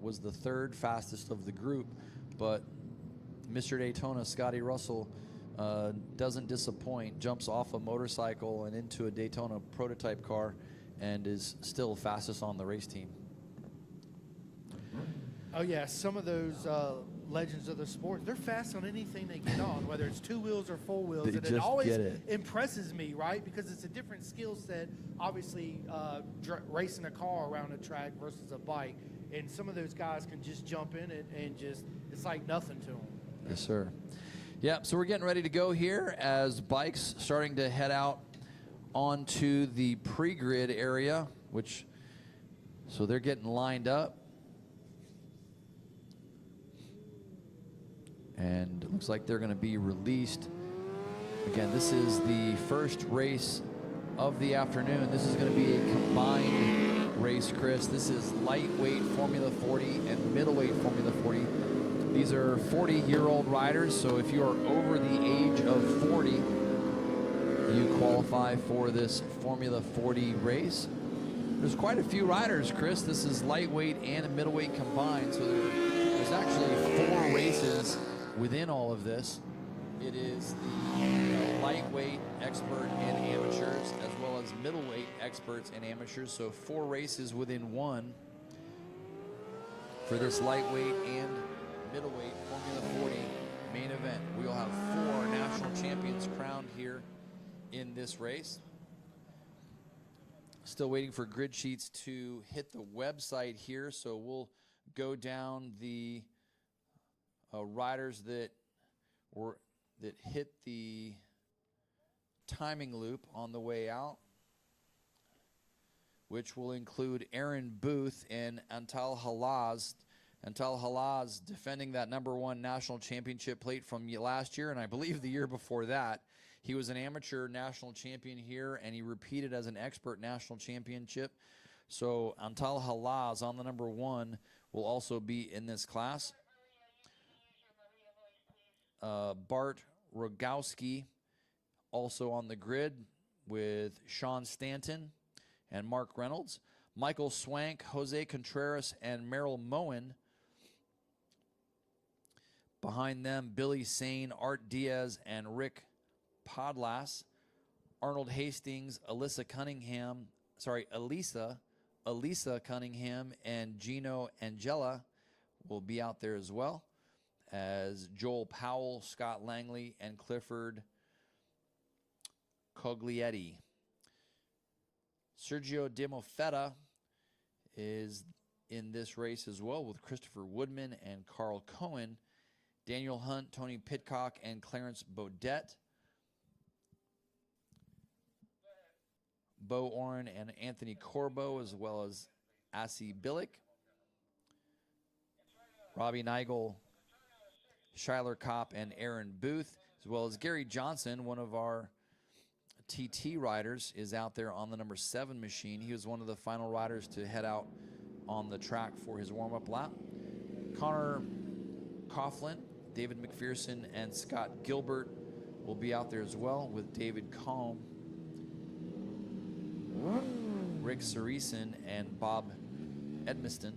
was the third fastest of the group, but Mr. Daytona, Scotty Russell, doesn't disappoint, jumps off a motorcycle and into a Daytona prototype car and is still fastest on the race team. Oh yeah, some of those legends of the sport, they're fast on anything they get on, whether it's 2 wheels or 4 wheels. They And just it always get it. impresses me, right? Because it's a different skill set, obviously, racing a car around a track versus a bike. And some of those guys can just jump in it and just, it's like nothing to them. Yes, sir. Yep, so we're getting ready to go here as bikes starting to head out onto the pre-grid area, so they're getting lined up. And it looks like they're going to be released. Again, this is the first race of the afternoon. This is going to be a combined race, Chris. This is lightweight Formula 40 and middleweight Formula 40. These are 40-year-old riders, so if you are over the age of 40, you qualify for this Formula 40 race. There's quite a few riders, Chris. This is lightweight and middleweight combined, so there's actually 4 races within all of this. It is the lightweight expert and amateurs, as well as middleweight experts and amateurs, so 4 races within one for this lightweight and middleweight Formula 40 main event. We'll have 4 national champions crowned here in this race. Still waiting for grid sheets to hit the website here, so we'll go down the riders that hit the timing loop on the way out, which will include Aaron Booth and Antal Halaz. Antal Halaz defending that #1 national championship plate from last year, and I believe the year before that. He was an amateur national champion here, and he repeated as an expert national championship. So Antal Halaz on the #1 will also be in this class. Bart Rogowski also on the grid with Sean Stanton and Mark Reynolds. Michael Swank, Jose Contreras, and Merrill Moen. Behind them, Billy Sane, Art Diaz, and Rick Podlas. Arnold Hastings, Elisa Cunningham, and Gino Angela will be out there as well, as Joel Powell, Scott Langley, and Clifford Coglietti. Sergio De Mofetta is in this race as well with Christopher Woodman and Carl Cohen. Daniel Hunt, Tony Pitcock, and Clarence Bodette. Bo Oren and Anthony Corbo, as well as Asi Billick. Robbie Nigel, Schuyler Kopp, and Aaron Booth, as well as Gary Johnson, one of our TT riders, is out there on the #7 machine. He was one of the final riders to head out on the track for his warm-up lap. Connor Coughlin, David McPherson, and Scott Gilbert will be out there as well, with David Combe, Rick Cereson, and Bob Edmiston.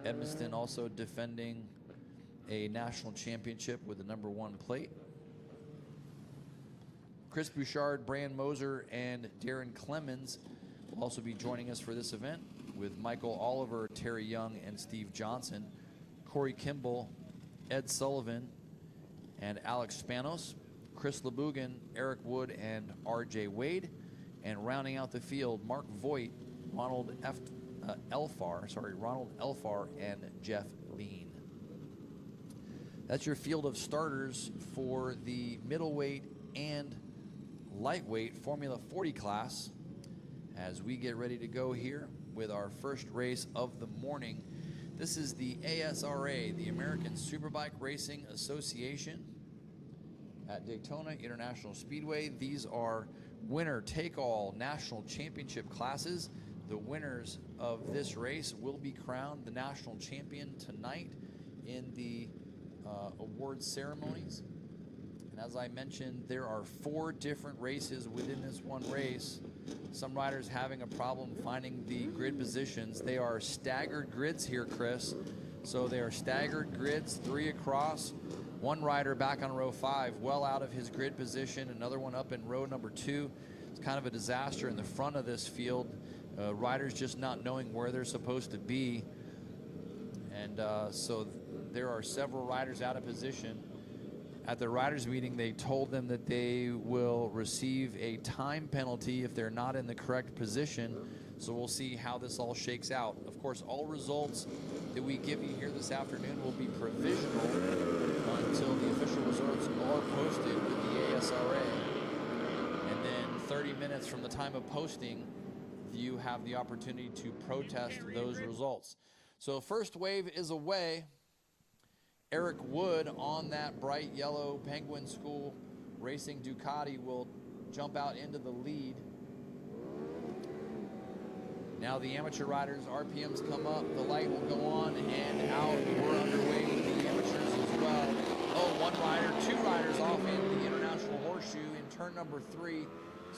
Edmiston also defending a national championship with the #1 plate. Chris Bouchard, Brian Moser, and Darren Clemens will also be joining us for this event, with Michael Oliver, Terry Young, and Steve Johnson. Corey Kimball, Ed Sullivan, and Alex Spanos. Chris Labugan, Eric Wood, and RJ Wade. And rounding out the field, Mark Voigt, Ronald Elfar, and Jeff Lean. That's your field of starters for the middleweight and lightweight Formula 40 class as we get ready to go here with our first race of the morning. This is the ASRA, the American Superbike Racing Association at Daytona International Speedway. These are winner-take-all national championship classes. The winners of this race will be crowned the national champion tonight in the award ceremonies. And as I mentioned, there are 4 different races within this one race. Some riders having a problem finding the grid positions. They are staggered grids here, Chris. So they are staggered grids, 3 across. One rider back on row 5, well out of his grid position. Another one up in row number 2. It's kind of a disaster in the front of this field. Riders just not knowing where they're supposed to be. And so there are several riders out of position. At the riders meeting, they told them that they will receive a time penalty if they're not in the correct position. So we'll see how this all shakes out. Of course, all results that we give you here this afternoon will be provisional until the official results are posted with the ASRA. And then 30 minutes from the time of posting, you have the opportunity to protest those results. So first wave is away. Eric Wood on that bright yellow Penguin School Racing Ducati will jump out into the lead. Now the amateur riders, RPMs come up, the light will go on and out. We're underway with the amateurs as well. Oh, 1 rider, 2 riders off in the International Horseshoe in turn number 3.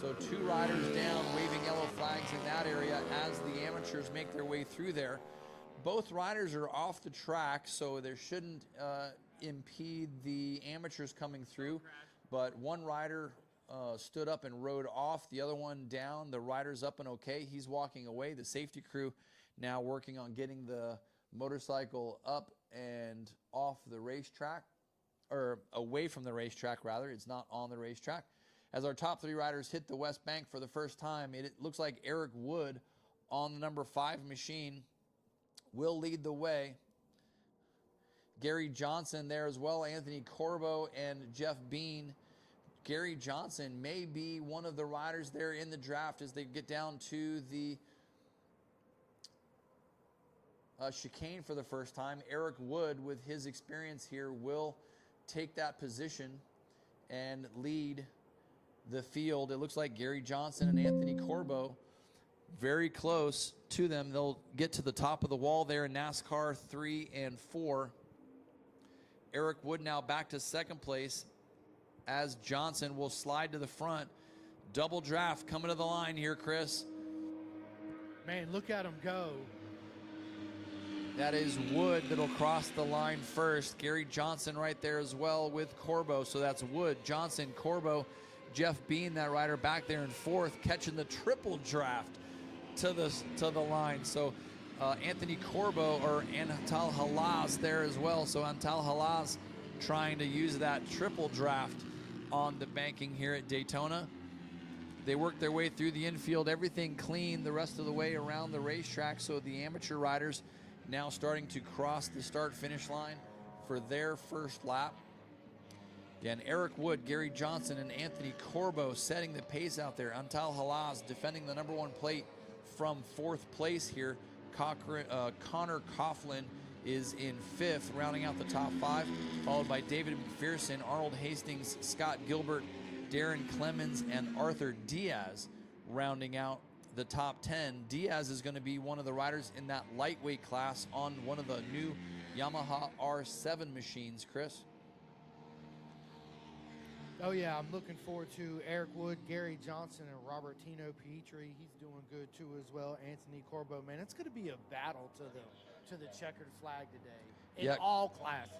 So 2 riders down, waving yellow flags in that area as the amateurs make their way through there. Both riders are off the track, so there shouldn't impede the amateurs coming through. But one rider stood up and rode off, the other one down. The rider's up and okay. He's walking away. The safety crew now working on getting the motorcycle up and off the racetrack, or away from the racetrack, rather. It's not on the racetrack. As our top 3 riders hit the West Bank for the first time, it looks like Eric Wood on the number 5 machine will lead the way. Gary Johnson there as well, Anthony Corbo and Jeff Bean. Gary Johnson may be one of the riders there in the draft as they get down to the chicane for the first time. Eric Wood, with his experience here, will take that position and lead the field. It looks like Gary Johnson and Anthony Corbo very close to them. They'll get to the top of the wall there in NASCAR 3 and 4. Eric Wood now back to second place as Johnson will slide to the front. Double draft coming to the line here, Chris. Man, look at him go. That is Wood that'll cross the line first. Gary Johnson right there as well with Corbo. So that's Wood, Johnson, Corbo, Jeff Bean, that rider back there in 4th, catching the triple draft to the line. So Anthony Corbo, or Antal Halas there as well. So Antal Halas trying to use that triple draft on the banking here at Daytona. They work their way through the infield, everything clean the rest of the way around the racetrack. So the amateur riders now starting to cross the start-finish line for their first lap. Again, Eric Wood, Gary Johnson, and Anthony Corbo setting the pace out there. Antal Halas defending the number 1 plate from 4th place here. Connor Coughlin is in 5th, rounding out the top 5, followed by David McPherson, Arnold Hastings, Scott Gilbert, Darren Clemens, and Arthur Diaz rounding out the top 10. Diaz is going to be one of the riders in that lightweight class on one of the new Yamaha R7 machines, Chris. Oh, yeah, I'm looking forward to Eric Wood, Gary Johnson, and Robertino Pietri. He's doing good, too, as well. Anthony Corbo. Man, it's going to be a battle to the checkered flag today in all classes.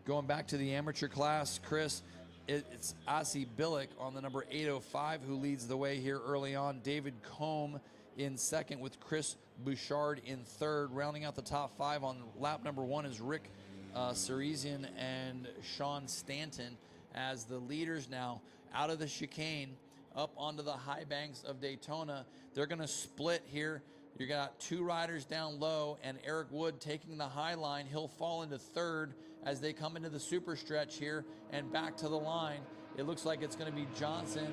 Going back to the amateur class, Chris, it's Asi Billick on the number 805 who leads the way here early on. David Combe in 2nd with Chris Bouchard in 3rd. Rounding out the top 5 on lap number 1 is Rick Ceresian and Sean Stanton, as the leaders now out of the chicane up onto the high banks of Daytona. They're going to split here. You got 2 riders down low, and Eric Wood taking the high line. He'll fall into 3rd as they come into the super stretch here and back to the line. It looks like it's going to be Johnson.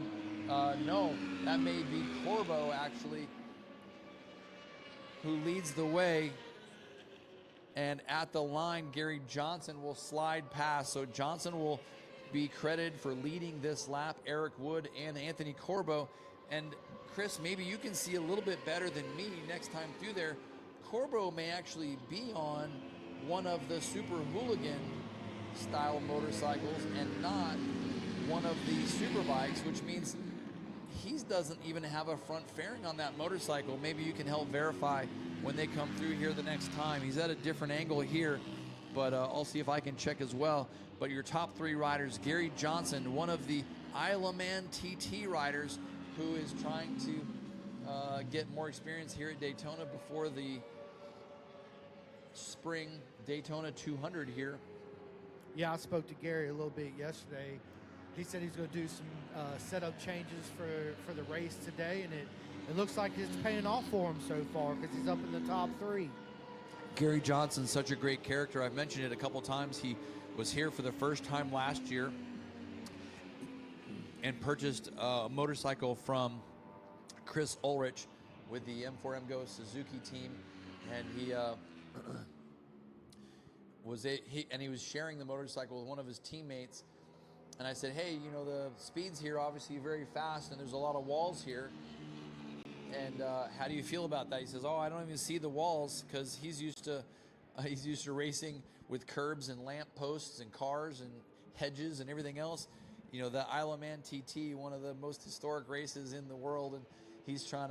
No, that may be Corbo, actually, who leads the way. And at the line, Gary Johnson will slide past. So Johnson will be credited for leading this lap. Eric Wood and Anthony Corbo. And Chris, maybe you can see a little bit better than me next time through there. Corbo may actually be on one of the super hooligan style motorcycles and not one of the super bikes, which means he doesn't even have a front fairing on that motorcycle. Maybe you can help verify when they come through here the next time. He's at a different angle here, but I'll see if I can check as well. But your top 3 riders, Gary Johnson, one of the Isle of Man TT riders, who is trying to get more experience here at Daytona before the spring Daytona 200 here. Yeah, I spoke to Gary a little bit yesterday. He said he's going to do some setup changes for the race today, and it looks like it's paying off for him so far because he's up in the top 3. Gary Johnson's such a great character. I've mentioned it a couple times. He was here for the first time last year and purchased a motorcycle from Chris Ulrich with the M4M Go Suzuki team, and he was sharing the motorcycle with one of his teammates. And I said, hey, you know, the speed's here obviously very fast, and there's a lot of walls here. And how do you feel about that? He says, oh, I don't even see the walls, because he's used to racing with curbs and lamp posts and cars and hedges and everything else. You know, the Isle of Man TT, one of the most historic races in the world, and he's trying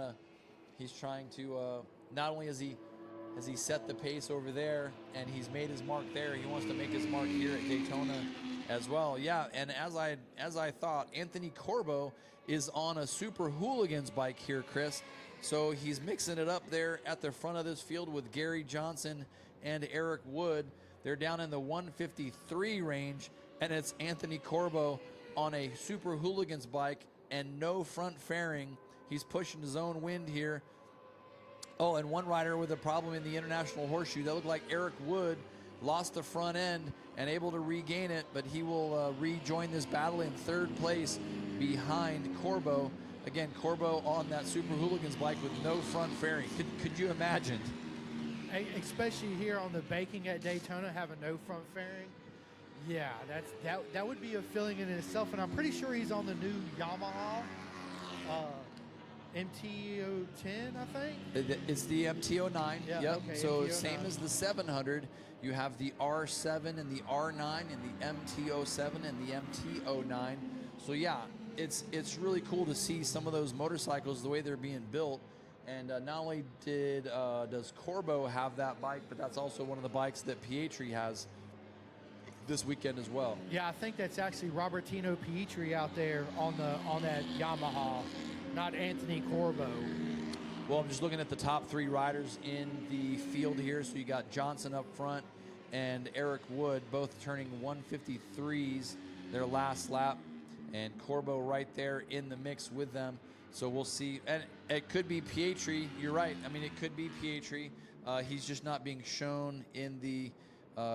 to not only has he set the pace over there and he's made his mark there, he wants to make his mark here at Daytona as well. Yeah, and as I thought, Anthony Corbo is on a Super Hooligans bike here, Chris. So he's mixing it up there at the front of this field with Gary Johnson and Eric Wood. They're down in the 153 range, and it's Anthony Corbo on a Super Hooligans bike and no front fairing. He's pushing his own wind here. Oh, and one rider with a problem in the International Horseshoe. That looked like Eric Wood lost the front end and able to regain it, but he will rejoin this battle in 3rd place behind Corbo. Again, Corbo on that Super Hooligans bike with no front fairing. Could you imagine? Especially here on the baking at Daytona, having no front fairing. Yeah, that would be a feeling in itself, and I'm pretty sure he's on the new Yamaha MT-09, I think? It's the MT-09. Yeah, yep. Okay, so MT-09. Same as the 700, you have the R7 and the R9 and the MT-07 and the MT-09. So yeah, it's really cool to see some of those motorcycles the way they're being built. And not only does Corbo have that bike, but that's also one of the bikes that Pietri has this weekend as well. Yeah, I think that's actually Robertino Pietri out there on that Yamaha, not Anthony Corbo. Well, I'm just looking at the top 3 riders in the field here. So you got Johnson up front and Eric Wood, both turning 153s their last lap, and Corbo right there in the mix with them. So we'll see. And it could be Pietri. You're right. I mean, it could be Pietri. He's just not being shown in the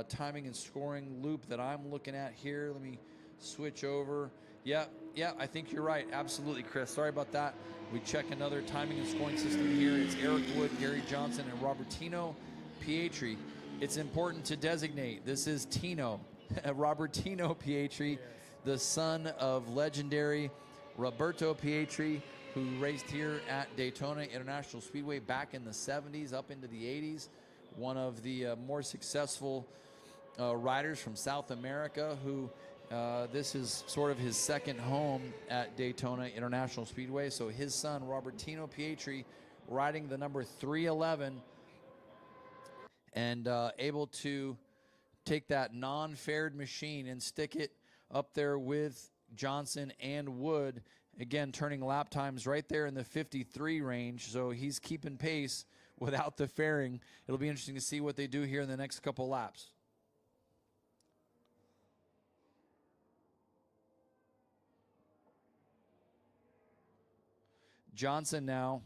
timing and scoring loop that I'm looking at here. Let me switch over. Yeah, I think you're right. Absolutely, Chris. Sorry about that. We check another timing and scoring system here. It's Eric Wood, Gary Johnson, and Robertino Pietri. It's important to designate this is Tino, Robertino Pietri, Yes. the son of legendary Roberto Pietri, who raced here at Daytona International Speedway back in the 70s up into the 80s. One of the more successful riders from South America who this is sort of his second home at Daytona International Speedway. So his son, Robertino Pietri, riding the number 311 and able to take that non-faired machine and stick it up there with Johnson and Wood. Again, turning lap times right there in the 53 range. So he's keeping pace without the fairing. It'll be interesting to see what they do here in the next couple laps. Johnson now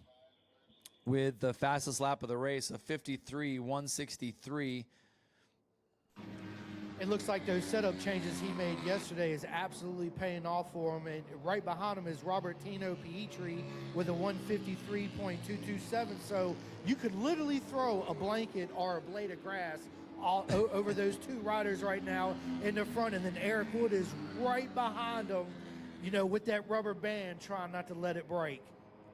with the fastest lap of the race, a 53.163. It looks like those setup changes he made yesterday is absolutely paying off for him. And right behind him is Robertino Pietri with a 153.227. So you could literally throw a blanket or a blade of grass over those 2 riders right now in the front. And then Eric Wood is right behind them, you know, with that rubber band trying not to let it break.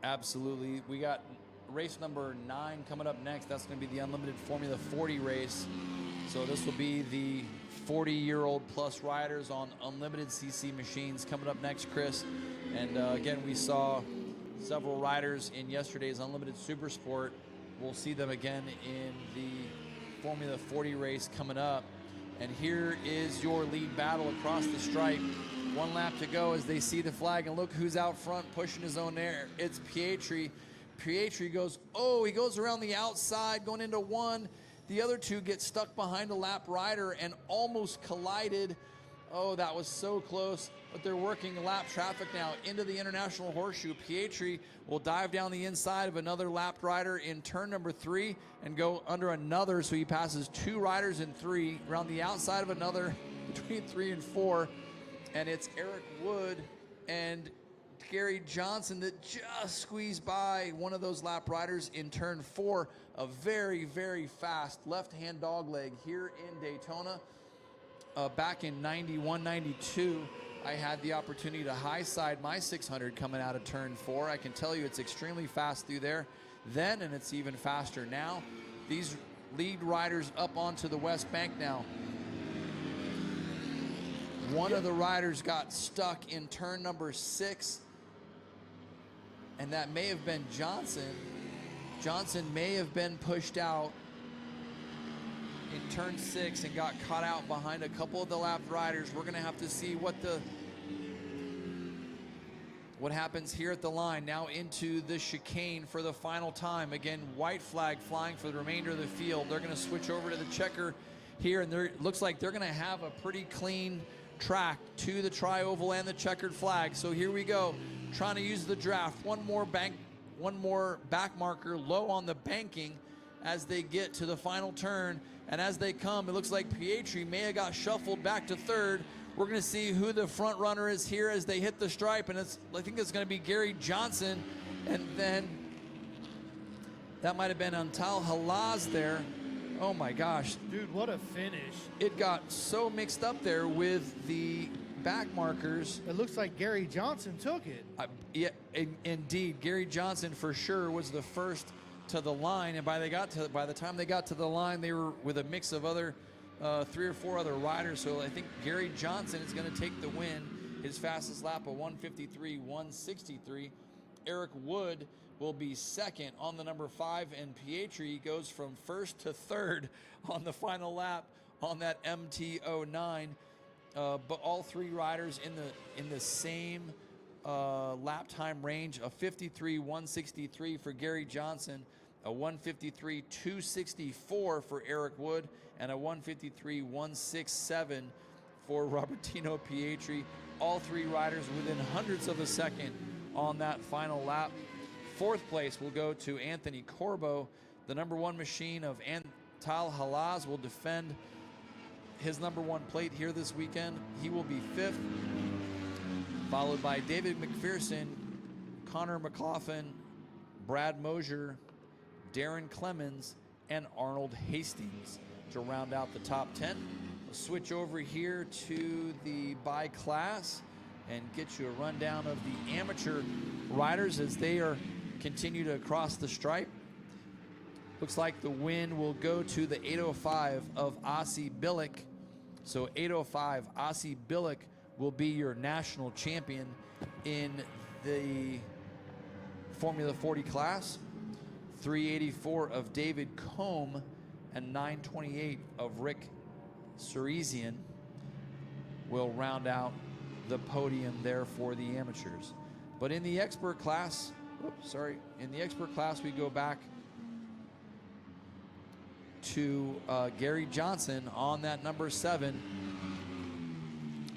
Absolutely. We got race number 9 coming up next. That's going to be the Unlimited Formula 40 race. So this will be the 40-year-old plus riders on unlimited CC machines coming up next, Chris. And again, we saw several riders in yesterday's Unlimited Super Sport. We'll see them again in the Formula 40 race coming up. And here is your lead battle across the stripe. 1 lap to go as they see the flag, and look who's out front pushing his own air. It's Pietri. Pietri goes, oh, he goes around the outside going into 1. The other 2 get stuck behind a lap rider and almost collided. Oh, that was so close, but they're working lap traffic now into the International Horseshoe. Pietri will dive down the inside of another lapped rider in turn number 3 and go under another, so he passes 2 riders in 3, around the outside of another between 3 and 4. And it's Eric Wood and Gary Johnson that just squeezed by one of those lap riders in turn 4. A very, very fast left-hand dogleg here in Daytona. Back in 91, 92, I had the opportunity to high side my 600 coming out of turn 4. I can tell you it's extremely fast through there then, and it's even faster now. These lead riders up onto the west bank now. One of the riders got stuck in turn number 6, and that may have been Johnson. Johnson may have been pushed out in turn 6 and got caught out behind a couple of the lapped riders. We're gonna have to see what happens here at the line. Now into the chicane for the final time. Again, white flag flying for the remainder of the field. They're gonna switch over to the checker here, and it looks like they're gonna have a pretty clean track to the tri-oval and the checkered flag. So here we go, trying to use the draft. One more back marker low on the banking as they get to the final turn. And as they come, it looks like Pietri may have got shuffled back to 3rd. We're going to see who the front runner is here as they hit the stripe, and I think it's going to be Gary Johnson. And then that might have been Antal Halaz there. Oh my gosh. Dude, what a finish. It got so mixed up there with the back markers. It looks like Gary Johnson took it. Yeah, indeed. Gary Johnson for sure was the first to the line, and by the time they got to the line, they were with a mix of other 3 or 4 other riders. So I think Gary Johnson is going to take the win. His fastest lap, a 1:53.163. Eric Wood will be second on the number 5, and Pietri goes from 1st to 3rd on the final lap on that MT-09. But all 3 riders in the same lap time range, a 53.163 for Gary Johnson, a 1:53.264 for Eric Wood, and a 1:53.167 for Robertino Pietri. All 3 riders within hundredths of a second on that final lap. 4th place will go to Anthony Corbo. The number 1 machine of Antal Halaz will defend his number 1 plate here this weekend. He will be 5th, followed by David McPherson, Connor McLaughlin, Brad Mosier, Darren Clemens, and Arnold Hastings to round out the top 10. We'll switch over here to the by class and get you a rundown of the amateur riders as they continue to cross the stripe. Looks like the win will go to the 805 of Asi Billick. So 805, Asi Billick will be your national champion in the Formula 40 class. 384 of David Combe and 928 of Rick Ceresian will round out the podium there for the amateurs. But in the expert class, in the expert class we go back to Gary Johnson on that number 7.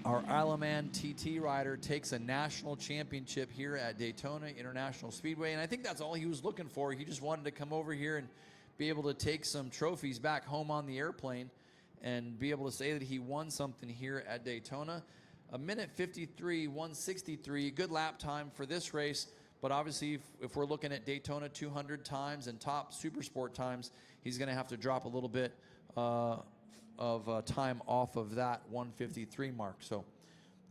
Our Isleman TT rider takes a national championship here at Daytona International Speedway, and I think that's all he was looking for. He just wanted to come over here and be able to take some trophies back home on the airplane and be able to say that he won something here at Daytona. A 1:53.163, good lap time for this race, but obviously if we're looking at Daytona 200 times and top super sport times, he's going to have to drop a little bit of time off of that 1:53 mark. So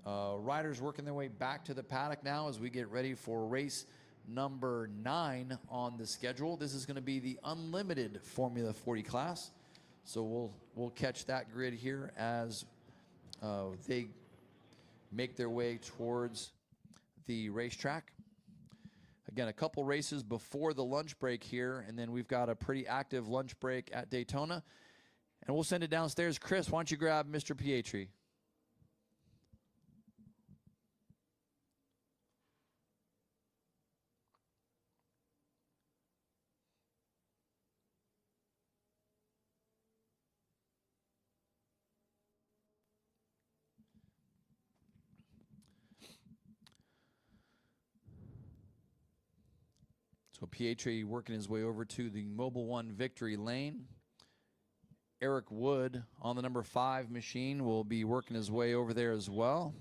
riders working their way back to the paddock now as we get ready for race number 9 on the schedule. This is going to be the unlimited Formula 40 class. So we'll catch that grid here as they make their way towards the racetrack. Again, a couple races before the lunch break here, and then we've got a pretty active lunch break at Daytona. And we'll send it downstairs. Chris, why don't you grab Mr. Pietri? So Pietri working his way over to the Mobile One victory lane. Eric Wood on the number 5 machine will be working his way over there as well.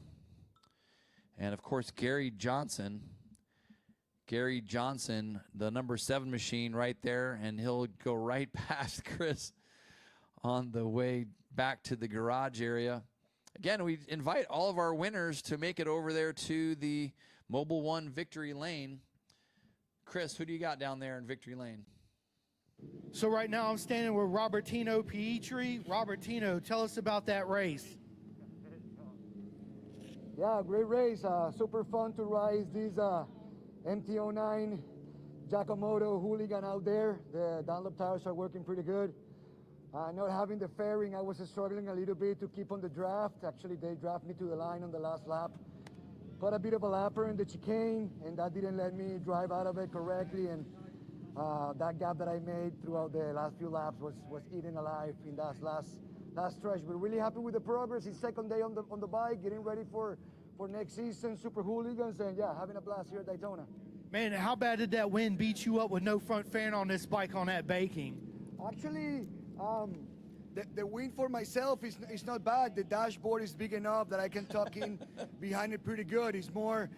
And of course, Gary Johnson, the number 7 machine right there, and he'll go right past Chris on the way back to the garage area. Again, we invite all of our winners to make it over there to the Mobile One victory lane. Chris, who do you got down there in victory lane? So right now I'm standing with Robertino Pietri. Robertino, tell us about that race. Yeah, great race. Super fun to ride this MT-09 Giacomoto Hooligan out there. The Dunlop tires are working pretty good. Not having the fairing, I was struggling a little bit to keep on the draft. Actually, they drafted me to the line on the last lap. Got a bit of a lapper in the chicane, and that didn't let me drive out of it correctly. And that gap that I made throughout the last few laps was eaten alive in that last stretch. But really happy with the progress. It's second day on the bike, getting ready for next season, Super Hooligans, and yeah, having a blast here at Daytona. Man, how bad did that wind beat you up with no front fairing on this bike on that baking? Actually, the wind for myself is not bad. The dashboard is big enough that I can tuck in behind it pretty good. It's more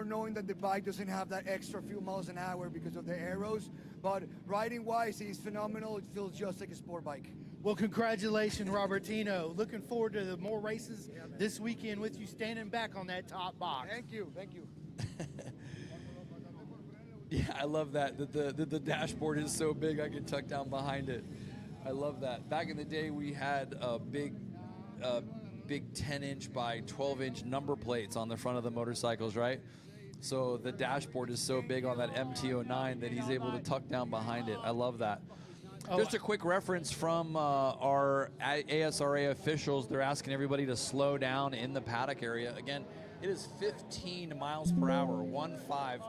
knowing that the bike doesn't have that extra few miles an hour because of the arrows. But riding wise, it's phenomenal. It feels just like a sport bike. Well, congratulations, Robertino. Looking forward to the more races this weekend with you standing back on that top box. Thank you. Yeah, I love that. The dashboard is so big I can tuck down behind it. I love that. Back in the day, we had a big 10-inch by 12-inch number plates on the front of the motorcycles, right? So the dashboard is so big on that MT-09 that he's able to tuck down behind it. I love that. Just a quick reference from our ASRA officials. They're asking everybody to slow down in the paddock area. Again, it is 15 miles per hour, 15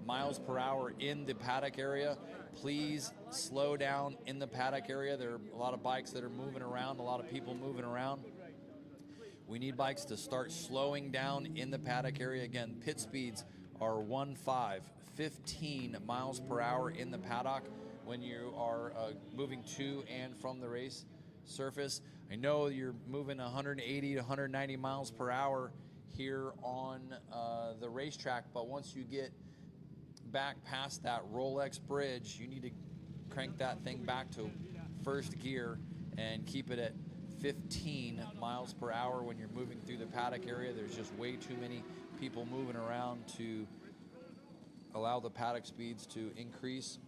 miles per hour in the paddock area. Please slow down in the paddock area. There are a lot of bikes that are moving around, a lot of people moving around. We need bikes to start slowing down in the paddock area. Again, pit speeds are 15 miles per hour in the paddock when you are moving to and from the race surface. I know you're moving 180 to 190 miles per hour here on the racetrack, but once you get back past that Rolex bridge, you need to crank that thing back to first gear and keep it at 15 miles per hour when you're moving through the paddock area. There's just way too many people moving around to allow the paddock speeds to increase,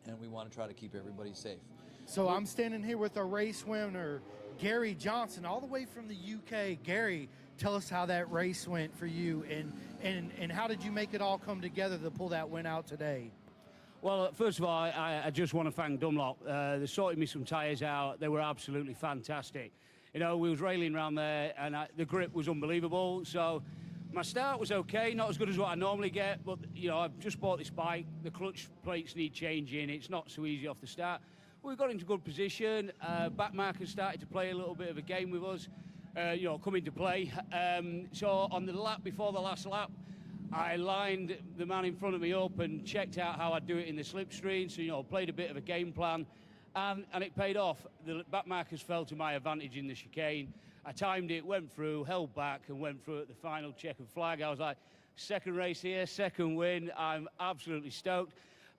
and we want to try to keep everybody safe. So I'm standing here with our race winner, Gary Johnson, all the way from the UK. Gary, tell us how that race went for you, and how did you make it all come together to pull that win out today? Well, first of all, I just want to thank Dunlop. They sorted me some tyres out. They were absolutely fantastic. You know, we was railing around there, and the grip was unbelievable. So my start was okay, not as good as what I normally get, but, you know, I've just bought this bike. The clutch plates need changing. It's not so easy off the start. We got into good position. Backmarkers started to play a little bit of a game with us, you know, come into play. So on the lap before the last lap, I lined the man in front of me up and checked out how I'd do it in the slipstream. So, you know, played a bit of a game plan, and it paid off. The backmarkers fell to my advantage in the chicane. I timed it, went through, held back, and went through at the final checkered flag. I was like, second race here, second win. I'm absolutely stoked.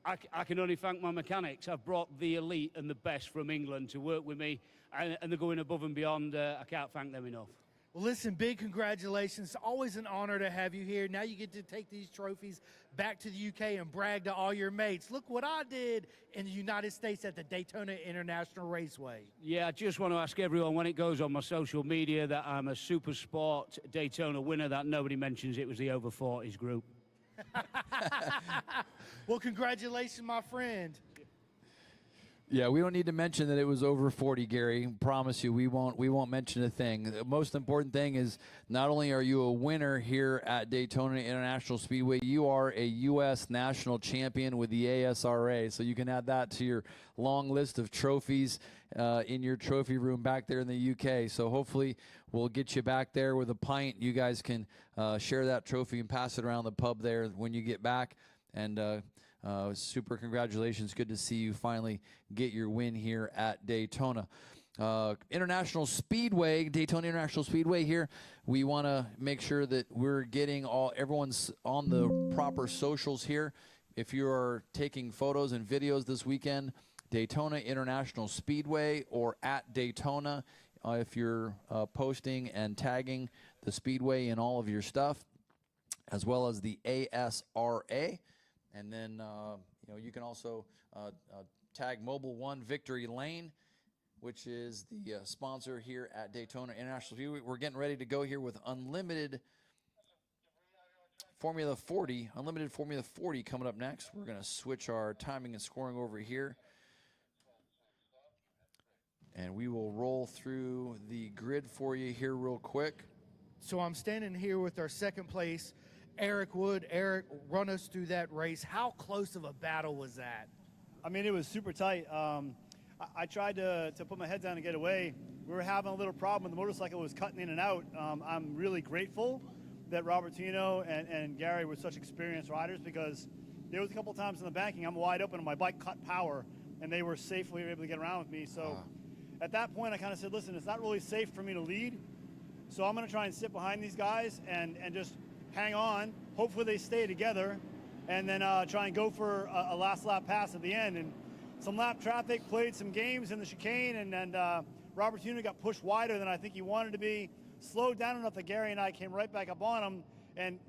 I can only thank my mechanics. I've brought the elite and the best from England to work with me, and they're going above and beyond. I can't thank them enough. Well, listen, big congratulations. Always an honor to have you here. Now you get to take these trophies back to the UK and brag to all your mates. Look what I did in the United States at the Daytona International Raceway. Yeah, I just want to ask everyone when it goes on my social media that I'm a Super Sport Daytona winner, that nobody mentions it was the over 40s group. Well, congratulations, my friend. Yeah, we don't need to mention that it was over 40, Gary. Promise you, we won't mention a thing. The most important thing is not only are you a winner here at Daytona International Speedway, you are a U.S. national champion with the ASRA. So you can add that to your long list of trophies in your trophy room back there in the UK. So hopefully we'll get you back there with a pint. You guys can share that trophy and pass it around the pub there when you get back. And super congratulations. Good to see you finally get your win here at Daytona. International Speedway, Daytona International Speedway here. We want to make sure that we're getting everyone's on the proper socials here. If you are taking photos and videos this weekend, Daytona International Speedway or at Daytona, if you're posting and tagging the Speedway in all of your stuff, as well as the ASRA. And then, you know, you can also tag Mobile One Victory Lane, which is the sponsor here at Daytona International Speedway. We're getting ready to go here with Unlimited Formula 40. Unlimited Formula 40 coming up next. We're going to switch our timing and scoring over here. And we will roll through the grid for you here real quick. So I'm standing here with our second place, Eric Wood. Eric, run us through that race. How close of a battle was that? I mean, it was super tight. I tried to put my head down and get away. We were having a little problem. The motorcycle was cutting in and out. I'm really grateful that Robert Tino and Gary were such experienced riders, because there was a couple times in the banking I'm wide open and my bike cut power, and they were safely able to get around with me. So at that point, I kind of said, listen, it's not really safe for me to lead, so I'm going to try and sit behind these guys and just hang on. Hopefully they stay together, and then try and go for a last lap pass at the end. And some lap traffic played some games in the chicane, and Robert Tino got pushed wider than I think he wanted to be, slowed down enough that Gary and I came right back up on him,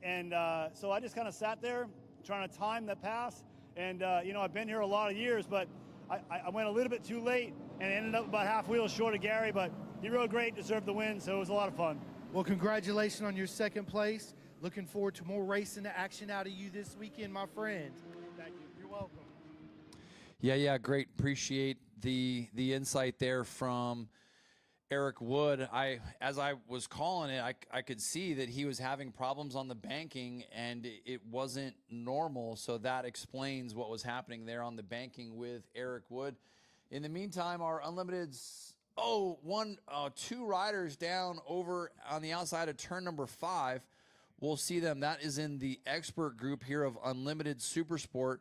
and so I just kind of sat there trying to time the pass. And you know, I've been here a lot of years, but I went a little bit too late and ended up about half wheel short of Gary, but he rode great, deserved the win, so it was a lot of fun. Well, congratulations on your second place. Looking forward to more racing action out of you this weekend, my friend. Thank you. You're welcome. Yeah, great. Appreciate the insight there from Eric Wood. As I was calling it, I could see that he was having problems on the banking, and it wasn't normal. So that explains what was happening there on the banking with Eric Wood. In the meantime, our Unlimited's two riders down over on the outside of turn number 5. We'll see them. That is in the expert group here of Unlimited Supersport.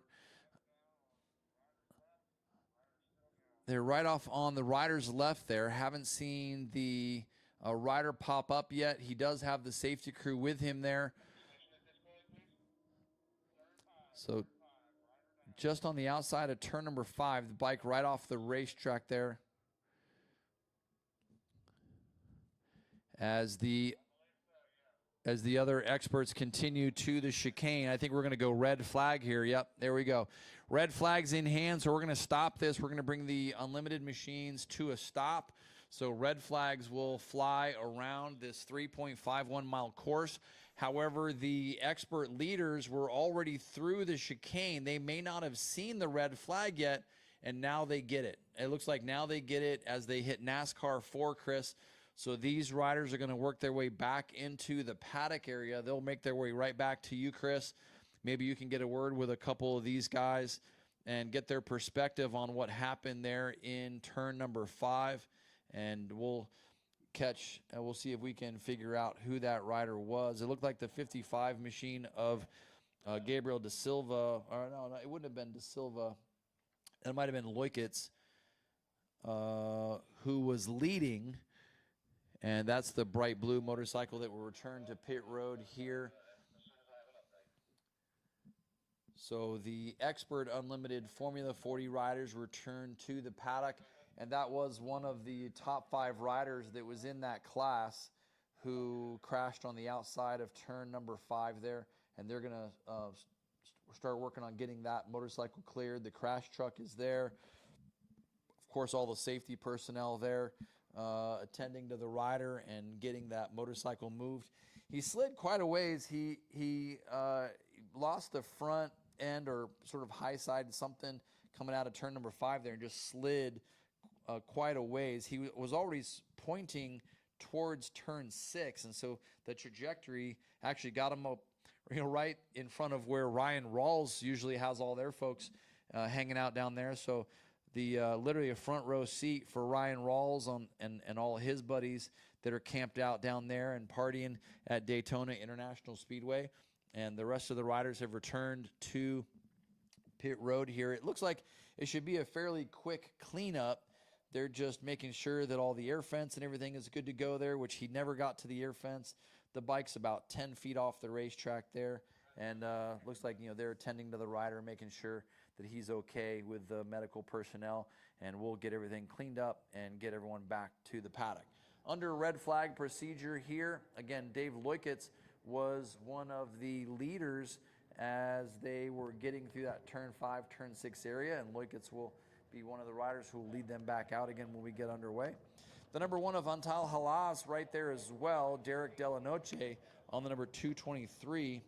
They're right off on the rider's left there. Haven't seen the rider pop up yet. He does have the safety crew with him there. So just on the outside of turn number 5, the bike right off the racetrack there. As the other experts continue to the chicane, I think we're going to go red flag here. Yep, there we go. Red flag's in hand, so we're going to stop this. We're going to bring the Unlimited machines to a stop. So red flags will fly around this 3.51 mile course. However, the expert leaders were already through the chicane. They may not have seen the red flag yet, and now they get it. It looks like now they get it as they hit NASCAR 4, Chris. So these riders are going to work their way back into the paddock area. They'll make their way right back to you, Chris. Maybe you can get a word with a couple of these guys and get their perspective on what happened there in turn number 5. And we'll see if we can figure out who that rider was. It looked like the 55 machine of Gabriel Da Silva. Or no, it wouldn't have been Da Silva. It might have been Loikitz, who was leading. And that's the bright blue motorcycle that will return to pit road here. So the expert Unlimited Formula 40 riders return to the paddock. And that was one of the top 5 riders that was in that class who crashed on the outside of turn number 5 there, and they're going to start working on getting that motorcycle cleared. The crash truck is there. Of course, all the safety personnel there attending to the rider and getting that motorcycle moved. He slid quite a ways. He lost the front end or sort of high side something coming out of turn number 5 there and just slid quite a ways. He was already pointing towards turn 6, and so the trajectory actually got him up, right in front of where Ryan Rawls usually has all their folks hanging out down there. So the literally a front row seat for Ryan Rawls and all his buddies that are camped out down there and partying at Daytona International Speedway. And the rest of the riders have returned to pit road here. It looks like it should be a fairly quick cleanup. They're just making sure that all the air fence and everything is good to go there, which he never got to the air fence. The bike's about 10 feet off the racetrack there, and looks like they're attending to the rider, making sure that he's okay with the medical personnel, and we'll get everything cleaned up and get everyone back to the paddock. Under red flag procedure here, again, Dave Leukitz was one of the leaders as they were getting through that turn 5, turn 6 area, and Leukitz will be one of the riders who will lead them back out again when we get underway. The number 1 of Antal Halas right there as well, Derek Delanoche on the number 223.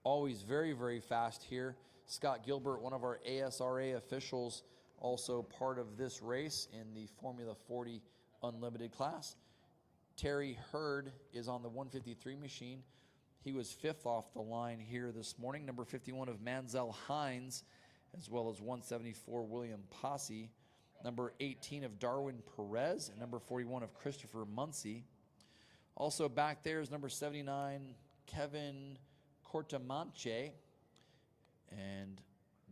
Always very, very fast here. Scott Gilbert, one of our ASRA officials, also part of this race in the Formula 40 Unlimited class. Terry Hurd is on the 153 machine. He was 5th off the line here this morning. Number 51 of Manzel Hines, as well as 174 William Posse. Number 18 of Darwin Perez, and number 41 of Christopher Muncie. Also back there is number 79, Kevin Cortamanche, and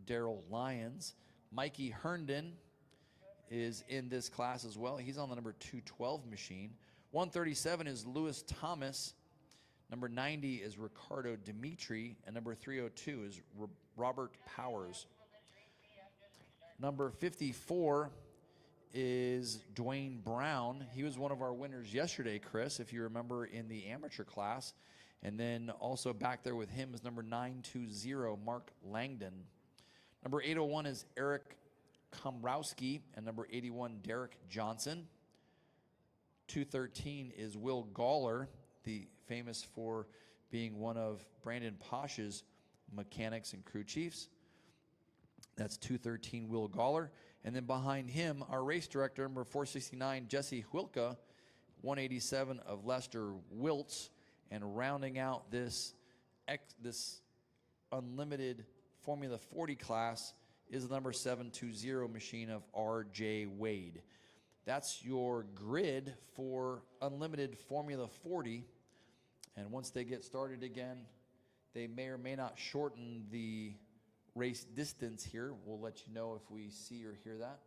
Daryl Lyons. Mikey Herndon is in this class as well. He's on the number 212 machine. 137 is Lewis Thomas. Number 90 is Ricardo Dimitri, and number 302 is Robert Powers. Number 54 is Dwayne Brown. He was one of our winners yesterday, Chris, if you remember, in the amateur class. And then also back there with him is number 920, Mark Langdon. Number 801 is Eric Komrowski, and number 81, Derek Johnson. 213 is Will Gawler, the famous for being one of Brandon Posh's mechanics and crew chiefs. That's 213 Will Gawler. And then behind him, our race director, number 469, Jesse Huilka, 187 of Lester Wiltz. And rounding out this unlimited Formula 40 class is the number 720 machine of R.J. Wade. That's your grid for unlimited Formula 40. And once they get started again, they may or may not shorten the race distance here. We'll let you know if we see or hear that.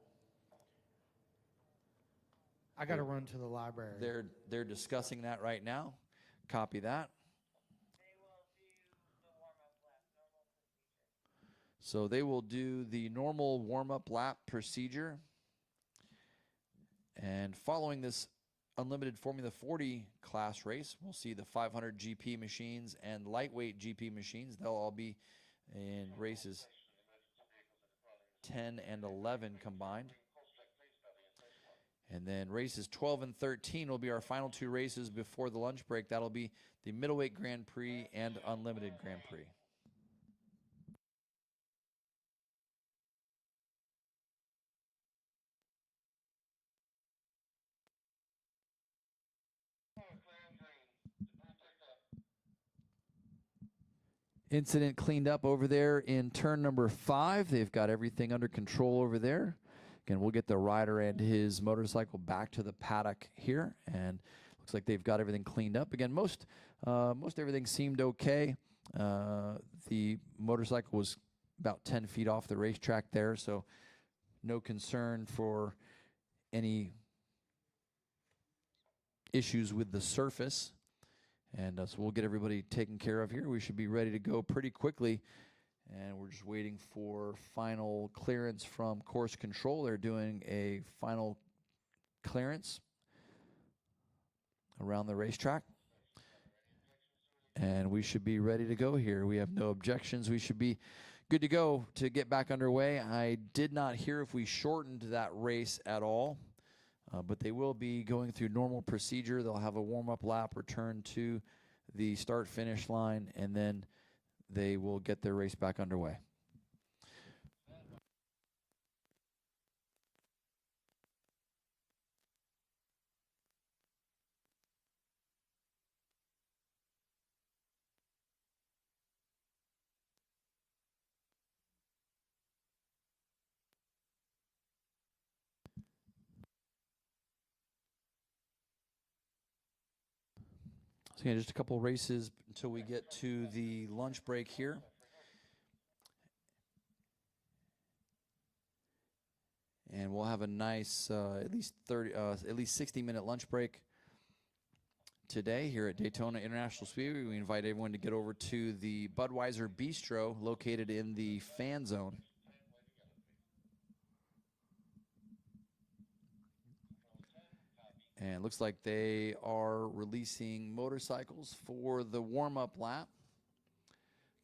I got to run to the library. They're discussing that right now. Copy that. So they will do the normal warm-up lap procedure. And following this unlimited Formula 40 class race, we'll see the 500 GP machines and lightweight GP machines. They'll all be in races 10 and 11 combined. And then races 12 and 13 will be our final 2 races before the lunch break. That'll be the Middleweight Grand Prix and Unlimited Grand Prix. Incident cleaned up over there in turn number 5. They've got everything under control over there. Again, we'll get the rider and his motorcycle back to the paddock here, and looks like they've got everything cleaned up. Again, most everything seemed okay. The motorcycle was about 10 feet off the racetrack there, so no concern for any issues with the surface. And so we'll get everybody taken care of here. We should be ready to go pretty quickly. And we're just waiting for final clearance from course control. They're doing a final clearance around the racetrack. And we should be ready to go here. We have no objections. We should be good to go to get back underway. I did not hear if we shortened that race at all, but they will be going through normal procedure. They'll have a warm-up lap, return to the start-finish line, and then they will get their race back underway. So yeah, just a couple races until we get to the lunch break here. And we'll have a nice at least 60-minute lunch break today here at Daytona International Speedway. We invite everyone to get over to the Budweiser Bistro located in the fan zone. And it looks like they are releasing motorcycles for the warm-up lap.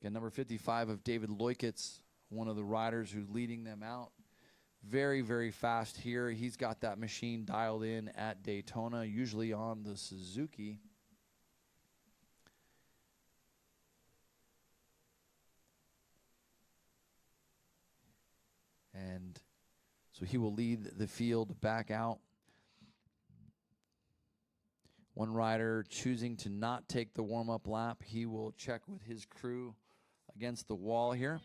Again, number 55 of David Leukitz, one of the riders who's leading them out. Very, very fast here. He's got that machine dialed in at Daytona, usually on the Suzuki. And so he will lead the field back out. One rider choosing to not take the warm-up lap. He will check with his crew against the wall here.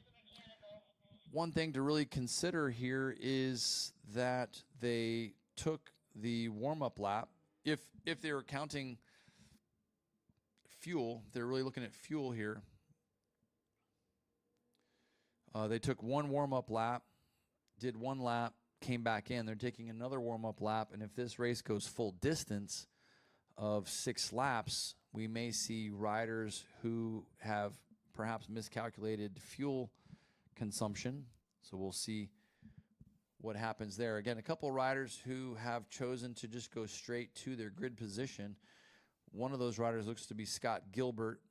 One thing to really consider here is that they took the warm-up lap. If they were counting fuel, they're really looking at fuel here. They took one warm-up lap, did one lap, came back in. They're taking another warm-up lap, and if this race goes full distance of 6 laps, we may see riders who have perhaps miscalculated fuel consumption. So we'll see what happens there. Again, a couple riders who have chosen to just go straight to their grid position. One of those riders looks to be Scott Gilbert,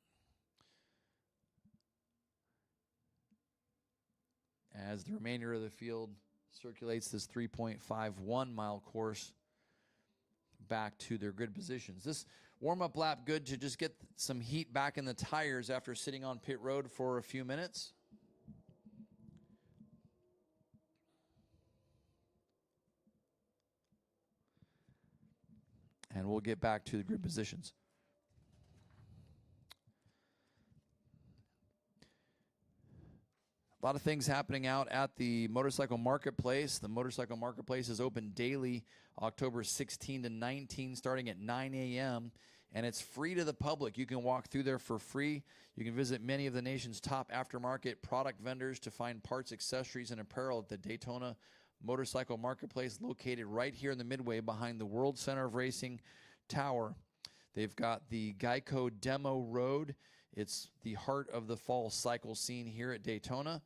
as the remainder of the field circulates this 3.51 mile course back to their grid positions. This warm-up lap good to just get some heat back in the tires after sitting on pit road for a few minutes. And we'll get back to the grid positions. A lot of things happening out at the motorcycle marketplace. The motorcycle marketplace is open daily, October 16 to 19, starting at 9 a.m., and it's free to the public. You can walk through there for free. You can visit many of the nation's top aftermarket product vendors to find parts, accessories, and apparel at the Daytona Motorcycle Marketplace, located right here in the Midway behind the World Center of Racing Tower. They've got the Geico Demo Road. It's the heart of the fall cycle scene here at Daytona.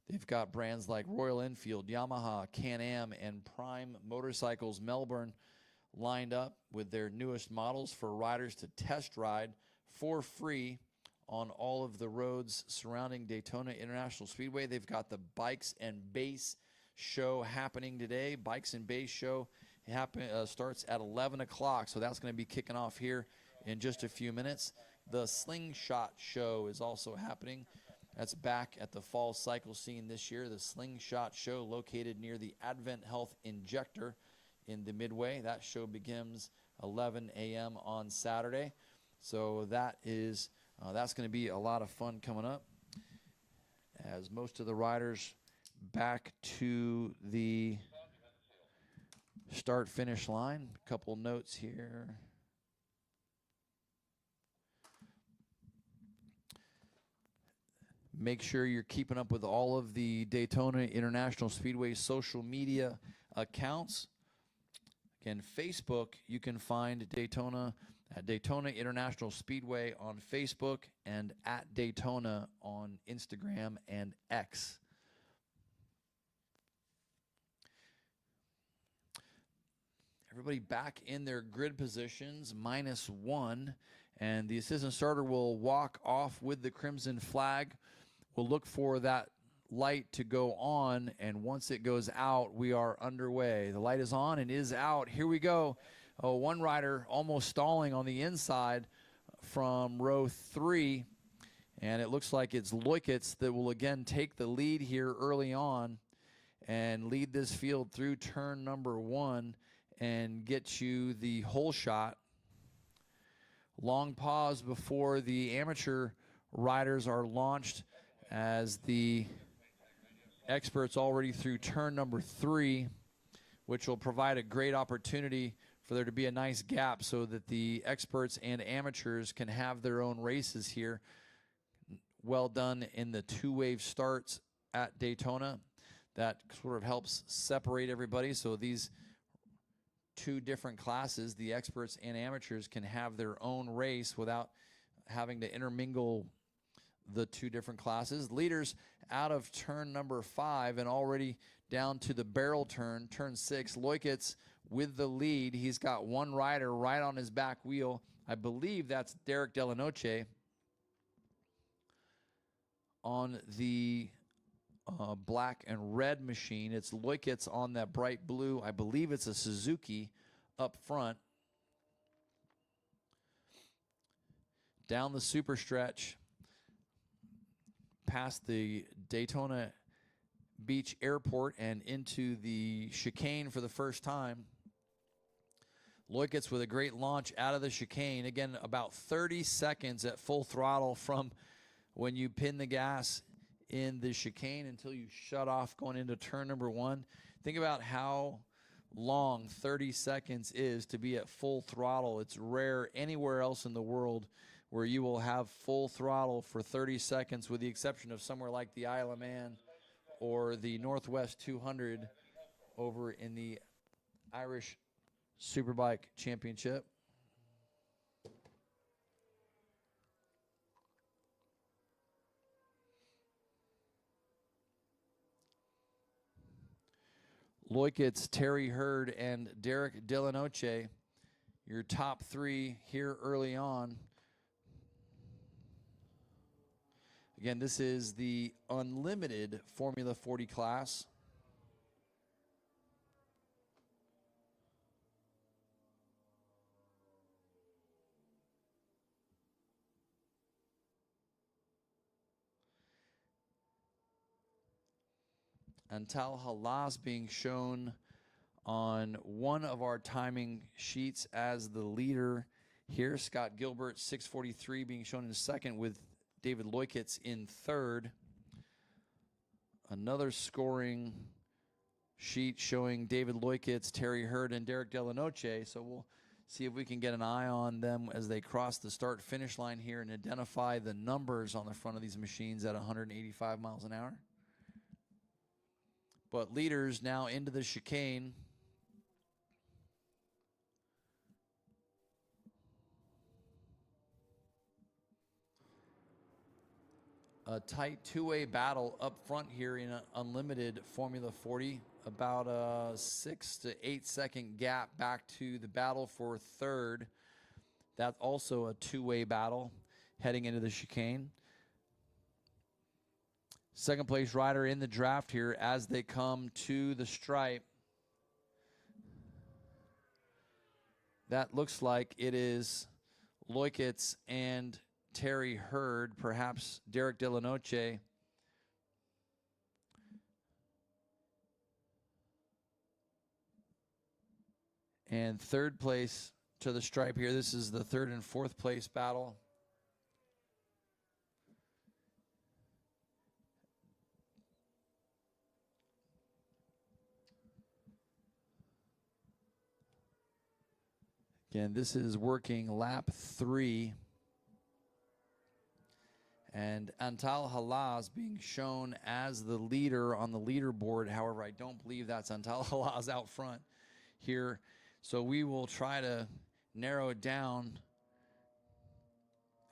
They've got brands like Royal Enfield, Yamaha, Can-Am, and Prime Motorcycles Melbourne lined up with their newest models for riders to test ride for free on all of the roads surrounding Daytona International Speedway. They've got the Bikes and Base show happening today. Bikes and Base show starts at 11 o'clock, so that's going to be kicking off here in just a few minutes. The Slingshot show is also happening. That's back at the fall cycle scene this year. The Slingshot show, located near the Advent Health Injector in the Midway. That show begins 11 a.m. on Saturday. So that's going to be a lot of fun coming up, as most of the riders back to the start-finish line. A couple notes here. Make sure you're keeping up with all of the Daytona International Speedway social media accounts. Again, Facebook, you can find Daytona at Daytona International Speedway on Facebook and at Daytona on Instagram and X. Everybody back in their grid positions, -1. And the assistant starter will walk off with the crimson flag. We'll look for that light to go on, and once it goes out, we are underway. The light is on and is out. Here we go. Oh, one rider almost stalling on the inside from row 3, and it looks like it's Leukitz that will again take the lead here early on and lead this field through turn number 1 and get you the hole shot. Long pause before the amateur riders are launched, as the experts already through turn number 3, which will provide a great opportunity for there to be a nice gap so that the experts and amateurs can have their own races here. Well done in the 2-wave starts at Daytona. That sort of helps separate everybody, so these 2 different classes, the experts and amateurs, can have their own race without having to intermingle the 2 different classes. Leaders out of turn number 5 and already down to the barrel turn, turn 6. Leukitz with the lead. He's got one rider right on his back wheel. I believe that's Derek Delanoche on the black and red machine. It's Leukitz on that bright blue. I believe it's a Suzuki up front. Down the super stretch, past the Daytona Beach Airport and into the chicane for the first time. Leukitz with a great launch out of the chicane. Again, about 30 seconds at full throttle from when you pin the gas in the chicane until you shut off going into turn number 1. Think about how long 30 seconds is to be at full throttle. It's rare anywhere else in the world where you will have full throttle for 30 seconds, with the exception of somewhere like the Isle of Man or the Northwest 200 over in the Irish Superbike Championship. Leukitz, Terry Hurd, and Derek Delanoche, your top 3 here early on. Again, this is the unlimited Formula 40 class. Antal Halas being shown on one of our timing sheets as the leader here. Scott Gilbert, 6:43, being shown in second, with David Leukitz in third. Another scoring sheet showing David Leukitz, Terry Hurd, and Derek Delanoche. So we'll see if we can get an eye on them as they cross the start-finish line here and identify the numbers on the front of these machines at 185 miles an hour. But leaders now into the chicane. A tight 2-way battle up front here in an unlimited Formula 40. About a 6 to 8 second gap back to the battle for third. That's also a 2-way battle heading into the chicane. Second place rider in the draft here as they come to the stripe. That looks like it is Leukitz and Terry Hurd, perhaps Derek Delanoche. And third place to the stripe here. This is the third and fourth place battle. Again, this is working lap 3. And Antal Halas being shown as the leader on the leaderboard. However, I don't believe that's Antal Halas out front here. So we will try to narrow it down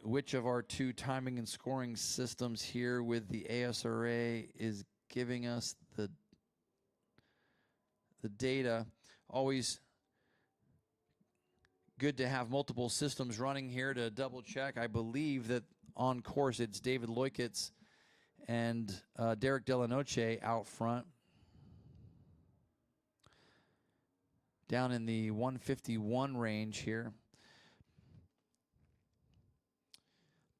which of our 2 timing and scoring systems here with the ASRA is giving us the data. Always good to have multiple systems running here to double check. I believe that on course it's David Leukitz and Derek Delanoche out front. Down in the 151 range here.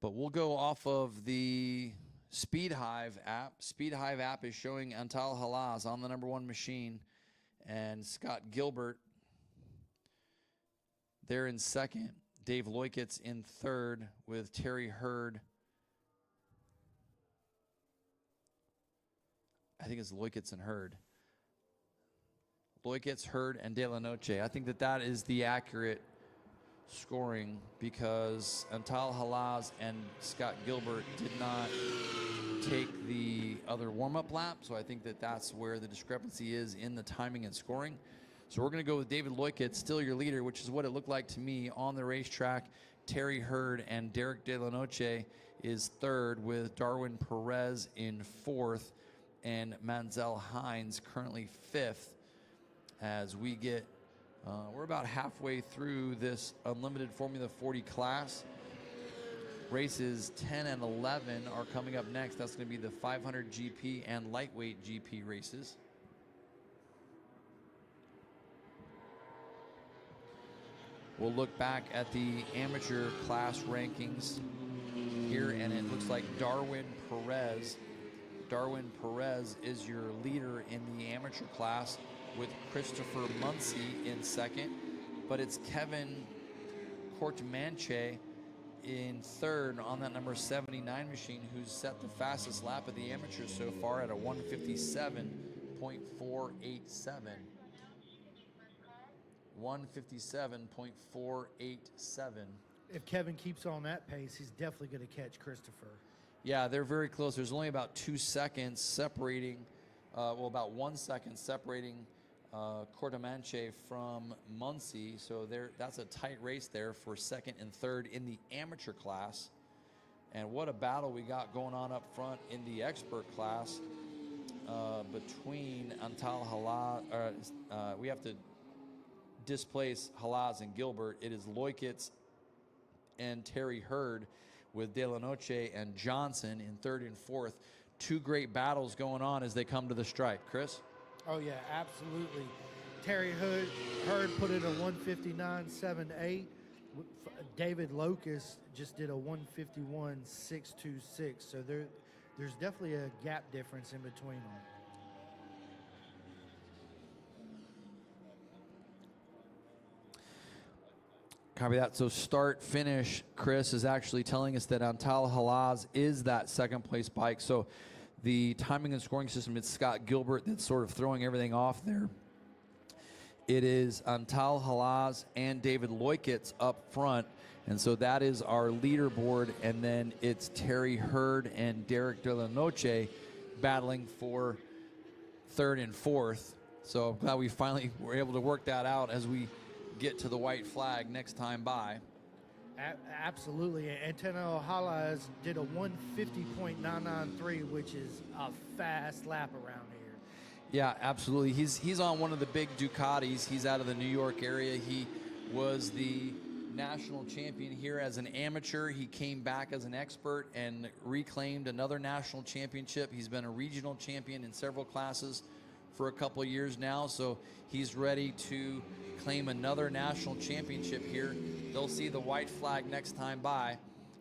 But we'll go off of the Speed Hive app. Speed Hive app is showing Antal Halaz on the #1 machine and Scott Gilbert there in second. Dave Leukitz in third with Terry Hurd. I think it's Leukitz and Hurd. Leukitz, Hurd, and De La Noche. I think that that is the accurate scoring because Antal Halaz and Scott Gilbert did not take the other warm-up lap, so I think that that's where the discrepancy is in the timing and scoring. So we're going to go with David Leukitz, still your leader, which is what it looked like to me on the racetrack. Terry Hurd and Derek De La Noche is third with Darwin Perez in fourth and Manzel Hines currently fifth as we get we're about halfway through this Unlimited Formula 40 class. Races 10 and 11 are coming up next. That's going to be the 500 GP and lightweight GP races. We'll look back at the amateur class rankings here, and it looks like Darwin Perez is your leader in the amateur class with Christopher Muncie in second, but it's Kevin Courtemanche in third on that number 79 machine, who's set the fastest lap of the amateurs so far at a 157.487. 157.487. If Kevin keeps on that pace, he's definitely going to catch Christopher. Yeah, they're very close. There's only about 2 seconds separating, well, about 1 second separating Courtemanche from Muncie. So that's a tight race there for second and third in the amateur class. And what a battle we got going on up front in the expert class between Antal Halaz. We have to displace Halaz and Gilbert. It is Leukitz and Terry Hurd with De La Noche and Johnson in third and fourth. Two great battles going on as they come to the stripe. Chris? Oh, yeah, absolutely. Terry Hurd put in a 159.78. David Leukitz just did a 151.626. So there's definitely a gap difference in between them. Copy that. So start finish, Chris is actually telling us that Antal Halaz is that second place bike. So the timing and scoring system, it's Scott Gilbert that's sort of throwing everything off there. It is Antal Halaz and David Leukitz up front. And so that is our leaderboard. And then it's Terry Hurd and Derek De La Noche battling for third and fourth. So I'm glad we finally were able to work that out as we get to the white flag next time by. Absolutely. Antonio Halaz did a 150.993, which is a fast lap around here. Yeah, absolutely. He's on one of the big Ducatis. He's out of the New York area. He was the national champion here as an amateur. He came back as an expert and reclaimed another national championship. He's been a regional champion in several classes for a couple of years now, so he's ready to claim another national championship here. They'll see the white flag next time by,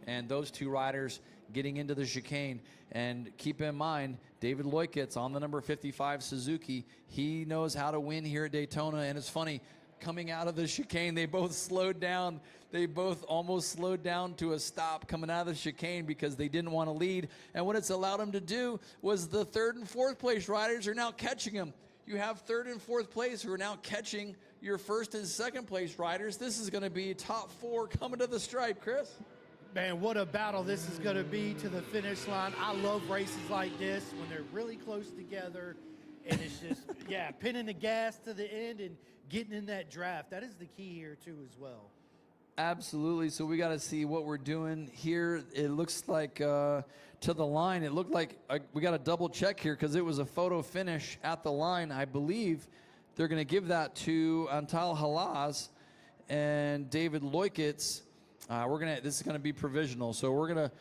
and those two riders getting into the chicane. And keep in mind, David Leukitz on the number 55 Suzuki, he knows how to win here at Daytona. And it's funny, coming out of the chicane, they both slowed down. They both almost slowed down to a stop coming out of the chicane because they didn't want to lead. And what it's allowed them to do was the third and fourth place riders are now catching them. You have third and fourth place who are now catching your first and second place riders. This is going to be top four coming to the stripe, Chris. Man, what a battle this is going to be to the finish line. I love races like this when they're really close together and it's just, yeah, pinning the gas to the end and getting in that draft. That is the key here, too, as well. Absolutely. So we got to see what we're doing here. It looks like to the line, it looked like we got to double check here because it was a photo finish at the line. I believe they're going to give that to Antal Halaz. and David Leukitz. This is gonna be provisional, so we're gonna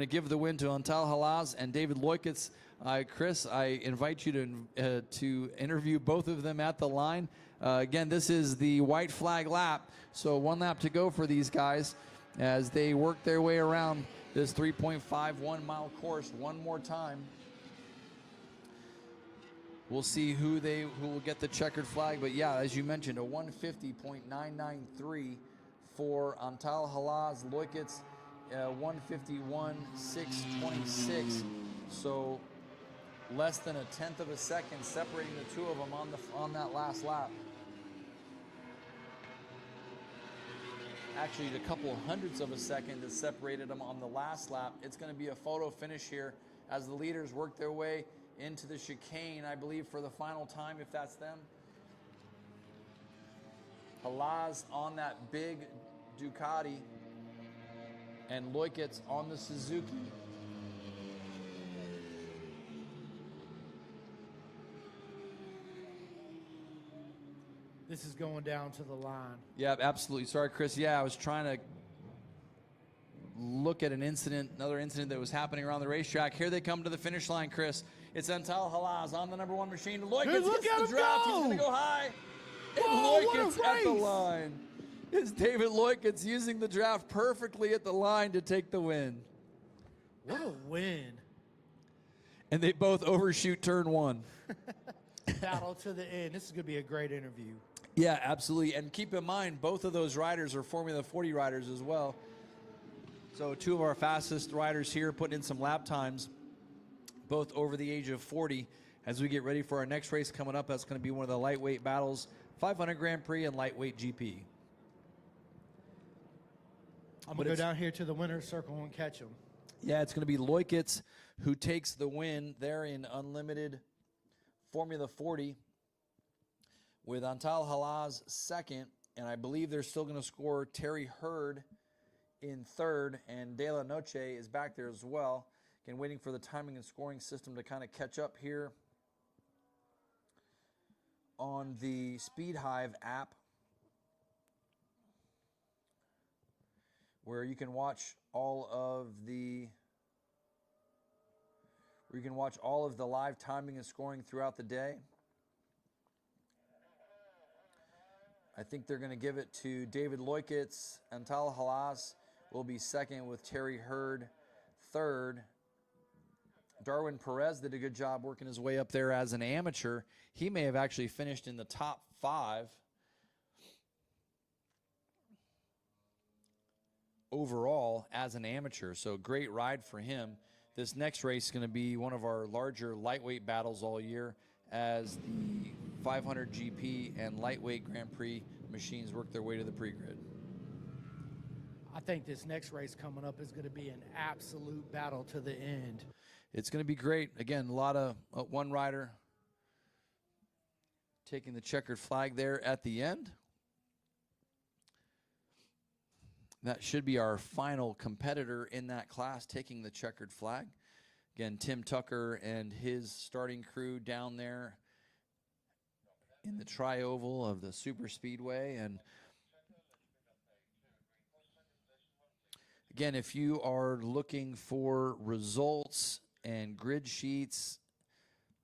give the win to Antal Halaz and David Leukitz. Chris, I invite you to interview both of them at the line. Again, this is the white flag lap, so 1 lap to go for these guys as they work their way around this 3.51 mile course one more time. We'll see who will get the checkered flag, but yeah, as you mentioned, a 150.993 for Antal Halaz. Leukitz 151.626, so less than 1/10 of a second separating the two of them on that last lap. Actually, a couple hundredths of a second that separated them on the last lap. It's going to be a photo finish here as the leaders work their way into the chicane, I believe, for the final time, if that's them. Halaz on that big Ducati and Leukitz on the Suzuki. This is going down to the line. Yeah, absolutely. Sorry, Chris. Yeah, I was trying to look at another incident that was happening around the racetrack. Here they come to the finish line, Chris. It's Antal Halaz on the #1 machine. Leukitz look hits at the him draft. go! He's going to go high. And Whoa, what a Leukitz at the race! line. It's David Leukitz using the draft perfectly at the line to take the win. What a win. And they both overshoot turn 1. Battle to the end. This is going to be a great interview. Yeah, absolutely. And keep in mind, both of those riders are Formula 40 riders as well. So 2 of our fastest riders here putting in some lap times, both over the age of 40. As we get ready for our next race coming up, that's going to be one of the lightweight battles, 500 Grand Prix and lightweight GP. I'm going to go down here to the winner's circle and catch him. Yeah, it's going to be Leukitz who takes the win there in unlimited Formula 40, with Antal Halaz second, and I believe they're still going to score Terry Hurd in third, and De La Noche is back there as well. Again, waiting for the timing and scoring system to kind of catch up here on the Speed Hive app, where you can watch all of the live timing and scoring throughout the day. I think they're going to give it to David Leukitz. Antal Halaz will be second with Terry Hurd third. Darwin Perez did a good job working his way up there as an amateur. He may have actually finished in the top 5 overall as an amateur, so great ride for him. This next race is going to be one of our larger lightweight battles all year as the 500 GP and lightweight Grand Prix machines work their way to the pre-grid. I think this next race coming up is going to be an absolute battle to the end. It's going to be great. Again, a lot of one rider taking the checkered flag there at the end. That should be our final competitor in that class taking the checkered flag. Again, Tim Tucker and his starting crew down there in the tri-oval of the Super Speedway. And again, if you are looking for results and grid sheets,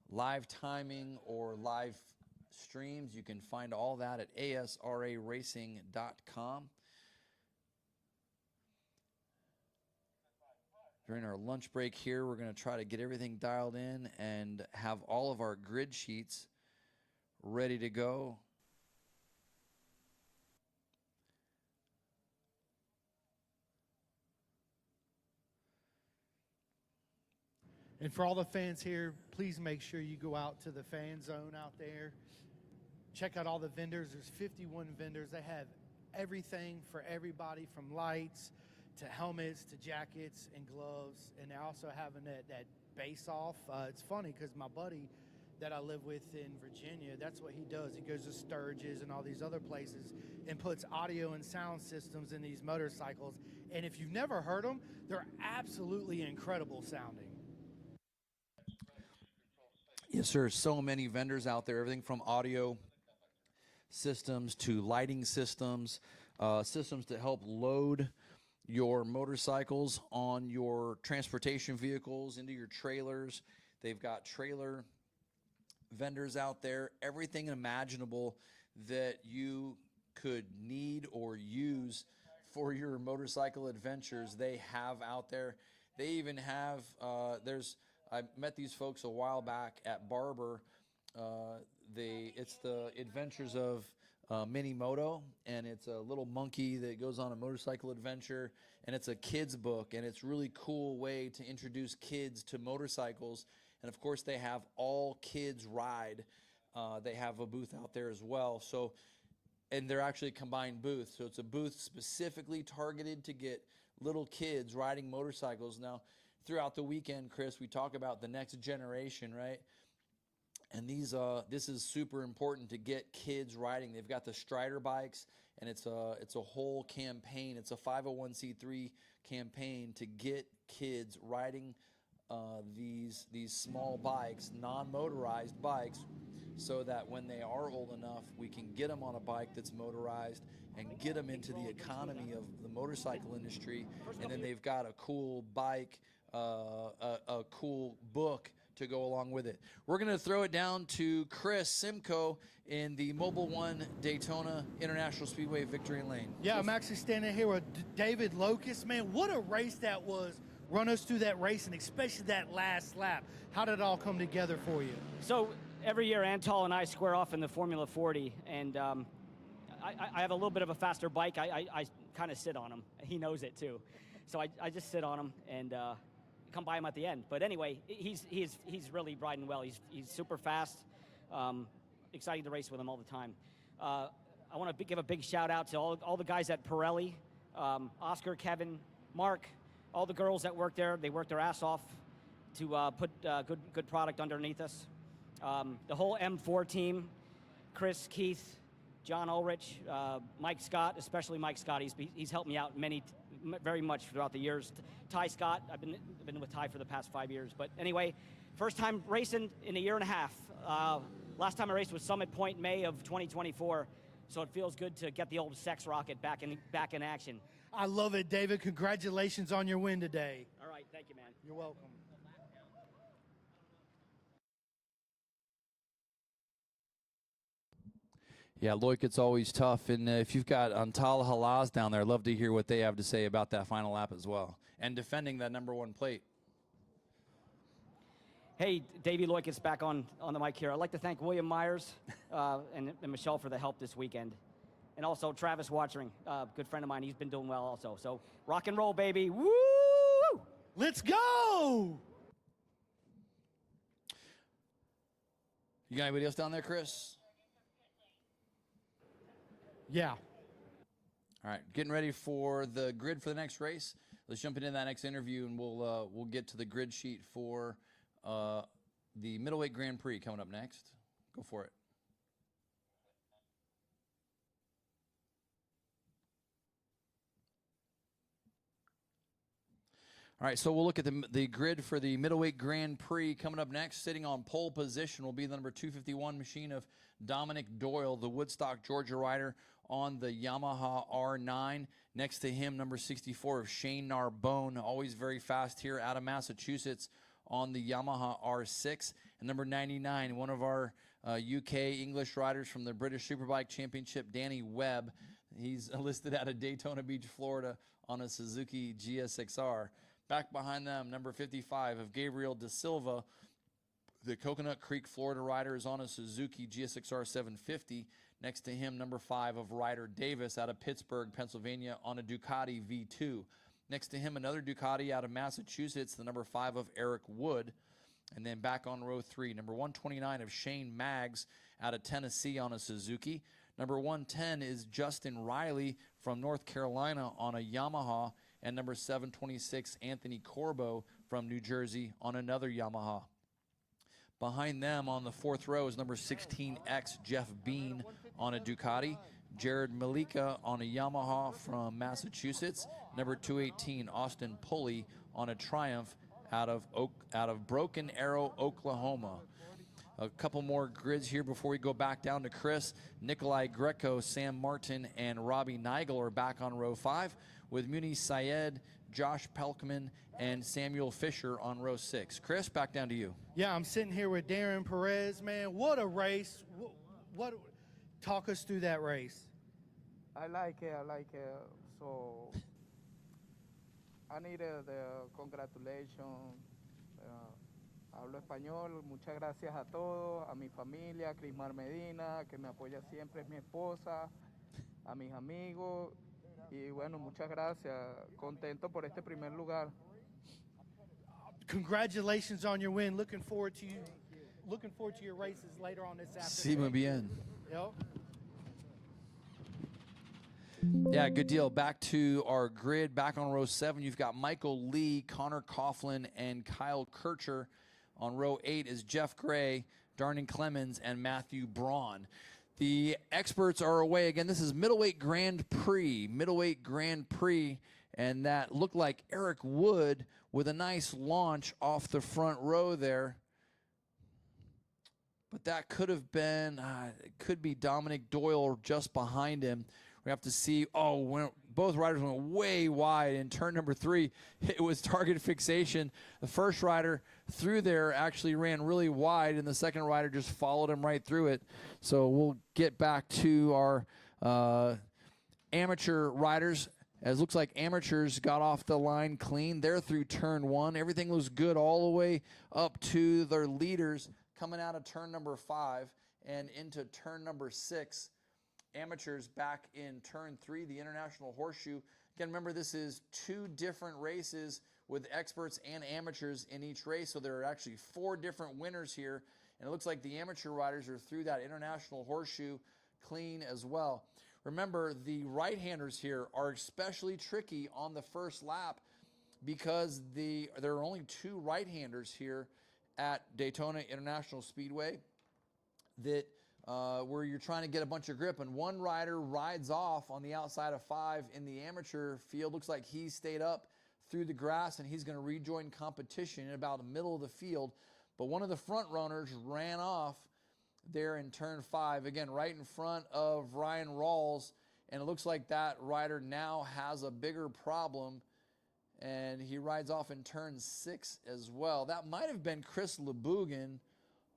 live timing, or live streams, you can find all that at asraracing.com. During our lunch break here, we're going to try to get everything dialed in and have all of our grid sheets ready to go. And for all the fans here, please make sure you go out to the fan zone out there. Check out all the vendors. There's 51 vendors. They have everything for everybody, from lights to helmets to jackets and gloves. And they're also having that base off. It's funny because my buddy that I live with in Virginia, that's what he does. He goes to Sturgis and all these other places and puts audio and sound systems in these motorcycles. And if you've never heard them, they're absolutely incredible sounding. Yes, sir. So many vendors out there, everything from audio systems to lighting systems. systems to help load your motorcycles on your transportation vehicles, into your trailers. They've got trailer vendors out there, everything imaginable that you could need or use for your motorcycle adventures, they have out there. They even have, I met these folks a while back at Barber. It's the Adventures of Minimoto, and it's a little monkey that goes on a motorcycle adventure, and it's a kid's book, and it's really cool way to introduce kids to motorcycles. And of course, they have All Kids Ride. They have a booth out there as well. So, and they're actually a combined booth. So it's a booth specifically targeted to get little kids riding motorcycles. Now, throughout the weekend, Chris, we talk about the next generation, right? And this is super important to get kids riding. They've got the Strider bikes, and it's a whole campaign. It's a 501c3 campaign to get kids riding these small bikes, non-motorized bikes, so that when they are old enough, we can get them on a bike that's motorized and get them into the economy of the motorcycle industry. And then they've got a cool bike, a cool book to go along with it. We're going to throw it down to Chris Simcoe in the Mobile One Daytona International Speedway Victory Lane. Yeah, I'm actually standing here with David Locust. Man, what a race that was. Run us through that race, and especially that last lap. How did it all come together for you? So every year, Antal and I square off in the Formula 40, and I have a little bit of a faster bike. I kind of sit on him. He knows it too. So I just sit on him and come by him at the end. But anyway, he's really riding well. He's super fast. Exciting to race with him all the time. I want to give a big shout out to all the guys at Pirelli, Oscar, Kevin, Mark, all the girls that work there. They work their ass off to put good product underneath us. The whole M4 team, Chris, Keith, John Ulrich, Mike Scott, especially Mike Scott. He's helped me out very much throughout the years. Ty Scott, I've been with Ty for the past 5 years. But anyway, first time racing in a year and a half. Last time I raced was Summit Point, May of 2024. So it feels good to get the old sex rocket back in action. I love it, David. Congratulations on your win today. All right, thank you, man. You're welcome. Yeah, Loic, it's always tough. And if you've got Antal Halaz down there, I'd love to hear what they have to say about that final lap as well. And defending that #1 plate. Hey, Davey Loic is back on the mic here. I'd like to thank William Myers and Michelle for the help this weekend. And also Travis Watchering, good friend of mine. He's been doing well also. So rock and roll, baby. Woo! Let's go! You got anybody else down there, Chris? Yeah. All right, getting ready for the grid for the next race. Let's jump into that next interview, and we'll get to the grid sheet for the Middleweight Grand Prix coming up next. Go for it. All right, so we'll look at the grid for the Middleweight Grand Prix coming up next. Sitting on pole position will be the number 251 machine of Dominic Doyle, the Woodstock, Georgia rider on the Yamaha R9. Next to him, number 64 of Shane Narbone, always very fast here out of Massachusetts on the Yamaha R6. And number 99, one of our UK English riders from the British Superbike Championship, Danny Webb. He's listed out of Daytona Beach, Florida on a Suzuki GSXR. Back behind them, number 55 of Gabriel Da Silva, the Coconut Creek, Florida rider, is on a Suzuki GSXR 750. Next to him, number 5 of Ryder Davis out of Pittsburgh, Pennsylvania, on a Ducati V2. Next to him, another Ducati out of Massachusetts, the number 5 of Eric Wood. And then back on row 3, number 129 of Shane Maggs out of Tennessee on a Suzuki. Number 110 is Justin Riley from North Carolina on a Yamaha. And number 726, Anthony Corbo from New Jersey on another Yamaha. Behind them on the 4th row is number 16X, Jeff Bean on a Ducati. Jared Malika on a Yamaha from Massachusetts. Number 218, Austin Pulley on a Triumph out of Broken Arrow, Oklahoma. A couple more grids here before we go back down to Chris. Nikolai Greco, Sam Martin, and Robbie Nigel are back on row 5 with Muniz Syed, Josh Pelkman, and Samuel Fisher on row 6. Chris, back down to you. Yeah, I'm sitting here with Darren Perez. Man, what a race. Talk us through that race. I like it. So I need the congratulations. Hablo español. Muchas gracias a todos, a mi familia, Crismar Medina, que me apoya siempre, es mi esposa, a mis amigos. Y bueno, muchas gracias. Contento por este primer lugar. Congratulations on your win. Looking forward to your races later on this afternoon. Sí, muy bien. Yep. Yeah, good deal. Back to our grid. Back on row 7, you've got Michael Lee, Connor Coughlin, and Kyle Kircher. On row 8 is Jeff Gray, Darnan Clemens, and Matthew Braun. The experts are away. Again, this is Middleweight Grand Prix. Middleweight Grand Prix, and that looked like Eric Wood with a nice launch off the front row there. But that could have been, it could be Dominic Doyle just behind him. We have to see. Both riders went way wide in turn number 3. It was target fixation. The first rider through there actually ran really wide, and the second rider just followed him right through it. So we'll get back to our amateur riders. As looks like amateurs got off the line clean. They're through turn 1. Everything was good all the way up to their leaders coming out of turn number 5 and into turn number 6. Amateurs back in turn 3, the International Horseshoe. Again, remember, this is 2 different races with experts and amateurs in each race, so there are actually 4 different winners here, and it looks like the amateur riders are through that International Horseshoe clean as well. Remember, the right-handers here are especially tricky on the first lap because there are only 2 right-handers here at Daytona International Speedway that where you're trying to get a bunch of grip, and one rider rides off on the outside of 5 in the amateur field. Looks like he stayed up through the grass, and he's going to rejoin competition in about the middle of the field. But one of the front runners ran off there in turn 5, again, right in front of Ryan Rawls, and it looks like that rider now has a bigger problem, and he rides off in turn 6 as well. That might have been Chris LeBougan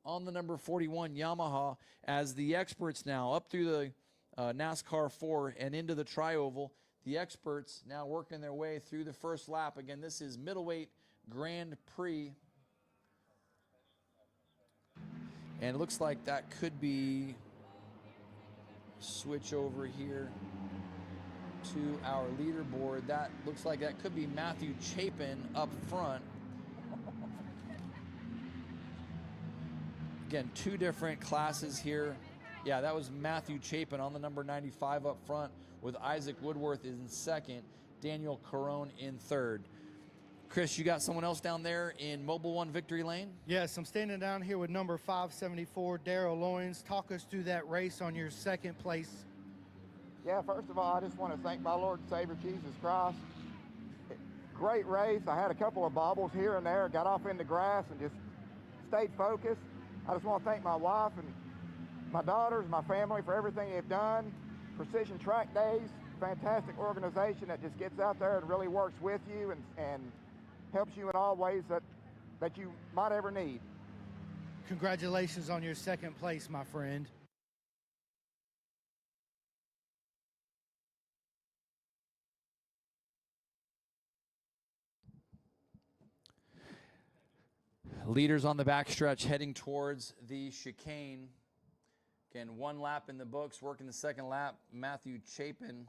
on the number 41 Yamaha, as the experts now up through the NASCAR 4 and into the tri-oval. The experts now working their way through the first lap. Again, this is Middleweight Grand Prix. And it looks like that could be switch over here to our leaderboard. That looks like that could be Matthew Chapin up front. Again, 2 different classes here. Yeah, that was Matthew Chapin on the number 95 up front, with Isaac Woodworth in second, Daniel Carone in third. Chris, you got someone else down there in Mobile One Victory Lane? Yes, I'm standing down here with number 574, Darrell Loyens. Talk us through that race on your second place. Yeah, first of all, I just want to thank my Lord and Savior Jesus Christ. Great race. I had a couple of bobbles here and there, got off in the grass and just stayed focused. I just want to thank my wife and my daughters, my family for everything they've done. Precision Track Days, fantastic organization that just gets out there and really works with you and helps you in all ways that you might ever need. Congratulations on your second place, my friend. Leaders on the backstretch heading towards the chicane. Again, 1 lap in the books, working the second lap. Matthew Chapin,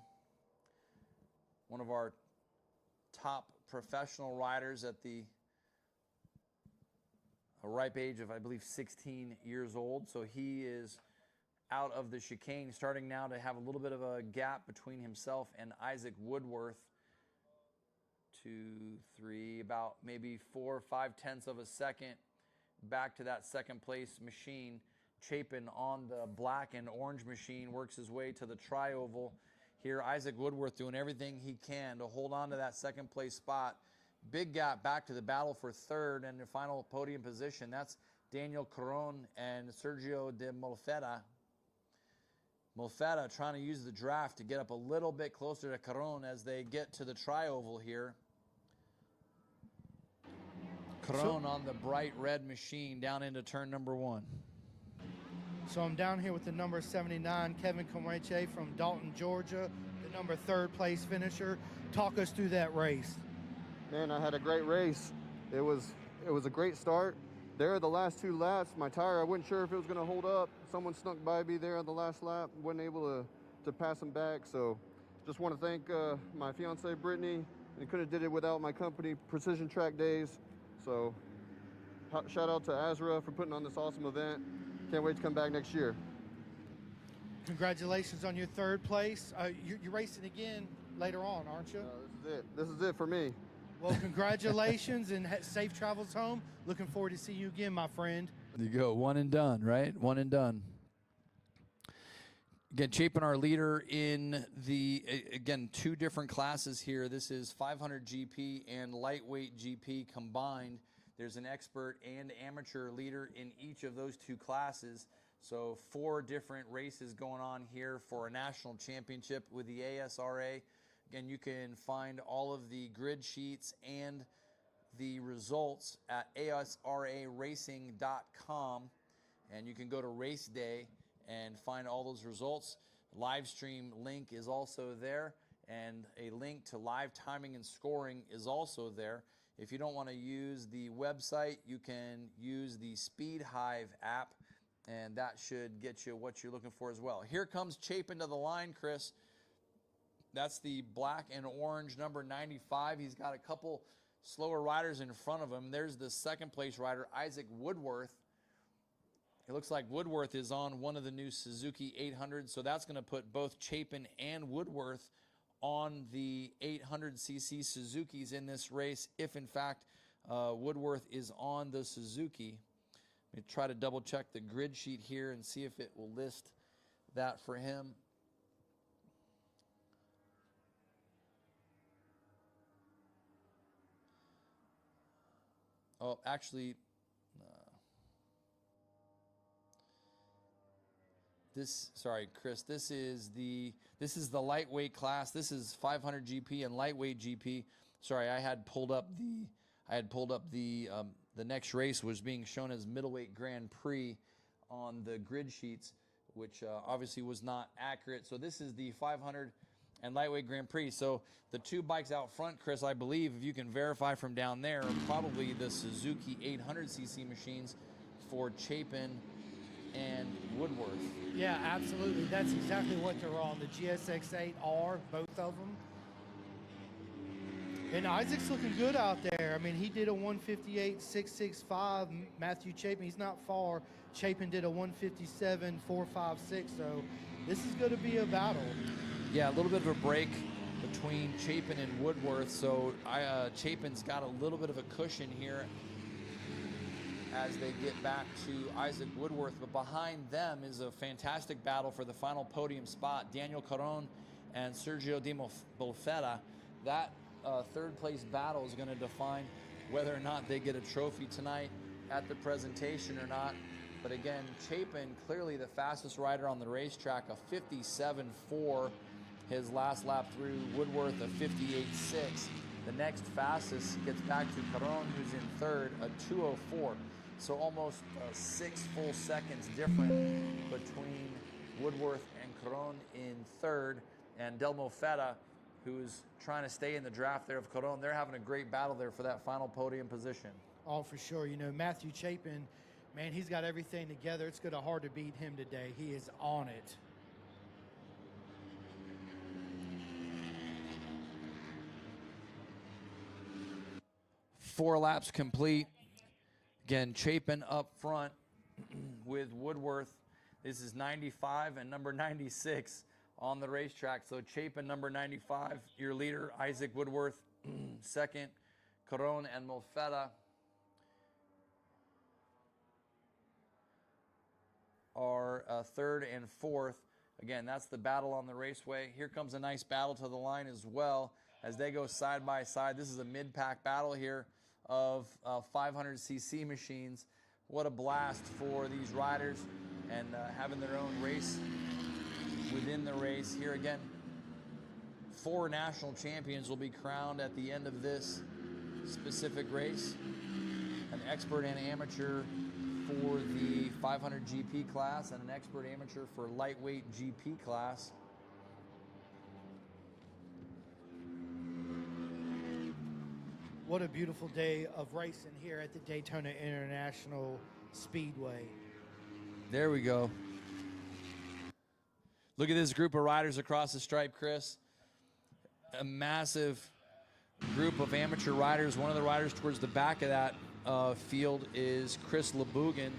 one of our top professional riders at the ripe age of, I believe, 16 years old. So he is out of the chicane, starting now to have a little bit of a gap between himself and Isaac Woodworth. 2, 3, about maybe 4 or 5 tenths of a second back to that second place machine. Chapin on the black and orange machine works his way to the tri-oval. Here, Isaac Woodworth doing everything he can to hold on to that second place spot. Big gap back to the battle for third and the final podium position. That's Daniel Caron and Sergio de Molfetta. Molfetta trying to use the draft to get up a little bit closer to Caron as they get to the tri-oval here. Caron on the bright red machine down into turn number 1. So I'm down here with the number 79, Kevin Comeche from Dalton, Georgia, the number 3rd place finisher. Talk us through that race. Man, I had a great race. It was a great start. There, the last 2 laps, my tire, I wasn't sure if it was going to hold up. Someone snuck by me there on the last lap, wasn't able to pass them back. So just want to thank my fiance, Brittany, and couldn't have did it without my company, Precision Track Days. So shout out to ASRA for putting on this awesome event. Can't wait to come back next year. Congratulations on your 3rd place. You're racing again later on, aren't you? This is it. This is it for me. Well, congratulations and safe travels home. Looking forward to seeing you again, my friend. There you go, one and done, right? One and done. Again, Chapin, our leader in the, again, 2 different classes here. This is 500 GP and lightweight GP combined. There's an expert and amateur leader in each of those 2 classes. So 4 different races going on here for a national championship with the ASRA. Again, you can find all of the grid sheets and the results at asraracing.com, and you can go to race day and find all those results. Live stream link is also there, and a link to live timing and scoring is also there. If you don't want to use the website, you can use the Speed Hive app, and that should get you what you're looking for as well. Here comes Chapin to the line, Chris. That's the black and orange number 95. He's got a couple slower riders in front of him. There's the 2nd place rider, Isaac Woodworth. It looks like Woodworth is on one of the new Suzuki 800, so that's going to put both Chapin and Woodworth on the 800cc Suzukis in this race, if in fact Woodworth is on the Suzuki. Let me try to double check the grid sheet here and see if it will list that for him. Oh, actually, sorry, Chris, this is the lightweight class. This is 500 GP and lightweight GP. Sorry, I had pulled up the next race was being shown as Middleweight Grand Prix on the grid sheets, which obviously was not accurate. So this is the 500 and lightweight Grand Prix. So the 2 bikes out front, Chris, I believe, if you can verify from down there, are probably the Suzuki 800cc machines for Chapin and Woodworth. Yeah, absolutely. That's exactly what they're on, the GSX-8R, both of them. And Isaac's looking good out there. I mean, he did a 158.665. Matthew Chapin, he's not far. Chapin did a 157.456. So this is going to be a battle. Yeah, a little bit of a break between Chapin and Woodworth. So Chapin's got a little bit of a cushion here as they get back to Isaac Woodworth. But behind them is a fantastic battle for the final podium spot. Daniel Caron and Sergio de Molfetta. That 3rd place battle is going to define whether or not they get a trophy tonight at the presentation or not. But again, Chapin, clearly the fastest rider on the racetrack, a 57.4 his last lap through. Woodworth, a 58.6. The next fastest gets back to Caron, who's in 3rd, a 2:04. So almost 6 full seconds different between Woodworth and Caron in 3rd, and Del Molfetta, who's trying to stay in the draft there of Caron. They're having a great battle there for that final podium position. Oh, for sure. You know, Matthew Chapin, man, he's got everything together. It's going to be hard to beat him today. He is on it. Four laps complete. Again, Chapin up front with Woodworth. This is 95 and number 96 on the racetrack. So Chapin, number 95, your leader, Isaac Woodworth, second, Caron and Molfetta are 3rd and 4th. Again, that's the battle on the raceway. Here comes a nice battle to the line as well as they go side by side. This is a mid-pack battle here of 500cc machines. What a blast for these riders, and having their own race within the race. Here again, 4 national champions will be crowned at the end of this specific race. An expert and amateur for the 500 GP class, and an expert amateur for lightweight GP class. What a beautiful day of racing here at the Daytona International Speedway. There we go. Look at this group of riders across the stripe, Chris. A massive group of amateur riders. One of the riders towards the back of that field is Chris LeBougan,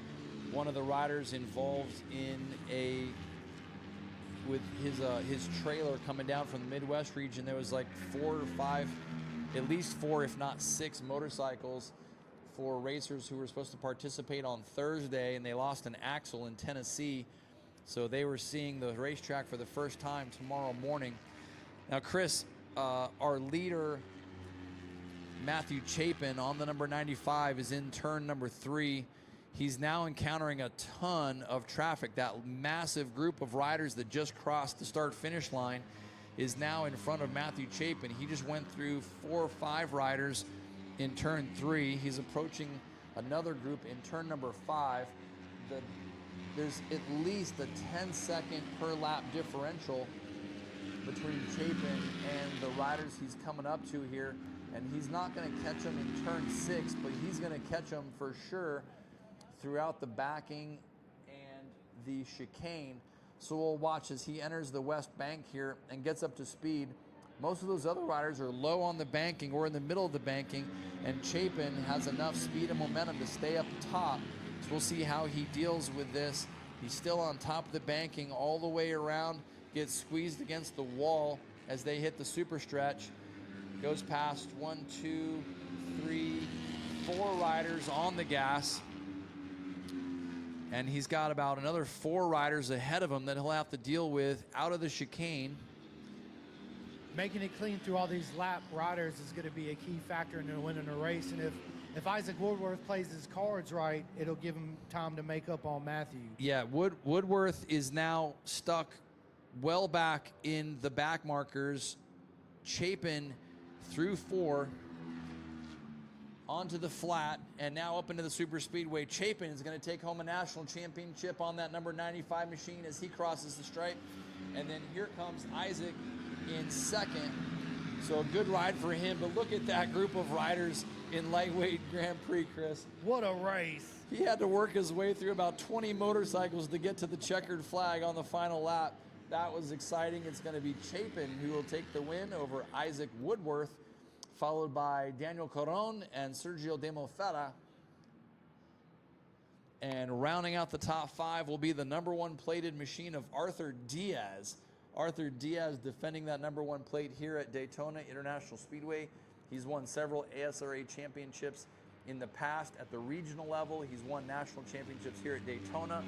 one of the riders involved with his trailer coming down from the Midwest region. There was like 4 or 5, at least 4, if not 6 motorcycles for racers who were supposed to participate on Thursday, and they lost an axle in Tennessee. So they were seeing the racetrack for the first time tomorrow morning. Now, Chris, our leader, Matthew Chapin, on the number 95, is in turn number 3. He's now encountering a ton of traffic. That massive group of riders that just crossed the start-finish line is now in front of Matthew Chapin. He just went through 4 or 5 riders in turn 3. He's approaching another group in turn number 5. There's at least a 10-second per lap differential between Chapin and the riders he's coming up to here. And he's not going to catch them in turn 6, but he's going to catch them for sure throughout the backing and the chicane. So we'll watch as he enters the west bank here and gets up to speed. Most of those other riders are low on the banking or in the middle of the banking, and Chapin has enough speed and momentum to stay up top. So we'll see how he deals with this. He's still on top of the banking all the way around, gets squeezed against the wall as they hit the super stretch. Goes past 1, 2, 3, 4 riders on the gas. And he's got about another 4 riders ahead of him that he'll have to deal with out of the chicane. Making it clean through all these lap riders is going to be a key factor in winning a race. And if Isaac Woodworth plays his cards right, it'll give him time to make up on Matthew. Yeah, Woodworth is now stuck well back in the back markers. Chapin through 4 onto the flat, and now up into the super speedway. Chapin is going to take home a national championship on that number 95 machine as he crosses the stripe. And then here comes Isaac in second. So a good ride for him. But look at that group of riders in lightweight Grand Prix, Chris. What a race. He had to work his way through about 20 motorcycles to get to the checkered flag on the final lap. That was exciting. It's going to be Chapin who will take the win over Isaac Woodworth, followed by Daniel Coron and Sergio De Mofetta. And rounding out the top 5 will be the number 1 plated machine of Arthur Diaz. Arthur Diaz defending that number 1 plate here at Daytona International Speedway. He's won several ASRA championships in the past at the regional level. He's won national championships here at Daytona,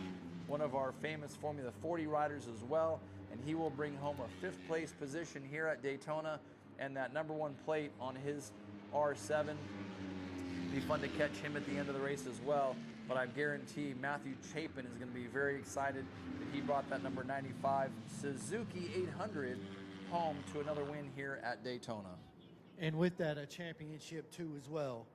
one of our famous Formula 40 riders as well. And he will bring home a 5th place position here at Daytona and that number 1 plate on his R7. Be fun to catch him at the end of the race as well. But I guarantee Matthew Chapin is going to be very excited that he brought that number 95 Suzuki 800 home to another win here at Daytona. And with that, a championship too as well.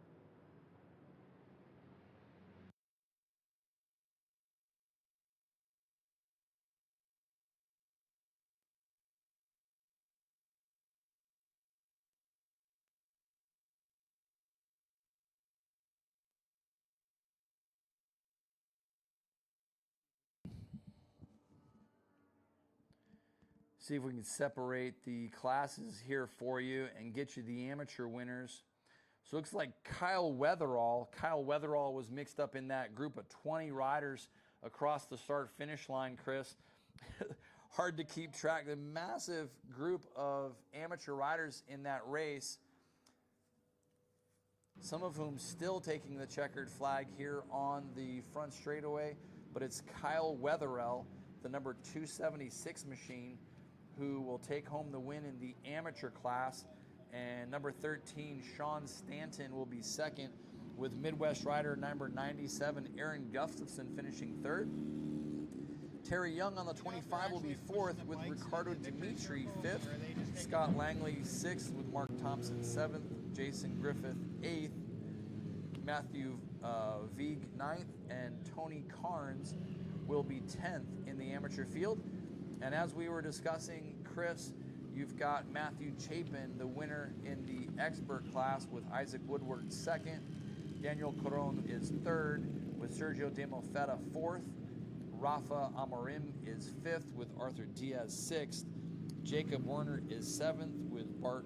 See if we can separate the classes here for you and get you the amateur winners. So it looks like Kyle Weatherall was mixed up in that group of 20 riders across the start-finish line, Chris. Hard to keep track. The massive group of amateur riders in that race, some of whom still taking the checkered flag here on the front straightaway, but it's Kyle Weatherall, the number 276 machine, who will take home the win in the amateur class. And number 13, Sean Stanton, will be second with Midwest rider number 97, Aaron Gustafson, finishing third. Terry Young on the 25 will be fourth, with Ricardo Dimitri fifth. Scott Langley sixth, with Mark Thompson seventh. Jason Griffith eighth. Matthew Vieg ninth, and Tony Carnes will be 10th in the amateur field. And as we were discussing, Chris, you've got Matthew Chapin, the winner in the expert class, with Isaac Woodward second. Daniel Coron is third, with Sergio De Mofetta fourth. Rafa Amorim is fifth, with Arthur Diaz sixth. Jacob Werner is seventh, with Bart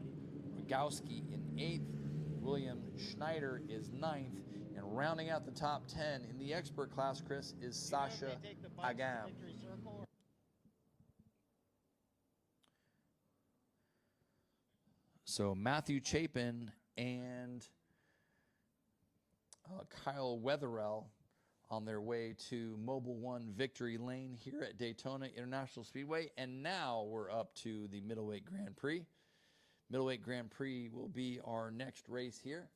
Rogowski in eighth. William Schneider is ninth. And rounding out the top 10 in the expert class, Chris, is Sasha Agam. So Matthew Chapin and Kyle Wetherell on their way to Mobile One Victory Lane here at Daytona International Speedway. And now we're up to the Middleweight Grand Prix. Middleweight Grand Prix will be our next race here.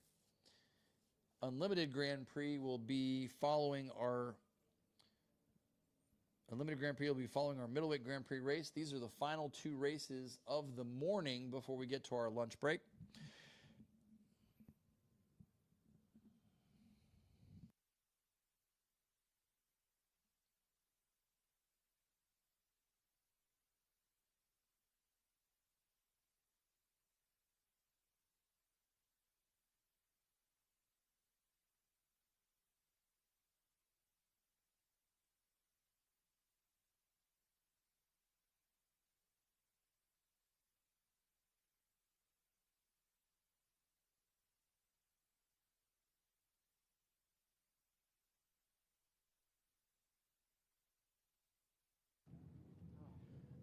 Unlimited Grand Prix will be following our Middleweight Grand Prix race. These are the final two races of the morning before we get to our lunch break.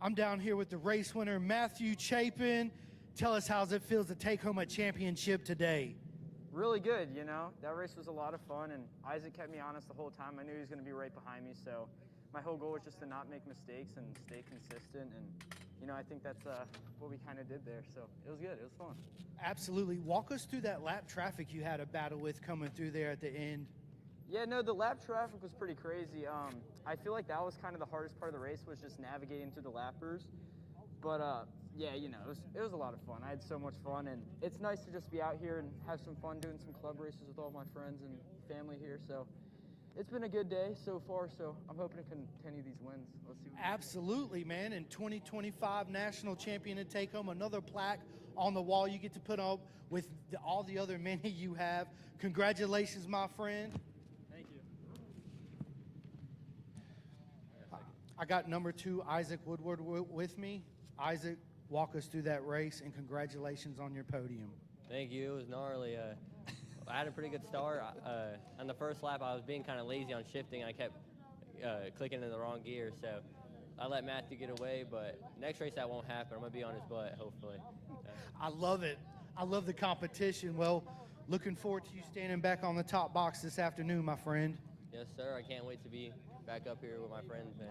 I'm down here with the race winner, Matthew Chapin. Tell us how it feels to take home a championship today. Really good, you know. That race was a lot of fun, and Isaac kept me honest the whole time. I knew he was going to be right behind me, so my whole goal was just to not make mistakes and stay consistent. And, you know, I think that's what we kind of did there. So it was good. It was fun. Absolutely. Walk us through that lap traffic you had a battle with coming through there at the end. Yeah, no, the lap traffic was pretty crazy. I feel like that was kind of the hardest part of the race, was just navigating through the lappers. But yeah, you know, it was a lot of fun. I had so much fun, and it's nice to just be out here and have some fun doing some club races with all my friends and family here. So it's been a good day so far, so I'm hoping to continue these wins. Let's see. Absolutely, man. And 2025 national champion to take home another plaque on the wall you get to put up with all the other many you have. Congratulations, my friend. I got number 2, Isaac Woodward, with me. Isaac, walk us through that race, and congratulations on your podium. Thank you. It was gnarly. I had a pretty good start. On the first lap, I was being kind of lazy on shifting. I kept clicking in the wrong gear, so I let Matthew get away. But next race, that won't happen. I'm going to be on his butt, hopefully. I love it. I love the competition. Well, looking forward to you standing back on the top box this afternoon, my friend. Yes, sir. I can't wait to be back up here with my friends, man.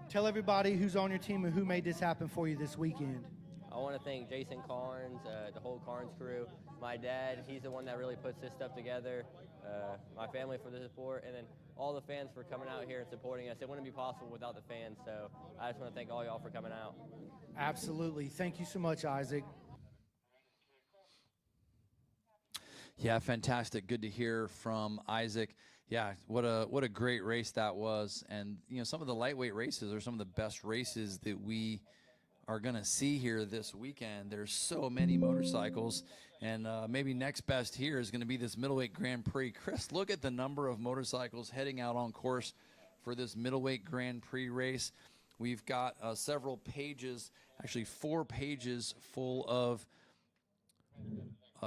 Tell everybody who's on your team and who made this happen for you this weekend. I want to thank Jason Carnes, the whole Carnes crew, my dad, he's the one that really puts this stuff together, my family for the support, and then all the fans for coming out here and supporting us. It wouldn't be possible without the fans, so I just want to thank all y'all for coming out. Absolutely. Thank you so much, Isaac. Yeah, fantastic. Good to hear from Isaac. Yeah, what a great race that was. And, you know, some of the lightweight races are some of the best races that we are going to see here this weekend. There's so many motorcycles, and maybe next best here is going to be this Middleweight Grand Prix. Chris, look at the number of motorcycles heading out on course for this Middleweight Grand Prix race. We've got several pages, actually 4 pages full of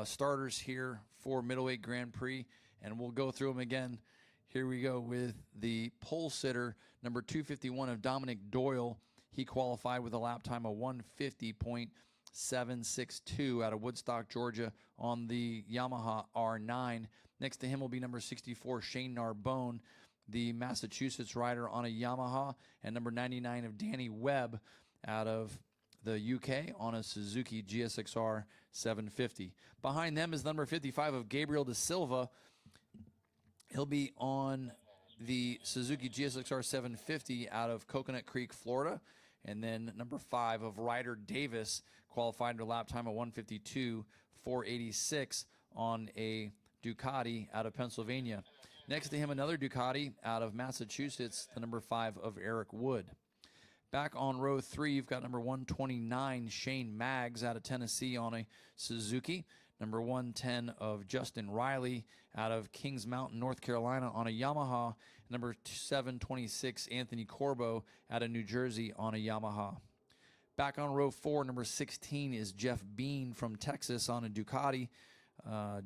starters here for Middleweight Grand Prix, and we'll go through them again. Here we go with the pole sitter, number 251 of Dominic Doyle. He qualified with a lap time of 150.762 out of Woodstock, Georgia on the Yamaha R9. Next to him will be number 64, Shane Narbone, the Massachusetts rider on a Yamaha, and number 99 of Danny Webb out of the UK on a Suzuki GSXR 750. Behind them is number 55 of Gabriel Da Silva He'll be on the Suzuki GSXR 750 out of Coconut Creek, Florida. And then number 5 of Ryder Davis qualified to lap time of 152.486 on a Ducati out of Pennsylvania. Next to him, another Ducati out of Massachusetts, the number 5 of Eric Wood. Back on row 3, you've got number 129, Shane Maggs out of Tennessee on a Suzuki. Number 110 of Justin Riley out of Kings Mountain, North Carolina on a Yamaha. Number 726, Anthony Corbo out of New Jersey on a Yamaha. Back on row 4, number 16 is Jeff Bean from Texas on a Ducati.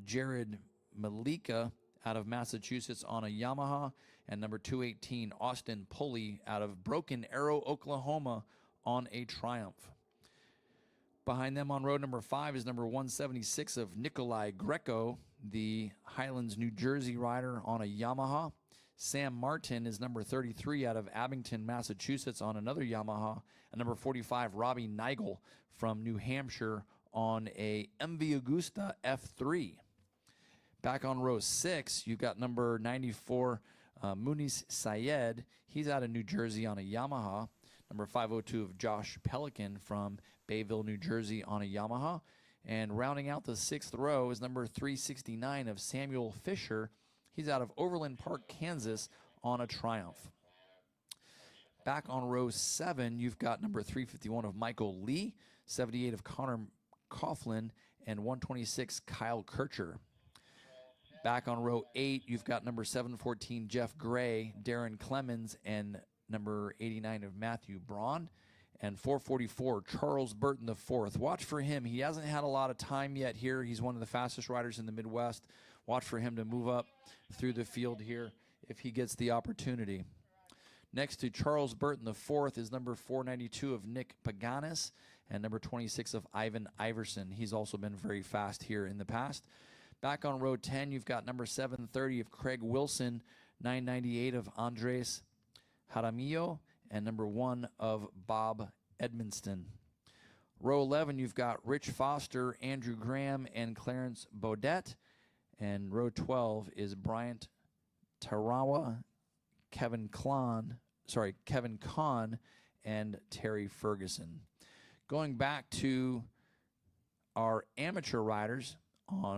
Jared Malika out of Massachusetts on a Yamaha. And number 218, Austin Pulley out of Broken Arrow, Oklahoma on a Triumph. Behind them on road number 5 is number 176 of Nikolai Greco, the Highlands, New Jersey rider on a Yamaha. Sam Martin is number 33 out of Abington, Massachusetts on another Yamaha. And number 45, Robbie Nigel from New Hampshire on a MV Agusta F3. Back on row 6, you've got number 94, Muniz Sayed. He's out of New Jersey on a Yamaha. Number 502 of Josh Pelican from Bayville, New Jersey on a Yamaha. And rounding out the 6th row is number 369 of Samuel Fisher. He's out of Overland Park, Kansas on a Triumph. Back on row 7, you've got number 351 of Michael Lee, 78 of Connor Coughlin, and 126 Kyle Kircher. Back on row 8, you've got number 714 Jeff Gray, Darren Clemens, and number 89 of Matthew Braun, and 444 Charles Burton IV. Watch for him. He hasn't had a lot of time yet here. He's one of the fastest riders in the Midwest. Watch for him to move up through the field here if he gets the opportunity. Next to Charles Burton IV is number 492 of Nick Paganis and number 26 of Ivan Iverson. He's also been very fast here in the past. Back on row 10, you've got number 730 of Craig Wilson, 998 of Andres Jaramillo, and number 1 of Bob Edmonston. Row 11, you've got Rich Foster, Andrew Graham, and Clarence Baudet. And row 12 is Bryant Tarawa, Kevin Kahn, and Terry Ferguson. Going back to our amateur riders,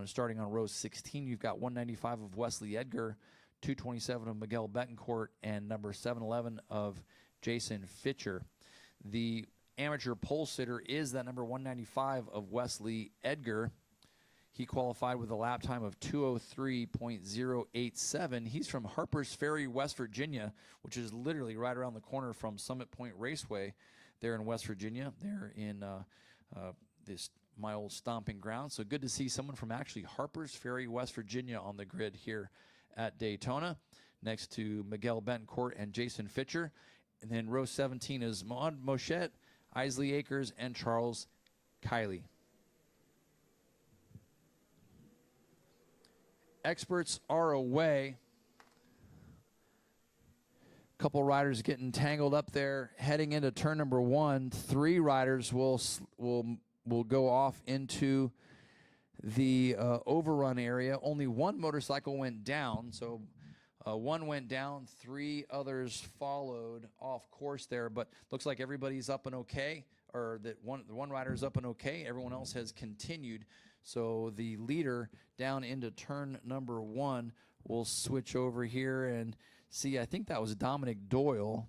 starting on row 16, you've got 195 of Wesley Edgar, 227 of Miguel Betancourt, and number 711 of Jason Fitcher. The amateur pole sitter is that number 195 of Wesley Edgar. He qualified with a lap time of 2:03.087. He's from Harpers Ferry, West Virginia, which is literally right around the corner from Summit Point Raceway there in West Virginia. They're in my old stomping ground. So good to see someone from actually Harpers Ferry, West Virginia on the grid here at Daytona, next to Miguel Betancourt and Jason Fitcher. And then row 17 is Maud Mochette, Isley Akers, and Charles Kiley. Experts are away. Couple riders getting tangled up there heading into turn number 1. 3 riders will go off into the overrun area. Only 1 motorcycle went down, so 1 went down, 3 others followed off course there, but looks like everybody's up and okay, or that the one rider's up and okay. Everyone else has continued. So the leader down into turn number 1 will switch over here and see. I think that was Dominic Doyle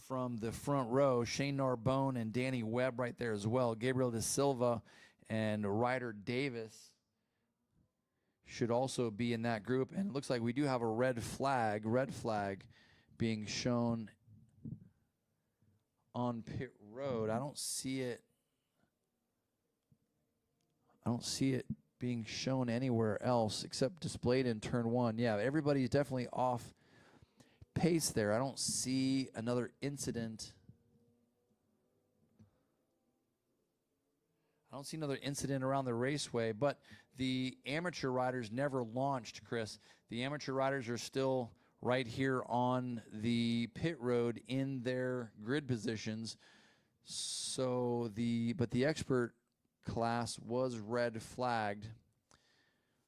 from the front row. Shane Narbone and Danny Webb right there as well. Gabriel De Silva and Ryder Davis should also be in that group. And it looks like we do have a red flag being shown on pit road. I don't see it being shown anywhere else except displayed in turn 1. Yeah, everybody's definitely off pace there. I don't see another incident. Around the raceway, but the amateur riders never launched, Chris. The amateur riders are still right here on the pit road in their grid positions. So but the expert class was red flagged.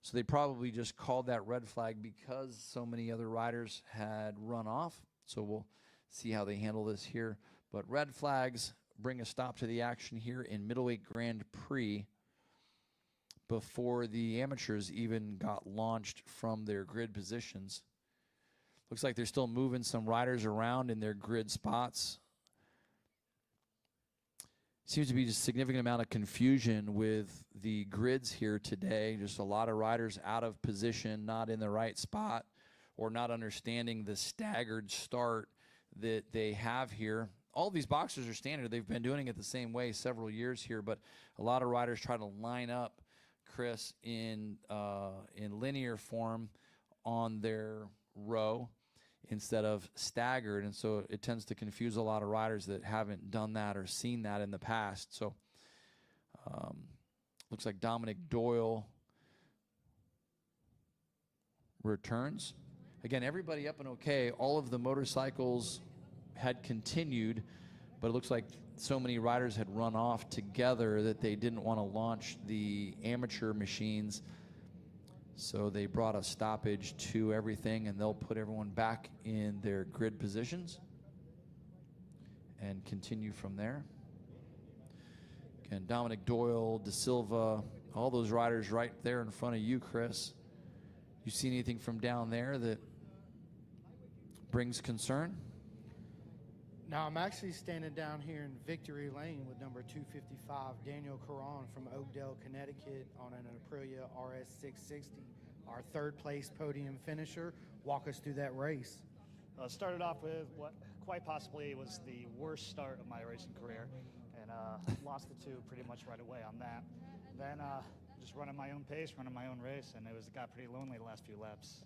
So they probably just called that red flag because so many other riders had run off. So we'll see how they handle this here. But red flags bring a stop to the action here in Middleweight Grand Prix before the amateurs even got launched from their grid positions. Looks like they're still moving some riders around in their grid spots. Seems to be a significant amount of confusion with the grids here today. Just a lot of riders out of position, not in the right spot, or not understanding the staggered start that they have here. All these boxes are standard. They've been doing it the same way several years here, but a lot of riders try to line up, Chris, in linear form on their row instead of staggered, and so it tends to confuse a lot of riders that haven't done that or seen that in the past. So looks like Dominic Doyle returns. Again, everybody up and okay. All of the motorcycles had continued, but it looks like so many riders had run off together that they didn't want to launch the amateur machines. So they brought a stoppage to everything, and they'll put everyone back in their grid positions and continue from there. Again, Dominic Doyle, De Silva, all those riders right there in front of you, Chris. You see anything from down there that brings concern? Now, I'm actually standing down here in Victory Lane with number 255, Daniel Caron from Oakdale, Connecticut, on an Aprilia RS 660, our third place podium finisher. Walk us through that race. Started off with what quite possibly was the worst start of my racing career, and lost the two pretty much right away on that. Then just running my own pace, running my own race, and it got pretty lonely the last few laps.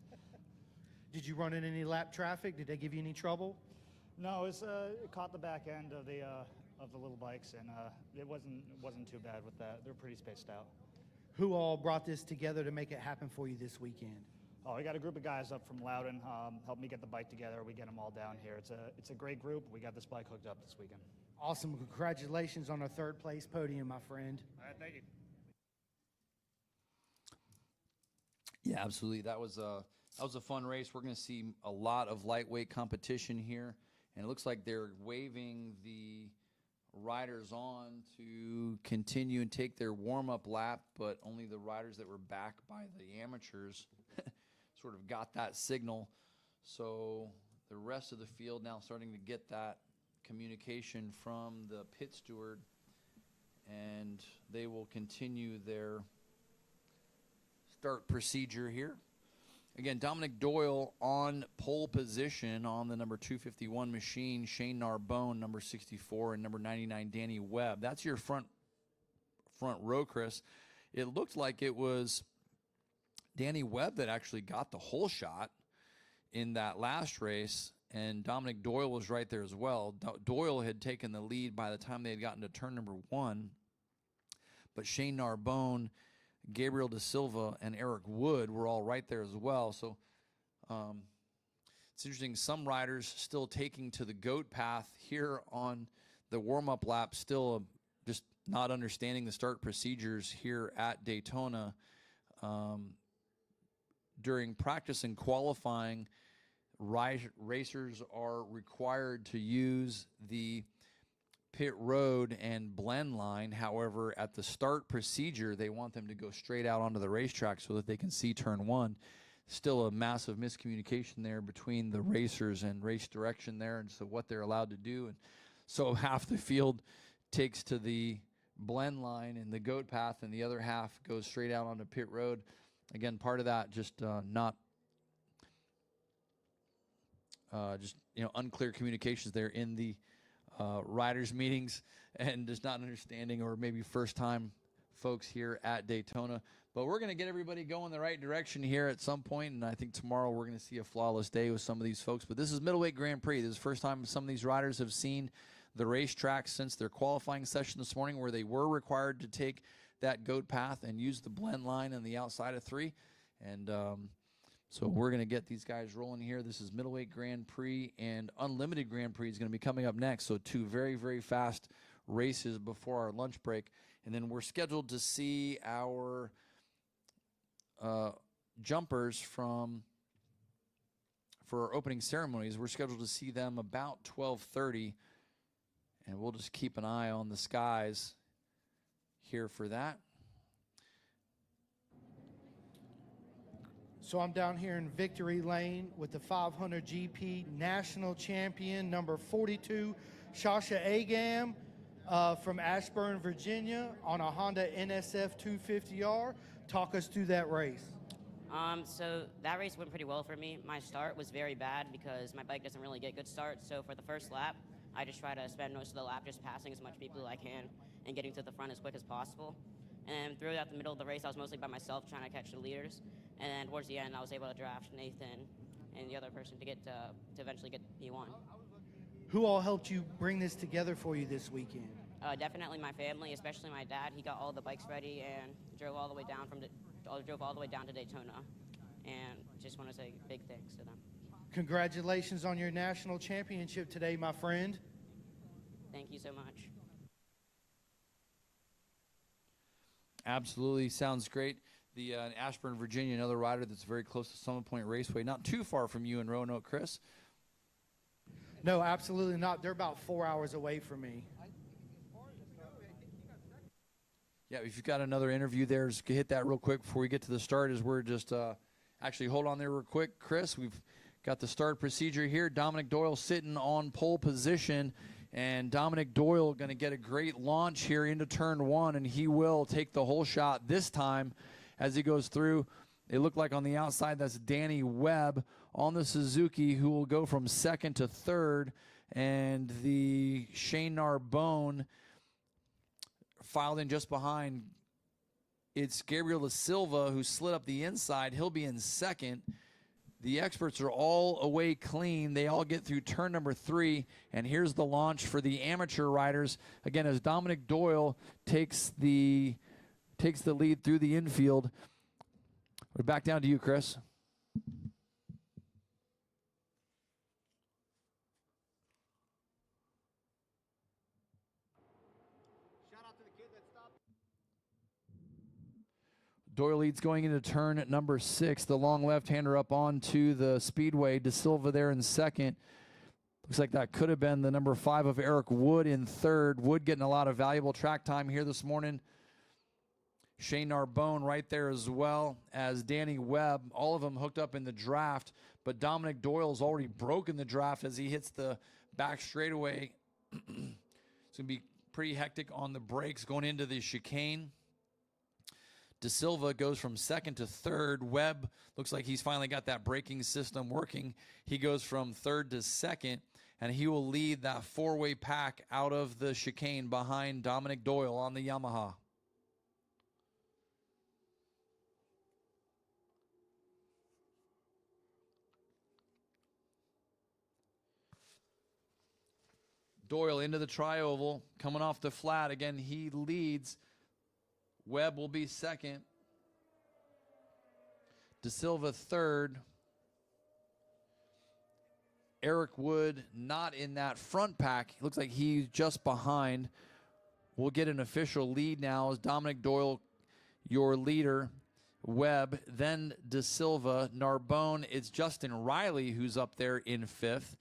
Did you run in any lap traffic? Did they give you any trouble? No, it caught the back end of the little bikes, and it wasn't too bad with that. They're pretty spaced out. Who all brought this together to make it happen for you this weekend? Oh, we got a group of guys up from Loudon, helped me get the bike together. We get them all down here. It's a great group. We got this bike hooked up this weekend. Awesome. Congratulations on a third place podium, my friend. All right, thank you. Yeah, absolutely. That was a fun race. We're going to see a lot of lightweight competition here, and it looks like they're waving the riders on to continue and take their warm-up lap, but only the riders that were back by the amateurs sort of got that signal. So the rest of the field now starting to get that communication from the pit steward, and they will continue their start procedure here. Again, Dominic Doyle on pole position on the number 251 machine, Shane Narbone, number 64, and number 99, Danny Webb. That's your front row, Chris. It looked like it was Danny Webb that actually got the whole shot in that last race, and Dominic Doyle was right there as well. Doyle had taken the lead by the time they had gotten to turn number 1, but Shane Narbone, Gabriel De Silva, and Eric Wood were all right there as well. So it's interesting, some riders still taking to the goat path here on the warm-up lap, still just not understanding the start procedures here at Daytona. During practice and qualifying, racers are required to use the pit road and blend line. However, at the start procedure, they want them to go straight out onto the racetrack so that they can see turn 1. Still a massive miscommunication there between the racers and race direction there, and so what they're allowed to do. And so half the field takes to the blend line and the goat path, and the other half goes straight out onto pit road. Again, part of that just unclear communications there in the riders meetings, and just not understanding, or maybe first time folks here at Daytona. But we're going to get everybody going the right direction here at some point, and I think tomorrow we're going to see a flawless day with some of these folks. But this is Middleweight Grand Prix. This is the first time some of these riders have seen the racetrack since their qualifying session this morning, where they were required to take that goat path and use the blend line on the outside of 3. And so we're going to get these guys rolling here. This is Middleweight Grand Prix, and Unlimited Grand Prix is going to be coming up next. So 2 very, very fast races before our lunch break. And then we're scheduled to see our jumpers for our opening ceremonies. We're scheduled to see them about 12:30, and we'll just keep an eye on the skies here for that. So I'm down here in Victory Lane with the 500 GP national champion, number 42, Shasha Agam from Ashburn, Virginia, on a Honda NSF 250R. Talk us through that race. So that race went pretty well for me. My start was very bad because my bike doesn't really get good starts. So for the first lap, I just try to spend most of the lap just passing as much people as I can and getting to the front as quick as possible. And throughout the middle of the race, I was mostly by myself trying to catch the leaders. And then towards the end, I was able to draft Nathan and the other person to get to eventually get P1. Who all helped you bring this together for you this weekend? Definitely my family, especially my dad. He got all the bikes ready and drove all the way down to Daytona. And just want to say big thanks to them. Congratulations on your national championship today, my friend. Thank you so much. Absolutely, sounds great. The Ashburn, Virginia, another rider that's very close to Summit Point Raceway, not too far from you in Roanoke, Chris. No, absolutely not. They're about 4 hours away from me. Yeah, if you've got another interview there, just hit that real quick before we get to the start. As we're just actually hold on there real quick, Chris. We've got the start procedure here. Dominic Doyle sitting on pole position, and Dominic Doyle going to get a great launch here into turn one, and he will take the whole shot this time as he goes through. It looked like on the outside that's Danny Webb on the Suzuki, who will go from second to third, and the Shane Narbone filed in just behind. It's Gabriel Da Silva who slid up the inside. He'll be in second. The experts are all away clean. They all get through turn number 3, and here's the launch for the amateur riders. Again, as Dominic Doyle takes the lead through the infield. We're back down to you, Chris. Doyle leads going into turn at number 6. The long left-hander up onto the speedway. Da Silva there in second. Looks like that could have been the number 5 of Eric Wood in third. Wood getting a lot of valuable track time here this morning. Shane Narbone right there as well as Danny Webb. All of them hooked up in the draft, but Dominic Doyle's already broken the draft as he hits the back straightaway. It's going to be pretty hectic on the brakes going into the chicane. Da Silva goes from second to third. Webb looks like he's finally got that braking system working. He goes from third to second, and he will lead that 4-way pack out of the chicane behind Dominic Doyle on the Yamaha. Doyle into the tri-oval, coming off the flat. Again, he leads. Webb will be second. Da Silva third. Eric Wood not in that front pack. Looks like he's just behind. We'll get an official lead now as Dominic Doyle, your leader. Webb, then Da Silva. Narbone, it's Justin Riley who's up there in 5th.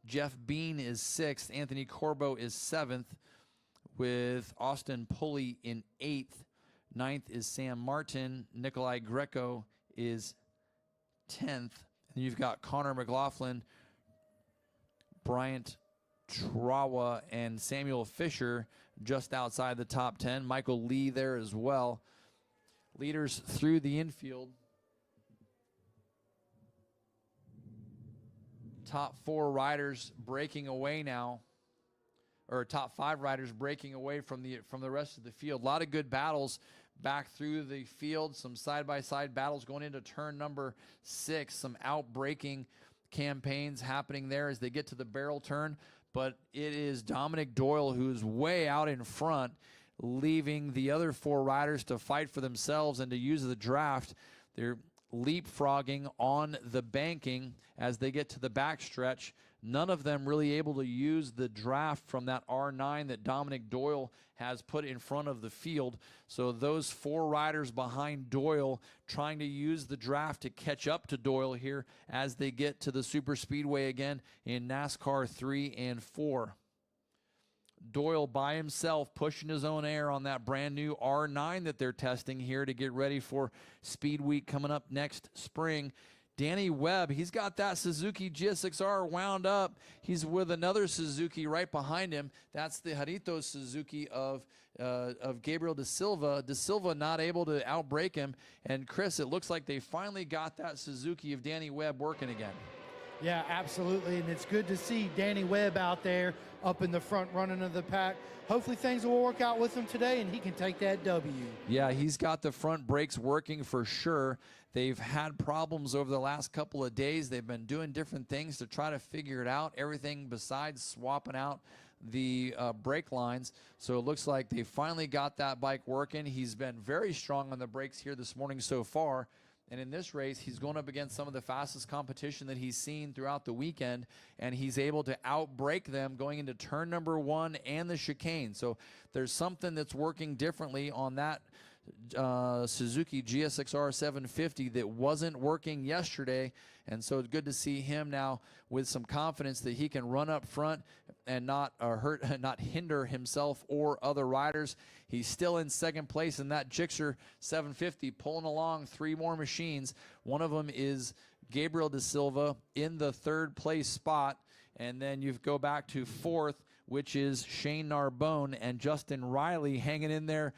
Jeff Bean is 6th. Anthony Corbo is 7th, with Austin Pulley in 8th. 9th is Sam Martin. Nikolai Greco is 10th. And you've got Connor McLaughlin, Bryant Trawa, and Samuel Fisher just outside the top 10. Michael Lee there as well. Leaders through the infield. Top 4 riders breaking away now, or top 5 riders breaking away from the rest of the field. A lot of good battles back through the field. Some side-by-side battles going into turn number 6. Some out-breaking campaigns happening there as they get to the barrel turn. But it is Dominic Doyle who's way out in front, leaving the other 4 riders to fight for themselves and to use the draft. They're leapfrogging on the banking as they get to the backstretch. None of them really able to use the draft from that R9 that Dominic Doyle has put in front of the field. So those 4 riders behind Doyle trying to use the draft to catch up to Doyle here as they get to the super speedway again in NASCAR 3 and 4. Doyle by himself pushing his own air on that brand new R9 that they're testing here to get ready for Speed Week coming up next spring. Danny Webb, he's got that Suzuki GSX-R wound up. He's with another Suzuki right behind him. That's the Jarito Suzuki of Gabriel Da Silva. Da Silva not able to outbrake him. And Chris, it looks like they finally got that Suzuki of Danny Webb working again. Yeah, absolutely, and it's good to see Danny Webb out there up in the front running of the pack. Hopefully things will work out with him today and he can take that W. Yeah, he's got the front brakes working for sure. They've had problems over the last couple of days. They've been doing different things to try to figure it out, everything besides swapping out the brake lines. So it looks like they finally got that bike working. He's been very strong on the brakes here this morning so far. And in this race, he's going up against some of the fastest competition that he's seen throughout the weekend, and he's able to outbrake them going into turn number 1 and the chicane. So there's something that's working differently on that Suzuki GSX-R 750 that wasn't working yesterday, and so it's good to see him now with some confidence that he can run up front and not hinder himself or other riders. He's still in second place in that Gixxer 750, pulling along 3 more machines. One of them is Gabriel Da Silva in the 3rd place spot, and then you go back to 4th, which is Shane Narbonne, and Justin Riley hanging in there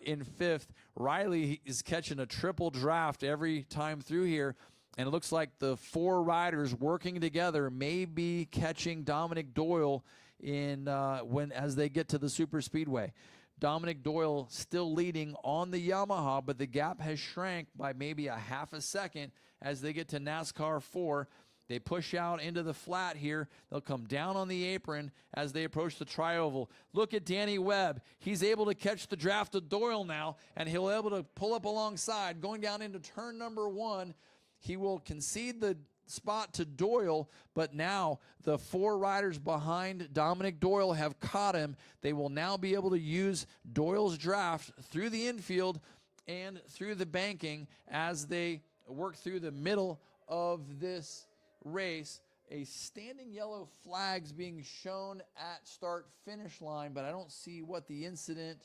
in 5th. Riley is catching a triple draft every time through here, and it looks like the 4 riders working together may be catching Dominic Doyle in as they get to the super speedway. Dominic Doyle still leading on the Yamaha, but the gap has shrank by maybe a half a second as they get to NASCAR 4. They push out into the flat here. They'll come down on the apron as they approach the tri-oval. Look at Danny Webb. He's able to catch the draft of Doyle now, and he'll be able to pull up alongside. Going down into turn number 1, he will concede the spot to Doyle, but now the 4 riders behind Dominic Doyle have caught him. They will now be able to use Doyle's draft through the infield and through the banking as they work through the middle of this race. A standing yellow flag's being shown at start finish line, but I don't see what the incident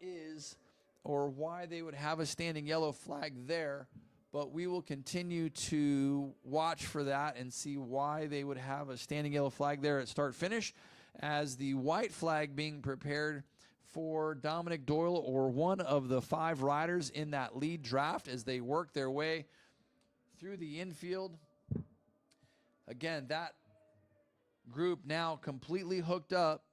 is or why they would have a standing yellow flag there, but we will continue to watch for that and see why they would have a standing yellow flag there at start finish, as the white flag being prepared for Dominic Doyle or one of the 5 riders in that lead draft as they work their way through the infield. Again, that group now completely hooked up,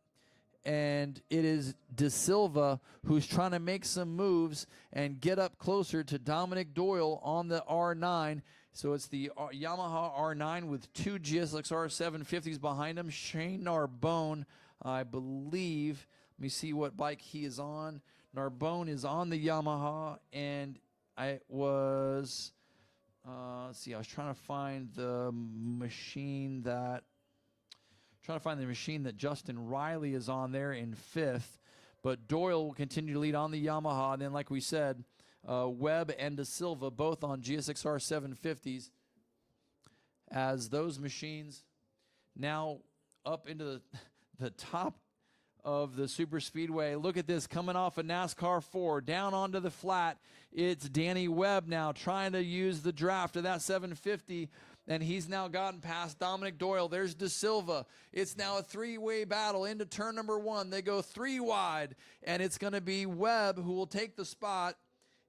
and it is Da Silva who's trying to make some moves and get up closer to Dominic Doyle on the R9. So it's the Yamaha R9 with 2 GSX-R 750s behind him. Shane Narbonne, I believe. Let me see what bike he is on. Narbonne is on the Yamaha, and let's see, I was trying to find the machine that Justin Riley is on there in 5th, but Doyle will continue to lead on the Yamaha, and then like we said, Webb and Da Silva both on GSX-R 750s as those machines now up into the top of the super speedway. Look at this, coming off of NASCAR 4 down onto the flat. It's Danny Webb now trying to use the draft of that 750, and he's now gotten past Dominic Doyle. There's Da Silva. It's now a 3-way battle into turn number 1. They go 3 wide, and it's going to be Webb who will take the spot.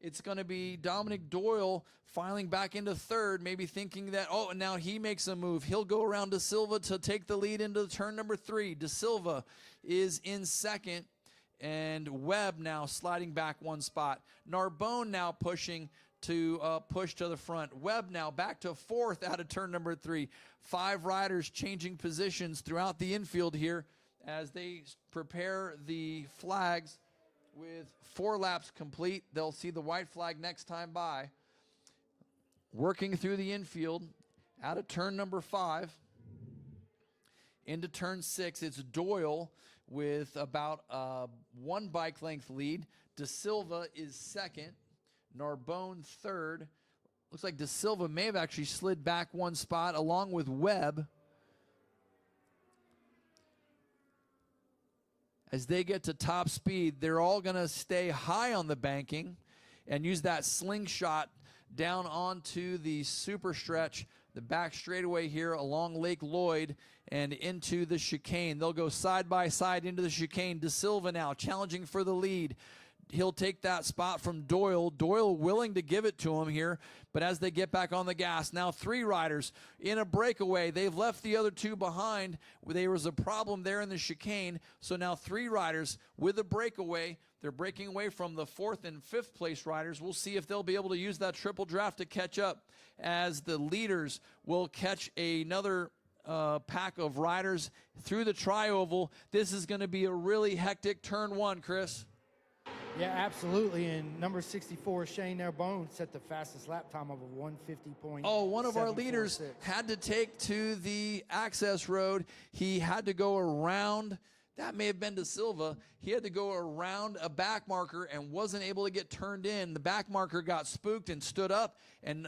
It's going to be Dominic Doyle filing back into 3rd, maybe thinking that, oh, and now he makes a move. He'll go around Da Silva to take the lead into turn number 3. Da Silva is in 2nd, and Webb now sliding back 1 spot. Narbonne now pushing to push to the front. Webb now back to 4th out of turn number 3. 5 riders changing positions throughout the infield here as they prepare the flags. With 4 laps complete, they'll see the white flag next time by. working through the infield out of turn number 5 into turn 6. It's Doyle with about 1 bike length lead. De Silva is second. Narbonne third. Looks like De Silva may have actually slid back 1 spot along with Webb. As they get to top speed, they're all going to stay high on the banking and use that slingshot down onto the super stretch, the back straightaway here along Lake Lloyd and into the chicane. They'll go side by side into the chicane. De Silva now challenging for the lead. He'll take that spot from Doyle. Doyle willing to give it to him here, but as they get back on the gas, now 3 riders in a breakaway. They've left the other 2 behind. There was a problem there in the chicane, so now 3 riders with a breakaway. They're breaking away from the 4th and 5th place riders. We'll see if they'll be able to use that triple draft to catch up, as the leaders will catch another pack of riders through the tri-oval. This is going to be a really hectic turn 1, Chris. Yeah, absolutely. And number 64, Shane Narbonne, set the fastest lap time of a 150.746. Oh, one of our leaders had to take to the access road. He had to go around. That may have been De Silva. He had to go around a back marker and wasn't able to get turned in. The back marker got spooked and stood up, and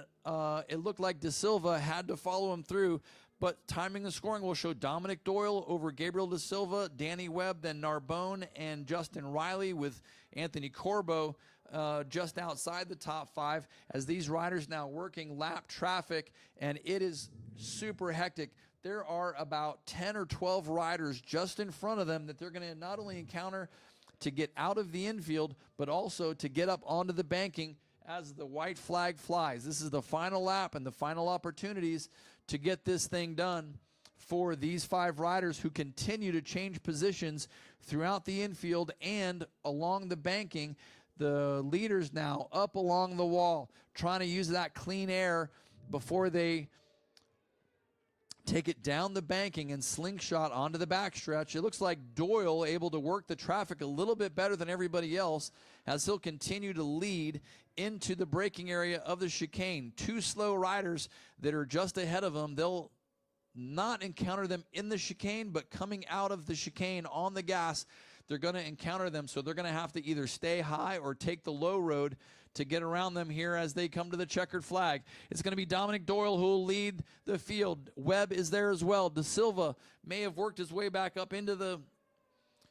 it looked like De Silva had to follow him through. But timing and scoring will show Dominic Doyle over Gabriel De Silva, Danny Webb, then Narbonne and Justin Riley, with Anthony Corbo just outside the top 5, as these riders now working lap traffic, and it is super hectic. There are about 10 or 12 riders just in front of them that they're going to not only encounter to get out of the infield, but also to get up onto the banking as the white flag flies. This is the final lap and the final opportunities to get this thing done for these 5 riders who continue to change positions throughout the infield and along the banking. The leaders now up along the wall, trying to use that clean air before they take it down the banking and slingshot onto the backstretch. It looks like Doyle able to work the traffic a little bit better than everybody else, as he'll continue to lead into the braking area of the chicane. 2 slow riders that are just ahead of them. They'll not encounter them in the chicane, but coming out of the chicane on the gas, they're going to encounter them. So they're going to have to either stay high or take the low road to get around them here as they come to the checkered flag. It's going to be Dominic Doyle who will lead the field. Webb is there as well. De Silva may have worked his way back up into the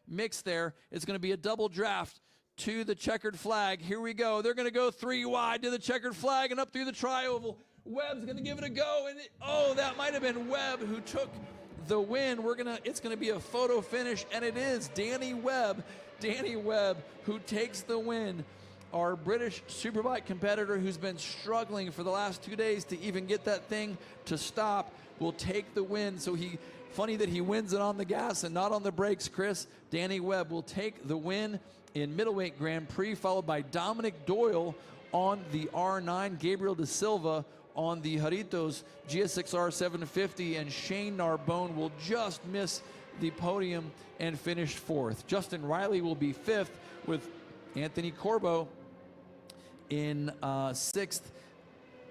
mix there. It's going to be a double draft to the checkered flag. Here we go. They're going to go 3 wide to the checkered flag and up through the tri-oval. Webb's going to give it a go, and that might have been Webb who took the win. It's going to be a photo finish, and it is Danny Webb who takes the win. Our British Superbike competitor, who's been struggling for the last 2 days to even get that thing to stop, will take the win. So funny that he wins it on the gas and not on the brakes, Chris. Danny Webb will take the win in Middleweight Grand Prix, followed by Dominic Doyle on the R9, Gabriel De Silva on the Jaritos GSX-R 750, and Shane Narbonne will just miss the podium and finish 4th. Justin Riley will be 5th, with Anthony Corbo in 6th.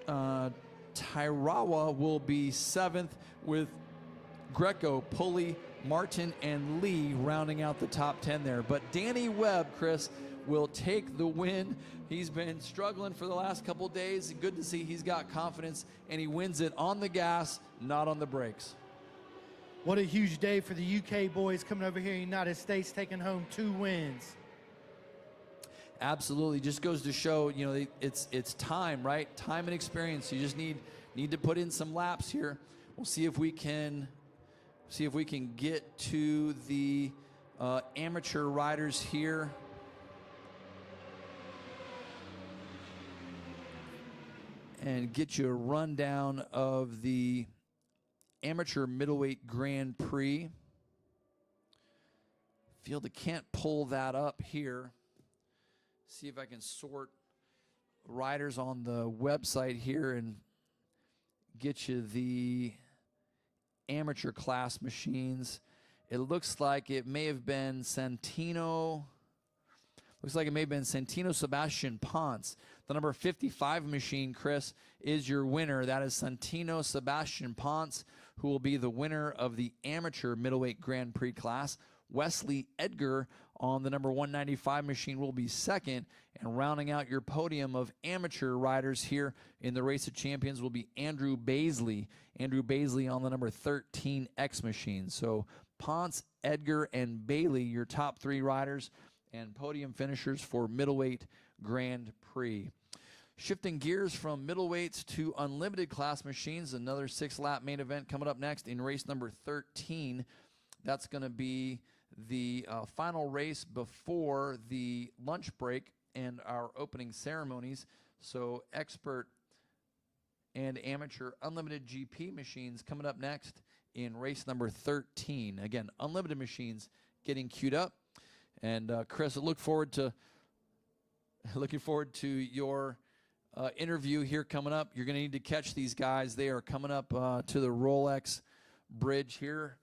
Tyrawa will be 7th, with Greco, Pulley, Martin, and Lee rounding out the top 10 there. But Danny Webb, Chris, will take the win. He's been struggling for the last couple days. Good to see he's got confidence, and he wins it on the gas, not on the brakes. What a huge day for the UK boys coming over here in the United States, taking home 2 wins. Absolutely. Just goes to show, it's time, right? Time and experience. You just need to put in some laps here. We'll see if we can get to the amateur riders here. And get you a rundown of the amateur middleweight Grand Prix. Field can't pull that up here. See if I can sort riders on the website here and get you the amateur class machines. It looks like it may have been Santino. Looks like it may have been Santino Sebastian Ponce. The number 55 machine, Chris, is your winner. That is Santino Sebastian Ponce, who will be the winner of the amateur middleweight Grand Prix class. Wesley Edgar on the number 195 machine will be second. And rounding out your podium of amateur riders here in the Race of Champions will be Andrew Baisley. Andrew Baisley on the number 13X machine. So Ponce, Edgar, and Bailey, your top 3 riders and podium finishers for middleweight Grand Prix. Shifting gears from middleweights to unlimited class machines, another 6-lap main event coming up next in race number 13. That's going to be the final race before the lunch break and our opening ceremonies. So expert and amateur unlimited GP machines coming up next in race number 13. Again, unlimited machines getting queued up. And Chris, looking forward to your interview here coming up. You're going to need to catch these guys. They are coming up to the Rolex Bridge here.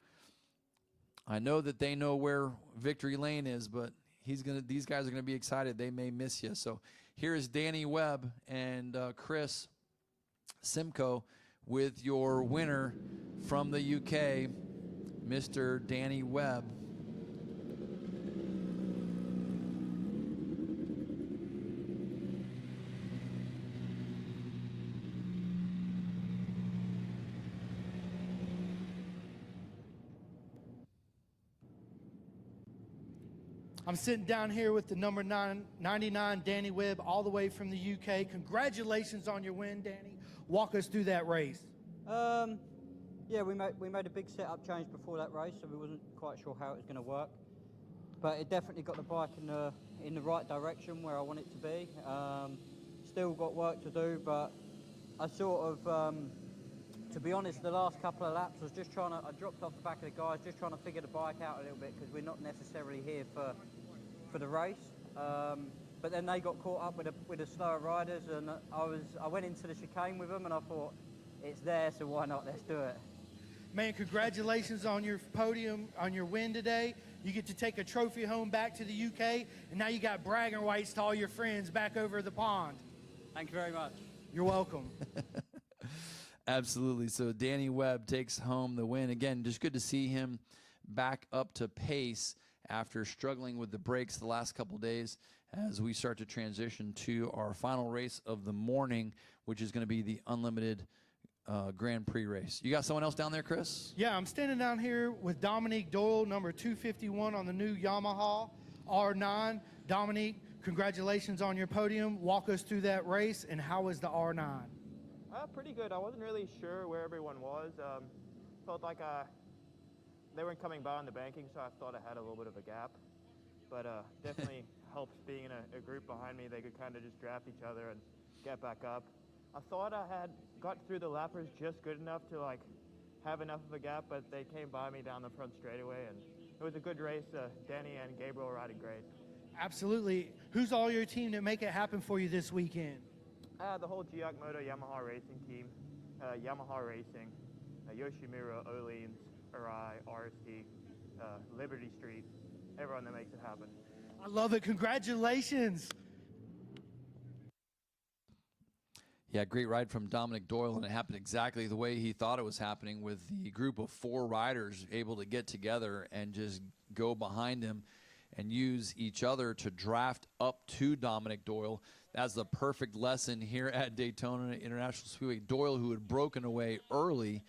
I know that they know where Victory Lane is, but these guys are going to be excited. They may miss you. So here is Danny Webb and Chris Simcoe with your winner from the UK, Mr. Danny Webb. I'm sitting down here with the number 99 Danny Webb, all the way from the UK. Congratulations on your win, Danny. Walk us through that race. Yeah, we made a big setup change before that race, so we wasn't quite sure how it was going to work. But it definitely got the bike in the right direction where I want it to be. Still got work to do, but I sort of, to be honest, the last couple of laps was just I dropped off the back of the guys, just trying to figure the bike out a little bit because we're not necessarily here for the race. But then they got caught up with the slower riders, and I went into the chicane with them, and I thought, it's there, so why not? Let's do it. Man, congratulations on your podium, on your win today. You get to take a trophy home back to the UK, and now you got bragging rights to all your friends back over the pond. Thank you very much. You're welcome. Absolutely. So Danny Webb takes home the win. Again, just good to see him back up to pace after struggling with the brakes the last couple days as we start to transition to our final race of the morning, which is going to be the unlimited Grand Prix race. You got someone else down there, Chris? Yeah, I'm standing down here with Dominique Doyle, number 251 on the new Yamaha R9. Dominique, congratulations on your podium. Walk us through that race, and how was the R9? Pretty good. I wasn't really sure where everyone was. Felt like they weren't coming by on the banking, so I thought I had a little bit of a gap. But definitely helps being in a group behind me. They could kind of just draft each other and get back up. I thought I had got through the lappers just good enough to have enough of a gap, but they came by me down the front straightaway, and it was a good race. Danny and Gabriel riding great. Absolutely. Who's all your team to make it happen for you this weekend? The whole Giac Moto Yamaha Racing team, Yamaha Racing, Yoshimura, Oleans, Arai, RST, Liberty Street, everyone that makes it happen. I love it. Congratulations. Yeah, great ride from Dominic Doyle, and it happened exactly the way he thought it was happening, with the group of 4 riders able to get together and just go behind him and use each other to draft up to Dominic Doyle. That's the perfect lesson here at Daytona International Speedway. Doyle, who had broken away early,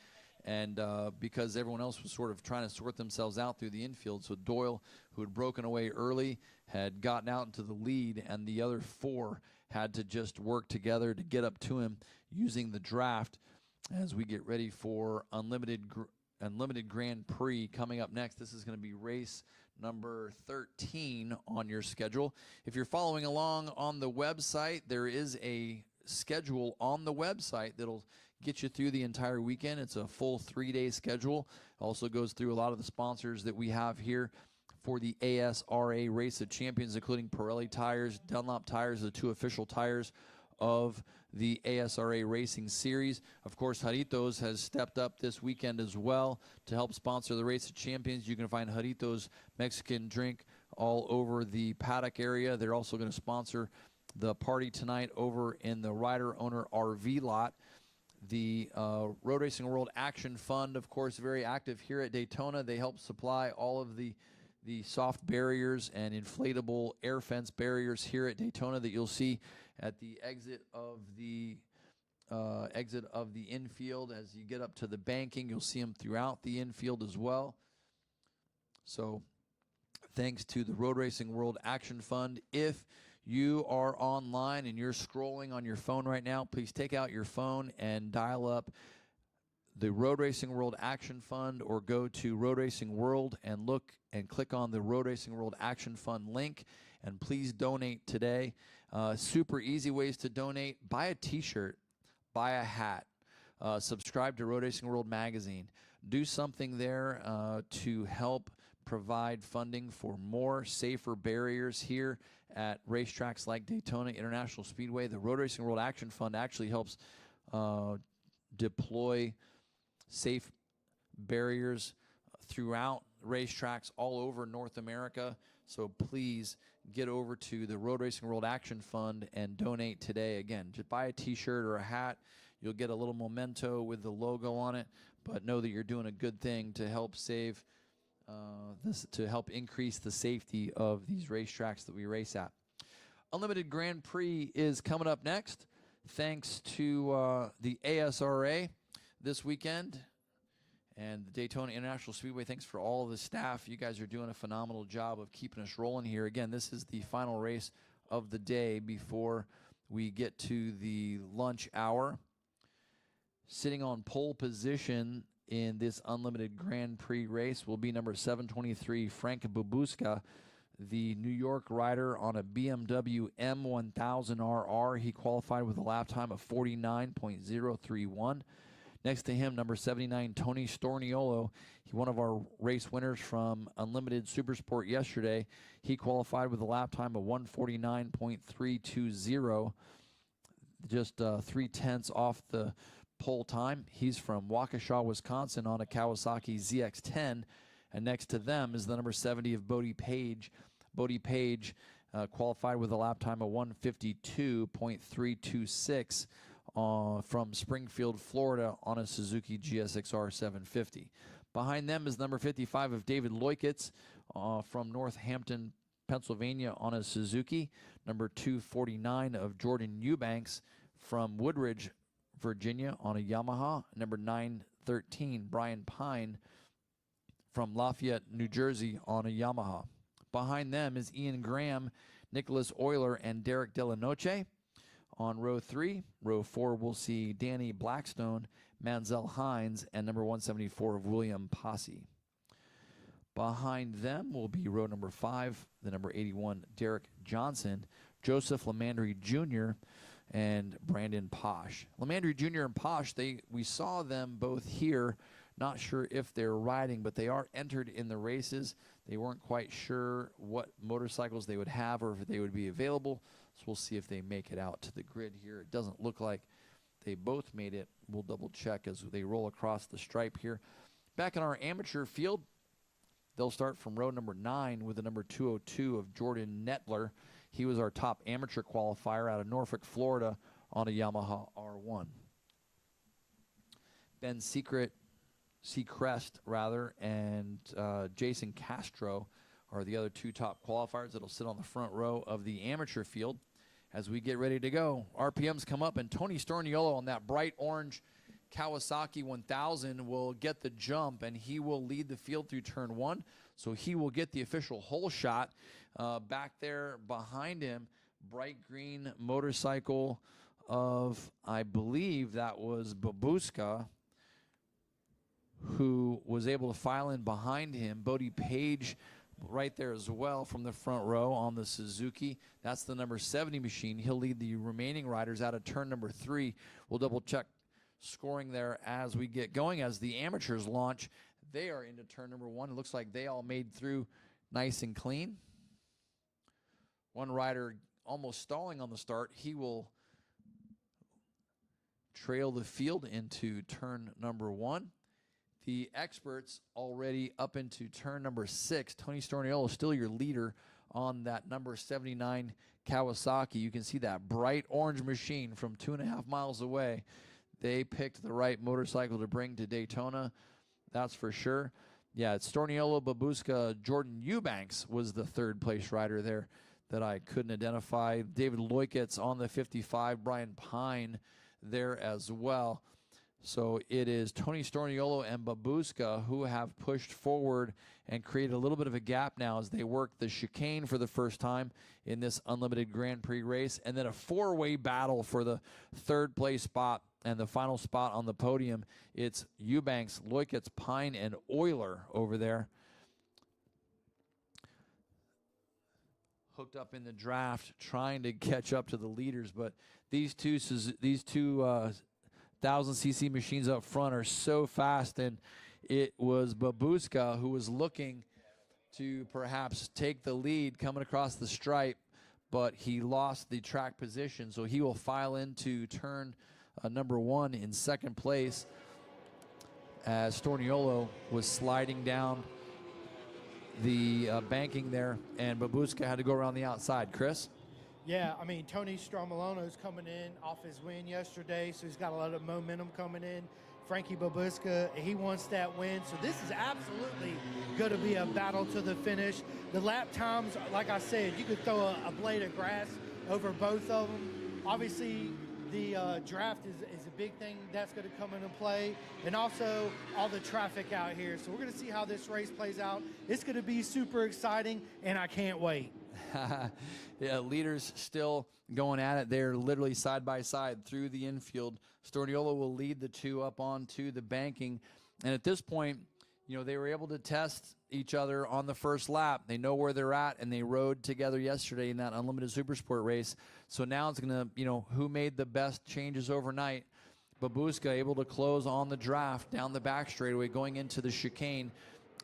and because everyone else was sort of trying to sort themselves out through the infield, so Doyle, who had broken away early, had gotten out into the lead, and the other 4 had to just work together to get up to him using the draft as we get ready for Unlimited Grand Prix coming up next. This is going to be race number 13 on your schedule. If you're following along on the website, there is a schedule on the website that'll get you through the entire weekend. It's a full 3-day schedule. Also goes through a lot of the sponsors that we have here for the ASRA Race of Champions, including Pirelli tires, Dunlop tires, the 2 official tires of the ASRA Racing Series. Of course, Jaritos has stepped up this weekend as well to help sponsor the Race of Champions. You can find Jaritos Mexican drink all over the paddock area. They're also going to sponsor the party tonight over in the Rider Owner RV lot. The Road Racing World Action Fund, of course, very active here at Daytona. They help supply all of the soft barriers and inflatable air fence barriers here at Daytona that you'll see at the exit of the infield. As you get up to the banking, you'll see them throughout the infield as well. So thanks to the Road Racing World Action Fund. If you are online and you're scrolling on your phone right now, please take out your phone and dial up the Road Racing World Action Fund, or go to Road Racing World and look and click on the Road Racing World Action Fund link, and please donate today. Super easy ways to donate: buy a t-shirt, buy a hat, subscribe to Road Racing World magazine. Do something there to help provide funding for more safer barriers here at racetracks like Daytona International Speedway. The Road Racing World Action Fund actually helps deploy safe barriers throughout racetracks all over North America. So please get over to the Road Racing World Action Fund and donate today. Again, just buy a t-shirt or a hat. You'll get a little memento with the logo on it, but know that you're doing a good thing to help save to help increase the safety of these racetracks that we race at. Unlimited Grand Prix is coming up next, thanks to the ASRA this weekend and the Daytona International Speedway. Thanks for all of the staff. You guys are doing a phenomenal job of keeping us rolling here. Again, this is the final race of the day before we get to the lunch hour. Sitting on pole position in this Unlimited Grand Prix race will be number 723, Frank Babuška, the New York rider on a BMW M1000RR. He qualified with a lap time of 49.031. Next to him, number 79, Tony Storniolo. One of our race winners from Unlimited Supersport yesterday. He qualified with a lap time of 149.320, just 3/10 off the pole time. He's from Waukesha, Wisconsin on a Kawasaki ZX-10. And next to them is the number 70 of Bodie Page. Bodie Page qualified with a lap time of 152.326 from Springfield, Florida on a Suzuki GSX-R 750. Behind them is number 55 of David Leukitz from Northampton, Pennsylvania on a Suzuki. Number 249 of Jordan Eubanks from Woodridge, Virginia on a Yamaha. Number 913, Brian Pine from Lafayette, New Jersey on a Yamaha. Behind them is Ian Graham, Nicholas Euler, and Derek Delanoche on row 3. Row 4, we'll see Danny Blackstone, Mansell Hines, and number 174 of William Posse. Behind them will be row number 5, the number 81, Derek Johnson, Joseph Lamandry Jr., and Brandon Posh. Lamandry Jr. and Posh, we saw them both here. Not sure if they're riding, but they are entered in the races. They weren't quite sure what motorcycles they would have or if they would be available. So we'll see if they make it out to the grid here. It doesn't look like they both made it. We'll double check as they roll across the stripe here. Back in our amateur field, they'll start from row number 9 with the number 202 of Jordan Nettler. He was our top amateur qualifier out of Norfolk, Florida on a Yamaha R1. Ben Seacrest, and Jason Castro are the other two top qualifiers that'll sit on the front row of the amateur field as we get ready to go. RPMs come up, and Tony Storniolo on that bright orange Kawasaki 1000 will get the jump, and he will lead the field through turn 1. So he will get the official hole shot. Back there behind him, bright green motorcycle of, I believe that was Babuška, who was able to file in behind him. Bodie Page right there as well from the front row on the Suzuki. That's the number 70 machine. He'll lead the remaining riders out of turn number 3. We'll double check scoring there as we get going. As the amateurs launch, they are into turn number 1. It looks like they all made through nice and clean. One rider almost stalling on the start. He will trail the field into turn number 1. the experts already up into turn number 6. Tony Storniolo still your leader on that number 79 Kawasaki. You can see that bright orange machine from 2.5 miles away. They picked the right motorcycle to bring to Daytona, that's for sure. Yeah, it's Storniolo, Babuška, Jordan Eubanks was the third place rider there that I couldn't identify. David Leukitz on the 55, Brian Pine there as well. So it is Tony Storniolo and Babuška who have pushed forward and created a little bit of a gap now as they work the chicane for the first time in this Unlimited Grand Prix race, and then a 4-way battle for the third place spot and the final spot on the podium. It's Eubanks, Leukitz, Pine, and Euler over there. Hooked up in the draft, trying to catch up to the leaders, but these two 1000cc machines up front are so fast, and it was Babuška who was looking to perhaps take the lead coming across the stripe, but he lost the track position, so he will file into turn number 1 in second place as Storniolo was sliding down the banking there, and Babuška had to go around the outside. Chris? Yeah, I mean, Tony Stromolono's coming in off his win yesterday, so he's got a lot of momentum coming in. Frankie Babuška, he wants that win, so this is absolutely going to be a battle to the finish. The lap times, like I said, you could throw a blade of grass over both of them. Obviously, the draft is a big thing that's going to come into play, and also all the traffic out here. So we're going to see how this race plays out. It's going to be super exciting, and I can't wait. Yeah, leaders still going at it. They're literally side by side through the infield. Storniolo will lead the two up onto the banking, and at this point, you know, they were able to test each other on the first lap. They know where they're at, and they rode together yesterday in that Unlimited Supersport race. So now it's going to, you know, who made the best changes overnight. Babuška able to close on the draft down the back straightaway going into the chicane,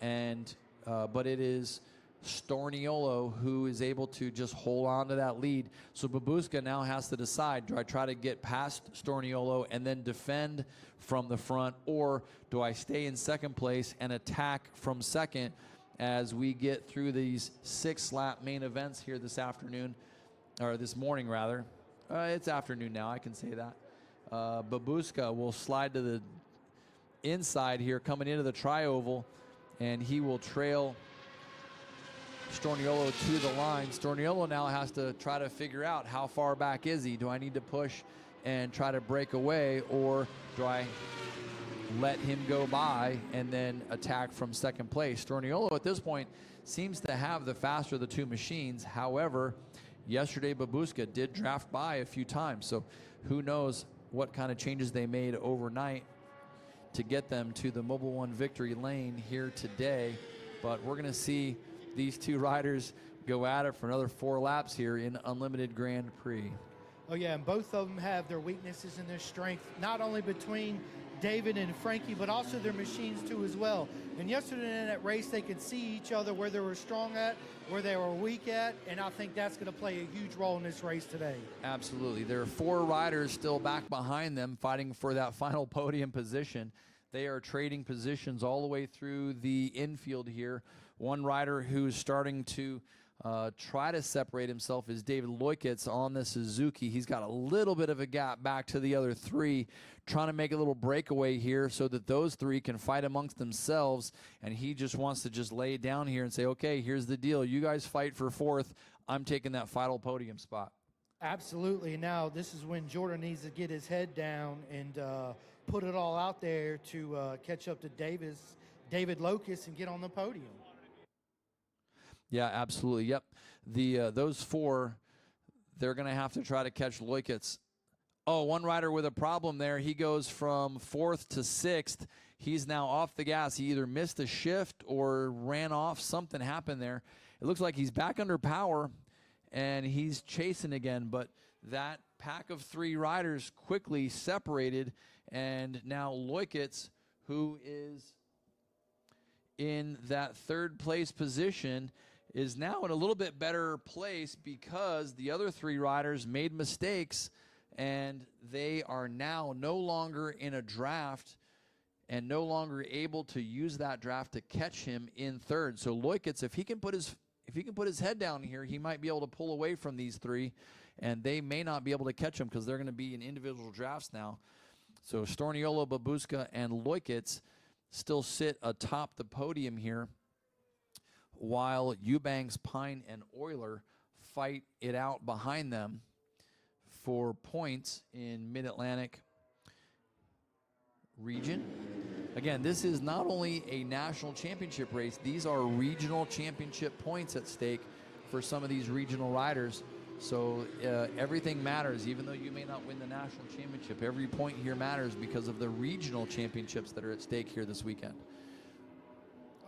and but it is Storniolo who is able to just hold on to that lead. So Babuška now has to decide, do I try to get past Storniolo and then defend from the front, or do I stay in second place and attack from second as we get through these 6-lap main events here this afternoon, or this morning rather. It's afternoon now, I can say that. Babuška will slide to the inside here coming into the tri-oval, and he will trail Storniolo to the line. Storniolo now has to try to figure out how far back is he. Do I need to push and try to break away, or do I let him go by and then attack from second place? Storniolo at this point seems to have the faster of the two machines. However, yesterday Babuška did draft by a few times, so who knows what kind of changes they made overnight to get them to the Mobil 1 victory lane here today. But we're going to see these two riders go at it for another 4 laps here in Unlimited Grand Prix. Oh yeah, and both of them have their weaknesses and their strength, not only between David and Frankie, but also their machines too as well. And yesterday in that race, they could see each other where they were strong at, where they were weak at, and I think that's going to play a huge role in this race today. Absolutely. There are 4 riders still back behind them fighting for that final podium position. They are trading positions all the way through the infield here. One rider who's starting to try to separate himself is David Leukitz on the Suzuki. He's got a little bit of a gap back to the other 3, trying to make a little breakaway here so that those 3 can fight amongst themselves, and he just wants to just lay it down here and say, okay, here's the deal. You guys fight for 4th. I'm taking that final podium spot. Absolutely. Now this is when Jordan needs to get his head down and put it all out there to catch up to David Leukitz and get on the podium. Yeah, absolutely. Yep. Those 4, they're going to have to try to catch Leukitz. Oh, one rider with a problem there. He goes from 4th to 6th. He's now off the gas. He either missed a shift or ran off. Something happened there. It looks like he's back under power, and he's chasing again. But that pack of 3 riders quickly separated, and now Leukitz, who is in that 3rd place position, is now in a little bit better place because the other 3 riders made mistakes, and they are now no longer in a draft, and no longer able to use that draft to catch him in third. So Leukitz, if he can put his head down here, he might be able to pull away from these three, and they may not be able to catch him because they're going to be in individual drafts now. So Storniolo, Babuška, and Leukitz still sit atop the podium here, while Eubanks, Pine, and Euler fight it out behind them for points in Mid-Atlantic region. Again, this is not only a national championship race, these are regional championship points at stake for some of these regional riders. So everything matters, even though you may not win the national championship. Every point here matters because of the regional championships that are at stake here this weekend.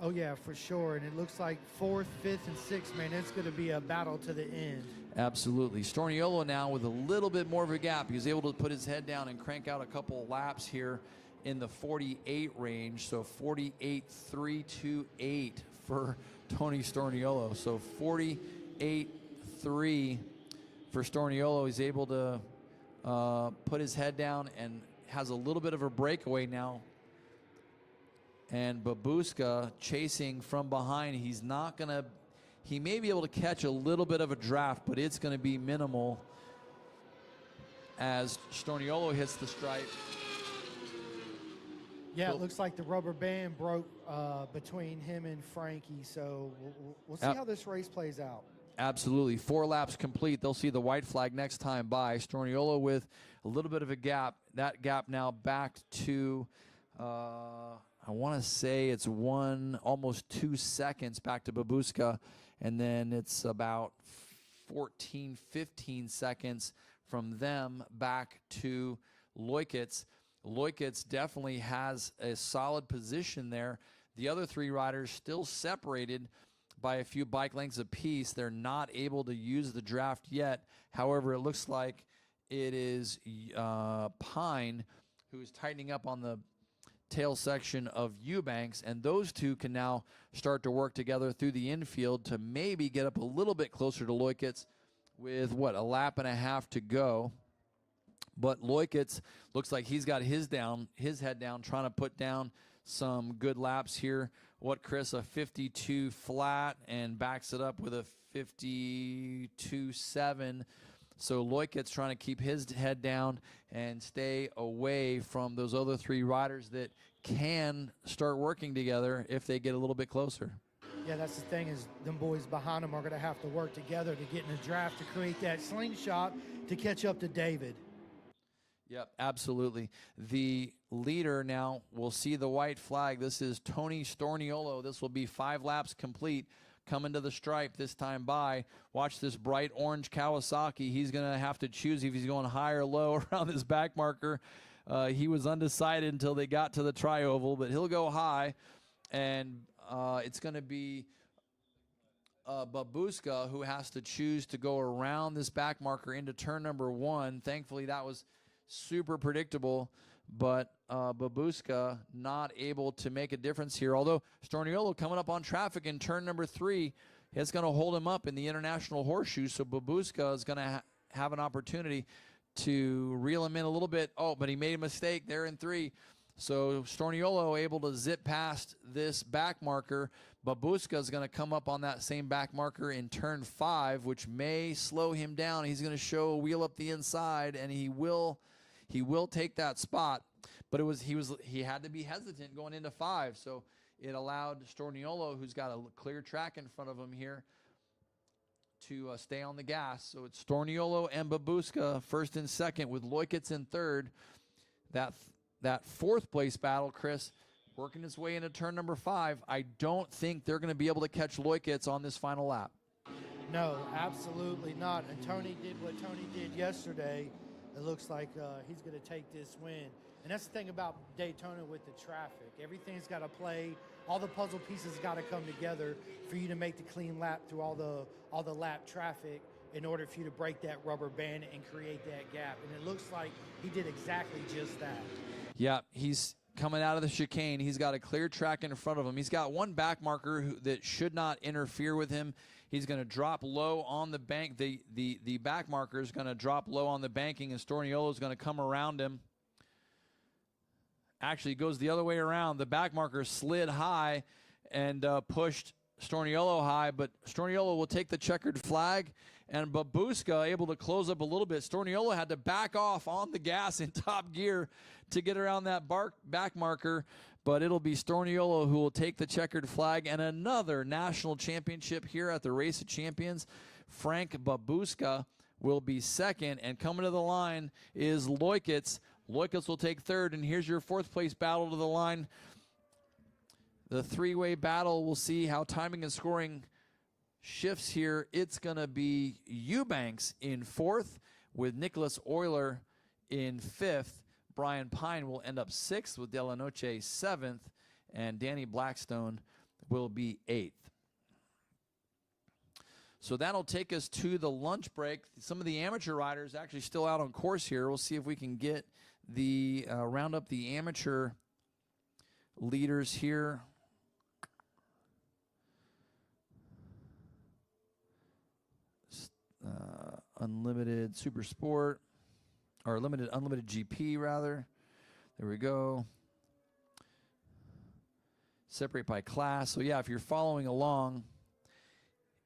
Oh, yeah, for sure. And it looks like 4th, 5th, and 6th, man, it's going to be a battle to the end. Absolutely. Storniolo now with a little bit more of a gap. He was able to put his head down and crank out a couple laps here in the 48 range. So 48.328 for Tony Storniolo. So 48.3 for Storniolo. He's able to put his head down and has a little bit of a breakaway now. And Babuška chasing from behind. He's not going to, he may be able to catch a little bit of a draft, but it's going to be minimal as Storniolo hits the stripe. Yeah, it looks like the rubber band broke between him and Frankie, so we'll see how this race plays out. Absolutely. 4 laps complete. They'll see the white flag next time by. Storniolo with a little bit of a gap. That gap now back to, I want to say it's almost 2 seconds back to Babuška, and then it's about 14, 15 seconds from them back to Leukitz. Leukitz definitely has a solid position there. The other 3 riders still separated by a few bike lengths apiece. They're not able to use the draft yet. However, it looks like it is Pine who's tightening up on the tail section of Eubanks, and those two can now start to work together through the infield to maybe get up a little bit closer to Leukitz with, what, a lap and a half to go. But Leukitz looks like he's got his head down, trying to put down some good laps here. What, Chris, a 52 flat, and backs it up with a 52.7. So Leukitz trying to keep his head down and stay away from those other 3 riders that can start working together if they get a little bit closer. Yeah, that's the thing, is them boys behind them are going to have to work together to get in the draft to create that slingshot to catch up to David. Yep, absolutely. The leader now will see the white flag. This is Tony Storniolo. This will be 5 laps complete. Coming to the stripe this time by. Watch this bright orange Kawasaki. He's going to have to choose if he's going high or low around this back marker. He was undecided until they got to the tri-oval, but he'll go high. And it's going to be Babuška who has to choose to go around this back marker into turn number 1. Thankfully, that was super predictable, but Babuška not able to make a difference here. Although Storniolo coming up on traffic in turn number 3, it's going to hold him up in the International Horseshoe, so Babuška is going to have an opportunity to reel him in a little bit. Oh, but he made a mistake there in 3. So Storniolo able to zip past this back marker. Babuška is going to come up on that same back marker in turn 5, which may slow him down. He's going to show a wheel up the inside, and he will take that spot. But he had to be hesitant going into 5, so it allowed Storniolo, who's got a clear track in front of him here, to stay on the gas. So it's Storniolo and Babuška first and second, with Leukitz in third. That 4th place battle, Chris, working his way into turn number 5. I don't think they're going to be able to catch Leukitz on this final lap. No, absolutely not. And Tony did what Tony did yesterday. It looks like he's going to take this win. And that's the thing about Daytona with the traffic. Everything's got to play. All the puzzle pieces got to come together for you to make the clean lap through all the lap traffic in order for you to break that rubber band and create that gap. And it looks like he did exactly just that. Yeah, he's coming out of the chicane. He's got a clear track in front of him. He's got one back marker that should not interfere with him. He's going to drop low on the bank. The back marker is going to drop low on the banking, and Storniolo is going to come around him Actually, it goes the other way around. The back marker slid high and pushed Storniolo high, but Storniolo will take the checkered flag, and Babushka able to close up a little bit. Storniolo had to back off on the gas in top gear to get around that back marker, but it'll be Storniolo who will take the checkered flag, and another national championship here at the Race of Champions. Frank Babushka will be second, and coming to the line is Loikitz. Loikitz will take third, and here's your fourth place battle to the line. The three-way battle, we'll see how timing and scoring shifts here. It's going to be Eubanks in fourth with Nicholas Euler in fifth. Brian Pine will end up sixth with Della Noche seventh, and Danny Blackstone will be eighth. So that'll take us to the lunch break. Some of the amateur riders actually still out on course here. We'll see if we can get the round up the amateur leaders here. Unlimited Super Sport, or Unlimited GP rather. There we go. Separate by class. So yeah, if you're following along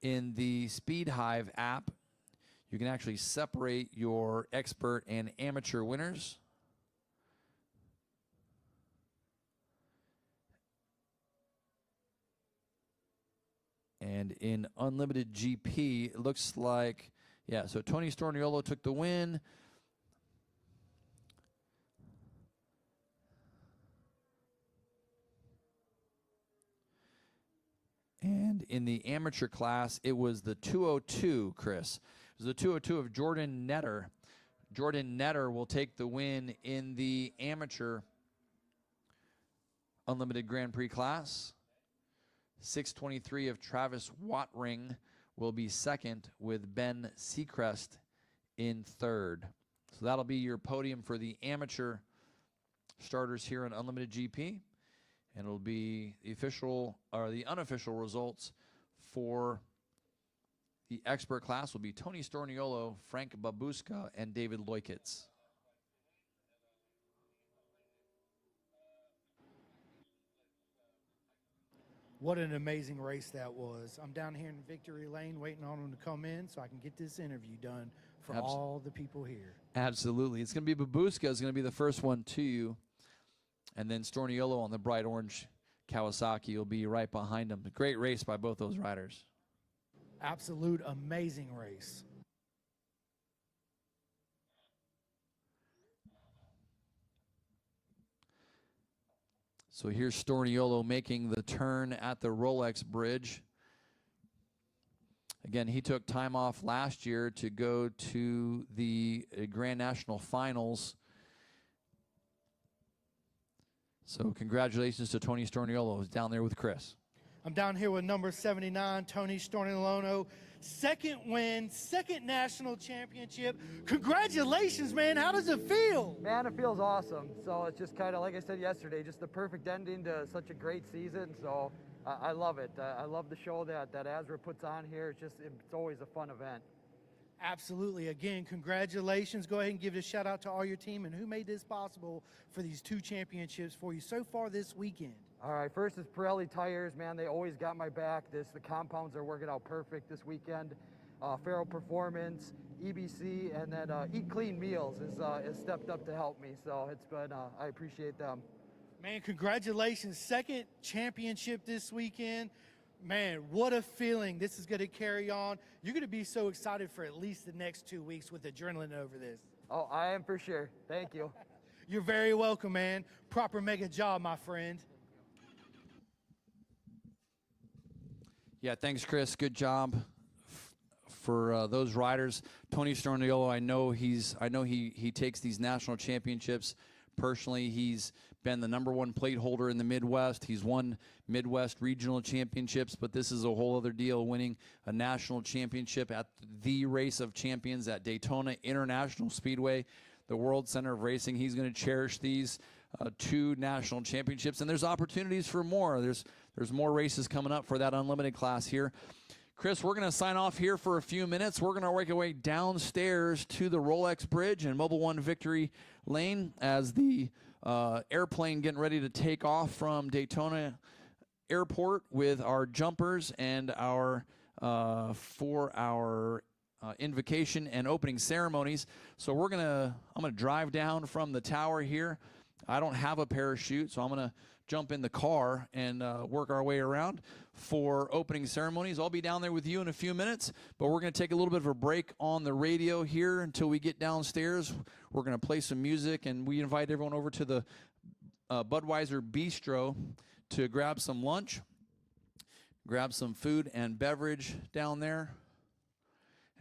in the Speed Hive app, you can actually separate your expert and amateur winners. And in Unlimited GP, it looks like, yeah, so Tony Storniolo took the win. And in the amateur class, it was the 202, Chris. It was the 202 of Jordan Netter. Jordan Netter will take the win in the amateur Unlimited Grand Prix class. 623 of Travis Watring will be second with Ben Seacrest in third. So that'll be your podium for the amateur starters here in Unlimited GP. And it'll be the official or the unofficial results for the expert class will be Tony Storniolo, Frank Babushka, and David Loikitz. What an amazing race that was. I'm down here in victory lane waiting on them to come in so I can get this interview done for all the people here. Absolutely. It's going to be Babushka is going to be the first one to you. And then Storniolo on the bright orange Kawasaki will be right behind him. A great race by both those riders. Absolute amazing race. So here's Storniolo making the turn at the Rolex Bridge. Again, he took time off last year to go to the Grand National Finals. So congratulations to Tony Storniolo, who's down there with Chris. I'm down here with number 79, Tony Storniolo. Second win, second national championship. Congratulations, man. How does it feel? Man, it feels awesome. So it's just kind of, like I said yesterday, just the perfect ending to such a great season. So I love it. I love the show that ASRA puts on here. It's always a fun event. Absolutely. Again, congratulations. Go ahead and give a shout out to all your team and who made this possible for these two championships for you so far this weekend. All right, first is Pirelli Tires, man. They always got my back. The compounds are working out perfect this weekend. Faro Performance, EBC, and then Eat Clean Meals has stepped up to help me. So it's been, I appreciate them. Man, congratulations. Second championship this weekend. Man, what a feeling. This is going to carry on. You're going to be so excited for at least the next 2 weeks with adrenaline over this. Oh, I am for sure. Thank you. You're very welcome, man. Proper mega job, my friend. Yeah, thanks, Chris. Good job for those riders. Tony Storniolo, I know he takes these national championships personally. He's been the #1 plate holder in the Midwest. He's won Midwest regional championships, but this is a whole other deal, winning a national championship at the Race of Champions at Daytona International Speedway, the World Center of Racing. He's going to cherish these two national championships, and there's opportunities for more. There's more races coming up for that unlimited class here. Chris, we're going to sign off here for a few minutes. We're going to work our way downstairs to the Rolex Bridge and Mobile One Victory Lane as the airplane getting ready to take off from Daytona Airport with our jumpers and our for our invocation and opening ceremonies. So I'm gonna drive down from the tower here. I don't have a parachute, so I'm gonna jump in the car and work our way around for opening ceremonies. I'll be down there with you in a few minutes, but we're gonna take a little bit of a break on the radio here until we get downstairs. We're gonna play some music, and we invite everyone over to the Budweiser Bistro to grab some lunch, grab some food and beverage down there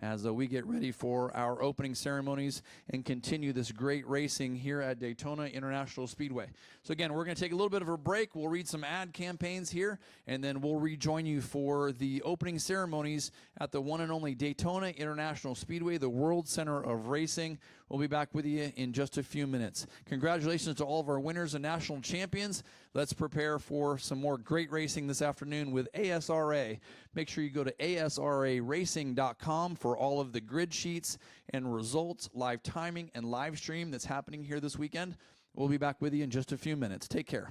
as we get ready for our opening ceremonies and continue this great racing here at Daytona International Speedway. So again, we're going to take a little bit of a break. We'll read some ad campaigns here, and then we'll rejoin you for the opening ceremonies at the one and only Daytona International Speedway, the World Center of Racing. We'll be back with you in just a few minutes. Congratulations to all of our winners and national champions. Let's prepare for some more great racing this afternoon with ASRA. Make sure you go to asraracing.com for all of the grid sheets and results, live timing, and live stream that's happening here this weekend. We'll be back with you in just a few minutes. Take care.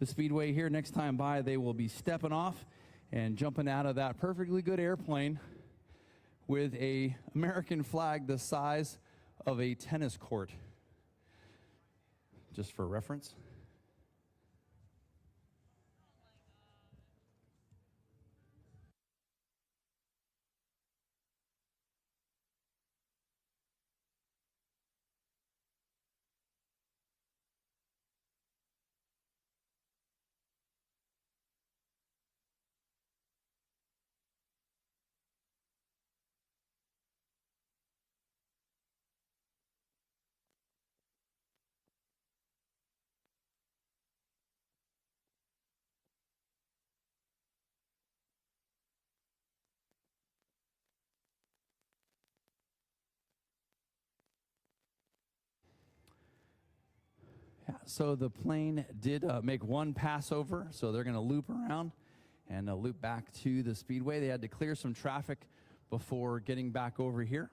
the speedway here. Next time by, they will be stepping off and jumping out of that perfectly good airplane with a American flag the size of a tennis court. Just for reference. Yeah, so the plane did make one passover, so they're going to loop around and loop back to the speedway. They had to clear some traffic before getting back over here.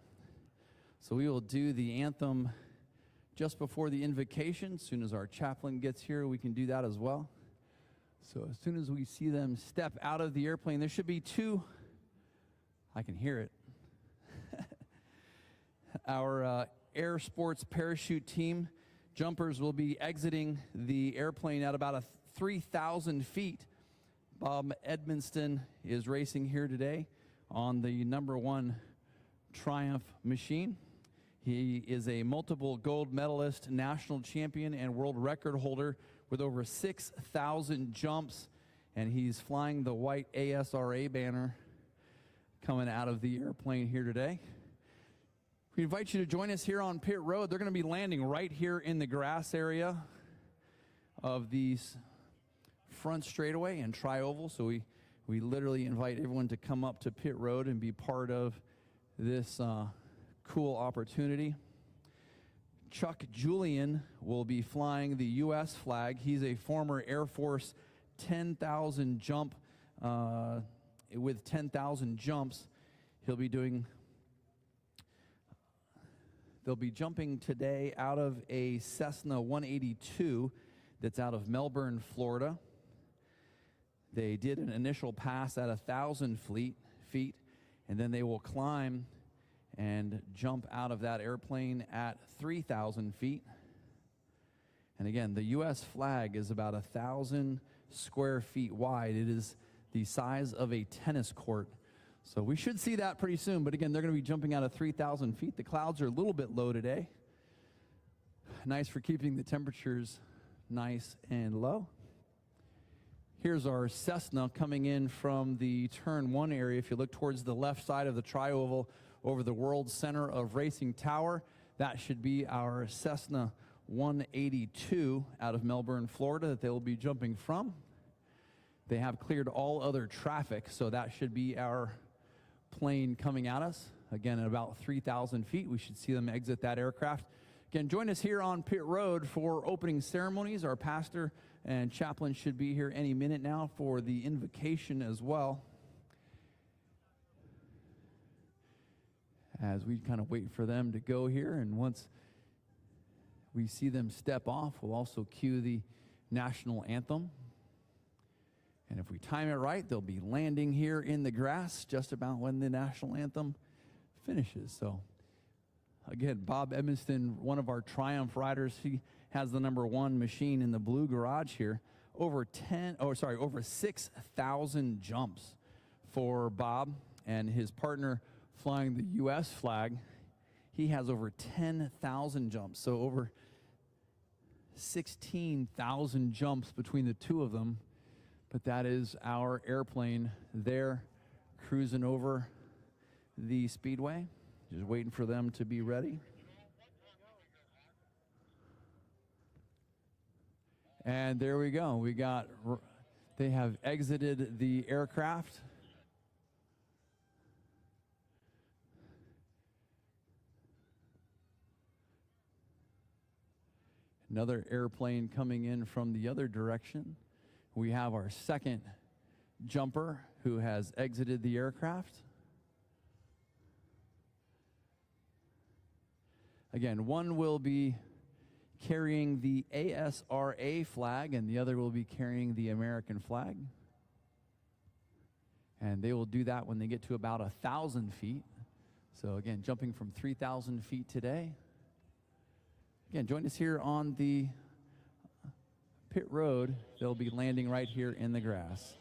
So we will do the anthem just before the invocation. As soon as our chaplain gets here, we can do that as well. So as soon as we see them step out of the airplane, there should be two, I can hear it. Our air sports parachute team jumpers will be exiting the airplane at about 3,000 feet. Bob Edmonston is racing here today on the #1 Triumph machine. He is a multiple gold medalist, national champion, and world record holder with over 6,000 jumps, and he's flying the white ASRA banner coming out of the airplane here today. We invite you to join us here on pit road. They're going to be landing right here in the grass area of the front straightaway and tri-oval. So we literally invite everyone to come up to pit road and be part of this cool opportunity. Chuck Julian will be flying the U.S. flag. He's a former Air Force 10,000 jump, with 10,000 jumps. They'll be jumping today out of a Cessna 182 that's out of Melbourne, Florida. They did an initial pass at 1,000 feet, and then they will climb and jump out of that airplane at 3,000 feet. And again, the U.S. flag is about 1,000 square feet wide. It is the size of a tennis court. So we should see that pretty soon. But again, they're going to be jumping out of 3,000 feet. The clouds are a little bit low today. Nice for keeping the temperatures nice and low. Here's our Cessna coming in from the turn 1 area. If you look towards the left side of the tri-oval over the World Center of Racing Tower, that should be our Cessna 182 out of Melbourne, Florida, that they will be jumping from. They have cleared all other traffic, so that should be our plane coming at us. Again, at about 3,000 feet, we should see them exit that aircraft. Again, join us here on pit road for opening ceremonies. Our pastor and chaplain should be here any minute now for the invocation as well. As we kind of wait for them to go here, and once we see them step off, we'll also cue the national anthem. And if we time it right, they'll be landing here in the grass just about when the national anthem finishes. So again, Bob Edmonston, one of our Triumph riders, he has the #1 machine in the blue garage here. Over 6,000 jumps for Bob, and his partner flying the U.S. flag, he has over 10,000 jumps. So over 16,000 jumps between the two of them. But that is our airplane there cruising over the speedway. Just waiting for them to be ready. And there we go. They have exited the aircraft. Another airplane coming in from the other direction. We have our second jumper who has exited the aircraft. Again, one will be carrying the ASRA flag, and the other will be carrying the American flag. And they will do that when they get to about 1,000 feet. So again, jumping from 3,000 feet today. Again, join us here on the pit road. They'll be landing right here in the grass.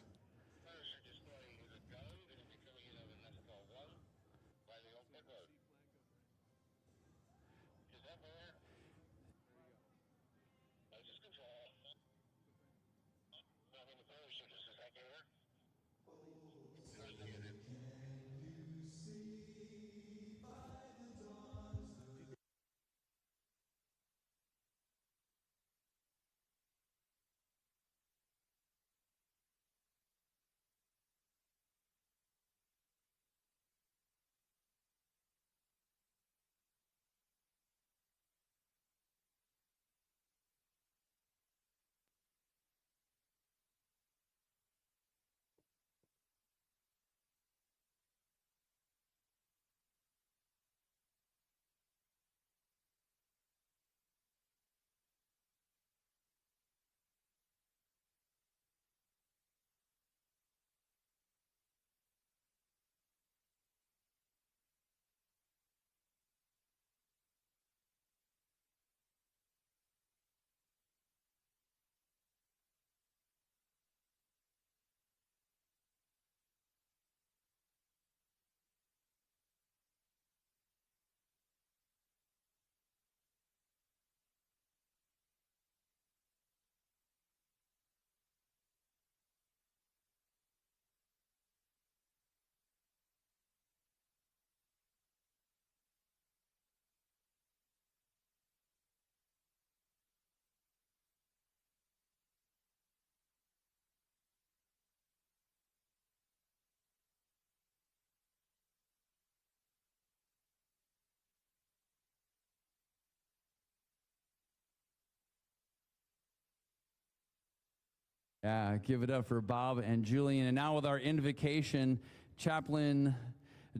Yeah, give it up for Bob and Julian. And now with our invocation, Chaplain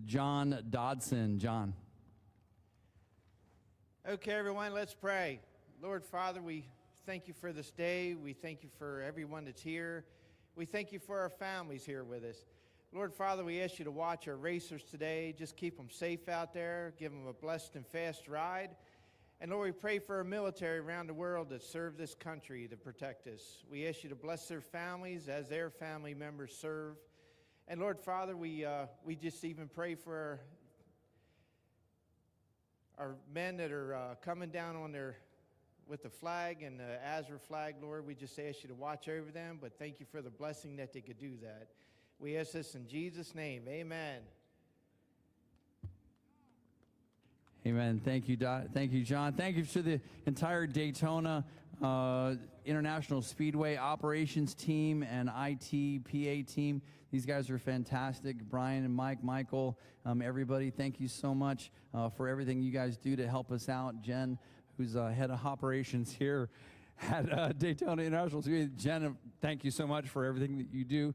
John Dodson. John. Okay, everyone, let's pray. Lord Father, we thank you for this day. We thank you for everyone that's here. We thank you for our families here with us. Lord Father, we ask you to watch our racers today. Just keep them safe out there. Give them a blessed and fast ride. And Lord, we pray for our military around the world that serve this country to protect us. We ask you to bless their families as their family members serve. And Lord Father, we just even pray for our men that are coming down on with the flag and the ASRA flag, Lord. We just ask you to watch over them, but thank you for the blessing that they could do that. We ask this in Jesus' name, amen. Amen. Thank you, thank you, John. Thank you to the entire Daytona International Speedway operations team and IT, PA team. These guys are fantastic. Brian and Mike, Michael, everybody, thank you so much for everything you guys do to help us out. Jen, who's head of operations here at Daytona International Speedway. Jen, thank you so much for everything that you do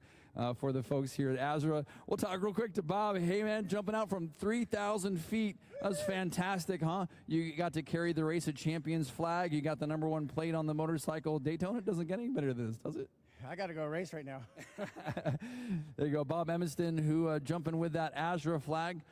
for the folks here at ASRA. We'll talk real quick to Bob. Hey, man, jumping out from 3,000 feet. That was fantastic, huh? You got to carry the Race of Champions flag. You got the #1 plate on the motorcycle. Daytona doesn't get any better than this, does it? I got to go race right now. There you go, Bob Emiston, who jumping with that ASRA flag.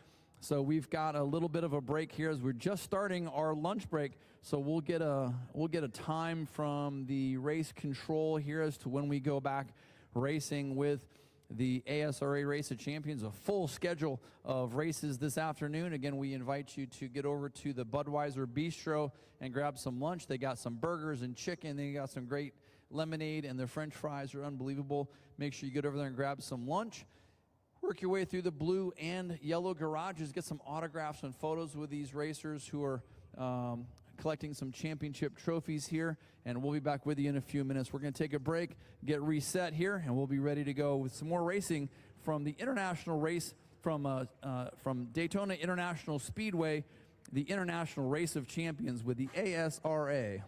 So we've got a little bit of a break here as we're just starting our lunch break. So we'll get a time from the race control here as to when we go back racing with the ASRA Race of Champions, a full schedule of races this afternoon. Again, we invite you to get over to the Budweiser Bistro and grab some lunch. They got some burgers and chicken. They got some great lemonade, and the French fries are unbelievable. Make sure you get over there and grab some lunch. Work your way through the blue and yellow garages. Get some autographs and photos with these racers who are collecting some championship trophies here, and we'll be back with you in a few minutes. We're going to take a break, get reset here, and we'll be ready to go with some more racing from the international race from Daytona International Speedway, the International Race of Champions with the ASRA.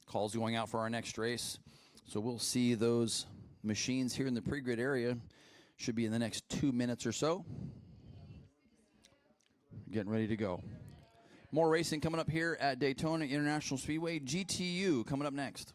calls going out for our next race. So we'll see those machines here in the pre-grid area. Should be in the next 2 minutes or so. Getting ready to go. More racing coming up here at Daytona International Speedway. GTU coming up next.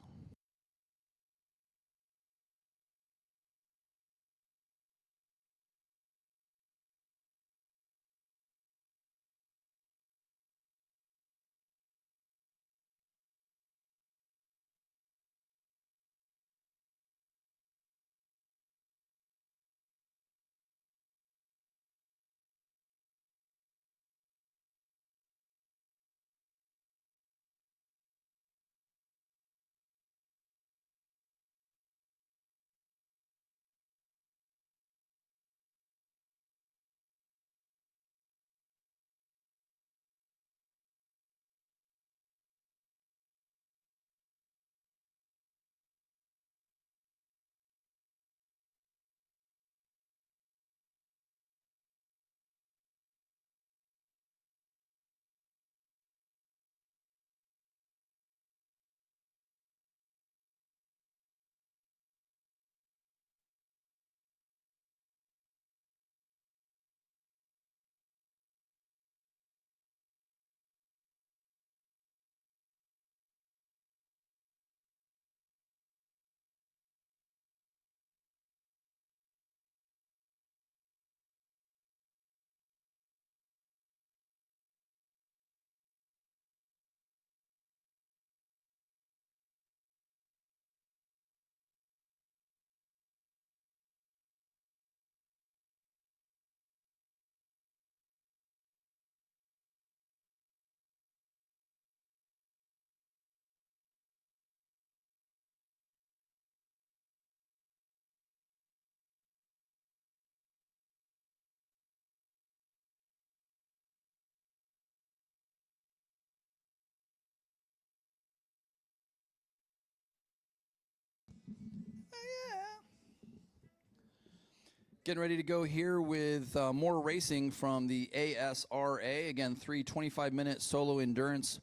Getting ready to go here with more racing from the ASRA. Again, 3 25-minute solo endurance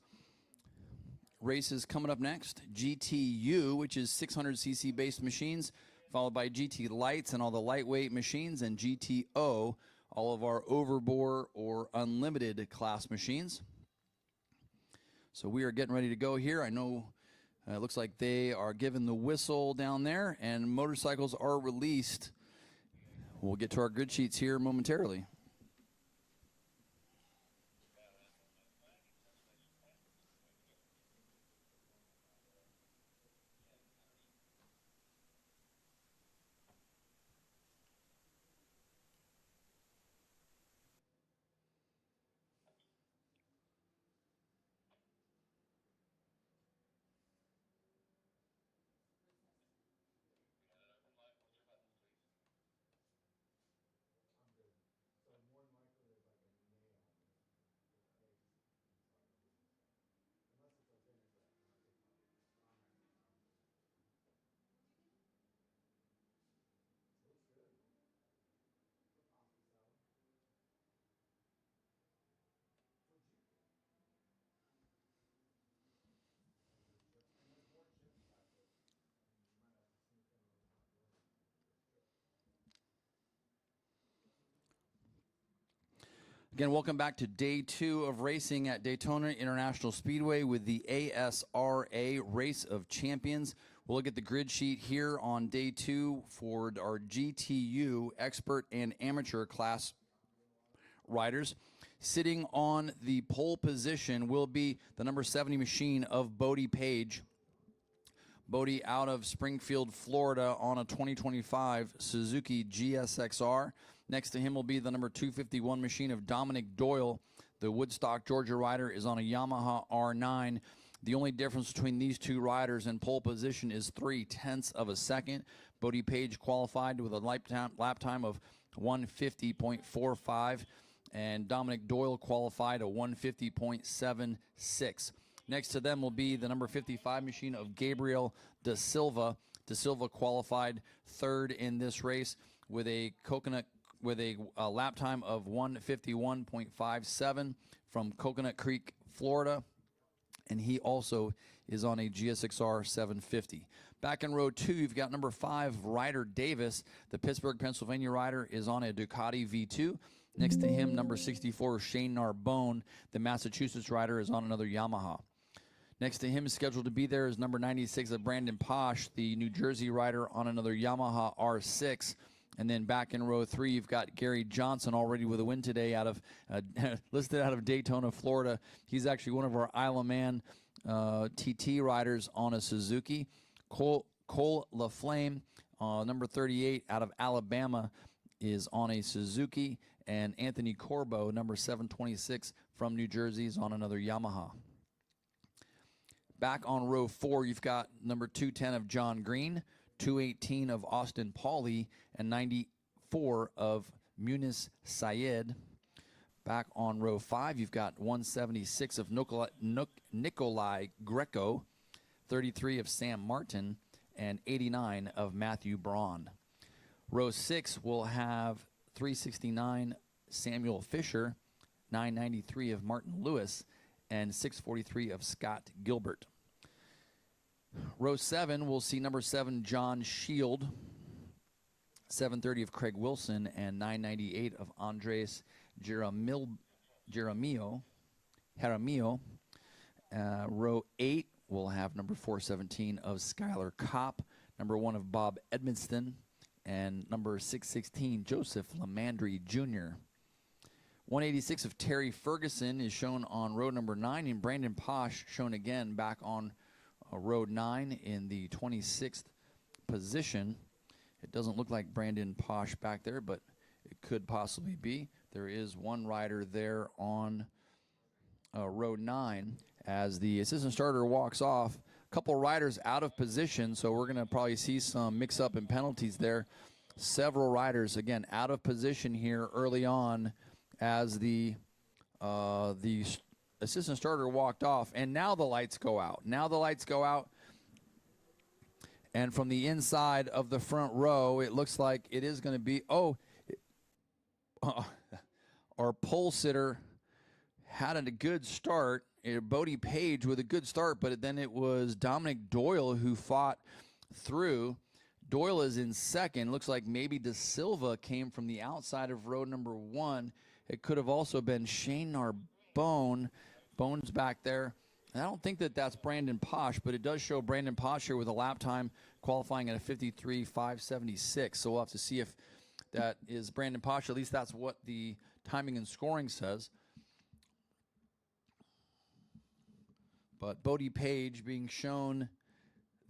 races coming up next. GTU, which is 600cc based machines, followed by GT Lights and all the lightweight machines, and GTO, all of our overbore or unlimited class machines. So we are getting ready to go here. I know it looks like they are giving the whistle down there, and motorcycles are released. We'll get to our grid sheets here momentarily. Again, welcome back to day 2 of racing at Daytona International Speedway with the ASRA Race of Champions. We'll look at the grid sheet here on day 2 for our GTU expert and amateur class riders. Sitting on the pole position will be the number 70 machine of Bodie Page. Bodie out of Springfield, Florida on a 2025 Suzuki GSXR. Next to him will be the number 251 machine of Dominic Doyle. The Woodstock, Georgia rider is on a Yamaha R9. The only difference between these two riders in pole position is 0.3 of a second. Bodie Page qualified with a lap time of 150.45, and Dominic Doyle qualified a 150.76. Next to them will be the number 55 machine of Gabriel Da Silva. Da Silva qualified 3rd in this race with a lap time of 151.57 from Coconut Creek, Florida. and he also is on a GSXR 750. Back in row 2, you've got number 5, Ryder Davis. The Pittsburgh, Pennsylvania rider is on a Ducati V2. Next to him, number 64, Shane Narbonne. The Massachusetts rider is on another Yamaha. Next to him, scheduled to be there, is number 96 of Brandon Posh, the New Jersey rider, on another Yamaha R6. And then back in row 3, you've got Gary Johnson, already with a win today, out of listed out of Daytona, Florida. He's actually one of our Isle of Man TT riders on a Suzuki. Cole LaFlame, number 38, out of Alabama, is on a Suzuki. And Anthony Corbo, number 726 from New Jersey, is on another Yamaha. Back on row 4, you've got number 210 of John Green, 218 of Austin Pauly, and 94 of Munis Syed. Back on row 5, you've got 176 of Nikolai Greco, 33 of Sam Martin, and 89 of Matthew Braun. Row 6 will have 369 Samuel Fisher, 993 of Martin Lewis, and 643 of Scott Gilbert. Row 7 will see number 7 John Shield, 730 of Craig Wilson, and 998 of Andres Jaramillo. Row 8 will have number 417 of Skylar Kopp, number 1 of Bob Edmonston, and number 616 Joseph Lamandry Jr. 186 of Terry Ferguson is shown on row number 9, and Brandon Posh shown again back on row 9 in the 26th position. It doesn't look like Brandon Posh back there, but it could possibly be. There is one rider there on row 9 as the assistant starter walks off. A couple riders out of position, so we're going to probably see some mix-up and penalties there. Several riders, again, out of position here early on as the assistant starter walked off, and now the lights go out. Now the lights go out, and from the inside of the front row, it looks like it is going to be, our pole sitter had a good start. Bodie Page with a good start, but then it was Dominic Doyle who fought through. Doyle is in second. Looks like maybe De Silva came from the outside of row number 1. It could have also been Shane Narbonne. Bones back there. And I don't think that that's Brandon Posh, but it does show Brandon Posh here with a lap time qualifying at a 53.576. So we'll have to see if that is Brandon Posh. At least that's what the timing and scoring says. But Bodie Page being shown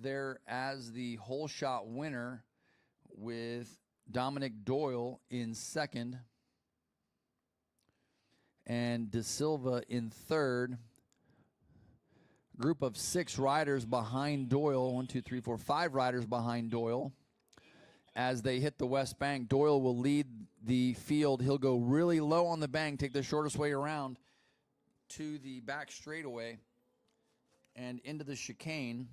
there as the whole shot winner with Dominic Doyle in second and De Silva in third. Group of 6 riders behind Doyle. 1, 2, 3, 4, 5 riders behind Doyle. As they hit the west bank, Doyle will lead the field. He'll go really low on the bank, take the shortest way around to the back straightaway and into the chicane.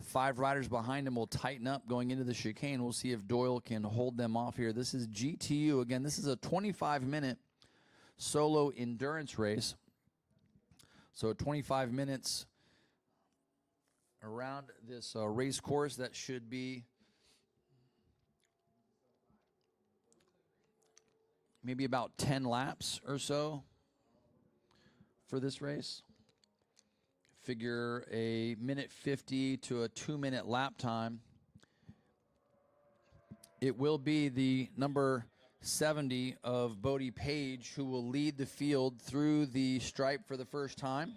5 riders behind him will tighten up going into the chicane. We'll see if Doyle can hold them off here. This is GTU. Again, this is a 25-minute solo endurance race. So 25 minutes around this race course. That should be maybe about 10 laps or so for this race. Figure a minute 50 to a 2-minute lap time. It will be the number 70 of Bodie Page who will lead the field through the stripe for the first time.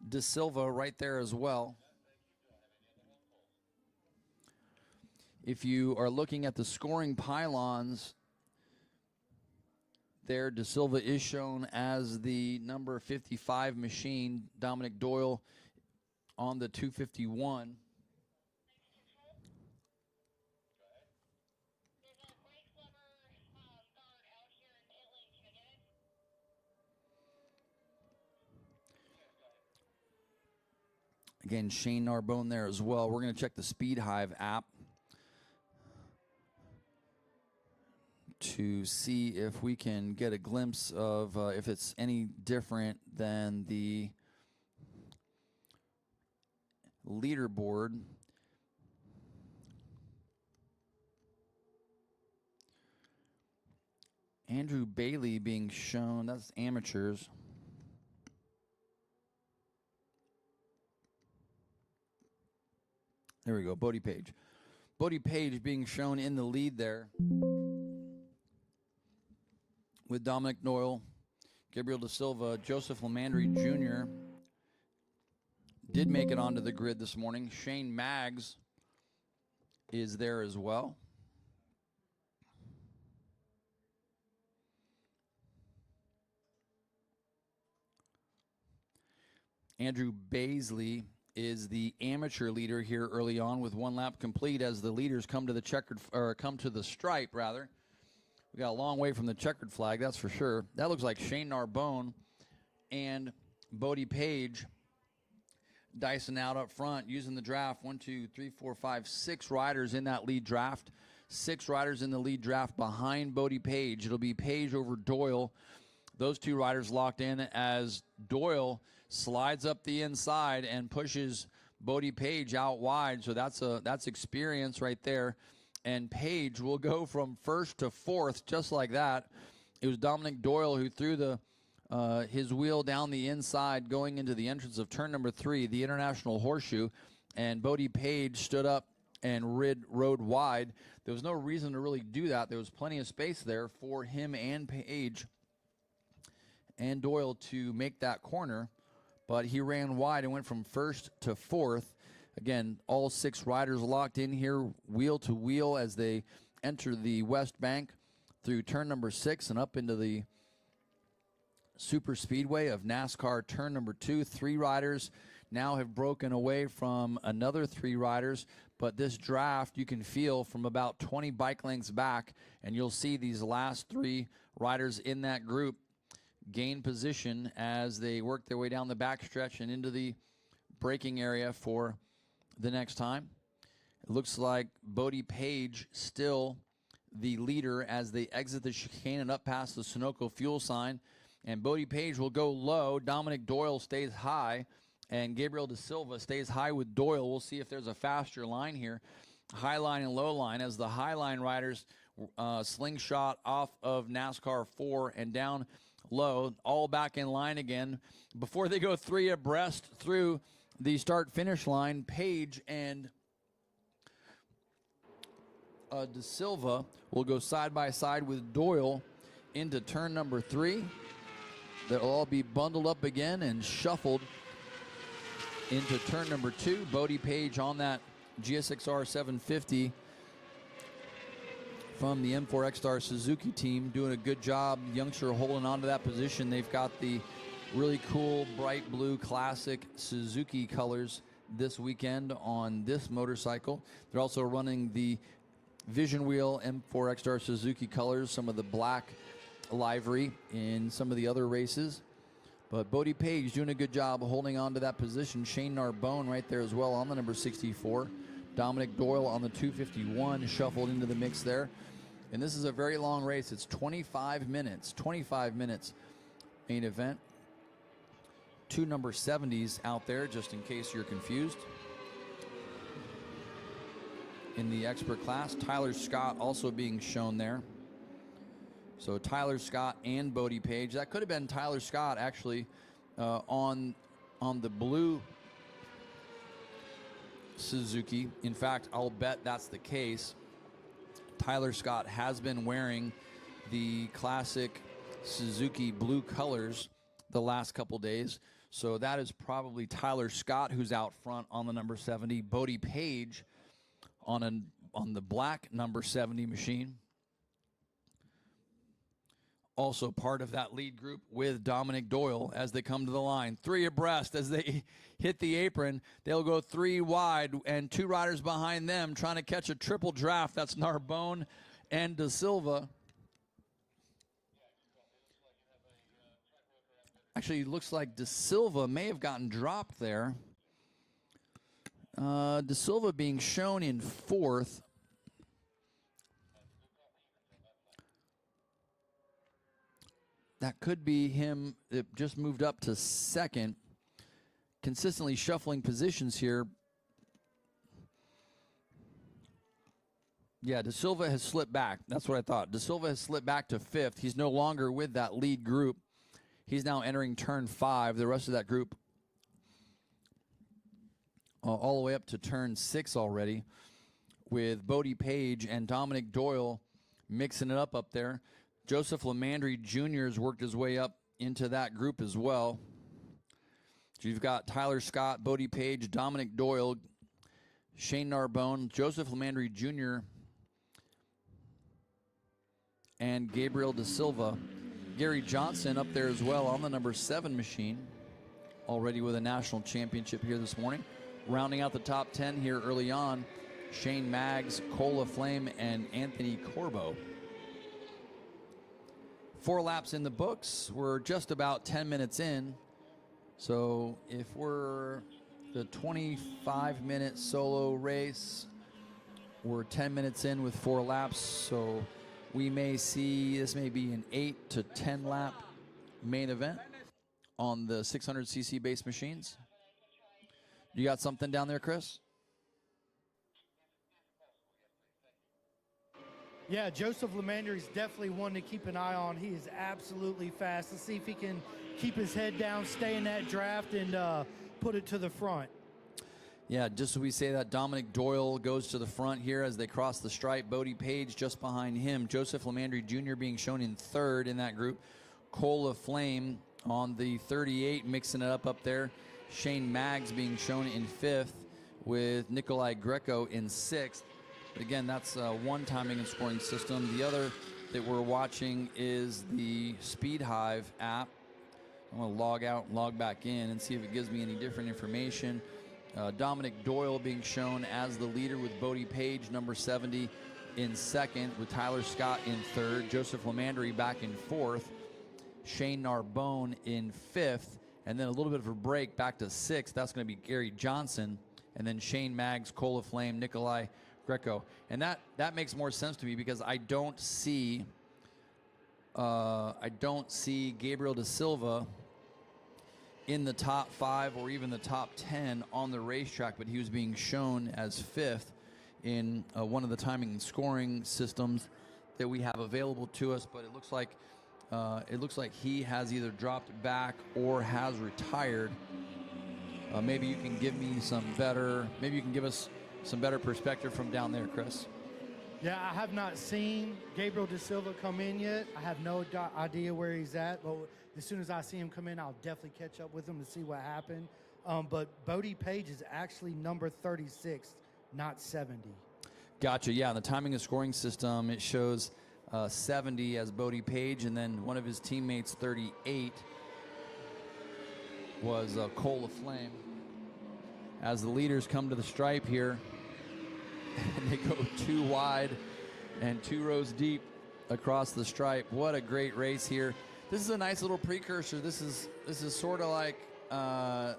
De Silva right there as well. If you are looking at the scoring pylons there, De Silva is shown as the number 55 machine. Dominic Doyle on the 251. Again, Shane Narbonne there as well. We're going to check the Speed Hive app to see if we can get a glimpse of if it's any different than the leaderboard. Andrew Bailey being shown, that's amateurs. There we go, Bodie Page. Bodie Page being shown in the lead there with Dominic Doyle, Gabriel Da Silva, Joseph Lamandry Jr. did make it onto the grid this morning. Shane Maggs is there as well. Andrew Baisley is the amateur leader here early on with 1 lap complete as the leaders come to the checkered, or come to the stripe rather. We got a long way from the checkered flag, that's for sure. That looks like Shane Narbone and Bodie Page dicing out up front using the draft. 1, 2, 3, 4, 5, 6 riders in that lead draft. 6 riders in the lead draft behind Bodie Page. It'll be Page over Doyle. Those 2 riders locked in as Doyle slides up the inside and pushes Bodie Page out wide. So that's experience right there. And Page will go from 1st to 4th just like that. It was Dominic Doyle who threw his wheel down the inside going into the entrance of turn number 3, the International Horseshoe, and Bodie Page stood up and rode wide. There was no reason to really do that. There was plenty of space there for him and Page and Doyle to make that corner, but he ran wide and went from 1st to 4th. Again, all 6 riders locked in here, wheel to wheel, as they enter the West Bank through turn number 6 and up into the super speedway of NASCAR turn number 2. 3 riders now have broken away from another 3 riders, but this draft you can feel from about 20 bike lengths back, and you'll see these last 3 riders in that group gain position as they work their way down the backstretch and into the braking area for the next time. It looks like Bodie Page still the leader as they exit the chicane and up past the Sunoco fuel sign. And Bodie Page will go low. Dominic Doyle stays high, and Gabriel Da Silva stays high with Doyle. We'll see if there's a faster line here, high line and low line, as the high line riders slingshot off of NASCAR 4 and down low, all back in line again. Before they go 3 abreast through the start-finish line, Page and Da Silva will go side by side with Doyle into turn number 3. They'll all be bundled up again and shuffled into turn number 2. Bodie Page on that GSXR 750 from the M4 X-Star Suzuki team, doing a good job. Youngster holding on to that position. They've got the really cool bright blue classic Suzuki colors this weekend on this motorcycle. They're also running the Vision Wheel M4 X-Star Suzuki colors, some of the black livery in some of the other races. But Bodie Page doing a good job holding on to that position. Shane Narbone right there as well on the number 64. Dominic Doyle on the 251 shuffled into the mix there. And this is a very long race. It's 25 minutes main event. 2 number 70s out there, just in case you're confused. In the expert class, Tyler Scott also being shown there. So Tyler Scott and Bodie Page. That could have been Tyler Scott actually on the blue Suzuki. In fact, I'll bet that's the case. Tyler Scott has been wearing the classic Suzuki blue colors the last couple days. So that is probably Tyler Scott who's out front on the number 70. Bodie Page on the black number 70 machine. Also part of that lead group with Dominic Doyle as they come to the line. 3 abreast as they hit the apron. They'll go 3 wide and 2 riders behind them trying to catch a triple draft. That's Narbone and Da Silva. Actually, it looks like Da Silva may have gotten dropped there. Da Silva being shown in 4th. That could be him. It just moved up to second. Consistently shuffling positions here. Yeah, De Silva has slipped back. That's what I thought. De Silva has slipped back to fifth. He's no longer with that lead group. He's now entering turn 5. The rest of that group all the way up to turn 6 already, with Bodie Page and Dominic Doyle mixing it up there. Joseph Lemandry Jr. has worked his way up into that group as well. So you've got Tyler Scott, Bodie Page, Dominic Doyle, Shane Narbone, Joseph Lemandry Jr., and Gabriel De Silva. Gary Johnson up there as well on the number 7 machine, already with a national championship here this morning. Rounding out the top 10 here early on, Shane Maggs, Cole Flame, and Anthony Corbo. 4 laps in the books. We're just about 10 minutes in. So if we're the 25-minute solo race, we're 10 minutes in with 4 laps. So we may see, this may be an 8 to 10 lap main event on the 600cc base machines. You got something down there, Chris? Yeah, Joseph Lemandry is definitely one to keep an eye on. He is absolutely fast. Let's see if he can keep his head down, stay in that draft, and put it to the front. Yeah, just so we say that, Dominic Doyle goes to the front here as they cross the stripe. Bodie Page just behind him. Joseph Lemandry Jr. being shown in 3rd in that group. Cole Flame on the 38, mixing it up there. Shane Maggs being shown in 5th with Nikolai Greco in 6th. Again, that's one timing and scoring system. The other that we're watching is the Speed Hive app. I'm going to log out and log back in and see if it gives me any different information. Dominic Doyle being shown as the leader with Bodie Page, number 70, in 2nd, with Tyler Scott in 3rd. Joseph Lemandry back in 4th. Shane Narbone in 5th. And then a little bit of a break back to 6th. That's going to be Gary Johnson. And then Shane Maggs, Cole Flame, Nikolai Greco. And that makes more sense to me because I don't see Gabriel De Silva in the top 5 or even the top 10 on the racetrack, but he was being shown as 5th in one of the timing and scoring systems that we have available to us. But it looks like he has either dropped back or has retired. Maybe you can give me maybe you can give us some better perspective from down there, Chris. Yeah, I have not seen Gabriel De Silva come in yet. I have no idea where he's at, but as soon as I see him come in, I'll definitely catch up with him to see what happened. But Bodie Page is actually number 36, not 70. Gotcha. Yeah, in the timing and scoring system, it shows 70 as Bodie Page, and then one of his teammates, 38, was Cole Flame. As the leaders come to the stripe here, and they go 2 wide and 2 rows deep across the stripe. What a great race here. This is a nice little precursor. This is sort of like a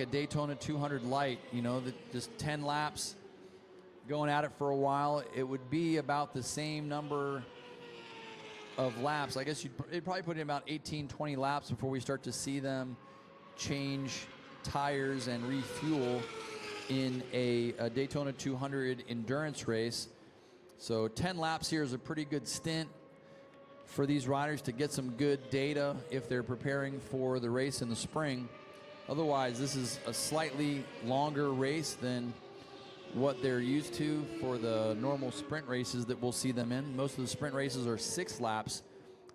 Daytona 200 light, you know, just 10 laps going at it for a while. It would be about the same number of laps. I guess it'd probably put in about 18, 20 laps before we start to see them change tires and refuel in a Daytona 200 endurance race. So 10 laps here is a pretty good stint for these riders to get some good data if they're preparing for the race in the spring. Otherwise, this is a slightly longer race than what they're used to for the normal sprint races that we'll see them in. Most of the sprint races are 6 laps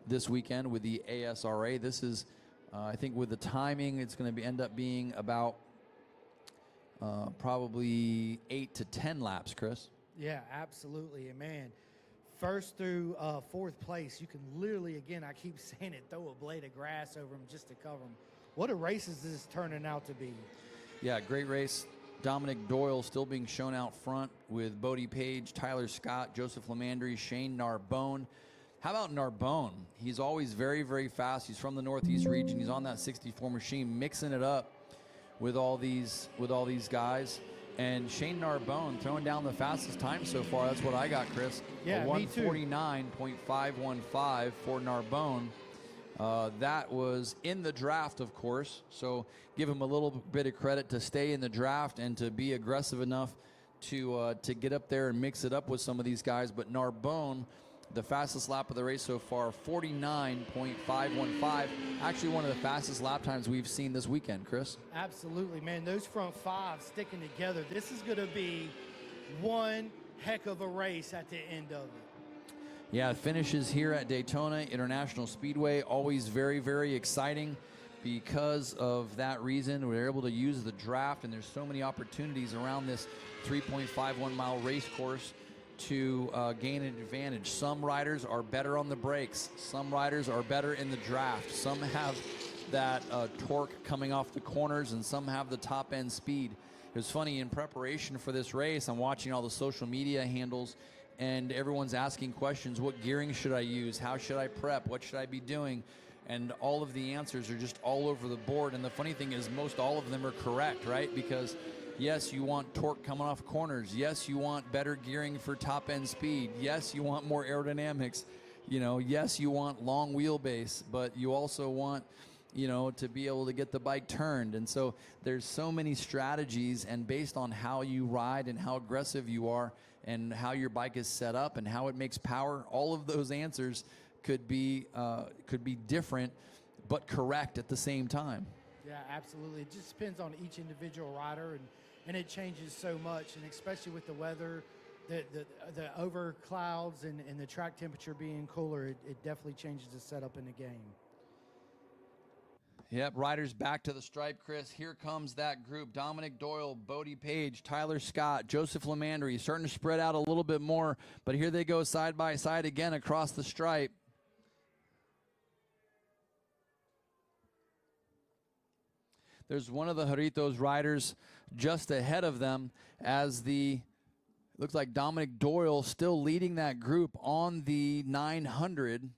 this weekend with the ASRA. This is, I think with the timing, it's going to end up being about probably 8 to 10 laps, Chris. Yeah, absolutely. And man, 1st through 4th place, you can literally, again, I keep saying it, throw a blade of grass over them just to cover them. What a race is this turning out to be? Yeah, great race. Dominic Doyle still being shown out front with Bodie Page, Tyler Scott, Joseph Lemandry, Shane Narbone. How about Narbone? He's always very, very fast. He's from the Northeast region. He's on that 64 machine, mixing it up with all these guys. And Shane Narbonne throwing down the fastest time so far. That's what I got, Chris. Yeah, a me too. 149.515 for Narbonne. That was in the draft, of course. So give him a little bit of credit to stay in the draft and to be aggressive enough to get up there and mix it up with some of these guys. But Narbonne, the fastest lap of the race so far, 49.515. Actually, one of the fastest lap times we've seen this weekend, Chris. Absolutely, man. Those front five sticking together. This is going to be one heck of a race at the end of it. Yeah, finishes here at Daytona International Speedway. Always very, very exciting because of that reason. We're able to use the draft, and there's so many opportunities around this 3.51 mile race course to gain an advantage. Some riders are better on the brakes. Some riders are better in the draft. Some have that torque coming off the corners, and some have the top end speed. It was funny, in preparation for this race, I'm watching all the social media handles, and everyone's asking questions. What gearing should I use? How should I prep? What should I be doing? And all of the answers are just all over the board. And the funny thing is, most all of them are correct, right? Because yes, you want torque coming off corners. Yes, you want better gearing for top end speed. Yes, you want more aerodynamics. You know, yes, you want long wheelbase, but you also want, you know, to be able to get the bike turned. And so there's so many strategies, and based on how you ride and how aggressive you are and how your bike is set up and how it makes power, all of those answers could be different but correct at the same time. Yeah, absolutely. It just depends on each individual rider, and it changes so much, and especially with the weather, the over clouds and the track temperature being cooler, it definitely changes the setup in the game. Yep, riders back to the stripe, Chris. Here comes that group. Dominic Doyle, Bodie Page, Tyler Scott, Joseph Lamandry, starting to spread out a little bit more, but here they go side by side again across the stripe. There's one of the Jarritos riders just ahead of them, as looks like Dominic Doyle still leading that group on the 900.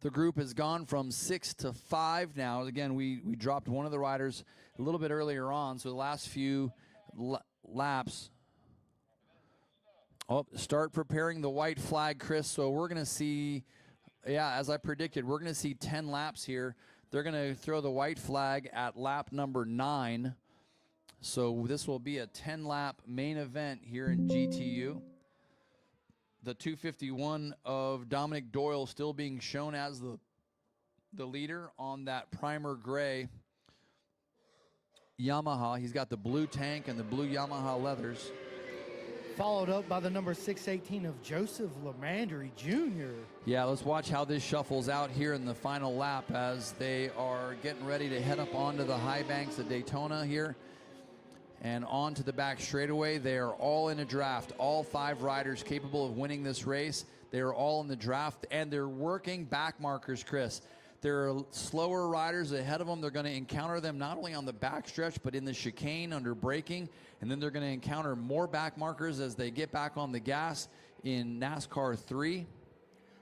The group has gone from 6 to 5 now. Again, we dropped one of the riders a little bit earlier on, so the last few laps. Oh, start preparing the white flag, Chris. So we're going to see, yeah, as I predicted, we're going to see 10 laps here. They're going to throw the white flag at lap number 9. So this will be a 10-lap main event here in GTU. The 251 of Dominic Doyle still being shown as the leader on that primer gray Yamaha. He's got the blue tank and the blue Yamaha leathers. Followed up by the number 618 of Joseph Lamandry Jr. Yeah, let's watch how this shuffles out here in the final lap as they are getting ready to head up onto the high banks of Daytona here and onto the back straightaway. They are all in a draft. All 5 riders capable of winning this race. They are all in the draft, and they're working back markers, Chris. There are slower riders ahead of them. They're going to encounter them not only on the back stretch, but in the chicane under braking. And then they're going to encounter more back markers as they get back on the gas in NASCAR 3.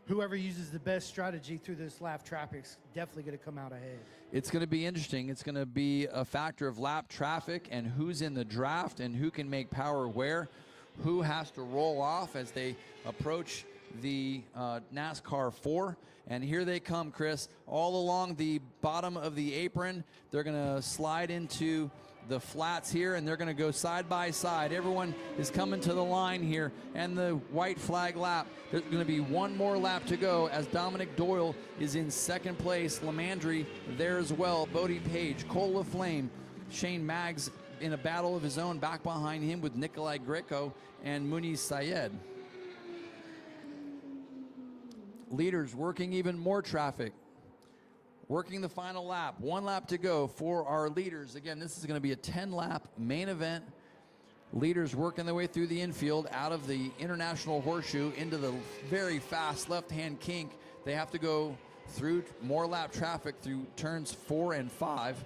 Whoever uses the best strategy through this lap traffic is definitely going to come out ahead. It's going to be interesting. It's going to be a factor of lap traffic and who's in the draft and who can make power where, who has to roll off as they approach the NASCAR 4. And here they come, Chris, all along the bottom of the apron. They're going to slide into the flats here, and they're going to go side by side. Everyone is coming to the line here, and the white flag lap. There's going to be one more lap to go as Dominic Doyle is in second place. Lamandry there as well. Bodie Page, Cole LaFlame, Shane Maggs in a battle of his own back behind him with Nikolai Greco and Muniz Sayed. Leaders working even more traffic. Working the final lap. 1 lap to go for our leaders. Again, this is going to be a 10-lap main event. Leaders working their way through the infield out of the International Horseshoe into the very fast left-hand kink. They have to go through more lap traffic through turns 4 and 5.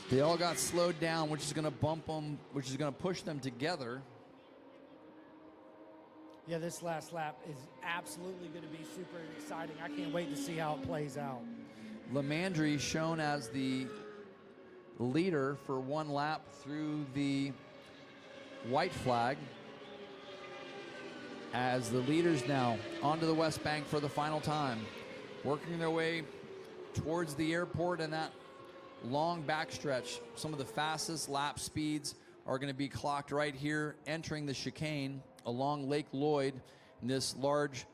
They all got slowed down, which is going to bump them, which is going to push them together. Yeah, this last lap is absolutely going to be super exciting. I can't wait to see how it plays out. Lemandry shown as the leader for one lap through the white flag, as the leaders now onto the West Bank for the final time, working their way towards the airport and that long backstretch. Some of the fastest lap speeds are going to be clocked right here entering the chicane along Lake Lloyd in this large,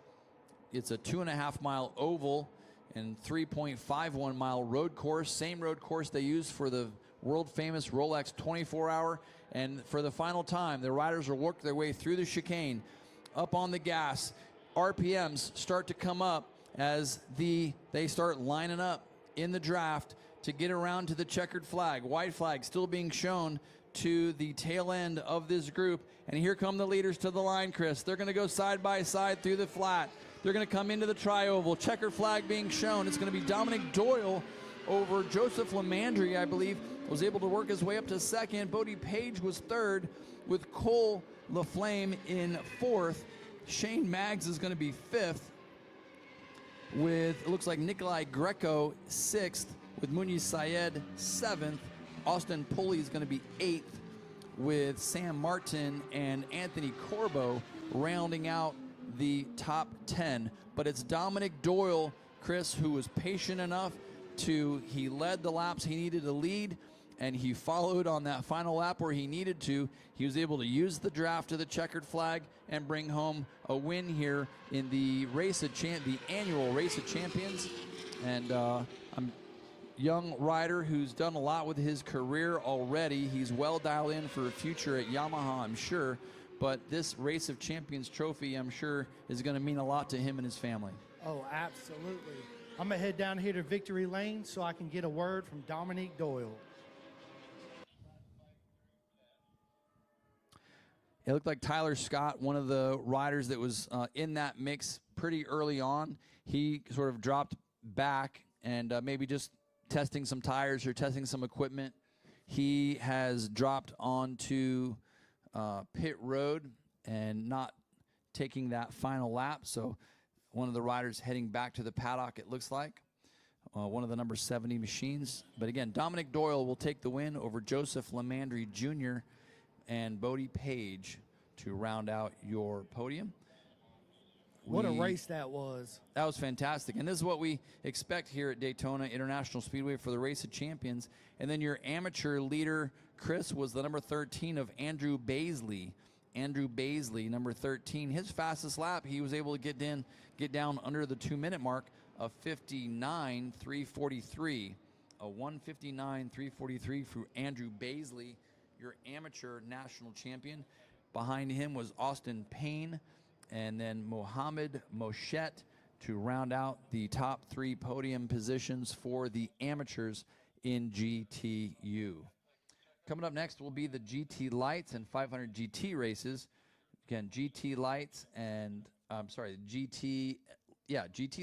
it's a 2.5 mile oval and 3.51 mile road course, same road course they use for the world famous Rolex 24 hour. And for the final time, the riders will work their way through the chicane, up on the gas. RPMs start to come up as they start lining up in the draft to get around to the checkered flag. White flag still being shown to the tail end of this group. And here come the leaders to the line, Chris. They're going to go side by side through the flat. They're going to come into the tri-oval. Checkered flag being shown. It's going to be Dominic Doyle over Joseph Lemandry, I believe, was able to work his way up to second. Bodie Page was third, with Cole LaFlame in fourth. Shane Maggs is going to be fifth, with, it looks like, Nikolai Greco sixth, with Muniz Syed seventh. Austin Pulley is going to be eighth, with Sam Martin and Anthony Corbo rounding out the top 10. But it's Dominic Doyle, Chris, who was patient enough he led the laps he needed to lead, and he followed on that final lap where he needed to. He was able to use the draft to the checkered flag and bring home a win here in the the annual Race of Champions. And young rider who's done a lot with his career already. He's well dialed in for a future at Yamaha, I'm sure. But this Race of Champions trophy, I'm sure, is going to mean a lot to him and his family. Oh, absolutely. I'm going to head down here to Victory Lane so I can get a word from Dominique Doyle. It looked like Tyler Scott, one of the riders that was in that mix pretty early on. He sort of dropped back and maybe just testing some tires or testing some equipment. He has dropped onto pit road and not taking that final lap. So one of the riders heading back to the paddock, it looks like. One of the number 70 machines. But again, Dominic Doyle will take the win over Joseph Lemandry Jr. and Bodie Page to round out your podium. What a race that was. That was fantastic. And this is what we expect here at Daytona International Speedway for the Race of Champions. And then your amateur leader, Chris, was the number 13 of Andrew Baisley. Andrew Baisley, number 13. His fastest lap, he was able to get down under the 2-minute mark of 59.343. A 1:59.343 for Andrew Baisley, your amateur national champion. Behind him was Austin Payne, and then Mohamed Moshet to round out the top 3 podium positions for the amateurs in GTU. Coming up next will be the GT Lights and 500 GT races. Again, GT Lights and, GT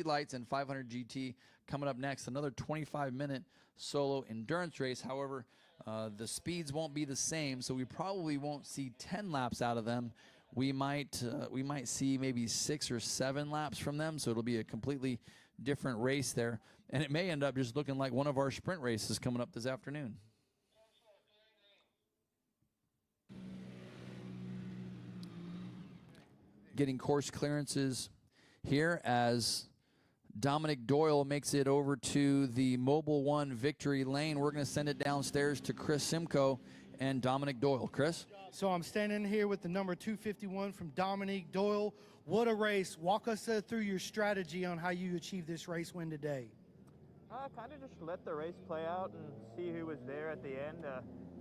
Lights and 500 GT coming up next. Another 25-minute solo endurance race. However, the speeds won't be the same, so we probably won't see 10 laps out of them. We might see maybe 6 or 7 laps from them, so it'll be a completely different race there. And it may end up just looking like one of our sprint races coming up this afternoon. Getting course clearances here as Dominic Doyle makes it over to the Mobile One Victory Lane. We're going to send it downstairs to Chris Simcoe and Dominic Doyle. Chris? So I'm standing here with the number 251 from Dominique Doyle. What a race. Walk us through your strategy on how you achieved this race win today. Kind of just let the race play out and see who was there at the end.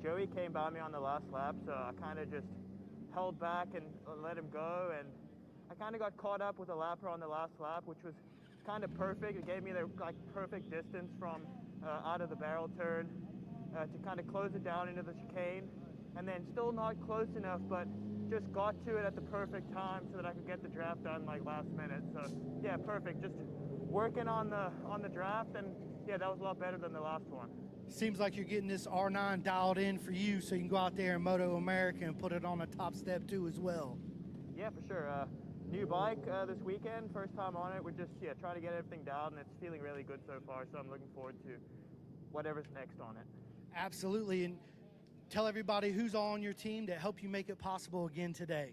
Joey came by me on the last lap, so I kind of just held back and let him go. And I kind of got caught up with a lapper on the last lap, which was kind of perfect. It gave me the perfect distance from out of the barrel turn to kind of close it down into the chicane, and then still not close enough, but just got to it at the perfect time so that I could get the draft done last minute. So yeah, perfect. Just working on the draft, and yeah, that was a lot better than the last one. Seems like you're getting this R9 dialed in for you so you can go out there in Moto America and put it on the top step too as well. Yeah, for sure. New bike this weekend, first time on it. We're just trying to get everything down, and it's feeling really good so far. So I'm looking forward to whatever's next on it. Absolutely, and tell everybody who's all on your team to help you make it possible again today.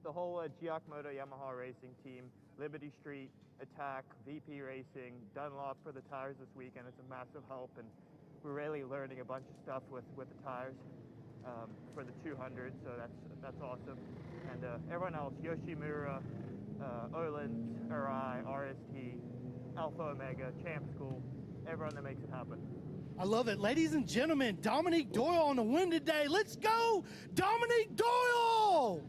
The whole Giacomoto Yamaha racing team, Liberty Street, Attack, VP Racing, Dunlop for the tires this weekend. It's a massive help, and we're really learning a bunch of stuff with the tires for the 200. So that's awesome. And everyone else, Yoshimura, Oland, Arai, RST, Alpha Omega, Champ School, everyone that makes it happen. I love it. Ladies and gentlemen, Dominique Doyle on the win today. Let's go, Dominique Doyle!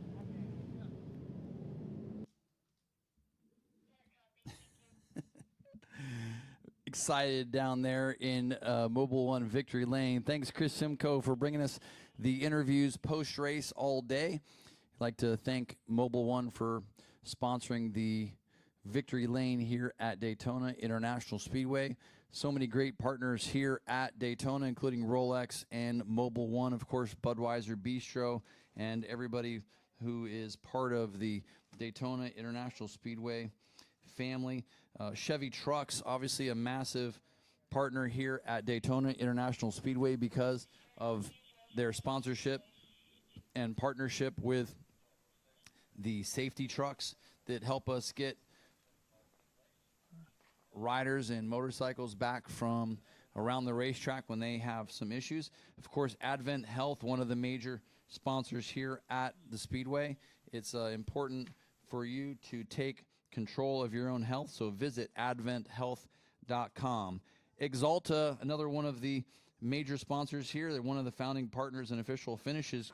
Excited down there in Mobile One Victory Lane. Thanks, Chris Simcoe, for bringing us the interviews post-race all day. I'd like to thank Mobile One for sponsoring the Victory Lane here at Daytona International Speedway. So many great partners here at Daytona, including Rolex and Mobile One, of course, Budweiser Bistro, and everybody who is part of the Daytona International Speedway family. Chevy Trucks, obviously a massive partner here at Daytona International Speedway because of their sponsorship and partnership with the safety trucks that help us get riders and motorcycles back from around the racetrack when they have some issues. Of course, Advent Health, one of the major sponsors here at the Speedway. It's important for you to take control of your own health, so visit adventhealth.com. Exalta, another one of the major sponsors here. They're one of the founding partners and official finishes,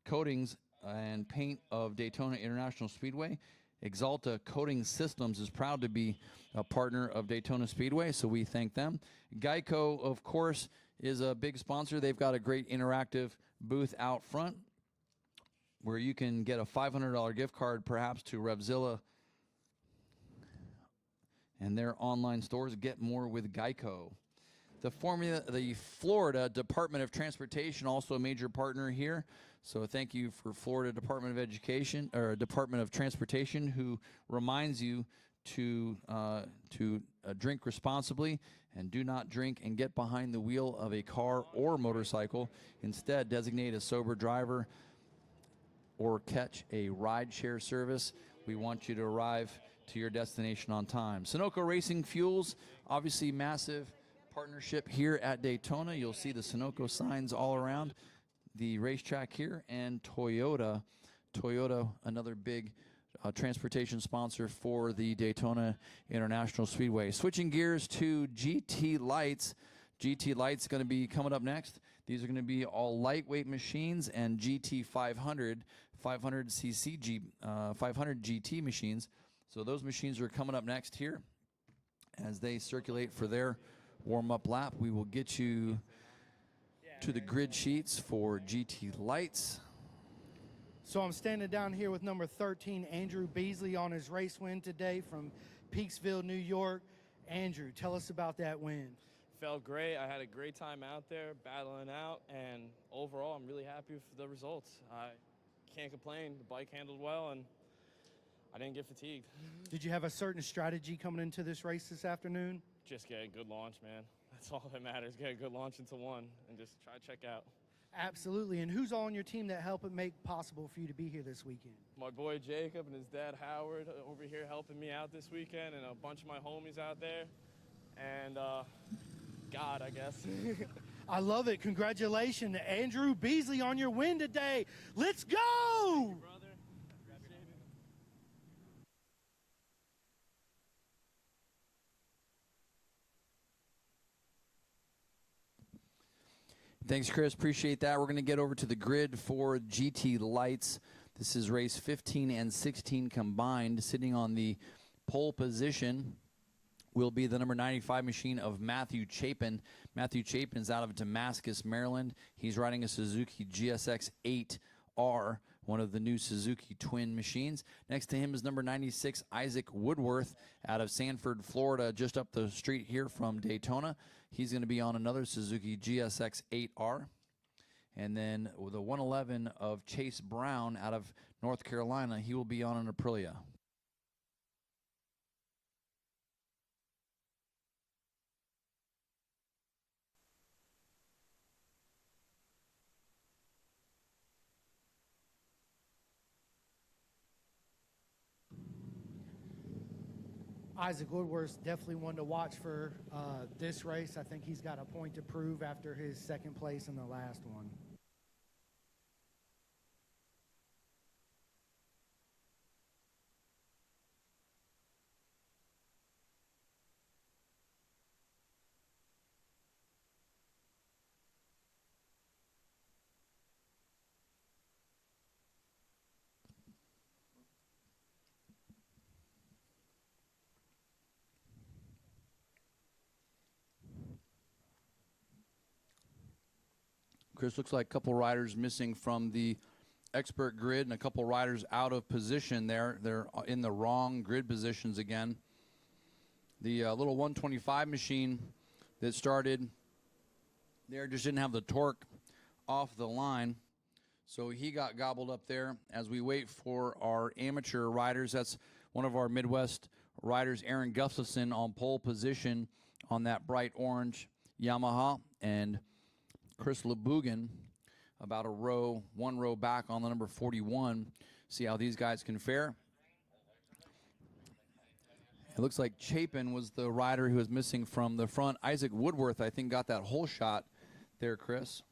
coatings, and paint of Daytona International Speedway. Exalta Coating Systems is proud to be a partner of Daytona Speedway, so we thank them. Geico, of course, is a big sponsor. They've got a great interactive booth out front where you can get a $500 gift card perhaps to Revzilla and their online stores. Get more with Geico. The Florida Department of Transportation, also a major partner here. So thank you for Florida Department of Education, or Department of Transportation, who reminds you to drink responsibly and do not drink and get behind the wheel of a car or motorcycle. Instead, designate a sober driver or catch a ride-share service. We want you to arrive to your destination on time. Sunoco Racing Fuels, obviously massive partnership here at Daytona. You'll see the Sunoco signs all around the racetrack here. And Toyota, another big transportation sponsor for the Daytona International Speedway. Switching gears to GT Lights. GT Lights going to be coming up next. These are going to be all lightweight machines and GT 500 cc 500 GT machines. So those machines are coming up next here as they circulate for their warm-up lap. We will get you to the grid sheets for GT Lights. So I'm standing down here with number 13, Andrew Beasley, on his race win today from Peaksville, New York. Andrew, tell us about that win. Felt great. I had a great time out there, battling out, and overall, I'm really happy with the results. I can't complain. The bike handled well, and I didn't get fatigued. Did you have a certain strategy coming into this race this afternoon? Just get a good launch, man. That's all that matters. Get a good launch into one and just try to check out. Absolutely. And who's all on your team that helped it make possible for you to be here this weekend? My boy Jacob and his dad Howard over here helping me out this weekend, and a bunch of my homies out there. And God, I guess. I love it. Congratulations, Andrew Beasley, on your win today. Let's go! Thanks, Chris. Appreciate that. We're going to get over to the grid for GT Lights. This is race 15 and 16 combined. Sitting on the pole position will be the number 95 machine of Matthew Chapin. Matthew Chapin is out of Damascus, Maryland. He's riding a Suzuki GSX 8R, one of the new Suzuki twin machines. Next to him is number 96, Isaac Woodworth, out of Sanford, Florida, just up the street here from Daytona. He's going to be on another Suzuki GSX 8R. And then with the 111 of Chase Brown out of North Carolina, he will be on an Aprilia. Isaac Woodworth's definitely one to watch for this race. I think he's got a point to prove after his second place in the last one. Chris, looks like a couple riders missing from the expert grid and a couple riders out of position there. They're in the wrong grid positions again. The little 125 machine that started there just didn't have the torque off the line, so he got gobbled up there. As we wait for our amateur riders, that's one of our Midwest riders, Aaron Gustafson, on pole position on that bright orange Yamaha, and Chris LeBougan about one row back on the number 41. See how these guys can fare. It looks like Chapin was the rider who was missing from the front. Isaac Woodworth, I think, got that whole shot there, Chris.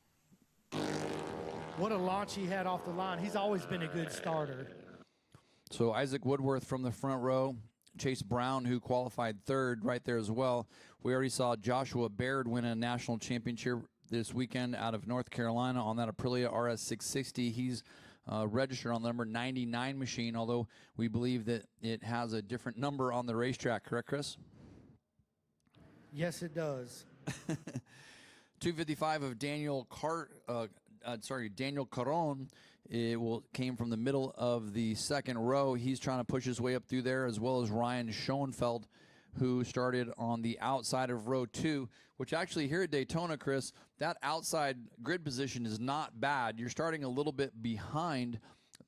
What a launch he had off the line. He's always been a good starter. So Isaac Woodworth from the front row. Chase Brown, who qualified third, right there as well. We already saw Joshua Baird win a national championship this weekend out of North Carolina on that Aprilia RS660. He's registered on the number 99 machine, although we believe that it has a different number on the racetrack. Correct, Chris? Yes, it does. 255 of Daniel Caron. It came from the middle of the second row. He's trying to push his way up through there, as well as Ryan Schoenfeld, who started on the outside of row 2, which actually here at Daytona, Chris, that outside grid position is not bad. You're starting a little bit behind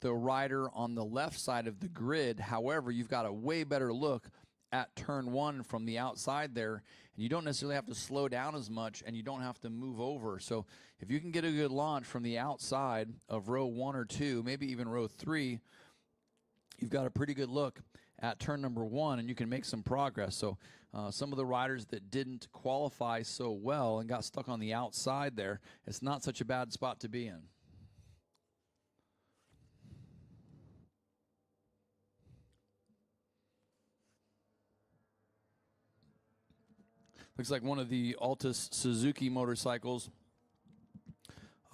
the rider on the left side of the grid. However, you've got a way better look at turn 1 from the outside there, and you don't necessarily have to slow down as much, and you don't have to move over. So if you can get a good launch from the outside of row 1 or 2, maybe even row 3, you've got a pretty good look at turn number 1, and you can make some progress. So some of the riders that didn't qualify so well and got stuck on the outside there, it's not such a bad spot to be in. Looks like one of the Altus Suzuki motorcycles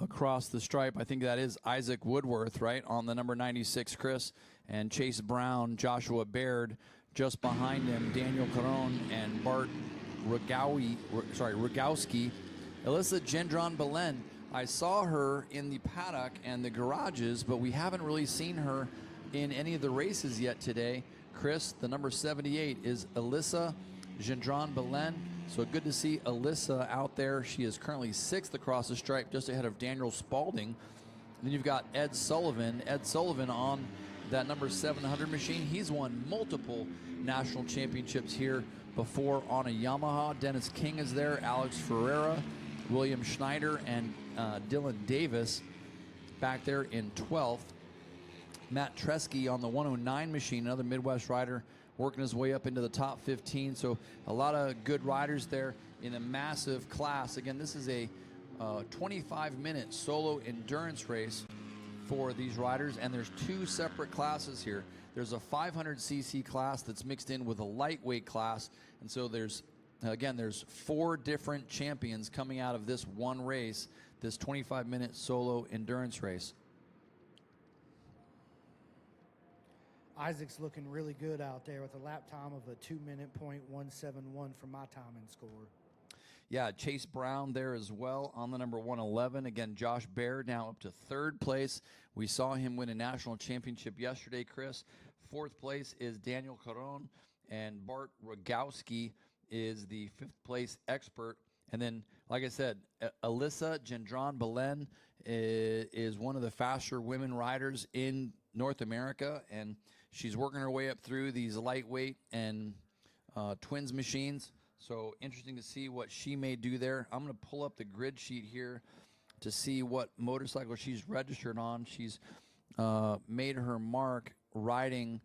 across the stripe. I think that is Isaac Woodworth, right, on the number 96, Chris. And Chase Brown, Joshua Baird, just behind him, Daniel Caron and Bart Rogowski. Alyssa Gendron Belen. I saw her in the paddock and the garages, but we haven't really seen her in any of the races yet today. Chris, the number 78 is Alyssa Gendron Belen. So good to see Alyssa out there. She is currently 6th across the stripe, just ahead of Daniel Spalding. Then you've got Ed Sullivan. Ed Sullivan on that number 700 machine. He's won multiple national championships here before on a Yamaha. Dennis King is there, Alex Ferreira, William Schneider, and Dylan Davis back there in 12th. Matt Tresky on the 109 machine, another Midwest rider, working his way up into the top 15. So a lot of good riders there in a massive class. Again, this is a 25-minute solo endurance race for these riders, and there's 2 separate classes here. There's a 500cc class that's mixed in with a lightweight class, and so there's 4 different champions coming out of this one race, this 25-minute solo endurance race. Isaac's looking really good out there with a lap time of a 2-minute .171 for my time and score. Yeah, Chase Brown there as well on the number 111. Again, Josh Baird now up to 3rd place. We saw him win a national championship yesterday, Chris. 4th place is Daniel Caron, and Bart Rogowski is the 5th place expert. And then, like I said, Alyssa Gendron Belen is one of the faster women riders in North America, and she's working her way up through these lightweight and twins machines. So interesting to see what she may do there. I'm going to pull up the grid sheet here to see what motorcycle she's registered on. She's made her mark riding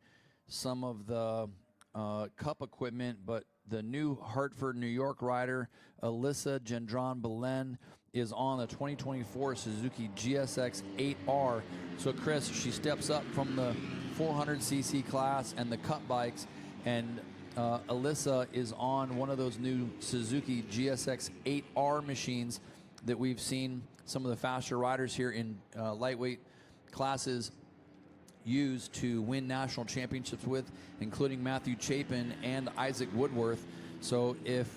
some of the Cup equipment, but the new Hartford, New York rider, Alyssa Gendron Belen, is on the 2024 Suzuki GSX 8R. So Chris, she steps up from the 400cc class and the Cup bikes, and Alyssa is on one of those new Suzuki GSX 8R machines that we've seen some of the faster riders here in lightweight classes use to win national championships with, including Matthew Chapin and Isaac Woodworth. So if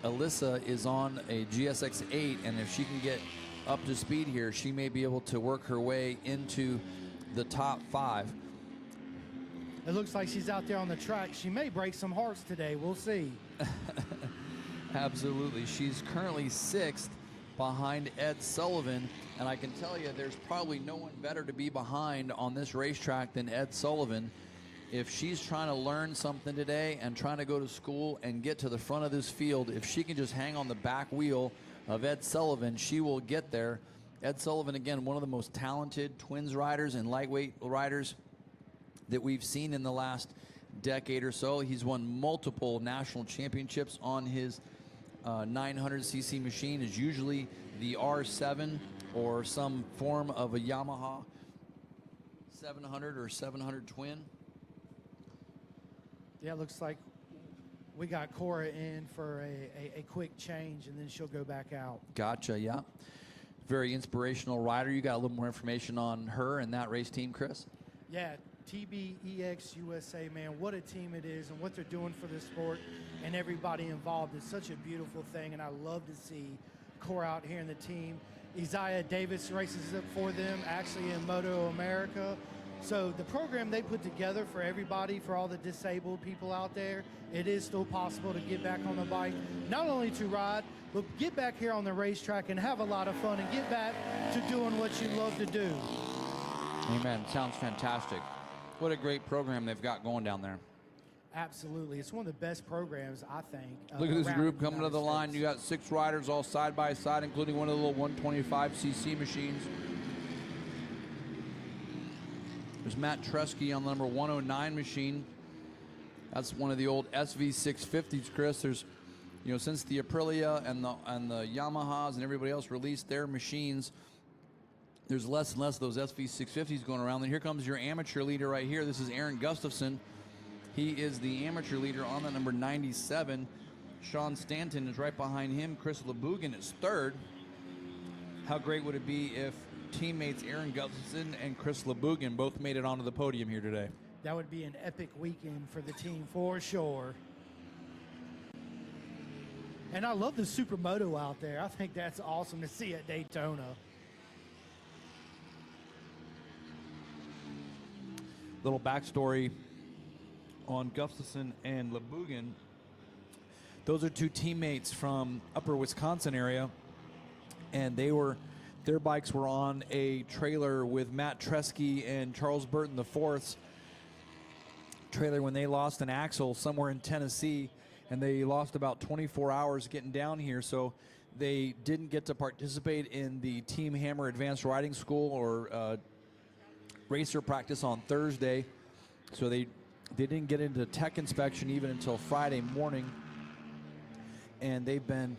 Alyssa is on a GSX 8, and if she can get up to speed here, she may be able to work her way into the top 5. It looks like she's out there on the track. She may break some hearts today. We'll see. Absolutely. She's currently 6th behind Ed Sullivan, and I can tell you there's probably no one better to be behind on this racetrack than Ed Sullivan. If she's trying to learn something today and trying to go to school and get to the front of this field, if she can just hang on the back wheel of Ed Sullivan, she will get there. Ed Sullivan, again, one of the most talented twins riders and lightweight riders that we've seen in the last decade or so. He's won multiple national championships on his 900cc machine. Is usually the R7 or some form of a Yamaha 700 or 700 twin. Yeah, it looks like we got Cora in for a quick change, and then she'll go back out. Gotcha, yeah. Very inspirational rider. You got a little more information on her and that race team, Chris? Yeah, TBEX USA, man, what a team it is and what they're doing for the sport and everybody involved. It's such a beautiful thing, and I love to see Cora out here in the team. Isaiah Davis races it for them, actually in Moto America. So the program they put together for everybody, for all the disabled people out there, it is still possible to get back on the bike, not only to ride, but get back here on the racetrack and have a lot of fun and get back to doing what you love to do. Amen. Sounds fantastic. What a great program they've got going down there. Absolutely. It's one of the best programs, I think. Look at this around group the coming to United the line. States. You got 6 riders all side by side, including one of the little 125cc machines. There's Matt Tresky on the number 109 machine. That's one of the old SV650s, Chris. There's, you know, since the Aprilia and the Yamahas and everybody else released their machines, there's less and less of those SV650s going around. And here comes your amateur leader right here. This is Aaron Gustafson. He is the amateur leader on the number 97. Sean Stanton is right behind him. Chris LeBougan is 3rd. How great would it be if teammates Aaron Gustafson and Chris LeBougan both made it onto the podium here today? That would be an epic weekend for the team for sure. And I love the Supermoto out there. I think that's awesome to see at Daytona. Little backstory on Gustafson and LeBougan. Those are 2 teammates from upper Wisconsin area, and their bikes were on a trailer with Matt Tresky and Charles Burton IV's trailer when they lost an axle somewhere in Tennessee, and they lost about 24 hours getting down here, so they didn't get to participate in the Team Hammer Advanced Riding School or racer practice on Thursday, so they didn't get into tech inspection even until Friday morning, and they've been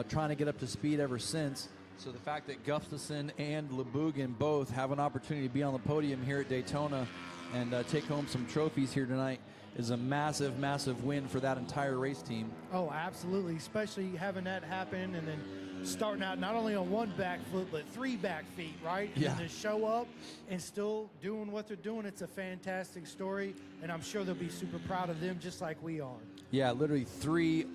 trying to get up to speed ever since. So the fact that Gustafson and LeBougan both have an opportunity to be on the podium here at Daytona and take home some trophies here tonight is a massive, massive win for that entire race team. Oh, absolutely, especially having that happen and then starting out not only on 1 back foot, but 3 back feet, right? Yeah. And to show up and still doing what they're doing, it's a fantastic story, and I'm sure they'll be super proud of them just like we are. Yeah, literally 3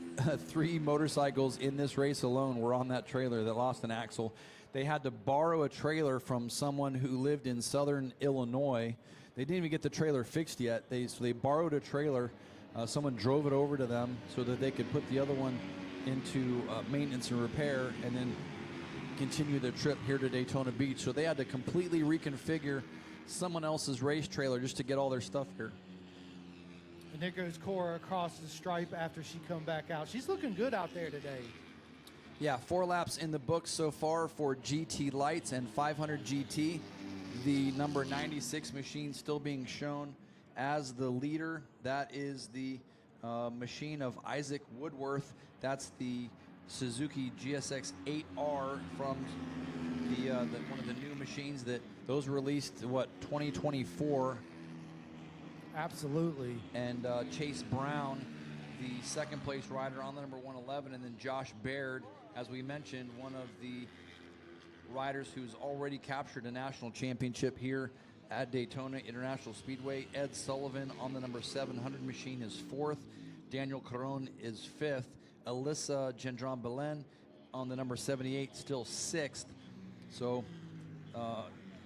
motorcycles in this race alone were on that trailer that lost an axle. They had to borrow a trailer from someone who lived in southern Illinois. They didn't even get the trailer fixed yet. So they borrowed a trailer. Someone drove it over to them so that they could put the other one into maintenance and repair and then continue their trip here to Daytona Beach. So they had to completely reconfigure someone else's race trailer just to get all their stuff here. And there goes Cora across the stripe after she come back out. She's looking good out there today. Yeah, 4 laps in the books so far for GT Lights and 500 GT. The number 96 machine still being shown as the leader. That is the machine of Isaac Woodworth. That's the Suzuki GSX 8R from the one of the new machines that those released 2024. Absolutely. And Chase Brown, the second place rider on the number 111, and then Josh Baird, as we mentioned, one of the riders who's already captured a national championship here at Daytona International Speedway. Ed Sullivan on the number 700 machine is 4th. Daniel Caron is 5th. Alyssa Gendron-Belen on the number 78, still 6th. So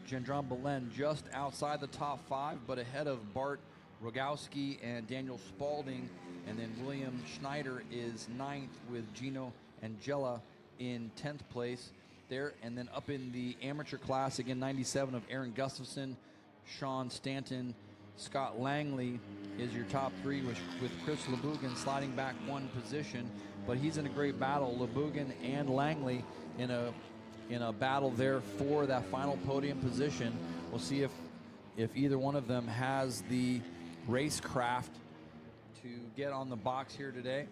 Gendron-Belen just outside the top 5, but ahead of Bart Rogowski and Daniel Spalding. And then William Schneider is 9th with Gino Angela in 10th place there. And then up in the amateur class, again, 97 of Aaron Gustafson, Sean Stanton, Scott Langley is your top 3 with Chris LeBougan sliding back 1 position. But he's in a great battle, LeBougan and Langley in a battle there for that final podium position. We'll see if either one of them has the racecraft to get on the box here today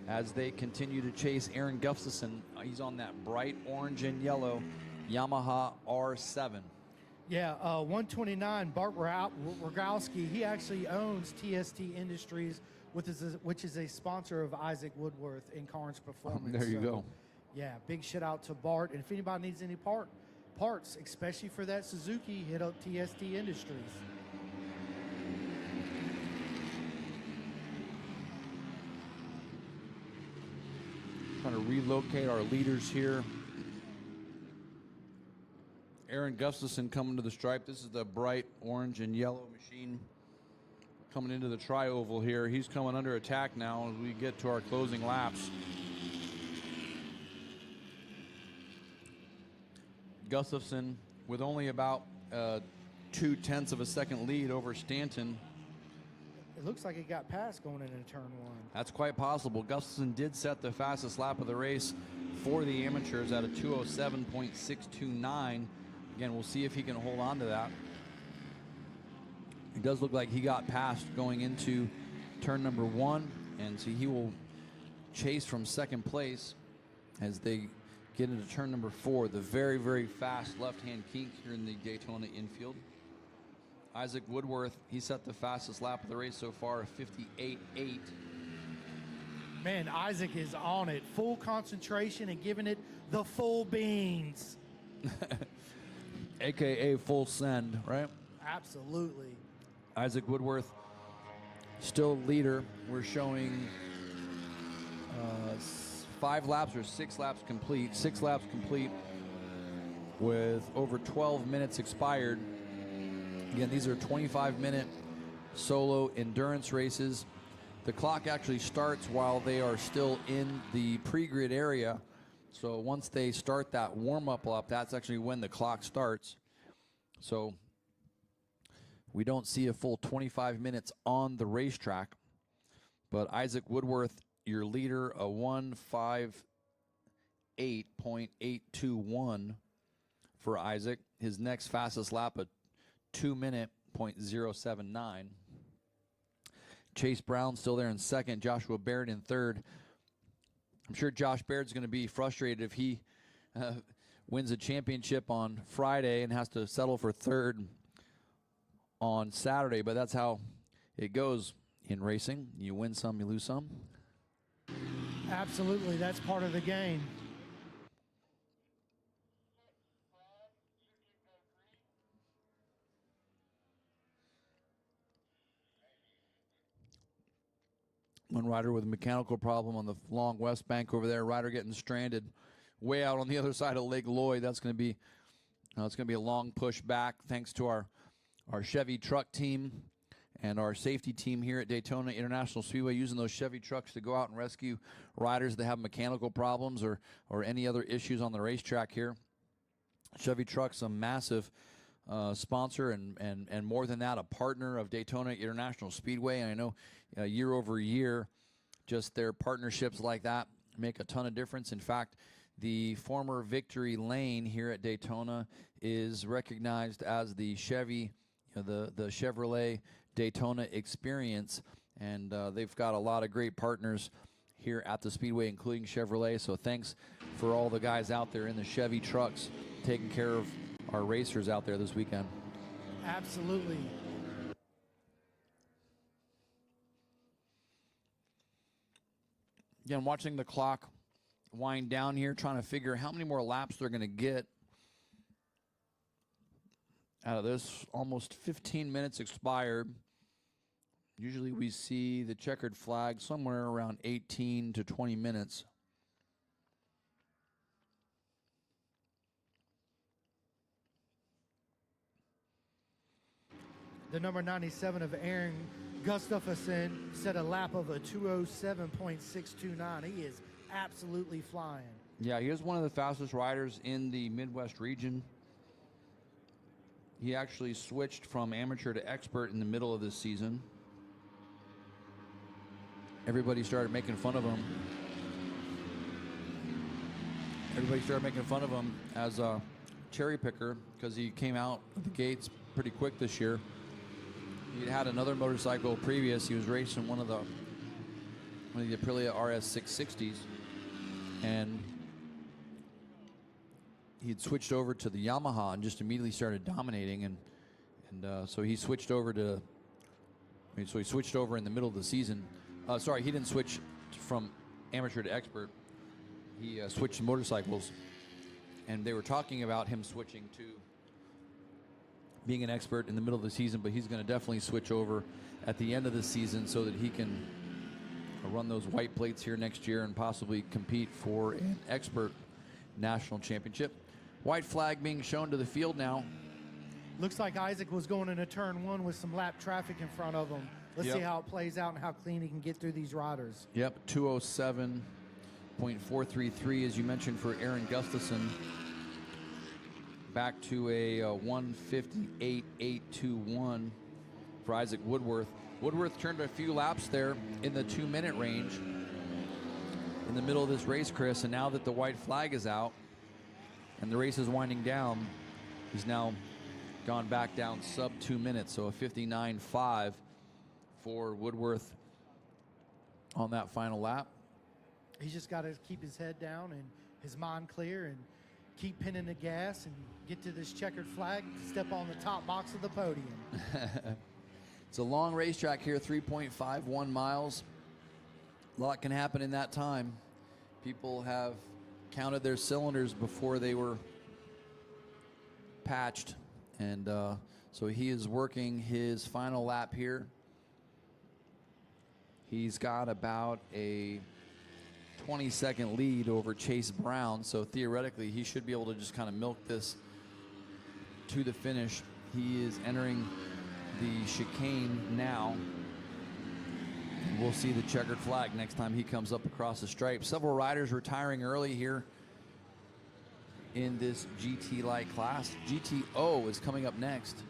as they continue to chase Aaron Gustafson. He's on that bright orange and yellow Yamaha R7. Yeah, 129, Bart Rogowski, he actually owns TST Industries, which is a sponsor of Isaac Woodworth in Carnes Performance. There you go. Yeah, big shout out to Bart. And if anybody needs any parts, especially for that Suzuki, hit up TST Industries. Trying to relocate our leaders here. Aaron Gustafson coming to the stripe. This is the bright orange and yellow machine coming into the tri-oval here. He's coming under attack now as we get to our closing laps. Gustafson with only about 0.2 of a second lead over Stanton. It looks like it got passed going into turn 1. That's quite possible. Gustafson did set the fastest lap of the race for the amateurs at a 2:07.629. Again, we'll see if he can hold on to that. It does look like he got passed going into turn number 1, and so he will chase from second place as they get into turn number 4. The very, very fast left-hand kink here in the Daytona infield. Isaac Woodworth, he set the fastest lap of the race so far, a 58.8. Man, Isaac is on it. Full concentration and giving it the full beans. AKA full send, right? Absolutely. Isaac Woodworth, still leader. We're showing 5 laps or 6 laps complete. 6 laps complete with over 12 minutes expired. Again, these are 25-minute solo endurance races. The clock actually starts while they are still in the pre-grid area. So once they start that warm-up lap, that's actually when the clock starts. So we don't see a full 25 minutes on the racetrack. But Isaac Woodworth, your leader, a 1:58.821 for Isaac. His next fastest lap, a 2:079. Chase Brown still there in second. Joshua Baird in third. I'm sure Josh Baird's going to be frustrated if he wins a championship on Friday and has to settle for third on Saturday, but that's how it goes in racing. You win some, you lose some. Absolutely, that's part of the game. One rider with a mechanical problem on the long west bank over there. Rider getting stranded way out on the other side of Lake Lloyd. That's going to be it's going to be a long push back. Thanks to our Chevy truck team and our safety team here at Daytona International Speedway, using those Chevy trucks to go out and rescue riders that have mechanical problems or any other issues on the racetrack here. Chevy trucks, a massive sponsor and more than that, a partner of Daytona International Speedway. And I know year over year, just their partnerships like that make a ton of difference. In fact, the former Victory Lane here at Daytona is recognized as the Chevy the Chevrolet Daytona experience, and they've got a lot of great partners here at the Speedway, including Chevrolet. So thanks for all the guys out there in the Chevy trucks taking care of our racers out there this weekend. Absolutely. Again, watching the clock wind down here, trying to figure how many more laps they're going to get out of this. Almost 15 minutes expired. Usually we see the checkered flag somewhere around 18 to 20 minutes. The number 97 of Aaron Gustafsson set a lap of a 207.629. He is absolutely flying. Yeah, he is one of the fastest riders in the Midwest region. He actually switched from amateur to expert in the middle of this season. Everybody started making fun of him. Everybody started making fun of him as a cherry picker because he came out of the gates pretty quick this year. He had another motorcycle previous. He was racing one of the Aprilia RS 660s, and he had switched over to the Yamaha and just immediately started dominating. And so he switched over to. So he switched over in the middle of the season. Sorry, he didn't switch from amateur to expert. He switched motorcycles, and they were talking about him switching to being an expert in the middle of the season, but he's going to definitely switch over at the end of the season so that he can run those white plates here next year and possibly compete for an expert national championship. White flag being shown to the field now. Looks like Isaac was going into turn one with some lap traffic in front of him. Let's see how it plays out and how clean he can get through these riders. Yep, 207.433, as you mentioned, for Aaron Gustafsson. Back to a 158.821 for Isaac Woodworth. Woodworth turned a few laps there in the 2-minute range in the middle of this race, Chris, and now that the white flag is out and the race is winding down, he's now gone back down sub 2 minutes, so a 59.5 for Woodworth on that final lap. He's just got to keep his head down and his mind clear and keep pinning the gas and get to this checkered flag, step on the top box of the podium. It's a long racetrack here, 3.51 miles. A lot can happen in that time. People have counted their cylinders before they were patched. And so he is working his final lap here. He's got about a 20-second lead over Chase Brown, so theoretically he should be able to just kind of milk this to the finish. He is entering the chicane now. We'll see the checkered flag next time he comes up across the stripe. Several riders retiring early here in this GT Light class. GTO is coming up next.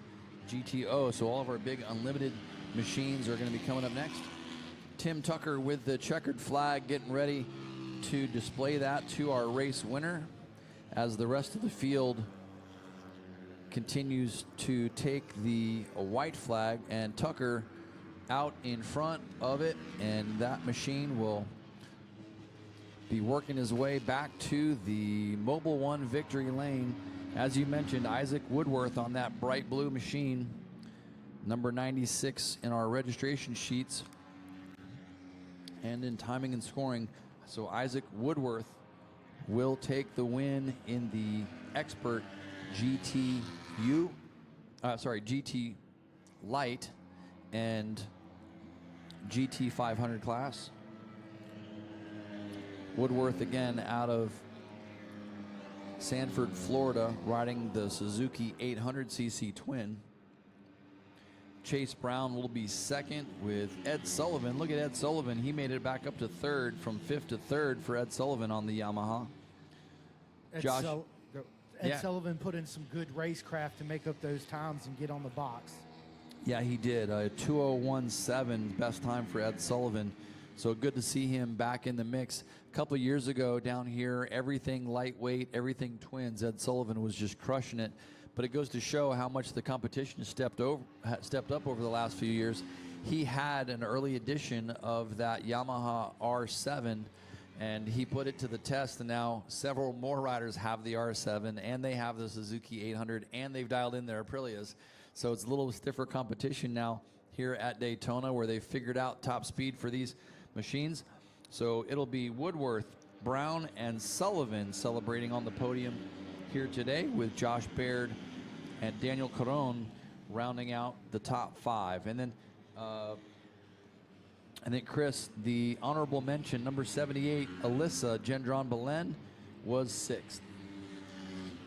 GTO, so all of our big unlimited machines are going to be coming up next. Tim Tucker with the checkered flag, getting ready to display that to our race winner as the rest of the field continues to take the white flag, and Tucker out in front of it, and that machine will be working his way back to the Mobil 1 victory lane. As you mentioned, Isaac Woodworth on that bright blue machine, number 96 in our registration sheets and in timing and scoring. So Isaac Woodworth will take the win in the expert GT Light and GT 500 class. Woodworth again out of Sanford, Florida, riding the Suzuki 800cc twin. Chase Brown will be second with Ed Sullivan. Look at Ed Sullivan. He made it back up to third, from fifth to third for Ed Sullivan on the Yamaha. Ed Sullivan put in some good racecraft to make up those times and get on the box. Yeah, he did. 2:01.7 best time for Ed Sullivan. So good to see him back in the mix. A couple years ago down here, everything lightweight, everything twins, Ed Sullivan was just crushing it. but it goes to show how much the competition has stepped up over the last few years. He had an early edition of that Yamaha R7, and he put it to the test, and now several more riders have the R7, and they have the Suzuki 800, and they've dialed in their Aprilias. So it's a little stiffer competition now here at Daytona, where they've figured out top speed for these machines. So it'll be Woodworth, Brown, and Sullivan celebrating on the podium here today, with Josh Baird and Daniel Caron rounding out the top 5. And then I think, Chris, the honorable mention, number 78, Alyssa Gendron Belen, was 6th.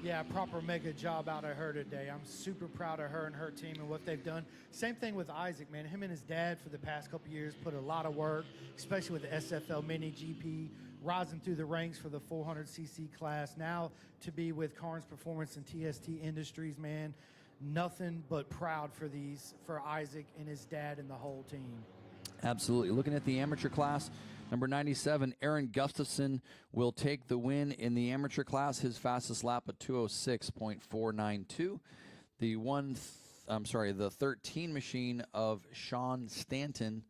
Yeah, proper mega job out of her today. I'm super proud of her and her team and what they've done. Same thing with Isaac, man. Him and his dad for the past couple years put a lot of work, especially with the SFL Mini GP, rising through the ranks for the 400cc class. Now to be with Carnes Performance and TST Industries, man, nothing but proud for Isaac and his dad and the whole team. Absolutely. Looking at the amateur class, number 97, Aaron Gustafson will take the win in the amateur class. His fastest lap at 206.492. The 13 machine of Sean Stanton,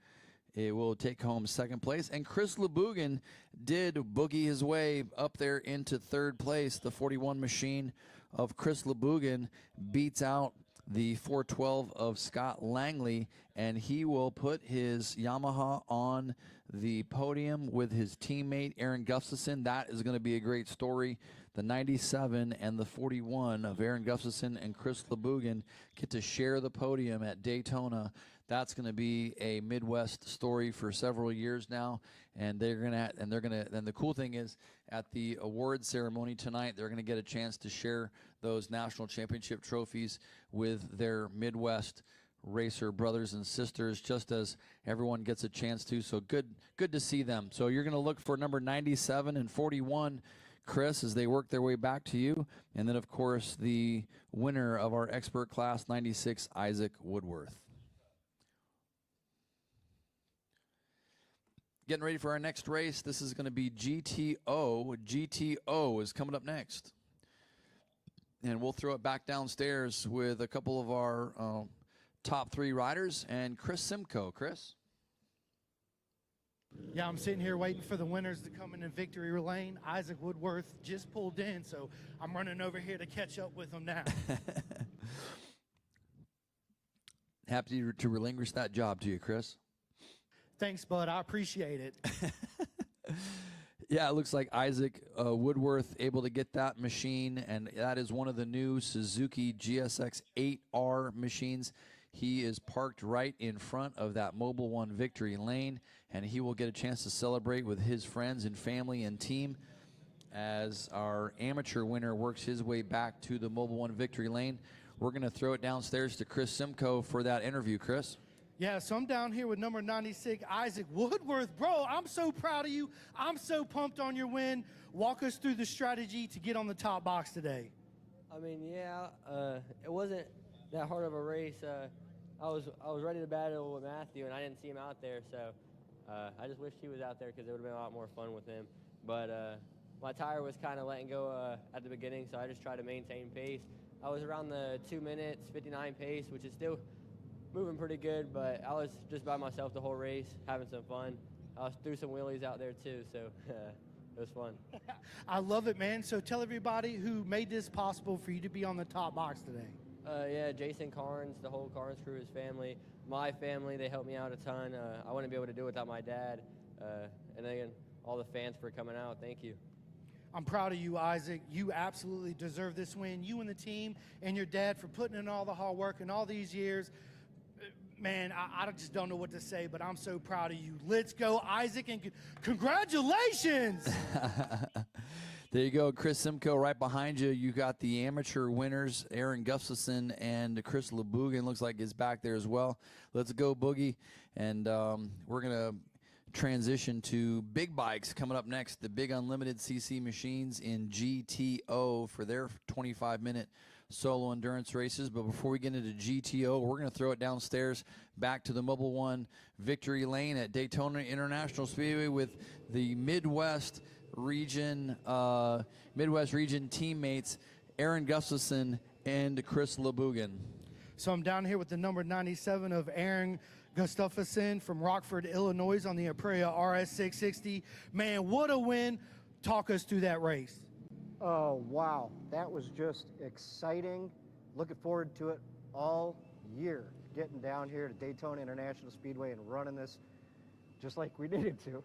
it will take home 2nd place. And Chris LeBougan did boogie his way up there into 3rd place. The 41 machine of Chris LeBougan beats out the 412 of Scott Langley, and he will put his Yamaha on the podium with his teammate Aaron Gustafson. That is going to be a great story. The 97 and the 41 of Aaron Gustafson and Chris LeBougan get to share the podium at Daytona. That's going to be a Midwest story for several years now, and the cool thing is, at the award ceremony tonight, they're going to get a chance to share those national championship trophies with their Midwest racer brothers and sisters, just as everyone gets a chance to. So good to see them. So you're going to look for number 97 and 41, Chris, as they work their way back to you, and then of course the winner of our expert class, 96, Isaac Woodworth. Getting ready for our next race. This is going to be GTO. GTO is coming up next. And we'll throw it back downstairs with a couple of our top 3 riders and Chris Simcoe. Chris? Yeah, I'm sitting here waiting for the winners to come in victory lane. Isaac Woodworth just pulled in, so I'm running over here to catch up with him now. Happy to relinquish that job to you, Chris. Thanks, bud. I appreciate it. Yeah, it looks like Isaac Woodworth able to get that machine, and that is one of the new Suzuki GSX 8R machines. He is parked right in front of that Mobil 1 victory lane, and he will get a chance to celebrate with his friends and family and team as our amateur winner works his way back to the Mobil 1 victory lane. We're going to throw it downstairs to Chris Simcoe for that interview. Chris? Yeah, so I'm down here with number 96, Isaac Woodworth. Bro, I'm so proud of you. I'm so pumped on your win. Walk us through the strategy to get on the top box today. I mean, yeah, it wasn't that hard of a race. I was ready to battle with Matthew, and I didn't see him out there, so I just wished he was out there because it would have been a lot more fun with him. But my tire was kind of letting go at the beginning, so I just tried to maintain pace. I was around the 2 minutes 59 pace, which is still moving pretty good, but I was just by myself the whole race, having some fun. I threw some wheelies out there too, so it was fun. I love it, man. So tell everybody who made this possible for you to be on the top box today. Yeah, Jason Carnes, the whole Carnes crew, his family, my family, they helped me out a ton. I wouldn't be able to do it without my dad. And again, all the fans for coming out. Thank you. I'm proud of you, Isaac. You absolutely deserve this win. You and the team and your dad for putting in all the hard work and all these years. Man, I just don't know what to say, but I'm so proud of you. Let's go, Isaac, and congratulations. There you go, Chris Simcoe right behind you. You got the amateur winners, Aaron Gustafson and Chris LeBougan looks like is back there as well. Let's go, Boogie. And we're going to transition to big bikes coming up next, the big unlimited CC machines in GTO for their 25-minute solo endurance races. But before we get into GTO, we're going to throw it downstairs back to the Mobil 1 victory lane at Daytona International Speedway with the Midwest region teammates Aaron Gustafson and Chris Lebugan. So I'm down here with the number 97 of Aaron Gustafson from Rockford, Illinois on the Aprilia RS660. Man, what a win. Talk us through that race. Oh, wow. That was just exciting. Looking forward to it all year. Getting down here to Daytona International Speedway and running this just like we needed to.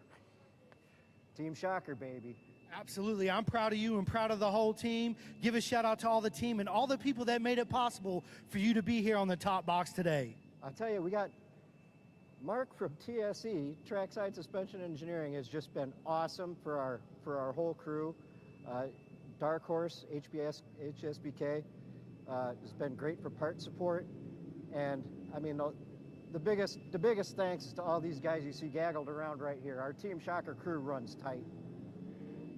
Team Shocker, baby. Absolutely. I'm proud of you and proud of the whole team. Give a shout out to all the team and all the people that made it possible for you to be here on the top box today. I'll tell you, we got Mark from TSE, Trackside Suspension Engineering, has just been awesome for our whole crew. Dark Horse, HSBK, has been great for part support. And I mean, the biggest thanks is to all these guys you see gaggled around right here. Our Team Shocker crew runs tight.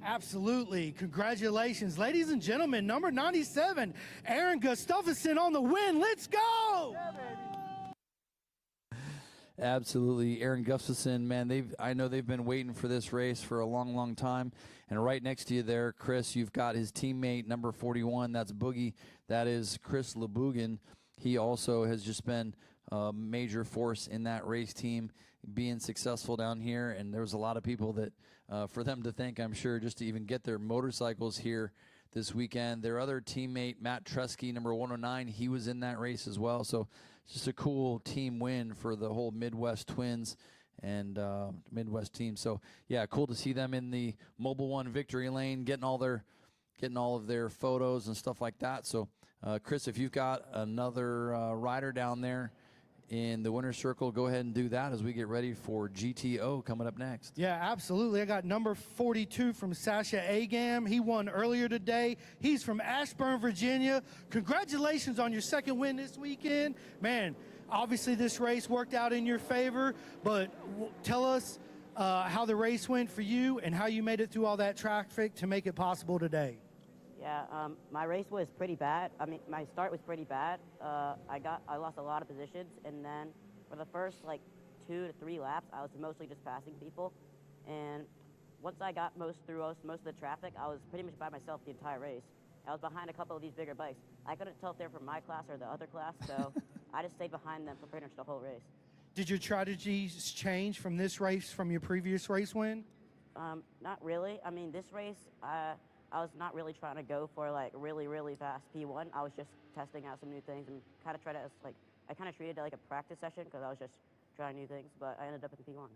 Absolutely. Congratulations. Ladies and gentlemen, number 97, Aaron Gustafson on the win. Let's go! Yeah, baby. Absolutely. Aaron Gustafson, man, I know they've been waiting for this race for a long, long time. And right next to you there, Chris, you've got his teammate, number 41. That's Boogie. That is Chris Lebugan. He also has just been a major force in that race team, being successful down here. And there was a lot of people that, for them to thank, I'm sure, just to even get their motorcycles here this weekend. Their other teammate, Matt Tresky, number 109, he was in that race as well. So just a cool team win for the whole Midwest Twins and Midwest team. So yeah, cool to see them in the Mobile One victory lane, getting all of their photos and stuff like that. So Chris, if you've got another rider down there in the winner's circle, go ahead and do that as we get ready for GTO coming up next. Yeah, absolutely. I got number 42 from Sasha Agam. He won earlier today. He's from Ashburn, Virginia. Congratulations on your second win this weekend. Man, obviously this race worked out in your favor, but tell us how the race went for you and how you made it through all that traffic to make it possible today. Yeah, my race was pretty bad. I mean, my start was pretty bad. I lost a lot of positions, and then for the first like 2 to 3 laps, I was mostly just passing people. And once I got most of the traffic, I was pretty much by myself the entire race. I was behind a couple of these bigger bikes. I couldn't tell if they were from my class or the other class, so I just stayed behind them for pretty much the whole race. Did your strategies change from this race from your previous race win? Not really. I mean, this race, I was not really trying to go for like really, really fast P1. I was just testing out some new things and kind of I kind of treated it like a practice session because I was just trying new things, but I ended up in P1.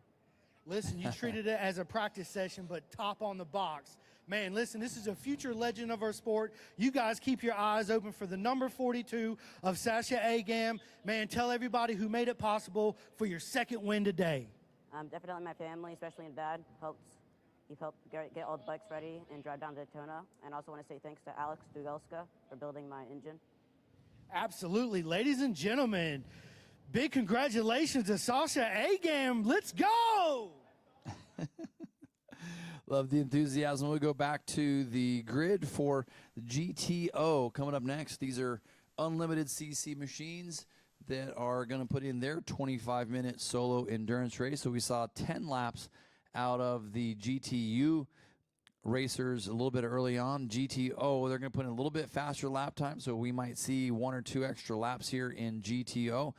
Listen, you treated it as a practice session, but top on the box. Man, listen, this is a future legend of our sport. You guys keep your eyes open for the number 42 of Sasha Agam. Man, tell everybody who made it possible for your second win today. Definitely my family, especially my dad, he helped get all the bikes ready and drive down to Daytona. And I also want to say thanks to Alex Dugelska for building my engine. Absolutely. Ladies and gentlemen, big congratulations to Sasha Agam. Let's go! Love the enthusiasm. We'll go back to the grid for the GTO coming up next. These are unlimited CC machines that are going to put in their 25-minute solo endurance race. So we saw 10 laps out of the GTU racers a little bit early on. GTO, they're going to put in a little bit faster lap time, so we might see 1 or 2 extra laps here in GTO.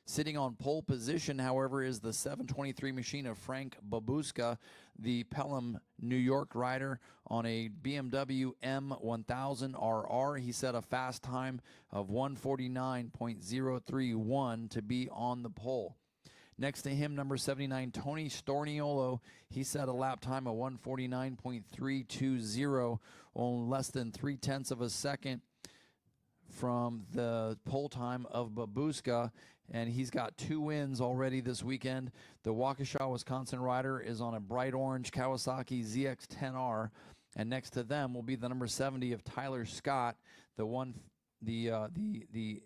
Sitting on pole position, however, is the 723 machine of Frank Babuska, the Pelham, New York rider on a BMW M1000RR. He set a fast time of 1:49.031 to be on the pole. Next to him, number 79, Tony Storniolo. He set a lap time of 1:49.320, on less than 0.3 of a second from the pole time of Babuska, and he's got 2 wins already this weekend. The Waukesha, Wisconsin rider is on a bright orange Kawasaki ZX-10R, and next to them will be the number 70 of Tyler Scott. The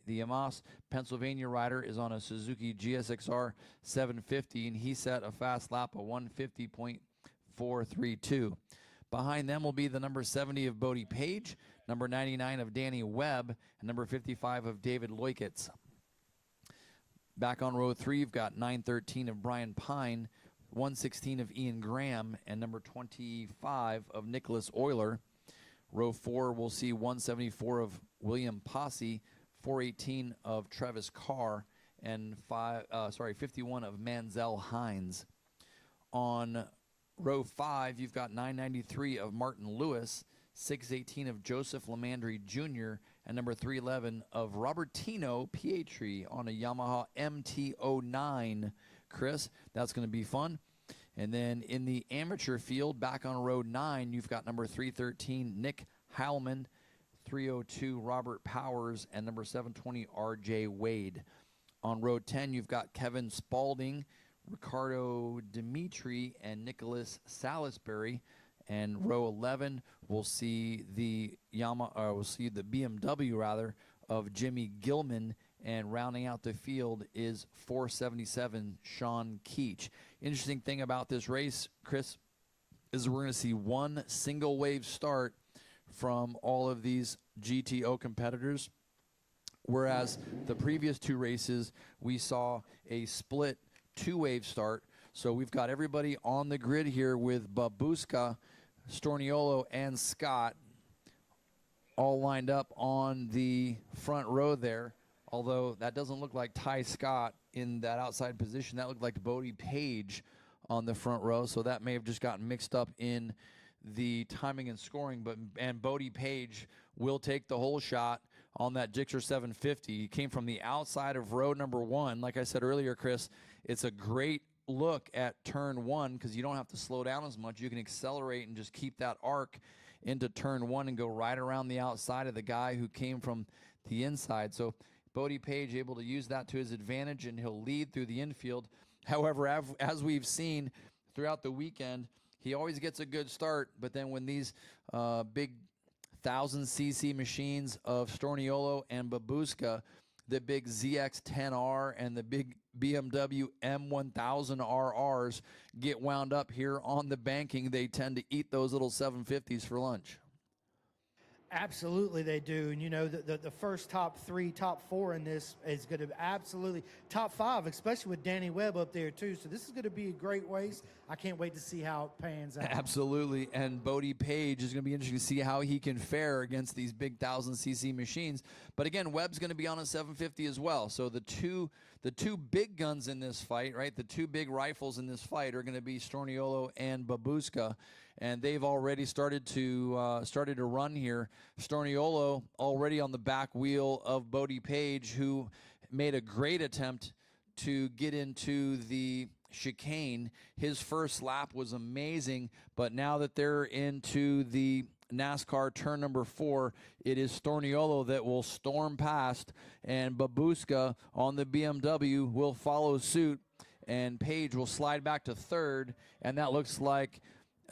Amos, Pennsylvania rider is on a Suzuki GSXR 750, and he set a fast lap of 1:50.432. Behind them will be the number 70 of Bodie Page, number 99 of Danny Webb, and number 55 of David Leukitz. Back on row 3, you've got 913 of Brian Pine, 116 of Ian Graham, and number 25 of Nicholas Euler. Row 4, we'll see 174 of William Posse, 418 of Travis Carr, and 51 of Manzel Hines. On row 5, you've got 993 of Martin Lewis, 618 of Joseph Lamandry Jr., and number 311 of Robertino Pietri on a Yamaha MT-09. Chris, that's going to be fun. And then in the amateur field, back on row 9, you've got number 313 Nick Heilman, 302 Robert Powers, and number 720 RJ Wade. On row 10, you've got Kevin Spalding, Ricardo Dimitri, and Nicholas Salisbury. And row 11, we'll see the BMW rather of Jimmy Gilman, and rounding out the field is 477 Sean Keach. Interesting thing about this race, Chris, is we're going to see one single wave start from all of these GTO competitors, whereas the previous two races we saw a split two-wave start. So we've got everybody on the grid here with Babushka, Storniolo, and Scott all lined up on the front row there, although that doesn't look like Ty Scott in that outside position. That looked like Bodie Page on the front row, so that may have just gotten mixed up in the timing and scoring. And Bodie Page will take the whole shot on that Gixxer 750. He came from the outside of row number 1. Like I said earlier, Chris, it's a great look at turn 1 because you don't have to slow down as much. You can accelerate and just keep that arc into turn 1 and go right around the outside of the guy who came from the inside. So Bodie Page able to use that to his advantage, and he'll lead through the infield. However, as we've seen throughout the weekend, he always gets a good start, but then when these big 1,000cc machines of Storniolo and Babushka, the big ZX-10R and the big BMW M1000RRs get wound up here on the banking, they tend to eat those little 750s for lunch. Absolutely they do. And, you know, the first top 3, top 4 in this is going to absolutely top 5, especially with Danny Webb up there, too. So this is going to be a great race. I can't wait to see how it pans out. Absolutely. And Bodie Page is going to be interesting to see how he can fare against these big 1,000cc machines. But, again, Webb's going to be on a 750 as well. So the two big guns in this fight, right, the two big rifles in this fight are going to be Storniolo and Babushka. And they've already started to run here. Storniolo already on the back wheel of Bodie Page, who made a great attempt to get into the chicane. His first lap was amazing, but now that they're into the NASCAR turn number 4, it is Storniolo that will storm past, and Babushka on the BMW will follow suit, and Page will slide back to 3rd, and that looks like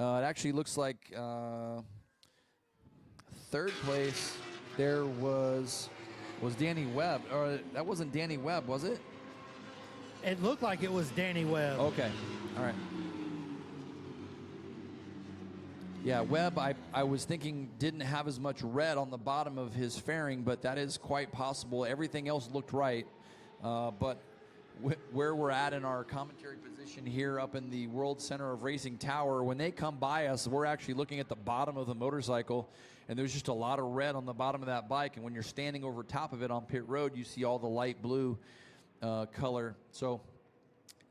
it actually looks like 3rd place there was Danny Webb. Or that wasn't Danny Webb, was it? It looked like it was Danny Webb. Okay, all right. Yeah, Webb, I was thinking didn't have as much red on the bottom of his fairing, but that is quite possible. Everything else looked right, but where we're at in our commentary position here up in the World Center of Racing Tower, when they come by us, we're actually looking at the bottom of the motorcycle, and there's just a lot of red on the bottom of that bike, and when you're standing over top of it on pit road, you see all the light blue color. So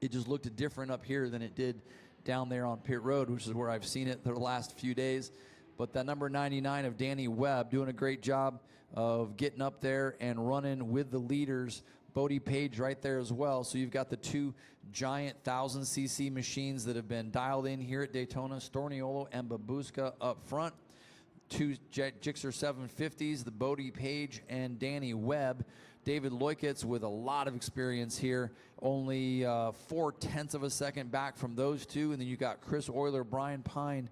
it just looked different up here than it did down there on pit road, which is where I've seen it the last few days. But that number 99 of Danny Webb doing a great job of getting up there and running with the leaders. Bodie Page right there as well. So you've got the two giant 1,000cc machines that have been dialed in here at Daytona, Storniolo and Babushka up front. Two Gixxer 750s, the Bodie Page and Danny Webb. David Leukitz with a lot of experience here, only 0.4 of a second back from those two. And then you got Chris Euler, Brian Pine,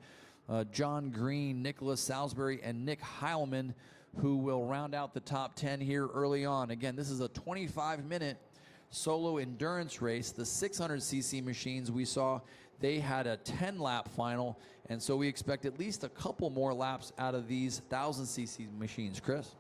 John Green, Nicholas Salisbury, and Nick Heilman, who will round out the top 10 here early on. Again, this is a 25-minute solo endurance race. The 600cc machines we saw, they had a 10-lap final, and so we expect at least a couple more laps out of these 1,000cc machines. Chris?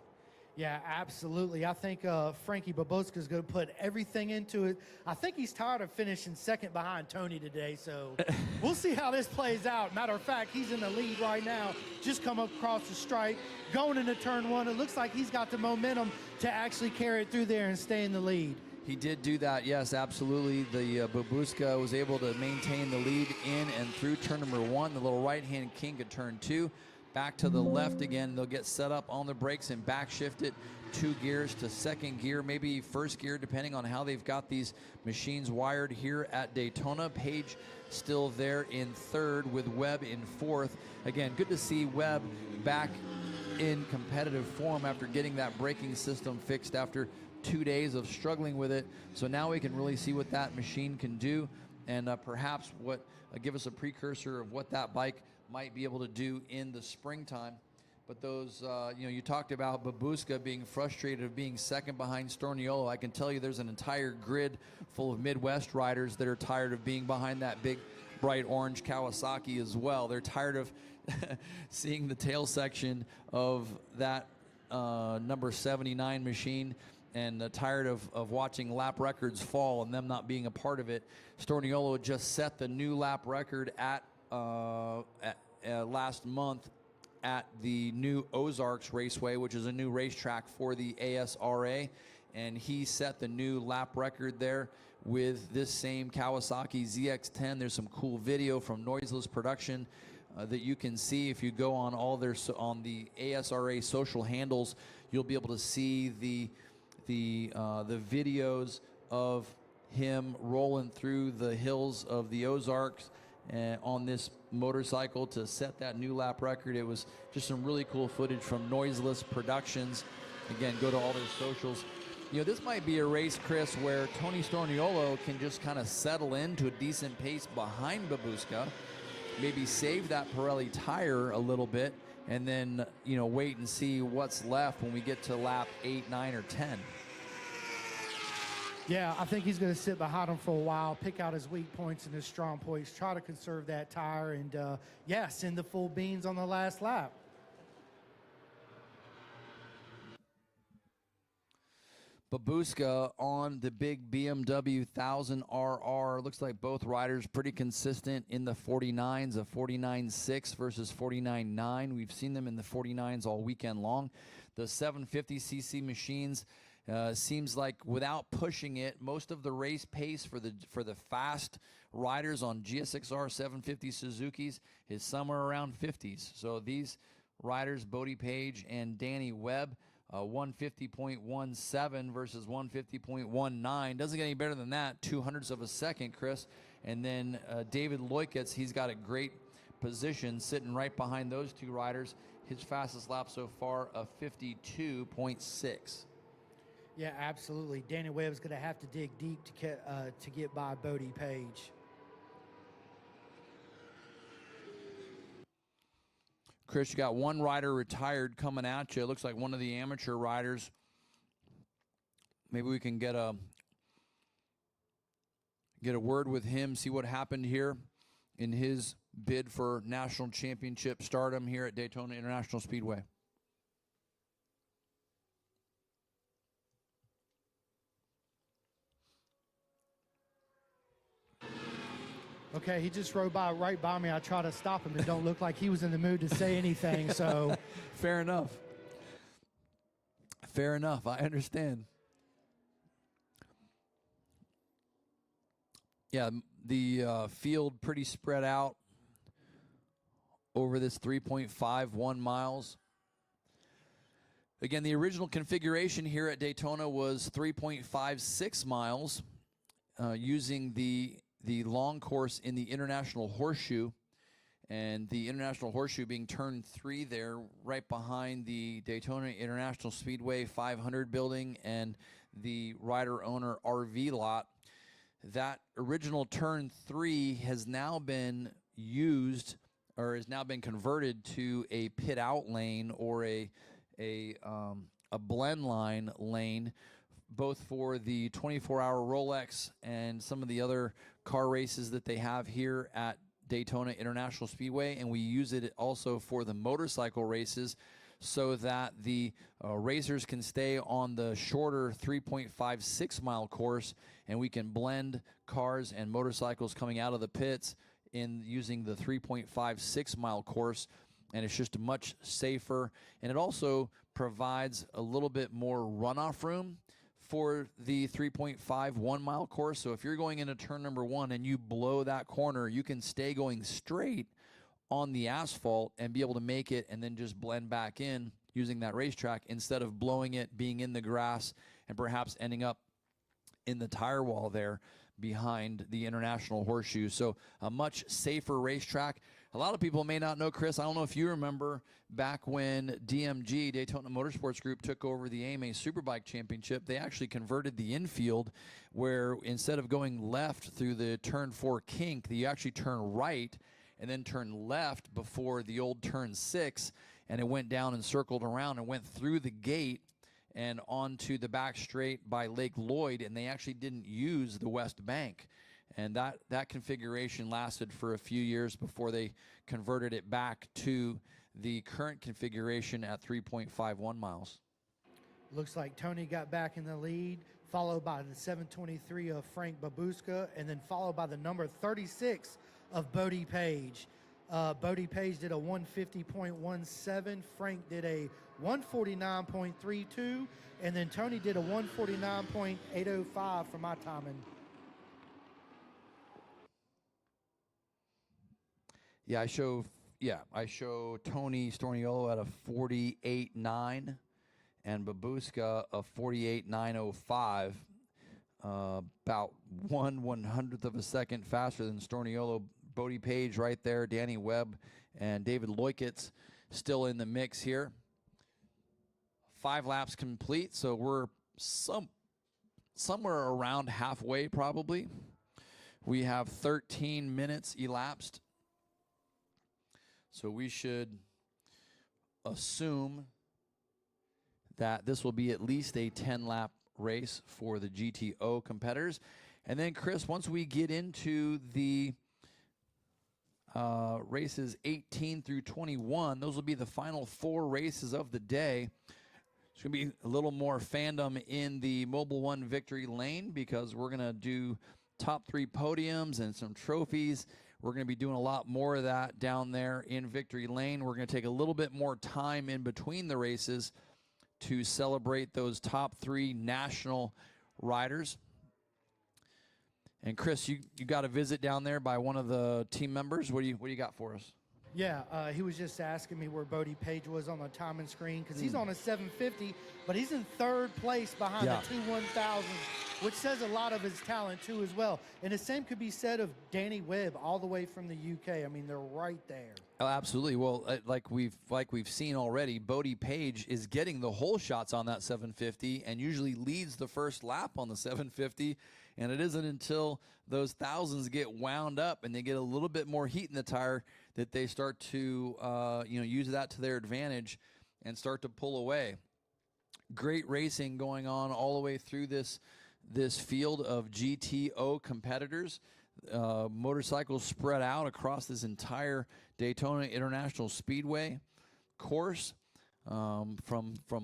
Yeah, absolutely. I think Frankie Baboska is going to put everything into it. I think he's tired of finishing second behind Tony today, so we'll see how this plays out. Matter of fact, he's in the lead right now, just come up across the stripe, going into turn one. It looks like he's got the momentum to actually carry it through there and stay in the lead. He did do that, yes, absolutely. The Babushka was able to maintain the lead in and through turn number one. The little right-hand kink at turn two. Back to the left again. They'll get set up on the brakes and back shift it 2 gears to second gear, maybe first gear, depending on how they've got these machines wired here at Daytona. Page still there in third with Webb in fourth. Again, good to see Webb back in competitive form after getting that braking system fixed after 2 days of struggling with it. So now we can really see what that machine can do, and perhaps what give us a precursor of what that bike might be able to do in the springtime. But those, you talked about Babushka being frustrated of being second behind Storniolo. I can tell you there's an entire grid full of Midwest riders that are tired of being behind that big, bright orange Kawasaki as well. They're tired of seeing the tail section of that number 79 machine, and tired of watching lap records fall and them not being a part of it. Storniolo just set the new lap record at last month at the new Ozarks Raceway, which is a new racetrack for the ASRA, and he set the new lap record there with this same Kawasaki ZX-10. There's some cool video from Noiseless Production that you can see if you go on on the ASRA social handles. You'll be able to see the videos of him rolling through the hills of the Ozarks on this motorcycle to set that new lap record. It was just some really cool footage from Noiseless Productions. Again, go to all their socials. This might be a race, Chris, where Tony Storniolo can just kind of settle into a decent pace behind Babushka, maybe save that Pirelli tire a little bit, and then, wait and see what's left when we get to lap 8, 9, or 10. Yeah, I think he's going to sit behind him for a while, pick out his weak points and his strong points, try to conserve that tire, and, send the full beans on the last lap. Babushka on the big BMW 1000RR. Looks like both riders pretty consistent in the 49s, a 49.6 versus 49.9. We've seen them in the 49s all weekend long. The 750cc machines, seems like without pushing it, most of the race pace for the fast riders on GSXR 750 Suzukis is somewhere around 50s. So these riders, Bodie Page and Danny Webb, 150.17 versus 150.19. Doesn't get any better than that, 200ths of a second, Chris. And then David Loikitz, he's got a great position sitting right behind those two riders. His fastest lap so far, a 52.6. Yeah, absolutely. Danny Webb's going to have to dig deep to get by Bodie Page. Chris, you got one rider retired coming at you. It looks like one of the amateur riders. Maybe we can get a word with him, see what happened here in his bid for national championship stardom here at Daytona International Speedway. Okay, he just rode right by me. I tried to stop him. It don't look like he was in the mood to say anything, so. Fair enough. Fair enough. I understand. Yeah, the field pretty spread out over this 3.51 miles. Again, the original configuration here at Daytona was 3.56 miles using the long course in the International Horseshoe, and the International Horseshoe being turn 3 there right behind the Daytona International Speedway 500 building and the rider-owner RV lot. That original turn 3 has now been used, or has now been converted to a pit out lane or a blend line lane, both for the 24-hour Rolex and some of the other car races that they have here at Daytona International Speedway, and we use it also for the motorcycle races. so that the racers can stay on the shorter 3.56 mile course, and we can blend cars and motorcycles coming out of the pits in using the 3.56 mile course. And it's just much safer, and it also provides a little bit more runoff room for the 3.51 mile course. So if you're going into turn number 1 and you blow that corner, you can stay going straight on the asphalt and be able to make it and then just blend back in using that racetrack, instead of blowing it, being in the grass, and perhaps ending up in the tire wall there behind the International Horseshoe. So a much safer racetrack. A lot of people may not know, Chris, I don't know if you remember back when DMG, Daytona Motorsports Group, took over the AMA Superbike Championship, they actually converted the infield where instead of going left through the turn 4 kink, you actually turn right and then turn left before the old turn 6, and it went down and circled around and went through the gate and onto the back straight by Lake Lloyd, and they actually didn't use the West Bank. And that configuration lasted for a few years before they converted it back to the current configuration at 3.51 miles. Looks like Tony got back in the lead, followed by the 723 of Frank Babushka, and then followed by the number 36 of Bodie Page. Bodie Page did a 150.17. Frank did a 149.32, and then Tony did a 149.805 for my timing. I show Tony Storniolo at a 48.9 and Babushka a 48.905, about 1/100th of a second faster than Storniolo. Bodie Page right there, Danny Webb and David Loikitz still in the mix here. 5 laps complete, so we're somewhere around halfway probably. We have 13 minutes elapsed. So we should assume that this will be at least a 10-lap race for the GTO competitors. And then, Chris, once we get into the races 18 through 21, those will be the final 4 races of the day. It's going to be a little more fandom in the Mobil 1 victory lane, because we're going to do top 3 podiums and some trophies. We're going to be doing a lot more of that down there in victory lane. We're going to take a little bit more time in between the races to celebrate those top 3 national riders. And Chris, you got a visit down there by one of the team members. What do you got for us? Yeah, he was just asking me where Bodie Page was on the timing screen, because he's on a 750, but he's in 3rd place behind the 2 1000s, which says a lot of his talent too as well. And the same could be said of Danny Webb, all the way from the UK. I mean, they're right there. Oh, absolutely. Well, like we've seen already, Bodie Page is getting the whole shots on that 750 and usually leads the first lap on the 750. And it isn't until those thousands get wound up and they get a little bit more heat in the tire that they start to use that to their advantage and start to pull away. Great racing going on all the way through this field of GTO competitors. Motorcycles spread out across this entire Daytona International Speedway course, from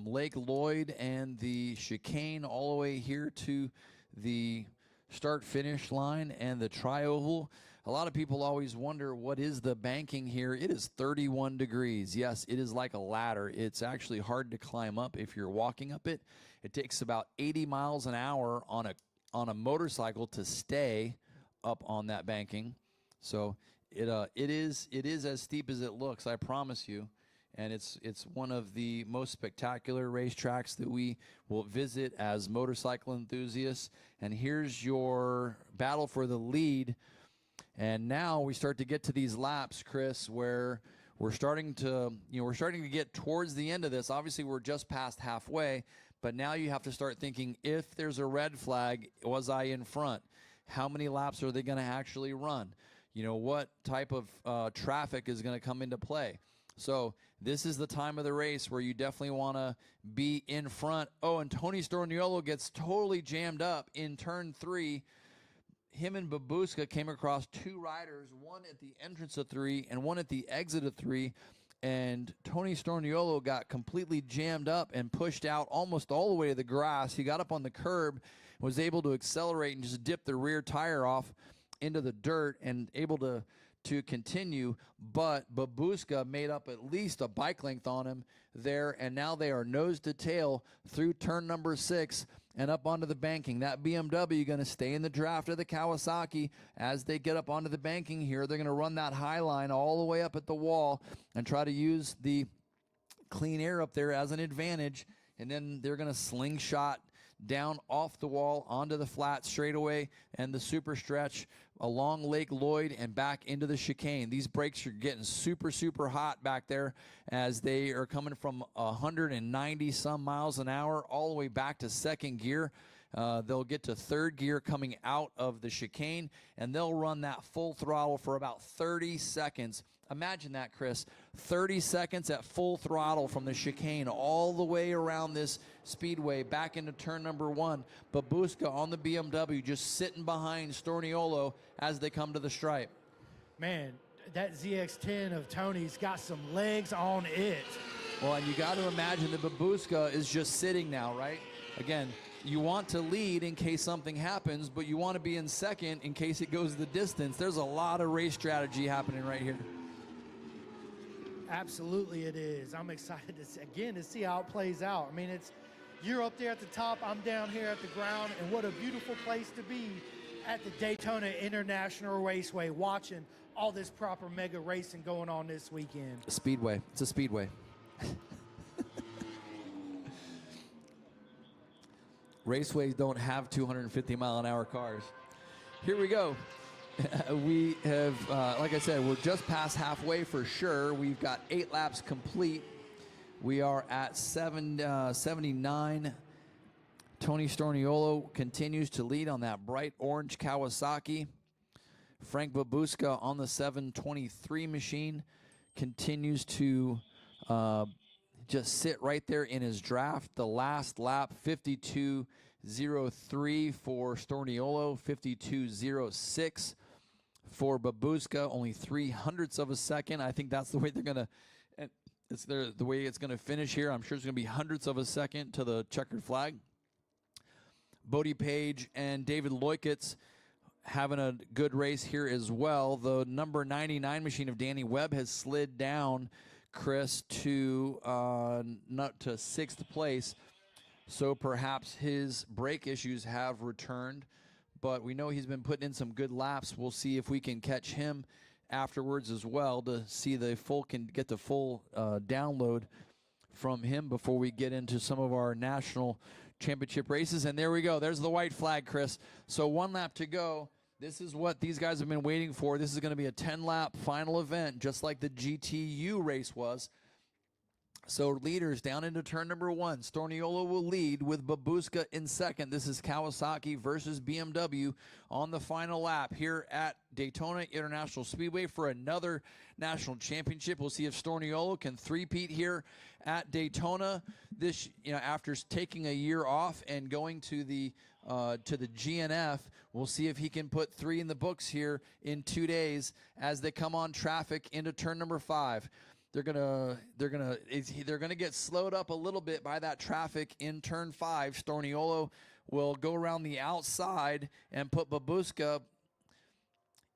Lake Lloyd and the chicane all the way here to the start-finish line and the tri-oval. A lot of people always wonder, what is the banking here? It is 31 degrees. Yes, it is like a ladder. It's actually hard to climb up if you're walking up it. It takes about 80 miles an hour on a motorcycle to stay up on that banking. So it is as steep as it looks, I promise you. And it's one of the most spectacular racetracks that we will visit as motorcycle enthusiasts. And here's your battle for the lead. And now we start to get to these laps, Chris, where we're starting to get towards the end of this. Obviously, we're just past halfway, but now you have to start thinking, if there's a red flag, was I in front? How many laps are they going to actually run? What type of traffic is going to come into play? So this is the time of the race where you definitely want to be in front. Oh, and Tony Storniolo gets totally jammed up in turn 3. Him and Babushka came across 2 riders, one at the entrance of 3 and one at the exit of 3. and Tony Storniolo got completely jammed up and pushed out almost all the way to the grass. He got up on the curb, was able to accelerate and just dip the rear tire off into the dirt and able to continue, but Babushka made up at least a bike length on him there, and now they are nose to tail through turn number 6 and up onto the banking. That BMW going to stay in the draft of the Kawasaki. As they get up onto the banking here, they're going to run that high line all the way up at the wall and try to use the clean air up there as an advantage, and then they're going to slingshot down off the wall onto the flat straightaway and the super stretch along Lake Lloyd and back into the chicane. These brakes are getting super, super hot back there as they are coming from 190 some miles an hour all the way back to second gear. They'll get to third gear coming out of the chicane, and they'll run that full throttle for about 30 seconds. Imagine that, Chris. 30 seconds at full throttle from the chicane all the way around this speedway back into turn number 1. Babushka on the BMW just sitting behind Storniolo as they come to the stripe. Man, that ZX-10 of Tony's got some legs on it. Well, and you got to imagine that Babushka is just sitting now, right? Again, you want to lead in case something happens, but you want to be in second in case it goes the distance. There's a lot of race strategy happening right here. Absolutely it is. I'm excited to see how it plays out. I mean, you're up there at the top, I'm down here at the ground, and what a beautiful place to be at the Daytona International Raceway watching all this proper mega racing going on this weekend. Speedway. It's a speedway. Raceways don't have 250-mile-an-hour cars. Here we go. We have, like I said, we're just past halfway for sure. We've got 8 laps complete. We are at 79. Tony Storniolo continues to lead on that bright orange Kawasaki. Frank Babushka on the 723 machine continues to just sit right there in his draft. The last lap, 52.03 for Storniolo, 52.06 for Babushka, only 0.03 of a second. I think that's the way they're going to, it's the way it's going to finish here. I'm sure it's going to be hundredths of a second to the checkered flag. Bodie Page and David Leukitz having a good race here as well. The number 99 machine of Danny Webb has slid down, Chris, to not to 6th place. So perhaps his brake issues have returned, but we know he's been putting in some good laps. We'll see if we can catch him afterwards as well to see the full download from him before we get into some of our national championship races. And there we go. There's the white flag, Chris. So 1 lap to go. This is what these guys have been waiting for. This is going to be a 10-lap final event, just like the GTU race was. So leaders down into turn number 1. Storniolo will lead with Babushka in second. This is Kawasaki versus BMW on the final lap here at Daytona International Speedway for another national championship. We'll see if Storniolo can three-peat here at Daytona this, after taking a year off and going to the GNF. We'll see if he can put 3 in the books here in 2 days as they come on traffic into turn number 5. They're gonna get slowed up a little bit by that traffic in turn 5. Storniolo will go around the outside and put Babushka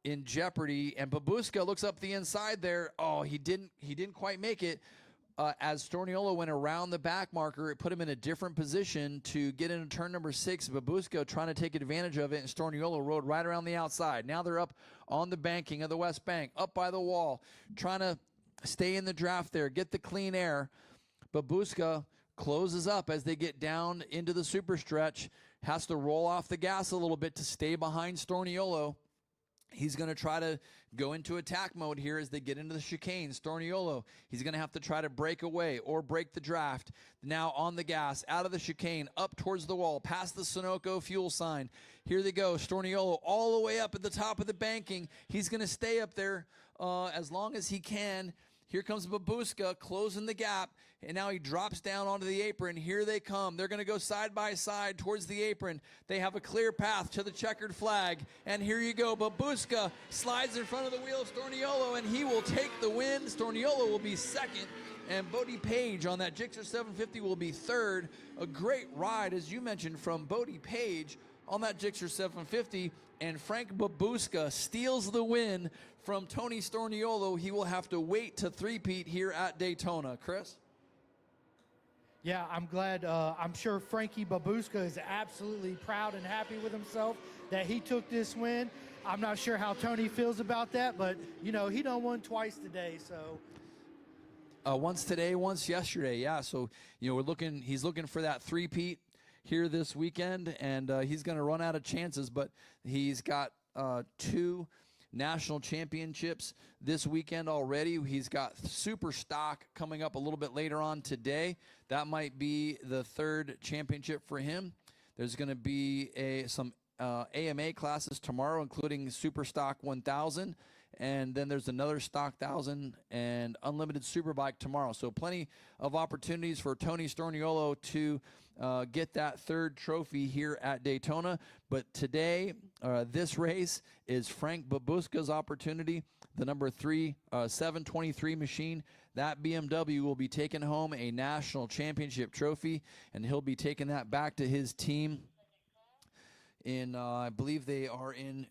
in jeopardy. And Babushka looks up the inside there. Oh, he didn't quite make it. As Storniolo went around the back marker, it put him in a different position to get into turn number 6. Babushka trying to take advantage of it, and Storniolo rode right around the outside. Now they're up on the banking of the West Bank, up by the wall, trying to stay in the draft there, get the clean air. Babushka closes up as they get down into the super stretch, has to roll off the gas a little bit to stay behind Storniolo. He's going to try to go into attack mode here as they get into the chicane. Storniolo, he's going to have to try to break away or break the draft. Now on the gas, out of the chicane, up towards the wall, past the Sunoco fuel sign. Here they go. Storniolo all the way up at the top of the banking. He's going to stay up there as long as he can. Here comes Babushka closing the gap. and now he drops down onto the apron. Here they come. They're going to go side by side towards the apron. They have a clear path to the checkered flag, and here you go. Babuška slides in front of the wheel of Storniolo, and he will take the win. Storniolo will be second, and Bodie Page on that Gixxer 750 will be third. A great ride, as you mentioned, from Bodie Page on that Gixxer 750, and Frank Babuška steals the win from Tony Storniolo. He will have to wait to three-peat here at Daytona. Chris? Yeah, I'm glad. I'm sure Frankie Babuška is absolutely proud and happy with himself that he took this win. I'm not sure how Tony feels about that, but, you know, he done won twice today, so. Once today, once yesterday, yeah. So, you know, he's looking for that three-peat here this weekend, and he's going to run out of chances, but he's got 2 national championships this weekend already. He's got Super Stock coming up a little bit later on today. That might be the 3rd championship for him. There's going to be some AMA classes tomorrow, including Super Stock 1000, and then there's another Stock 1000 and Unlimited Superbike tomorrow. So plenty of opportunities for Tony Storniolo to get that 3rd trophy here at Daytona. But today, this race is Frank Babuška's opportunity. The number 723 machine, that BMW will be taking home a national championship trophy, and he'll be taking that back to his team in, I believe they are in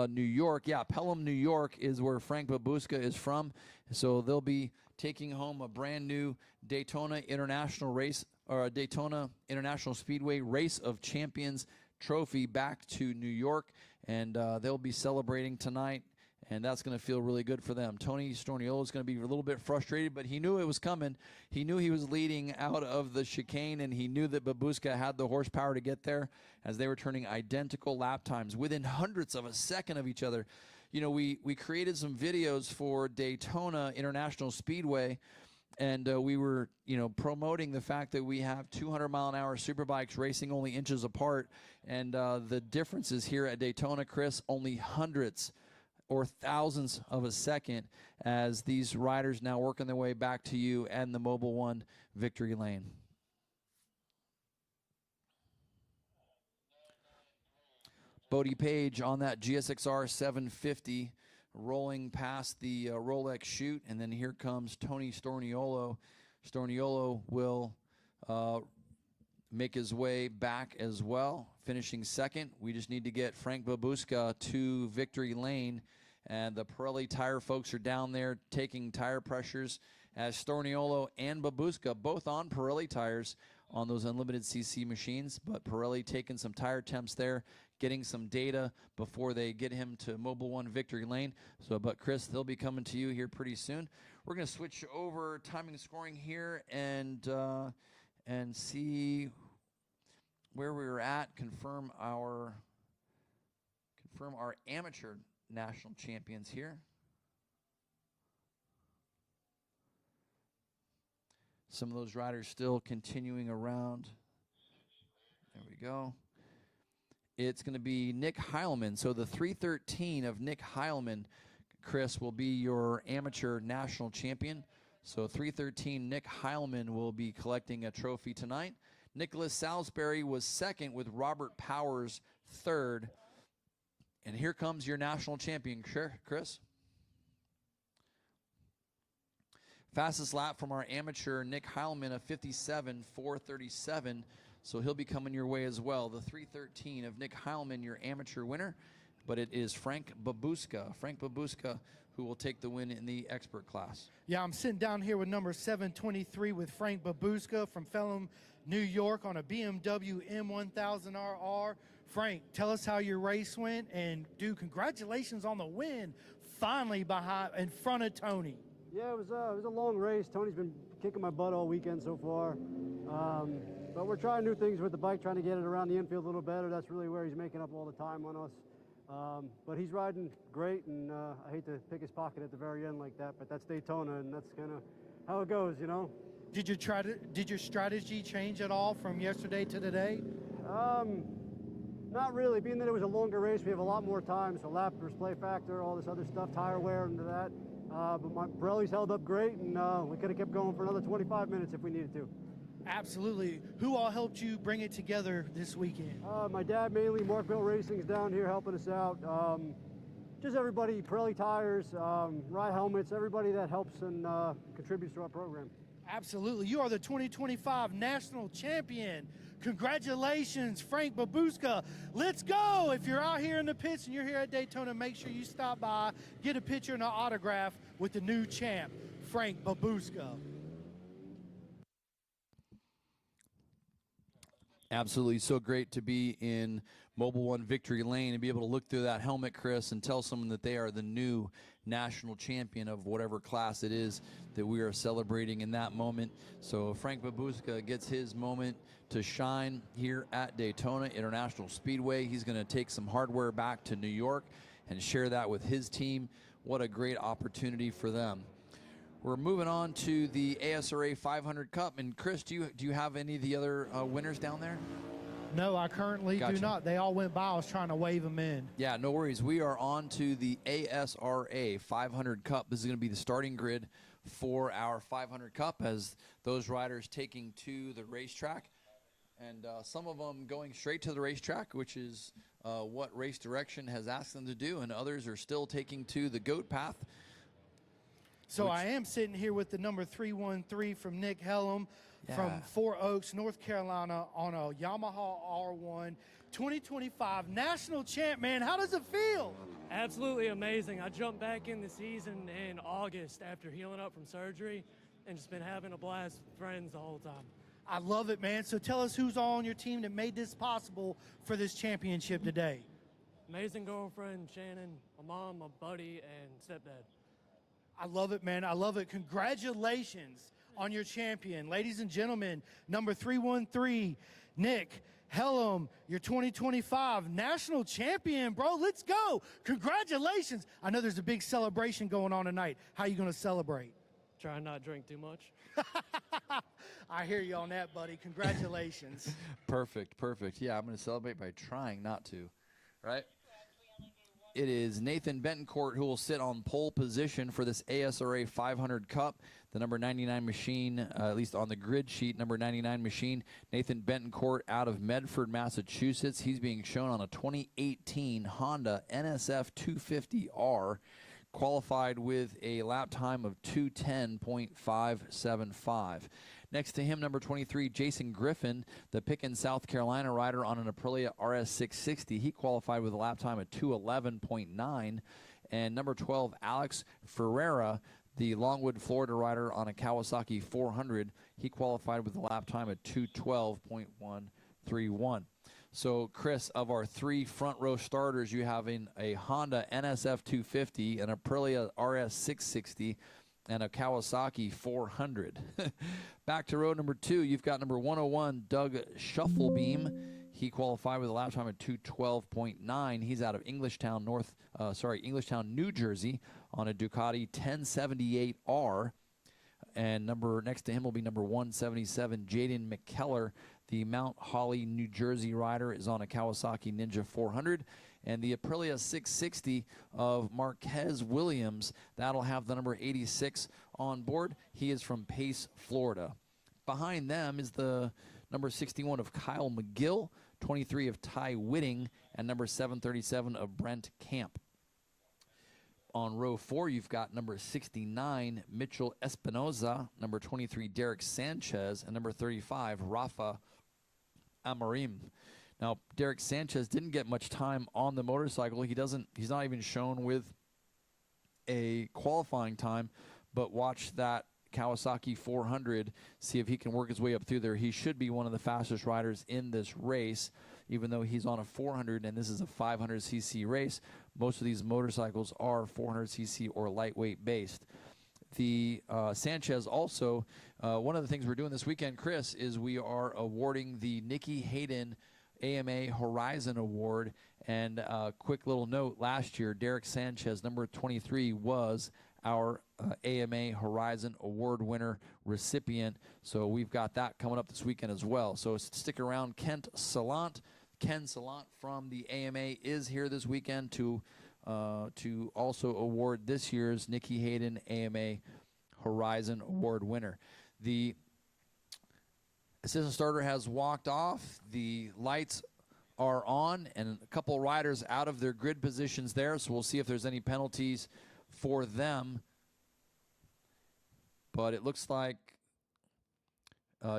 New York. Yeah, Pelham, New York is where Frank Babuška is from. So they'll be taking home a brand new Daytona International Race, or a Daytona International Speedway Race of Champions trophy back to New York, and they'll be celebrating tonight, and that's going to feel really good for them. Tony Storniolo is going to be a little bit frustrated, but he knew it was coming. He knew he was leading out of the chicane, and he knew that Babuška had the horsepower to get there, as they were turning identical lap times within hundredths of a second of each other. You know, we created some videos for Daytona International Speedway, and we were, you know, promoting the fact that we have 200-mile-an-hour superbikes racing only inches apart, and the differences here at Daytona, Chris, only hundredths or thousandths of a second, as these riders now working their way back to you and the Mobil 1 victory lane. Bodie Page on that GSXR 750, rolling past the Rolex chute, and then here comes Tony Storniolo. Storniolo will make his way back as well, finishing second. We just need to get Frank Babuška to victory lane, and the Pirelli tire folks are down there taking tire pressures, as Storniolo and Babuška both on Pirelli tires on those unlimited CC machines, but Pirelli taking some tire temps there, getting some data before they get him to Mobil 1 victory lane. So, but Chris, they'll be coming to you here pretty soon. We're going to switch over timing and scoring here and see where we were at. Confirm our amateur national champions here. Some of those riders still continuing around. There we go. It's going to be Nick Heilman. So the 313 of Nick Heilman, Chris, will be your amateur national champion. So 313 Nick Heilman will be collecting a trophy tonight. Nicholas Salisbury was second, with Robert Powers third. And here comes your national champion, Chris. Fastest lap from our amateur, Nick Heilman, of 57.437. So he'll be coming your way as well. The 313 of Nick Heilman, your amateur winner. But it is Frank Babuška. Frank Babuška, who will take the win in the expert class. Yeah, I'm sitting down here with number 723 with Frank Babuška from Pelham, New York, on a BMW M1000RR. Frank, tell us how your race went, and dude, congratulations on the win, finally in front of Tony. Yeah, it was a long race. Tony's been kicking my butt all weekend so far. But we're trying new things with the bike, trying to get it around the infield a little better. That's really where he's making up all the time on us. But he's riding great, and I hate to pick his pocket at the very end like that, but that's Daytona, and that's kind of how it goes, you know. Did your strategy change at all from yesterday to today? Not really. Being that it was a longer race, we have a lot more time, so lappers, play factor, all this other stuff, tire wear into that. but my Pirelli's held up great, and we could have kept going for another 25 minutes if we needed to. Absolutely. Who all helped you bring it together this weekend? My dad mainly, Markville Racing's down here helping us out. Just everybody, Pirelli tires, ride helmets, everybody that helps and contributes to our program. Absolutely. You are the 2025 national champion. Congratulations, Frank Babushka. Let's go. If you're out here in the pits and you're here at Daytona, make sure you stop by, get a picture and an autograph with the new champ, Frank Babushka. Absolutely. So great to be in Mobile One Victory Lane and be able to look through that helmet, Chris, and tell someone that they are the new national champion of whatever class it is that we are celebrating in that moment. So Frank Babushka gets his moment to shine here at Daytona International Speedway. He's going to take some hardware back to New York and share that with his team. What a great opportunity for them. We're moving on to the ASRA 500 Cup. And Chris, do you have any of the other winners down there? No, I currently do not. They all went by. I was trying to wave them in. Yeah, no worries. We are on to the ASRA 500 Cup. This is going to be the starting grid for our 500 Cup as those riders taking to the racetrack. And some of them going straight to the racetrack, which is what Race Direction has asked them to do. And others are still taking to the GOAT path. So I am sitting here with the number 313 from Nick Hellum from Fort Oaks, North Carolina on a Yamaha R1 2025 national champ, man. How does it feel? Absolutely amazing. I jumped back in the season in August after healing up from surgery and just been having a blast with friends the whole time. I love it, man. So tell us who's all on your team that made this possible for this championship today. Amazing girlfriend, Shannon, my mom, my buddy, and stepdad. I love it, man. I love it. Congratulations on your champion. Ladies and gentlemen, number 313, Nick Hellum, your 2025 national champion, bro. Let's go. Congratulations. I know there's a big celebration going on tonight. How are you going to celebrate? Try not to drink too much. I hear you on that, buddy. Congratulations. Perfect, perfect. Yeah, I'm going to celebrate by trying not to, right? It is Nathan Betancourt who will sit on pole position for this ASRA 500 Cup. The number 99 machine, at least on the grid sheet, number 99 machine, Nathan Betancourt out of Medford, Massachusetts. He's being shown on a 2018 Honda NSF 250R, qualified with a lap time of 2:10.575. Next to him, number 23, Jason Griffin, the Pickens, South Carolina rider on an Aprilia RS 660. He qualified with a lap time of 2:11.9. And number 12, Alex Ferreira, the Longwood, Florida rider on a Kawasaki 400. He qualified with a lap time of 2:12.131. So, Chris, of our three front row starters, you have a Honda NSF 250, an Aprilia RS 660, and a Kawasaki 400. Back to row number 2, you've got number 101, Doug Shufflebeam. He qualified with a lap time of 2:12.9. He's out of Englishtown, Englishtown, New Jersey, on a Ducati 1078R. And next to him will be number 177, Jaden McKellar. The Mount Holly, New Jersey rider is on a Kawasaki Ninja 400. And the Aprilia 660 of Marquez Williams, that'll have the number 86 on board. He is from Pace, Florida. Behind them is the number 61 of Kyle McGill, 23 of Ty Whitting, and number 737 of Brent Camp. On row 4, you've got number 69, Mitchell Espinoza, number 23, Derek Sanchez, and number 35, Rafa Amarim. Now, Derek Sanchez didn't get much time on the motorcycle. He's not even shown with a qualifying time, but watch that Kawasaki 400, see if he can work his way up through there. He should be one of the fastest riders in this race, even though he's on a 400 and this is a 500cc race. Most of these motorcycles are 400cc or lightweight based. The Sanchez also, one of the things we're doing this weekend, Chris, is we are awarding the Nikki Hayden AMA Horizon Award. And quick little note, last year, Derek Sanchez, number 23, was our AMA Horizon Award winner recipient. So we've got that coming up this weekend as well. So stick around. Ken Salant from the AMA is here this weekend to to also award this year's Nikki Hayden AMA Horizon Award winner. The assistant starter has walked off. The lights are on, and a couple riders out of their grid positions there, so we'll see if there's any penalties for them. But it looks like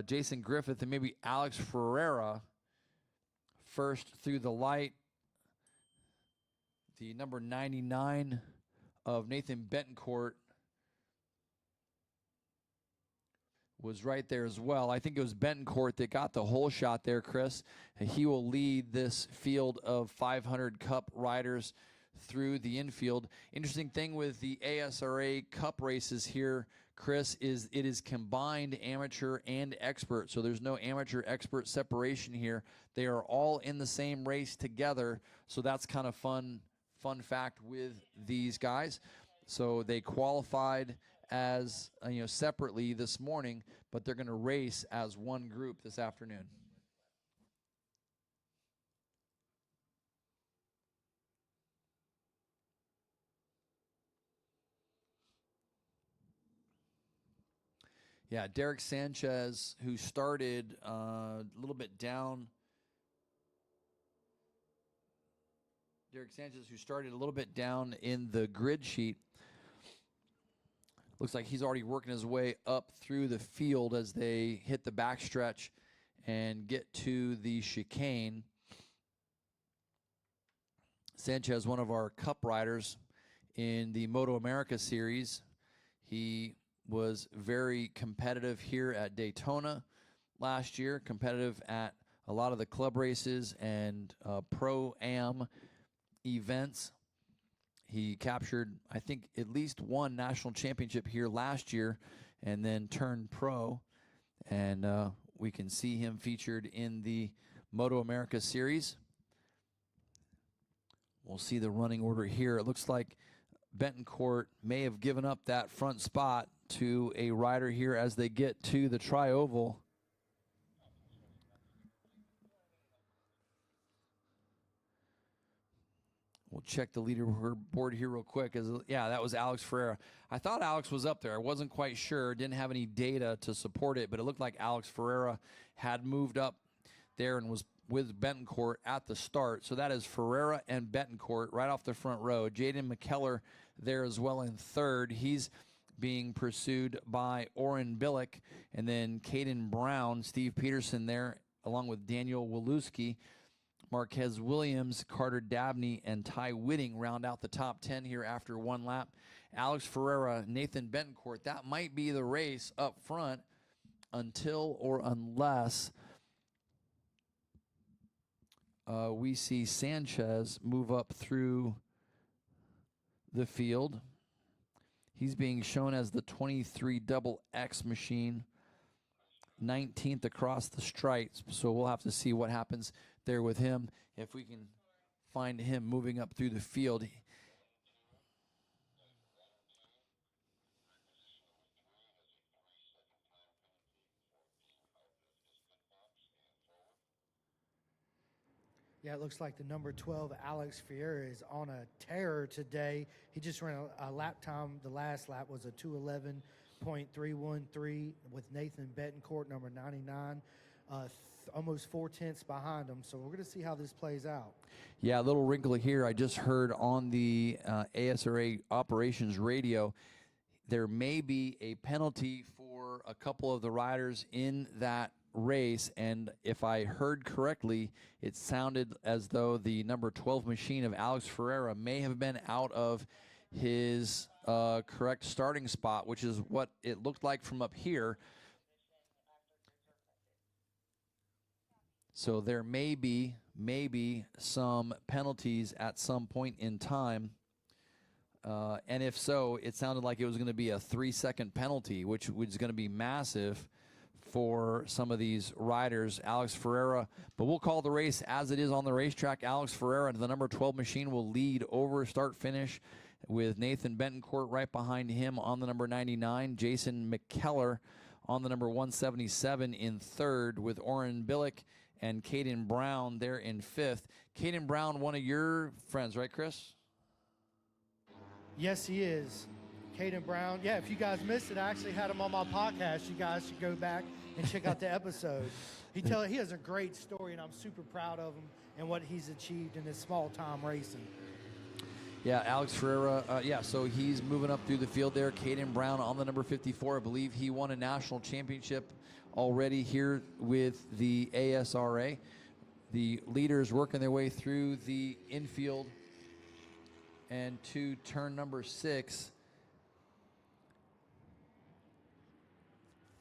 Jason Griffith and maybe Alex Ferreira first through the light. The number 99 of Nathan Betancourt was right there as well. I think it was Betancourt that got the whole shot there, Chris. He will lead this field of 500 Cup riders through the infield. Interesting thing with the ASRA Cup races here, Chris, is it is combined amateur and expert. So there's no amateur expert separation here. They are all in the same race together. So that's kind of fun fact with these guys. So they qualified as separately this morning, but they're going to race as one group this afternoon. Yeah, Derek Sanchez, who started a little bit down. Derek Sanchez, who started a little bit down in the grid sheet. Looks like he's already working his way up through the field as they hit the backstretch and get to the chicane. Sanchez, one of our Cup riders in the Moto America series. He was very competitive here at Daytona last year, competitive at a lot of the club races and Pro-Am events. He captured, I think, at least one national championship here last year and then turned pro. And we can see him featured in the Moto America series. We'll see the running order here. It looks like Betancourt may have given up that front spot to a rider here as they get to the tri-oval. We'll check the leaderboard here real quick. Yeah, that was Alex Ferreira. I thought Alex was up there. I wasn't quite sure. Didn't have any data to support it, but it looked like Alex Ferreira had moved up there and was with Betancourt at the start. So that is Ferreira and Betancourt right off the front row. Jaden McKellar there as well in third. He's being pursued by Oren Billick, and then Caden Brown, Steve Peterson there, along with Daniel Waluski. Marquez Williams, Carter Dabney, and Ty Whitting round out the top 10 here after one lap. Alex Ferreira, Nathan Betancourt, that might be the race up front until or unless we see Sanchez move up through the field. He's being shown as the 23 double X machine, 19th across the stripes. So we'll have to see what happens there with him, if we can find him moving up through the field. Yeah, it looks like the number 12, Alex Ferreira, is on a tear today. He just ran a lap time. The last lap was a 2:11.313 with Nathan Betancourt, number 99, almost 4/10 behind him. So we're going to see how this plays out. Yeah, a little wrinkle here. I just heard on the ASRA operations radio, there may be a penalty for a couple of the riders in that race, and if I heard correctly, it sounded as though the number 12 machine of Alex Ferreira may have been out of his correct starting spot, which is what it looked like from up here. So there may be some penalties at some point in time. And if so, it sounded like it was going to be a 3-second penalty, which was going to be massive for some of these riders. Alex Ferreira, but we'll call the race as it is on the racetrack. Alex Ferreira, the number 12 machine, will lead over start-finish with Nathan Betancourt right behind him on the number 99. Jason McKellar on the number 177 in third, with Oren Billick and Caden Brown there in fifth. Caden Brown, one of your friends, right, Chris? Yes, he is. Caden Brown. Yeah, if you guys missed it, I actually had him on my podcast. You guys should go back and check out the episode. He has a great story, and I'm super proud of him and what he's achieved in this small-time racing. Yeah, Alex Ferreira, so he's moving up through the field there. Caden Brown on the number 54. I believe he won a national championship already here with the ASRA. The leaders working their way through the infield and to turn number 6.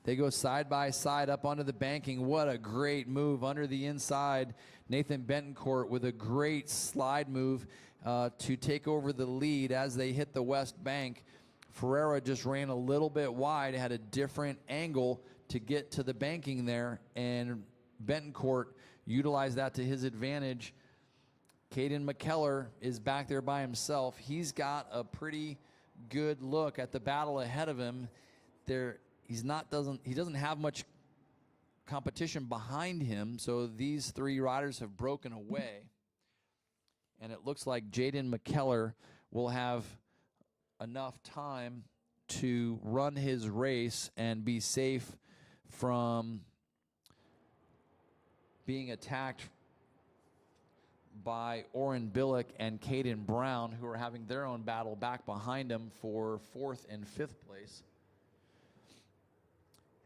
They go side by side up onto the banking. What a great move under the inside. Nathan Betancourt with a great slide move to take over the lead as they hit the west bank. Ferreira just ran a little bit wide, had a different angle to get to the banking there, and Betancourt utilized that to his advantage. Caden McKellar is back there by himself. He's got a pretty good look at the battle ahead of him. He doesn't have much competition behind him, so these 3 riders have broken away. And it looks like Jaden McKellar will have enough time to run his race and be safe from being attacked by Oren Billick and Caden Brown, who are having their own battle back behind him for 4th and 5th place.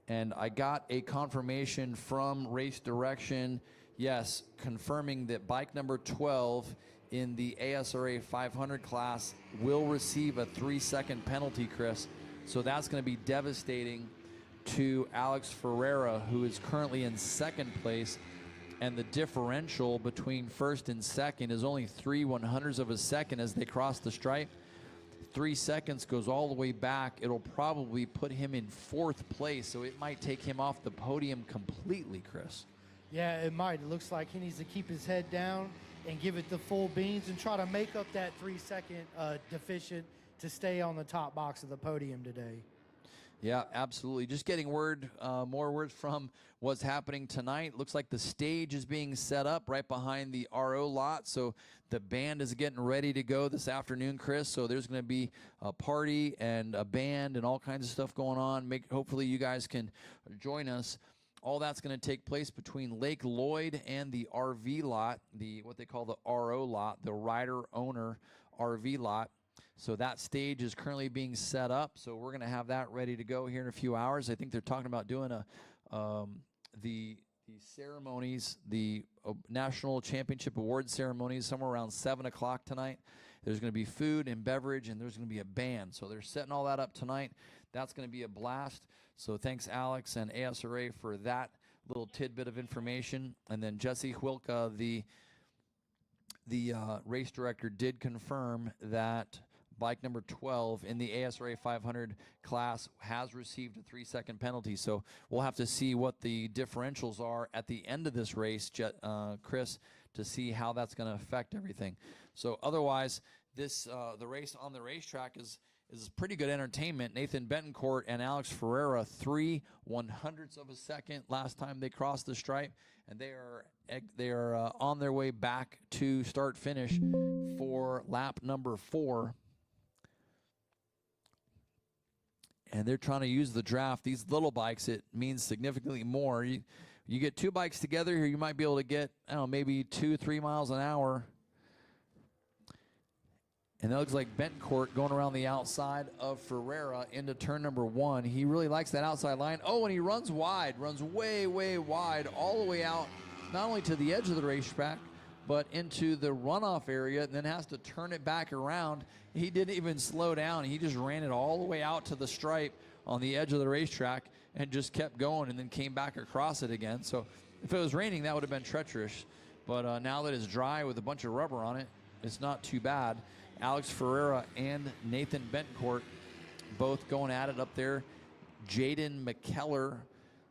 And I got a confirmation from Race Direction, yes, confirming that bike number 12 in the ASRA 500 class will receive a 3-second penalty, Chris. So that's going to be devastating to Alex Ferreira, who is currently in 2nd place. And the differential between 1st and 2nd is only 3/100ths of a second as they cross the stripe. 3 seconds goes all the way back. It'll probably put him in 4th place, so it might take him off the podium completely, Chris. Yeah, it might. It looks like he needs to keep his head down and give it the full beans and try to make up that 3-second deficit to stay on the top box of the podium today. Yeah, absolutely. Just getting more words from what's happening tonight. Looks like the stage is being set up right behind the RO lot. So the band is getting ready to go this afternoon, Chris. So there's going to be a party and a band and all kinds of stuff going on. Hopefully you guys can join us. All that's going to take place between Lake Lloyd and the RV lot, what they call the RO lot, the rider-owner RV lot. So that stage is currently being set up. So we're going to have that ready to go here in a few hours. I think they're talking about doing the ceremonies, the National Championship Award ceremonies somewhere around 7 o'clock tonight. There's going to be food and beverage, and there's going to be a band. So they're setting all that up tonight. That's going to be a blast. So thanks, Alex and ASRA, for that little tidbit of information. And then Jesse Huilka, the race director, did confirm that bike number 12 in the ASRA 500 class has received a 3-second penalty. So we'll have to see what the differentials are at the end of this race, Chris, to see how that's going to affect everything. So otherwise, the race on the racetrack is pretty good entertainment. Nathan Betancourt and Alex Ferreira, 3/100ths of a second last time they crossed the stripe, and they are on their way back to start finish for lap number 4. And they're trying to use the draft. These little bikes, it means significantly more. You get 2 bikes together here, you might be able to get, I don't know, maybe 2-3 miles an hour. And that looks like Betancourt going around the outside of Ferreira into turn number 1. He really likes that outside line. Oh, and he runs wide, runs way, way wide, all the way out, not only to the edge of the racetrack, but into the runoff area, and then has to turn it back around. He didn't even slow down. He just ran it all the way out to the stripe on the edge of the racetrack and just kept going and then came back across it again. So if it was raining, that would have been treacherous. But now that it's dry with a bunch of rubber on it, it's not too bad. Alex Ferreira and Nathan Betancourt both going at it up there. Jaden McKellar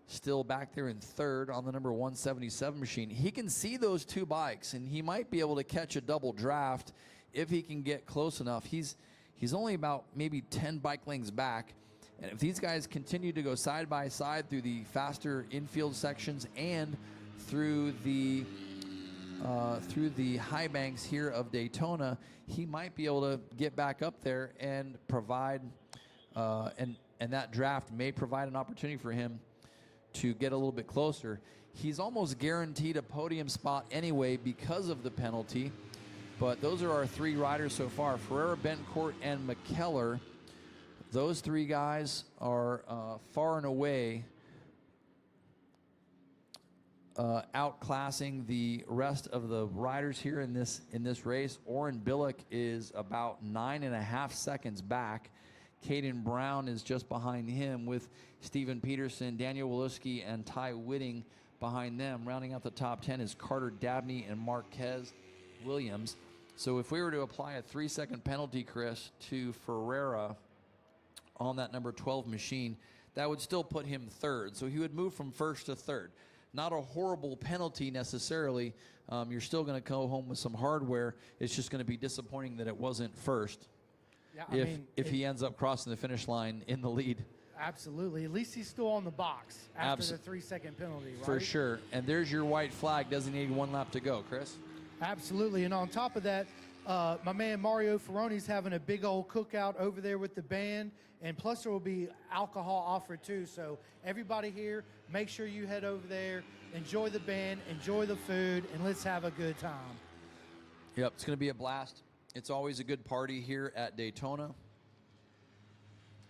still back there in 3rd on the number 177 machine. He can see those 2 bikes, and he might be able to catch a double draft if he can get close enough. He's only about maybe 10 bike lengths back, and if these guys continue to go side by side through the faster infield sections and through the through the high banks here of Daytona, he might be able to get back up there and provide, and that draft may provide an opportunity for him to get a little bit closer. He's almost guaranteed a podium spot anyway because of the penalty, but those are our 3 riders so far, Ferreira, Bencourt, and McKellar. Those 3 guys are far and away outclassing the rest of the riders here in this race. Oren Billick is about 9.5 seconds back. Caden Brown is just behind him, with Steven Peterson, Daniel Wilewski, and Ty Whitting behind them. Rounding out the top 10 is Carter Dabney and Marquez Williams. So if we were to apply a 3-second penalty, Chris, to Ferreira on that number 12 machine, that would still put him 3rd. So he would move from 1st to 3rd. Not a horrible penalty necessarily. You're still going to go home with some hardware. It's just going to be disappointing that it wasn't 1st. Yeah, if he ends up crossing the finish line in the lead. Absolutely. At least he's still on the box after the 3-second penalty, right? For sure. And there's your white flag designating 1 lap to go, Chris. Absolutely. And on top of that, my man Mario Ferroni's having a big old cookout over there with the band. And plus there will be alcohol offered too. So everybody here, make sure you head over there, enjoy the band, enjoy the food, and let's have a good time. Yep, it's going to be a blast. It's always a good party here at Daytona.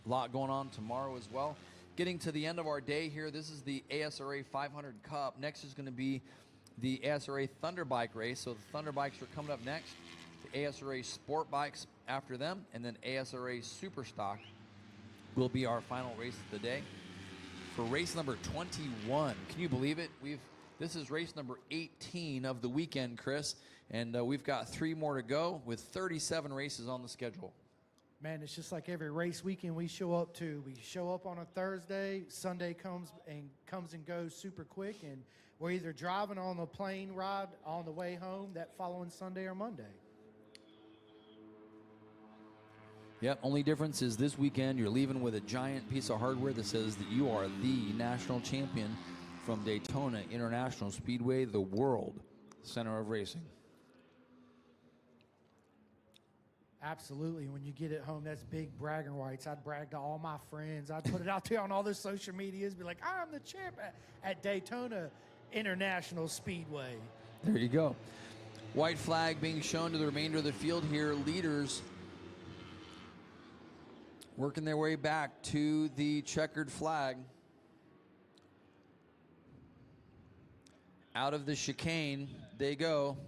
A lot going on tomorrow as well. Getting to the end of our day here, this is the ASRA 500 Cup. Next is going to be the ASRA Thunder Bike race. So the Thunder Bikes are coming up next. The ASRA Sport Bikes after them, and then ASRA Superstock will be our final race of the day. For race number 21, can you believe it? This is race number 18 of the weekend, Chris, and we've got 3 more to go with 37 races on the schedule. Man, it's just like every race weekend we show up to. We show up on a Thursday, Sunday comes and goes super quick, and we're either driving on the plane ride on the way home that following Sunday or Monday. Yep, only difference is this weekend you're leaving with a giant piece of hardware that says that you are the national champion from Daytona International Speedway, the world center of racing. Absolutely. When you get it home, that's big bragging rights. I'd brag to all my friends. I'd put it out there on all the social medias, be like, I'm the champ at Daytona International Speedway. There you go. White flag being shown to the remainder of the field here. Leaders working their way back to the checkered flag. Out of the chicane they go.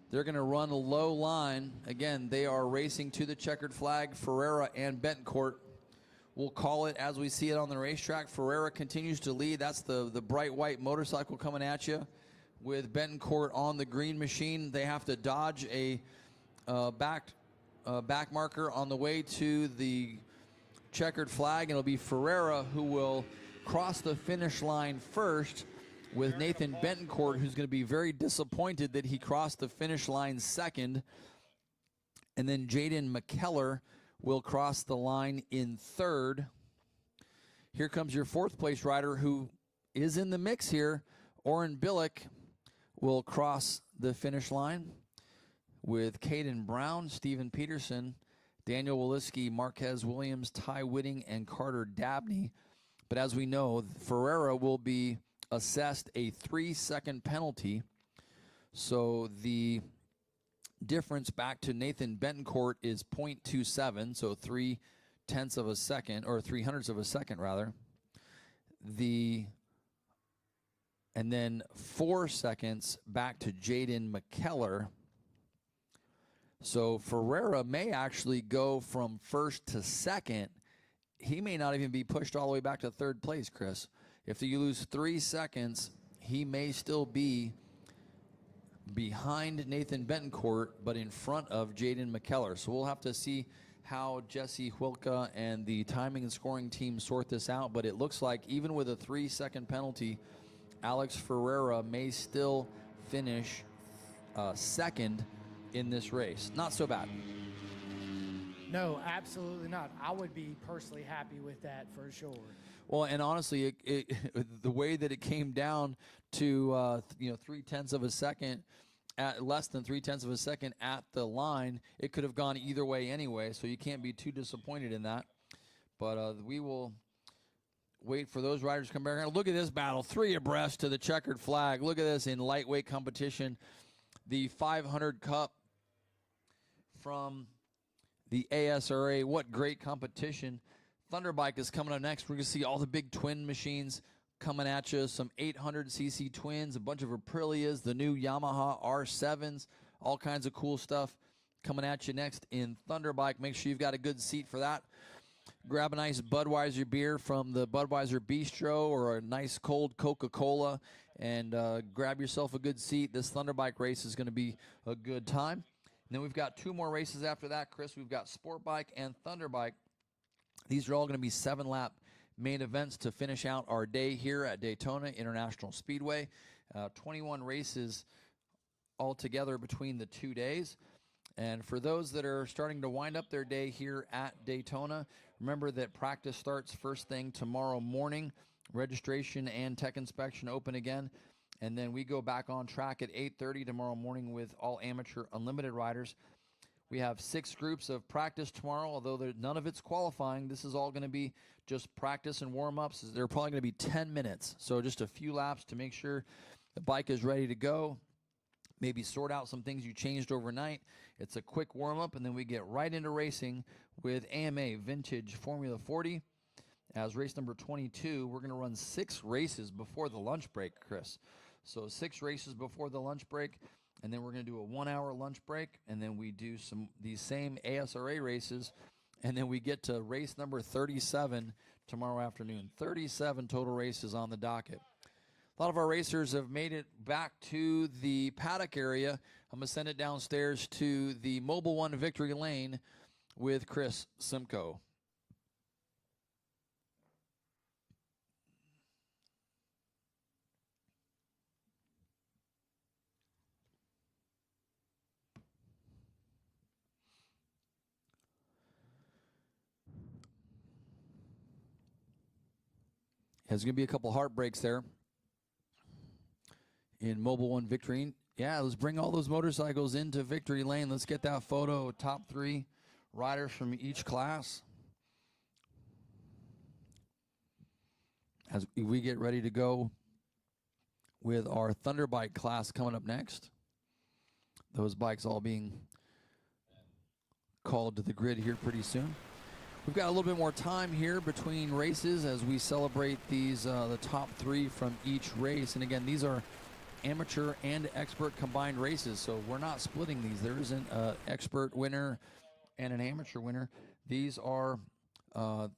They're going to run a low line. Again, they are racing to the checkered flag. Ferreira and Bencourt will call it as we see it on the racetrack. Ferreira continues to lead. That's the bright white motorcycle coming at you with Bencourt on the green machine. They have to dodge a back marker on the way to the checkered flag, and it'll be Ferreira who will cross the finish line first, with Nathan Bencourt, who's going to be very disappointed that he crossed the finish line second. And then Jaden McKellar will cross the line in third. Here comes your 4th place rider who is in the mix here. Oren Billick will cross the finish line with Caden Brown, Steven Peterson, Daniel Wilewski, Marquez Williams, Ty Whitting, and Carter Dabney. But as we know, Ferreira will be assessed a 3-second penalty. So the difference back to Nathan Bencourt is 0.27, so 0.3 of a second, or 0.03 of a second rather. And then 4 seconds back to Jaden McKellar. So Ferreira may actually go from 1st to 2nd. He may not even be pushed all the way back to 3rd place, Chris. If you lose 3 seconds, he may still be behind Nathan Bencourt, but in front of Jaden McKellar. So we'll have to see how Jesse Wilka and the timing and scoring team sort this out. But it looks like even with a 3-second penalty, Alex Ferreira may still finish 2nd in this race. Not so bad. No, absolutely not. I would be personally happy with that for sure. Well, and honestly, the way that it came down to 0.3 of a second at less than 0.3 of a second at the line, it could have gone either way anyway, so you can't be too disappointed in that. But we will wait for those riders to come back around. Look at this battle, 3 abreast to the checkered flag. Look at this in lightweight competition. The 500 Cup from the ASRA. What great competition. Thunderbike is coming up next. We're going to see all the big twin machines coming at you. Some 800cc twins, a bunch of Aprilias, the new Yamaha R7s, all kinds of cool stuff coming at you next in Thunderbike. Make sure you've got a good seat for that. Grab a nice Budweiser beer from the Budweiser Bistro or a nice cold Coca-Cola and grab yourself a good seat. This Thunderbike race is going to be a good time. And then we've got 2 more races after that, Chris. We've got Sport Bike and Thunderbike. These are all going to be 7-lap main events to finish out our day here at Daytona International Speedway. 21 races altogether between the 2 days. And for those that are starting to wind up their day here at Daytona, remember that practice starts first thing tomorrow morning. Registration and tech inspection open again. And then we go back on track at 8:30 tomorrow morning with all amateur unlimited riders. We have 6 groups of practice tomorrow, although none of it's qualifying. This is all going to be just practice and warm-ups. They're probably going to be 10 minutes, so just a few laps to make sure the bike is ready to go. Maybe sort out some things you changed overnight. It's a quick warm-up, and then we get right into racing with AMA Vintage Formula 40. As race number 22, we're going to run 6 races before the lunch break, Chris. So 6 races before the lunch break. And then we're going to do a 1-hour lunch break, and then we do these same ASRA races, and then we get to race number 37 tomorrow afternoon. 37 total races on the docket. A lot of our racers have made it back to the paddock area. I'm going to send it downstairs to the Mobile One Victory Lane with Chris Simcoe. There's going to be a couple heartbreaks there in Mobile One Victory. Yeah, let's bring all those motorcycles into Victory Lane. Let's get that photo, top 3 riders from each class. As we get ready to go with our Thunderbike class coming up next. Those bikes all being called to the grid here pretty soon. We've got a little bit more time here between races as we celebrate these the top 3 from each race. And again, these are amateur and expert combined races, so we're not splitting these. There isn't an expert winner and an amateur winner. These are all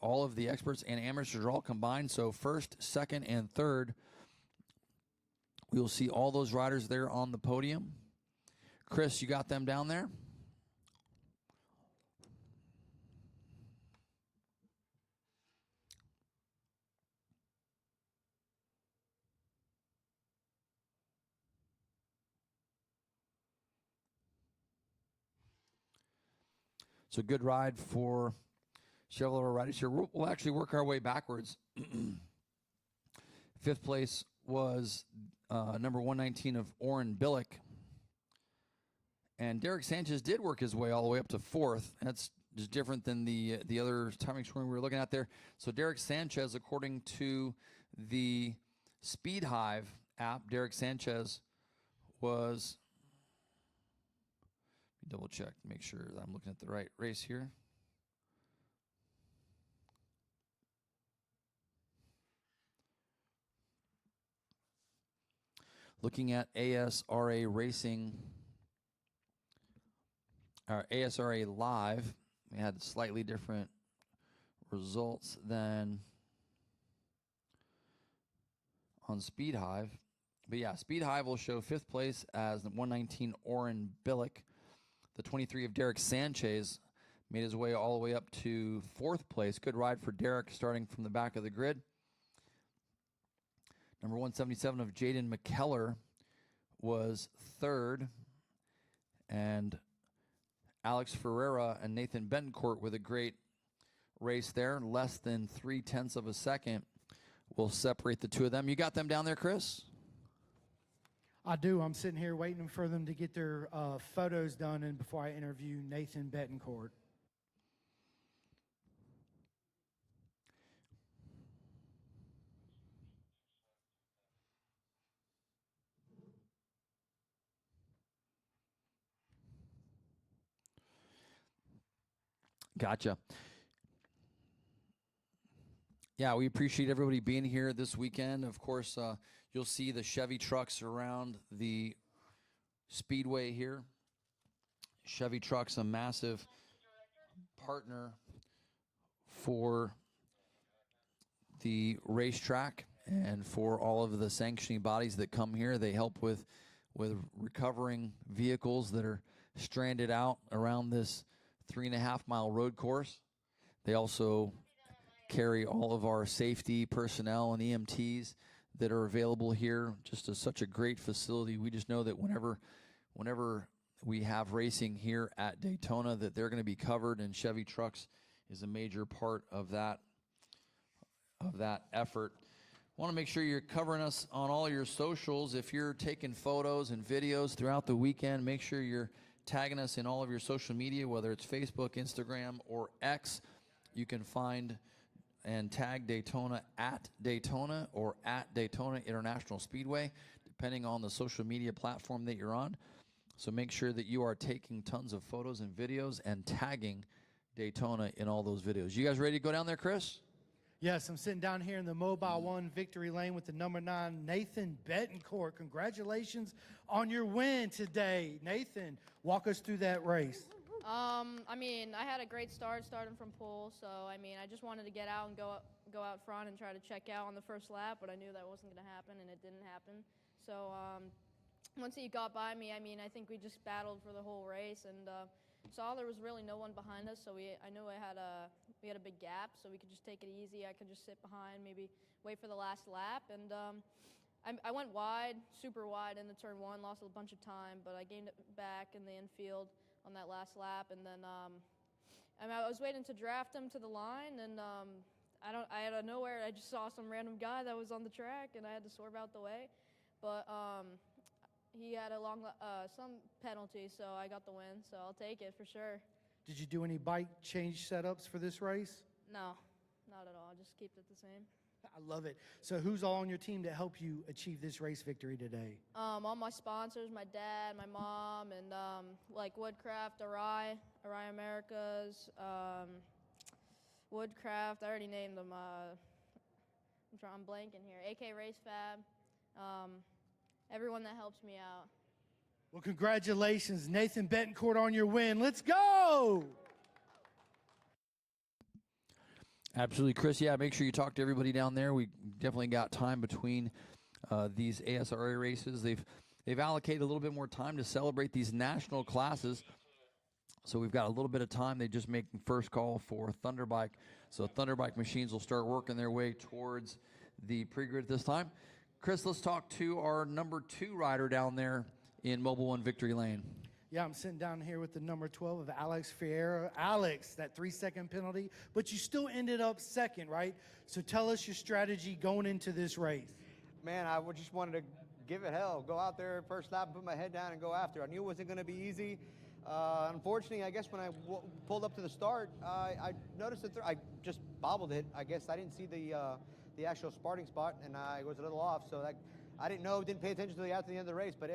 of the experts and amateurs are all combined. So first, second, and third, we will see all those riders there on the podium. Chris, you got them down there? It's a good ride for several of our riders here. We'll actually work our way backwards. 5th place was number 119 of Oren Billick. And Derek Sanchez did work his way all the way up to 4th. That's just different than the other timing scoring we were looking at there. So Derek Sanchez, according to the Speed Hive app, Derek Sanchez was... double check to make sure that I'm looking at the right race here. Looking at ASRA Racing, or ASRA Live, we had slightly different results than on Speed Hive. But yeah, Speed Hive will show 5th place as 119 Oren Billick. The 23 of Derek Sanchez made his way all the way up to 4th place. Good ride for Derek starting from the back of the grid. Number 177 of Jaden McKellar was 3rd. And Alex Ferreira and Nathan Betancourt with a great race there. Less than 0.3 of a second will separate the 2 of them. You got them down there, Chris? I do. I'm sitting here waiting for them to get their photos done and before I interview Nathan Betancourt. Gotcha. Yeah, we appreciate everybody being here this weekend. Of course, you'll see the Chevy trucks around the speedway here. Chevy Trucks, a massive partner for the racetrack and for all of the sanctioning bodies that come here. They help with recovering vehicles that are stranded out around this 3.5-mile road course. They also carry all of our safety personnel and EMTs that are available here. Just such a great facility. We just know that whenever we have racing here at Daytona, that they're going to be covered, and Chevy Trucks is a major part of that effort. Want to make sure you're covering us on all your socials. If you're taking photos and videos throughout the weekend, make sure you're tagging us in all of your social media, whether it's Facebook, Instagram, or X. You can find and tag Daytona at Daytona or at Daytona International Speedway, depending on the social media platform that you're on. So make sure that you are taking tons of photos and videos and tagging Daytona in all those videos. You guys ready to go down there, Chris? Yes, I'm sitting down here in the Mobile One victory lane with the number 9, Nathan Betancourt. Congratulations on your win today. Nathan, walk us through that race. I mean, I had a great start starting from pole, so I mean, I just wanted to get out and go out front and try to check out on the first lap, but I knew that wasn't going to happen, and it didn't happen. So once he got by me, I mean, I think we just battled for the whole race, and saw there was really no one behind us, so I knew we had a big gap, so we could just take it easy. I could just sit behind, maybe wait for the last lap, and I went wide, super wide into turn 1, lost a bunch of time, but I gained it back in the infield on that last lap, and then I was waiting to draft him to the line, and out of nowhere, I just saw some random guy that was on the track, and I had to swerve out the way, but he had some penalty, so I got the win, so I'll take it for sure. Did you do any bike change setups for this race? No, not at all. Just keep it the same. I love it. So who's all on your team to help you achieve this race victory today? All my sponsors, my dad, my mom, and like Woodcraft, Arai Americas, Woodcraft, I already named them. I'm blanking here. AK Race Fab, everyone that helps me out. Well, congratulations, Nathan Betancourt, on your win. Let's go! Absolutely, Chris. Yeah, make sure you talk to everybody down there. We definitely got time between these ASRA races. They've allocated a little bit more time to celebrate these national classes. So we've got a little bit of time. They just make first call for Thunderbike. So Thunderbike machines will start working their way towards the pre-grid this time. Chris, let's talk to our number 2 rider down there in Mobile One Victory Lane. Yeah, I'm sitting down here with the number 12 of Alex Fierro. Alex, that 3-second penalty, but you still ended up second, right? So tell us your strategy going into this race. Man, I just wanted to give it hell. Go out there first lap, put my head down and go after. I knew it wasn't going to be easy. Unfortunately, I guess when I pulled up to the start, I noticed that I just bobbled it. I guess I didn't see the actual starting spot, and I was a little off. So I didn't know, didn't pay attention to after the end of the race. But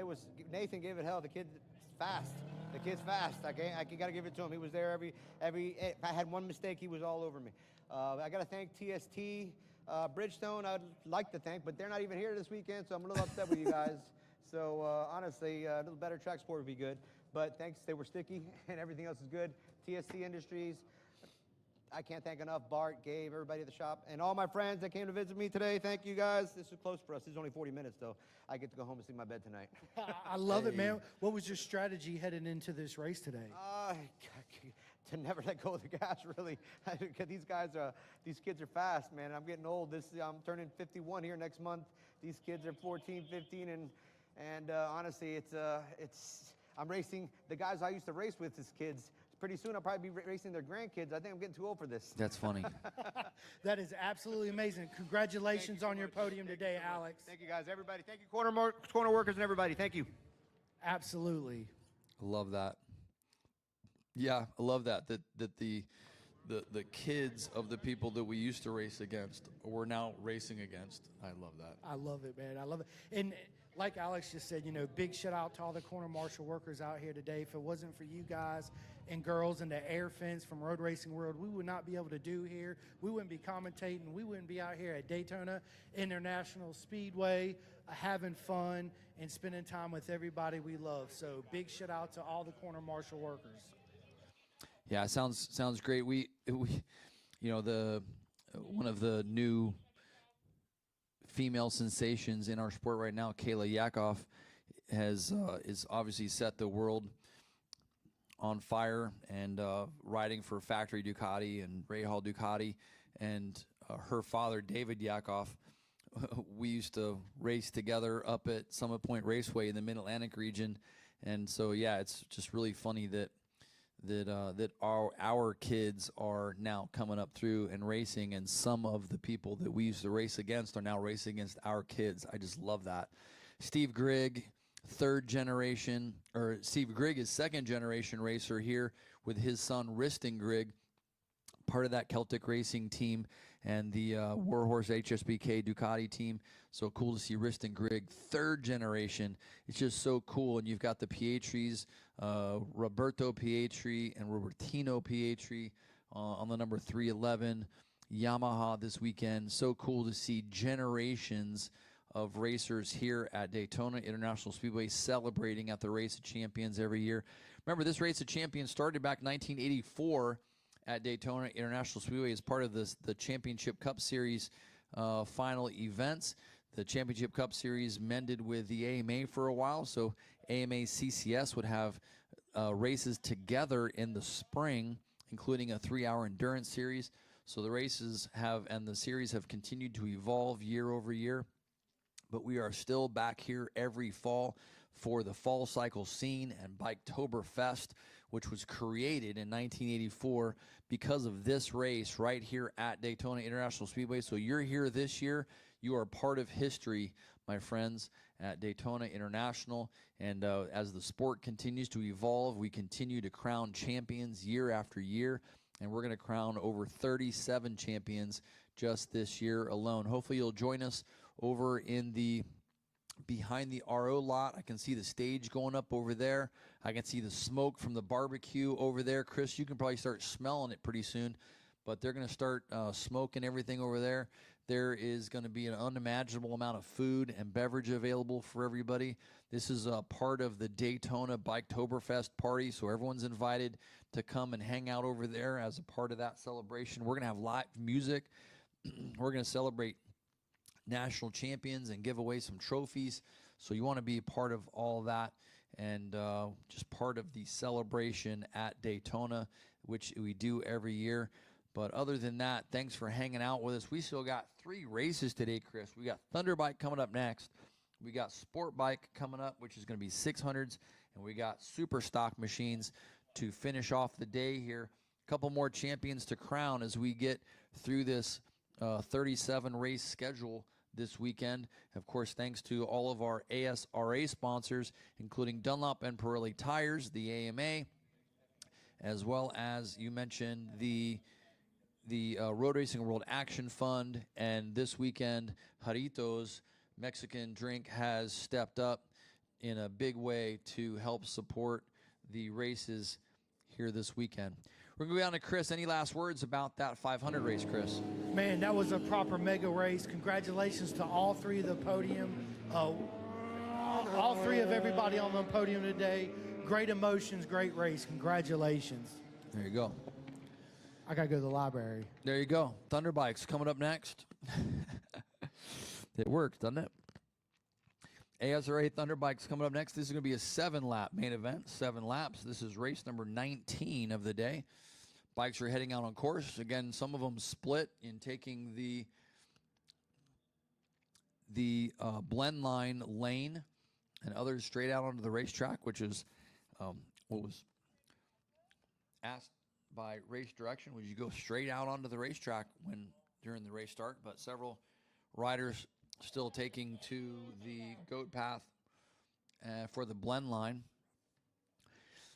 Nathan gave it hell. The kid's fast. The kid's fast. I got to give it to him. He was there if I had one mistake, he was all over me. I got to thank TST, Bridgestone. I'd like to thank, but they're not even here this weekend, so I'm a little upset with you guys. So honestly, a little better track sport would be good. But thanks, they were sticky, and everything else is good. TST Industries, I can't thank enough. Bart, Gabe, everybody at the shop, and all my friends that came to visit me today. Thank you guys. This is close for us. This is only 40 minutes, though. I get to go home and sleep in my bed tonight. I love it, man. What was your strategy heading into this race today? To never let go of the gas, really. These kids are fast, man. I'm getting old. I'm turning 51 here next month. These kids are 14, 15, and honestly, I'm racing the guys I used to race with as kids. pretty soon I'll probably be racing their grandkids. I think I'm getting too old for this. That's funny. That is absolutely amazing. Congratulations on your podium today, Alex. Thank you, guys. Everybody, thank you, corner workers and everybody. Thank you. Absolutely. I love that. Yeah, I love that the kids of the people that we used to race against, we're now racing against. I love that. I love it, man. I love it. And like Alex just said, you know, big shout out to all the corner marshal workers out here today. If it wasn't for you guys and girls and the air fence from Road Racing World, we would not be able to do here. We wouldn't be commentating. We wouldn't be out here at Daytona International Speedway having fun and spending time with everybody we love. So big shout out to all the corner marshal workers. Yeah, sounds great. We you know, one of the new female sensations in our sport right now, Kayla Yakov, is obviously set the world on fire and riding for Factory Ducati and Rahal Ducati, and her father David Yakov. We used to race together up at Summit Point Raceway in the Mid-Atlantic region, and so yeah, it's just really funny that our kids are now coming up through and racing, and some of the people that we used to race against are now racing against our kids. I just love that. Steve Grigg, Steve Grigg is second generation racer here with his son Riston Grigg, part of that Celtic Racing team and the Warhorse HSBK Ducati team. So cool to see Riston Grigg, third generation. It's just so cool. And you've got the Pietris, Roberto Pietri and Robertino Pietri on the number 311 Yamaha this weekend. So cool to see generations of racers here at Daytona International Speedway celebrating at the Race of Champions every year. Remember, this Race of Champions started back in 1984 at Daytona International Speedway as part of the Championship Cup Series final events. The Championship Cup Series mended with the AMA for a while, so AMA CCS would have races together in the spring, including a 3-hour endurance series. So the races and the series have continued to evolve year over year, but we are still back here every fall for the Fall Cycle Scene and Biketoberfest, which was created in 1984 because of this race right here at Daytona International Speedway. So you're here this year. You are part of history, my friends, at Daytona International. And as the sport continues to evolve, we continue to crown champions year after year. And we're going to crown over 37 champions just this year alone. Hopefully you'll join us over in the behind the RO lot. I can see the stage going up over there. I can see the smoke from the barbecue over there. Chris, you can probably start smelling it pretty soon, but they're going to start smoking everything over there. There is going to be an unimaginable amount of food and beverage available for everybody. This is a part of the Daytona Biketoberfest party, so everyone's invited to come and hang out over there as a part of that celebration. We're going to have live music. We're going to celebrate national champions and give away some trophies. So you want to be a part of all that and just part of the celebration at Daytona, which we do every year. But other than that, thanks for hanging out with us. We still got 3 races today, Chris. We got Thunderbike coming up next. We got Sport Bike coming up, which is going to be 600s. And we got Super Stock Machines to finish off the day here. A couple more champions to crown as we get through this 37 race schedule this weekend. Of course, thanks to all of our ASRA sponsors, including Dunlop and Pirelli Tires, the AMA, as well as you mentioned the Road Racing World Action Fund. And this weekend, Jarritos Mexican Drink has stepped up in a big way to help support the races here this weekend. We're going to go down to Chris. Any last words about that 500 race, Chris? Man, that was a proper mega race. Congratulations to all 3 of the podium. All 3 of everybody on the podium today. Great emotions, great race. Congratulations. There you go. I got to go to the library. There you go. Thunderbike's coming up next. It worked, doesn't it? ASRA Thunderbike's coming up next. This is going to be a 7-lap main event, 7 laps. This is race number 19 of the day. Bikes are heading out on course. Again, some of them split in taking the blend line lane, and others straight out onto the racetrack, which is what was asked by race direction, would you go straight out onto the racetrack during the race start? But several riders still taking to the goat path for the blend line.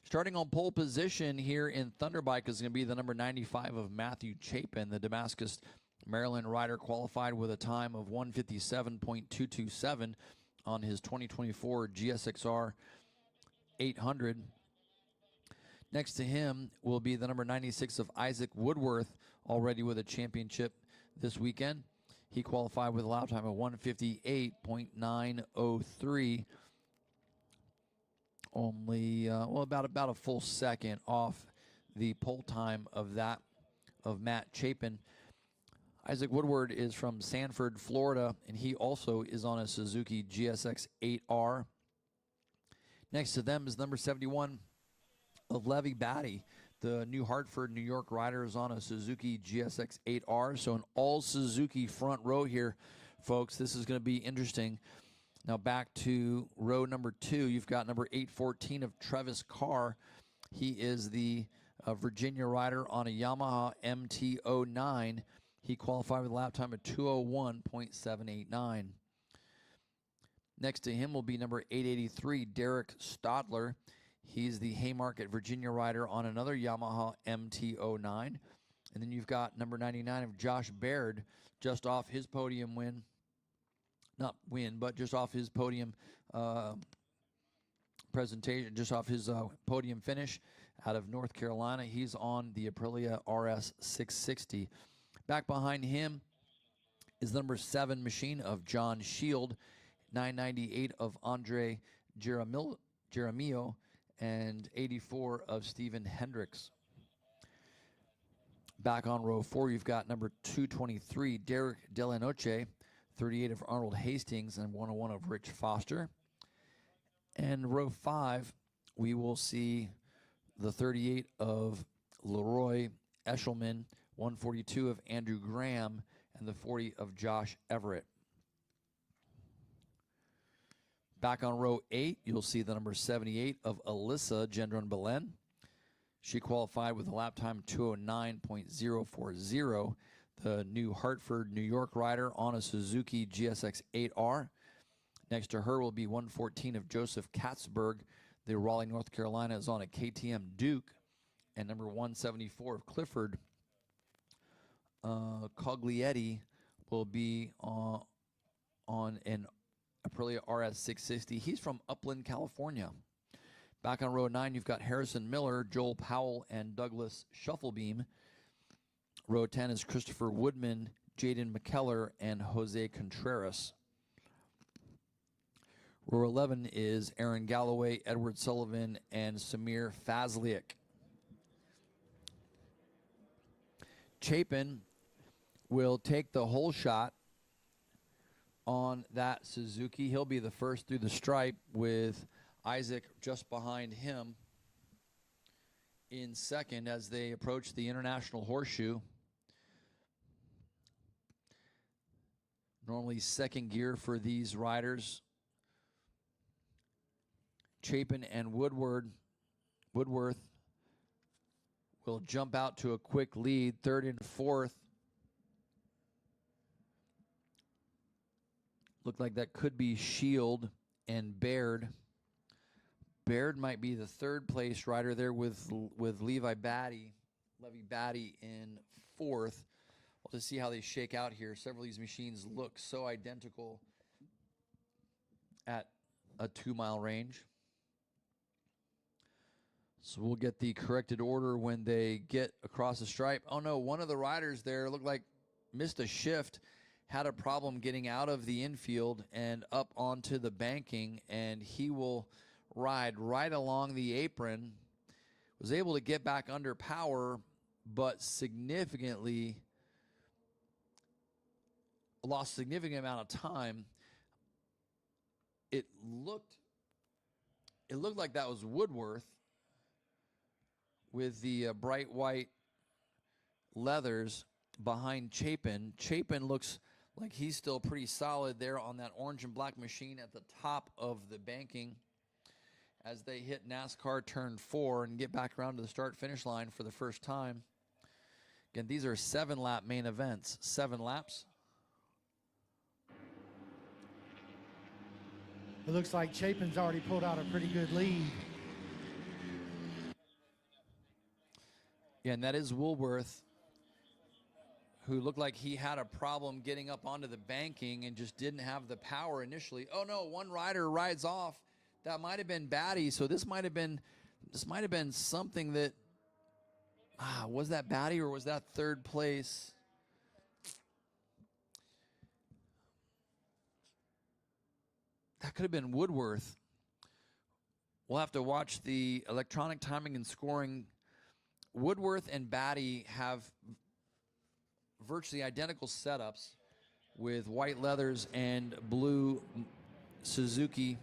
Starting on pole position here in Thunderbike is going to be the number 95 of Matthew Chapin. The Damascus, Maryland rider qualified with a time of 1:57.227 on his 2024 GSXR 800. Next to him will be the number 96 of Isaac Woodworth, already with a championship this weekend. He qualified with a lap time of 1:58.903. Only, about a full second off the pole time of Matt Chapin. Isaac Woodward is from Sanford, Florida, and he also is on a Suzuki GSX 8R. Next to them is number 71 of Levi Batty. The New Hartford, New York rider is on a Suzuki GSX 8R. So an all Suzuki front row here, folks. This is going to be interesting. Now back to row number 2. You've got number 814 of Travis Carr. He is the Virginia rider on a Yamaha MT-09. He qualified with a lap time of 2:01.789. Next to him will be number 883, Derek Stadler. He's the Haymarket, Virginia rider on another Yamaha MT-09. And then you've got number 99 of Josh Baird, just off his podium win. Not win, but just off his podium presentation, just off his podium finish out of North Carolina. He's on the Aprilia RS 660. Back behind him is number 7 machine of John Shield, 998 of Andre Jeremio, and 84 of Stephen Hendricks. Back on row 4, you've got number 223, Derek Delanoche, 38 of Arnold Hastings, and 101 of Rich Foster. And row 5, we will see the 38 of Leroy Eshelman, 142 of Andrew Graham, and the 40 of Josh Everett. Back on row 8, you'll see the number 78 of Alyssa Gendron Belen. She qualified with a lap time 2:09.040. The New Hartford, New York rider on a Suzuki GSX 8R. Next to her will be 114 of Joseph Katzberg. The Raleigh, North Carolina is on a KTM Duke. And number 174 of Clifford Coglietti will be on an Aprilia RS 660. He's from Upland, California. Back on row 9, you've got Harrison Miller, Joel Powell, and Douglas Shufflebeam. Row 10 is Christopher Woodman, Jaden McKellar, and Jose Contreras. Row 11 is Aaron Galloway, Edward Sullivan, and Samir Fazliak. Chapin will take the whole shot on that Suzuki. He'll be the first through the stripe with Isaac just behind him in second as they approach the International Horseshoe. Normally second gear for these riders. Chapin and Woodworth will jump out to a quick lead. Third and fourth. Looked like that could be Shield and Baird. Baird might be the third place rider there with Levi Batty in fourth. We'll just see how they shake out here. Several of these machines look so identical at a 2-mile range. So we'll get the corrected order when they get across the stripe. Oh no, one of the riders there looked like missed a shift, had a problem getting out of the infield and up onto the banking, and he will ride right along the apron. Was able to get back under power, but lost significant amount of time. It looked like that was Woodworth with the bright white leathers behind Chapin. Chapin looks like he's still pretty solid there on that orange and black machine at the top of the banking as they hit NASCAR turn 4 and get back around to the start-finish line for the first time. Again, these are 7-lap main events, 7 laps. It looks like Chapin's already pulled out a pretty good lead. Yeah, and that is Woolworth, who looked like he had a problem getting up onto the banking and just didn't have the power initially. Oh no, one rider rides off. That might have been Batty, so this might have been something that, was that Batty or was that third place? That could have been Woodworth. We'll have to watch the electronic timing and scoring. Woodworth and Batty have virtually identical setups with white leathers and blue Suzuki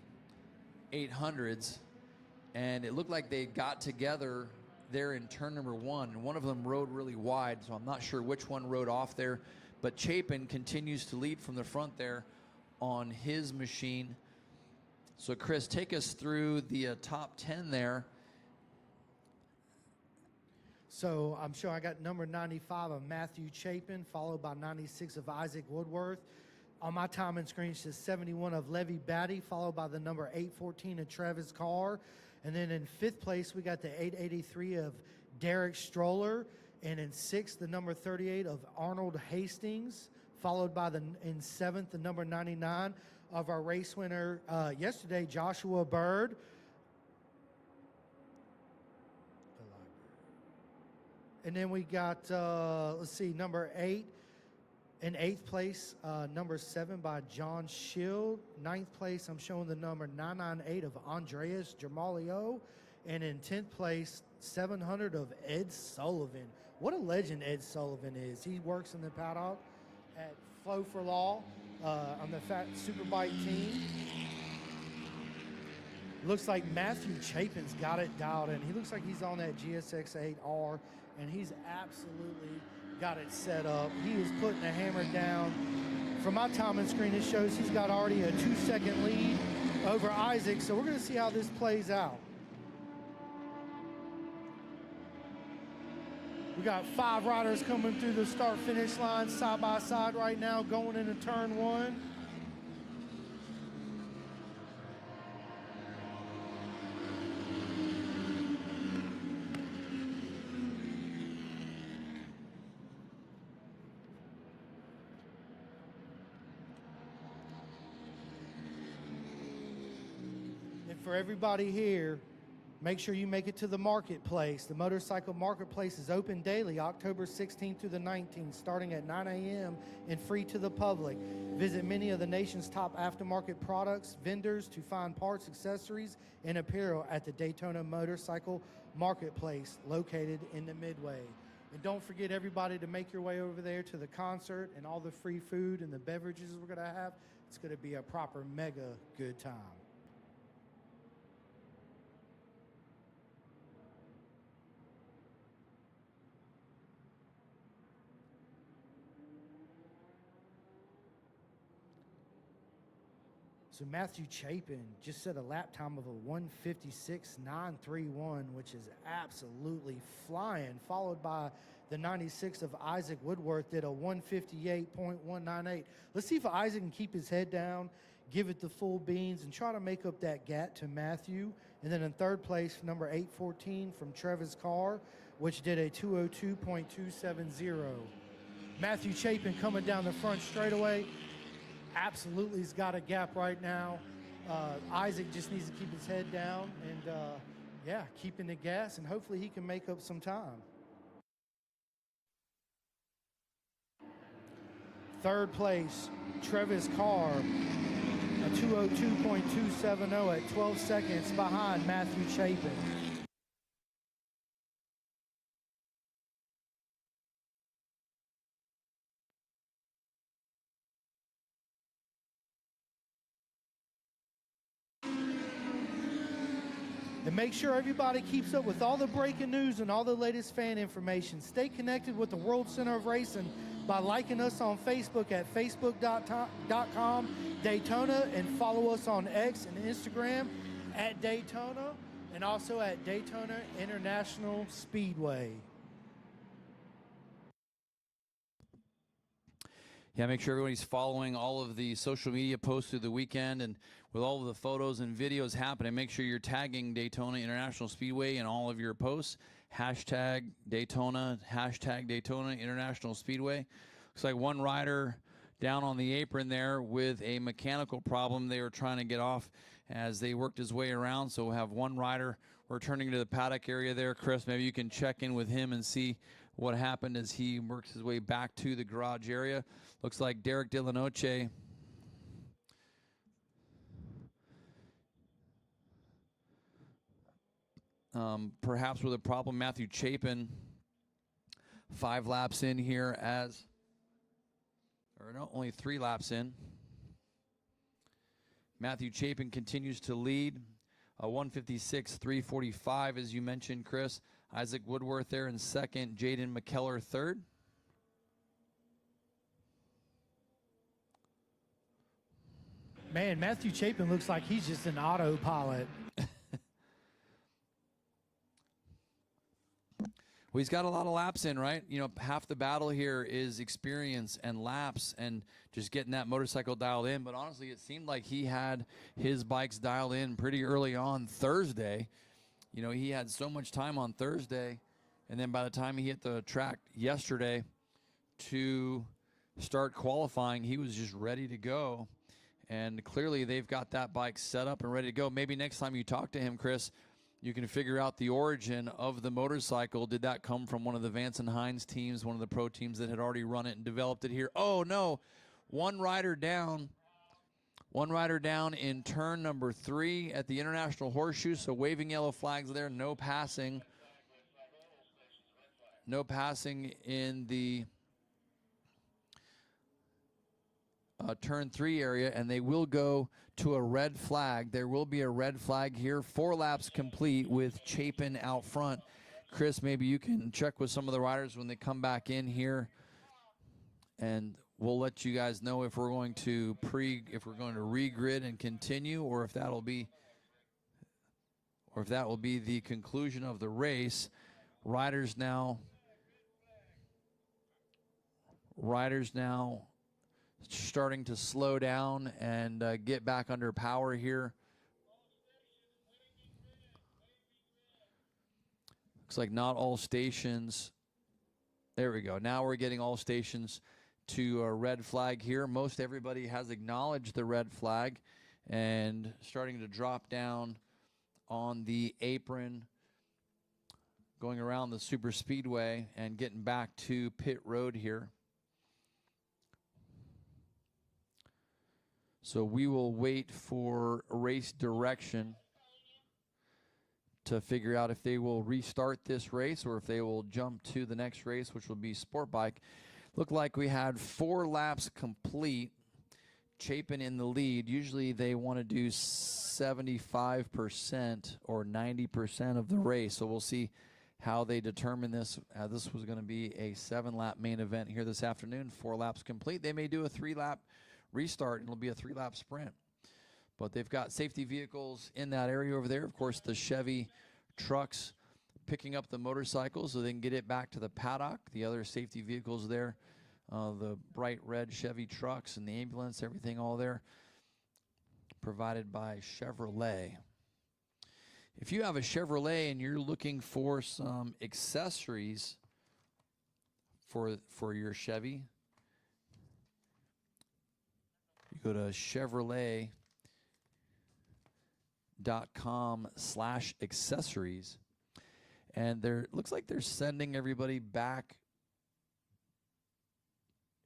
800s, and it looked like they got together there in turn number 1. One of them rode really wide, so I'm not sure which one rode off there, but Chapin continues to lead from the front there on his machine. So Chris, take us through the top 10 there. So I'm sure I got number 95 of Matthew Chapin, followed by 96 of Isaac Woodworth. On my timing screen, it says 71 of Levy Batty, followed by the number 814 of Travis Carr. And then in 5th place, we got the 883 of Derek Stroller. And in 6th, the number 38 of Arnold Hastings, followed by in 7th, the number 99 of our race winner yesterday, Joshua Bird. And then we got, let's see, number 8. In 8th place, number 7 by John Shield. 9th place, I'm showing the number 998 of Andreas Germalio. And in 10th place, 700 of Ed Sullivan. What a legend Ed Sullivan is. He works in the paddock at Flow for Law on the Fat Superbike team. Looks like Matthew Chapin's got it dialed in. He looks like he's on that GSX-8R, and he's absolutely got it set up. He is putting the hammer down. From my timing screen, it shows he's got already a 2-second lead over Isaac, so we're going to see how this plays out. We got 5 riders coming through the start-finish line side by side right now, going into turn 1. For everybody here, make sure you make it to the marketplace. The motorcycle marketplace is open daily, October 16th through the 19th, starting at 9 a.m. and free to the public. Visit many of the nation's top aftermarket products, vendors to find parts, accessories, and apparel at the Daytona Motorcycle Marketplace located in the Midway. And don't forget, everybody, to make your way over there to the concert and all the free food and the beverages we're going to have. It's going to be a proper mega good time. So Matthew Chapin just set a lap time of a 1:56.931, which is absolutely flying, followed by the 96 of Isaac Woodworth did a 1:58.198. Let's see if Isaac can keep his head down, give it the full beans, and try to make up that gap to Matthew. And then in 3rd place, number 814 from Travis Carr, which did a 202.270. Matthew Chapin coming down the front straightaway. Absolutely has got a gap right now. Isaac just needs to keep his head down and, yeah, keeping the gas, and hopefully he can make up some time. 3rd place, Travis Carr, a 202.270 at 12 seconds behind Matthew Chapin. And make sure everybody keeps up with all the breaking news and all the latest fan information. Stay connected with the World Center of Racing by liking us on Facebook at facebook.com Daytona, and follow us on X and Instagram at Daytona and also at Daytona International Speedway. Yeah, make sure everybody's following all of the social media posts through the weekend, and with all of the photos and videos happening, make sure you're tagging Daytona International Speedway in all of your posts. Hashtag Daytona International Speedway. Looks like one rider down on the apron there with a mechanical problem they were trying to get off as they worked his way around. So we'll have one rider returning to the paddock area there. Chris, maybe you can check in with him and see what happened as he works his way back to the garage area. Looks like Derek De La Noche perhaps with a problem. Matthew Chapin 5 laps in here only 3 laps in. Matthew Chapin continues to lead. 156.345, as you mentioned, Chris. Isaac Woodworth there in second. Jaden McKellar third. Man, Matthew Chapin looks like he's just an autopilot. Well, he's got a lot of laps in, right? You know, half the battle here is experience and laps and just getting that motorcycle dialed in. But honestly, it seemed like he had his bikes dialed in pretty early on Thursday. You know, he had so much time on Thursday, and then by the time he hit the track yesterday to start qualifying, he was just ready to go. And clearly they've got that bike set up and ready to go. Maybe next time you talk to him, Chris, you can figure out the origin of the motorcycle. Did that come from one of the Vance and Hines teams, one of the pro teams that had already run it and developed it here? Oh, no. One rider down in turn number 3 at the International Horseshoe. So waving yellow flags there. No passing. No passing in the turn 3 area, and they will go to a red flag. There will be a red flag here. 4 laps complete with Chapin out front. Chris, maybe you can check with some of the riders when they come back in here, and we'll let you guys know if we're going to regrid and continue, or if that will be the conclusion of the race. Riders now starting to slow down and get back under power here. Looks like not all stations. There we go. Now we're getting all stations to a red flag here. Most everybody has acknowledged the red flag and starting to drop down on the apron, going around the super speedway and getting back to pit road here. So we will wait for race direction to figure out if they will restart this race or if they will jump to the next race, which will be Sport Bike. Looked like we had 4 laps complete. Chapin in the lead. Usually they want to do 75% or 90% of the race. So we'll see how they determine this. This was going to be a 7-lap main event here this afternoon. 4 laps complete. They may do a 3-lap restart, and it'll be a 3-lap sprint. But they've got safety vehicles in that area over there. Of course, the Chevy trucks picking up the motorcycles so they can get it back to the paddock. The other safety vehicles there, the bright red Chevy trucks and the ambulance, everything all there, provided by Chevrolet. If you have a Chevrolet and you're looking for some accessories for your Chevy, you go to Chevrolet.com/accessories, and looks like they're sending everybody back.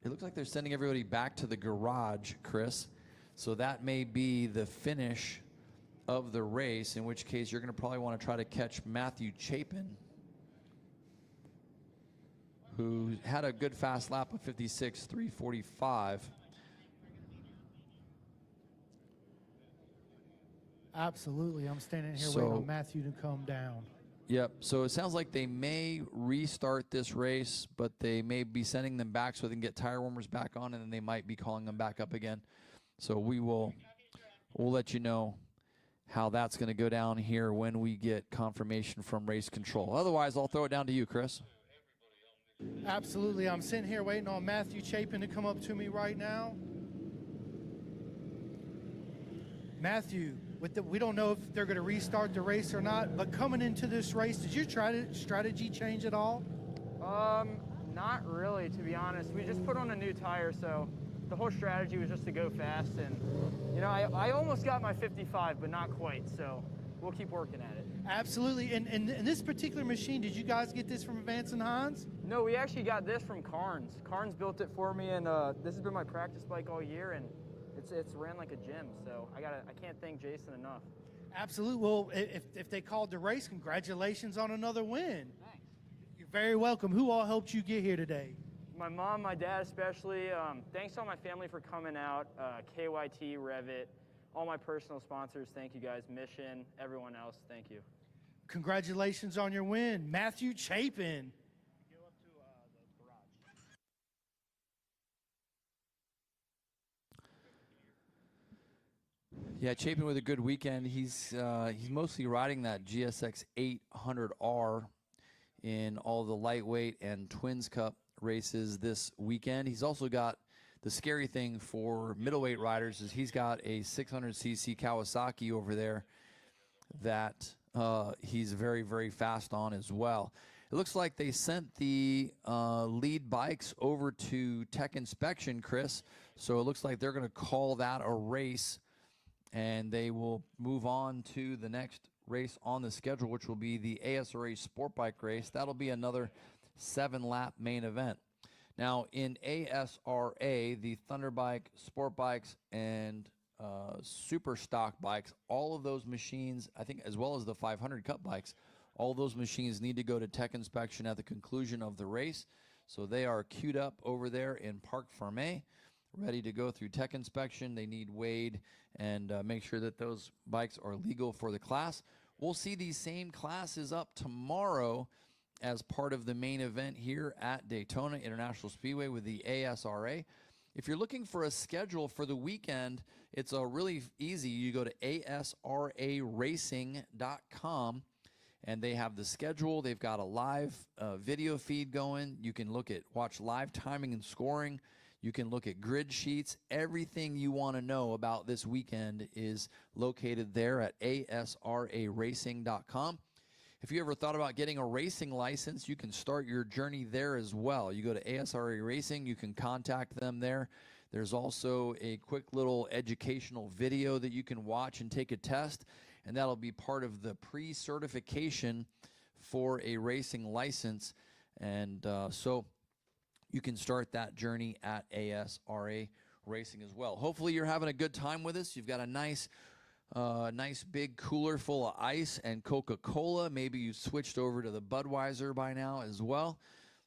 It looks like they're sending everybody back to the garage, Chris. So that may be the finish of the race, in which case you're going to probably want to try to catch Matthew Chapin, who had a good fast lap of 56.345. Absolutely. I'm standing here waiting on Matthew to come down. Yep. So it sounds like they may restart this race, but they may be sending them back so they can get tire warmers back on, and then they might be calling them back up again. So we'll let you know how that's going to go down here when we get confirmation from race control. Otherwise, I'll throw it down to you, Chris. Absolutely. I'm sitting here waiting on Matthew Chapin to come up to me right now. Matthew, we don't know if they're going to restart the race or not, but coming into this race, did your strategy change at all? Not really, to be honest. We just put on a new tire, so the whole strategy was just to go fast. And, you know, I almost got my 55, but not quite, so we'll keep working at it. Absolutely. And this particular machine, did you guys get this from Vance and Hines? No, we actually got this from Carnes. Carnes built it for me, and this has been my practice bike all year, and it's ran like a gym, so I can't thank Jason enough. Absolutely. Well, if they called the race, congratulations on another win. Thanks. You're very welcome. Who all helped you get here today? My mom, my dad especially. Thanks to all my family for coming out. KYT, Revit, all my personal sponsors, thank you guys. Mission, everyone else, thank you. Congratulations on your win. Matthew Chapin. Yeah, Chapin with a good weekend. He's mostly riding that GSX 800R in all the lightweight and Twins Cup races this weekend. He's also got the scary thing for middleweight riders is he's got a 600cc Kawasaki over there that he's very, very fast on as well. It looks like they sent the lead bikes over to Tech Inspection, Chris. So it looks like they're going to call that a race, and they will move on to the next race on the schedule, which will be the ASRA Sport Bike Race. That'll be another 7-lap main event. Now, in ASRA, the Thunder Bike, Sport Bikes, and Super Stock bikes, all of those machines, I think, as well as the 500 Cup bikes, all those machines need to go to Tech Inspection at the conclusion of the race. So they are queued up over there in Parc Fermé, ready to go through Tech Inspection. They need weighed and make sure that those bikes are legal for the class. We'll see these same classes up tomorrow as part of the main event here at Daytona International Speedway with the ASRA. If you're looking for a schedule for the weekend, it's really easy. You go to asraracing.com, and they have the schedule. They've got a live video feed going. You can watch live timing and scoring. You can look at grid sheets. Everything you want to know about this weekend is located there at asraracing.com. If you ever thought about getting a racing license, you can start your journey there as well. You go to ASRA Racing, you can contact them there. There's also a quick little educational video that you can watch and take a test, and that'll be part of the pre-certification for a racing license. And so you can start that journey at ASRA Racing as well. Hopefully you're having a good time with us. You've got a nice big cooler full of ice and Coca-Cola. Maybe you switched over to the Budweiser by now as well.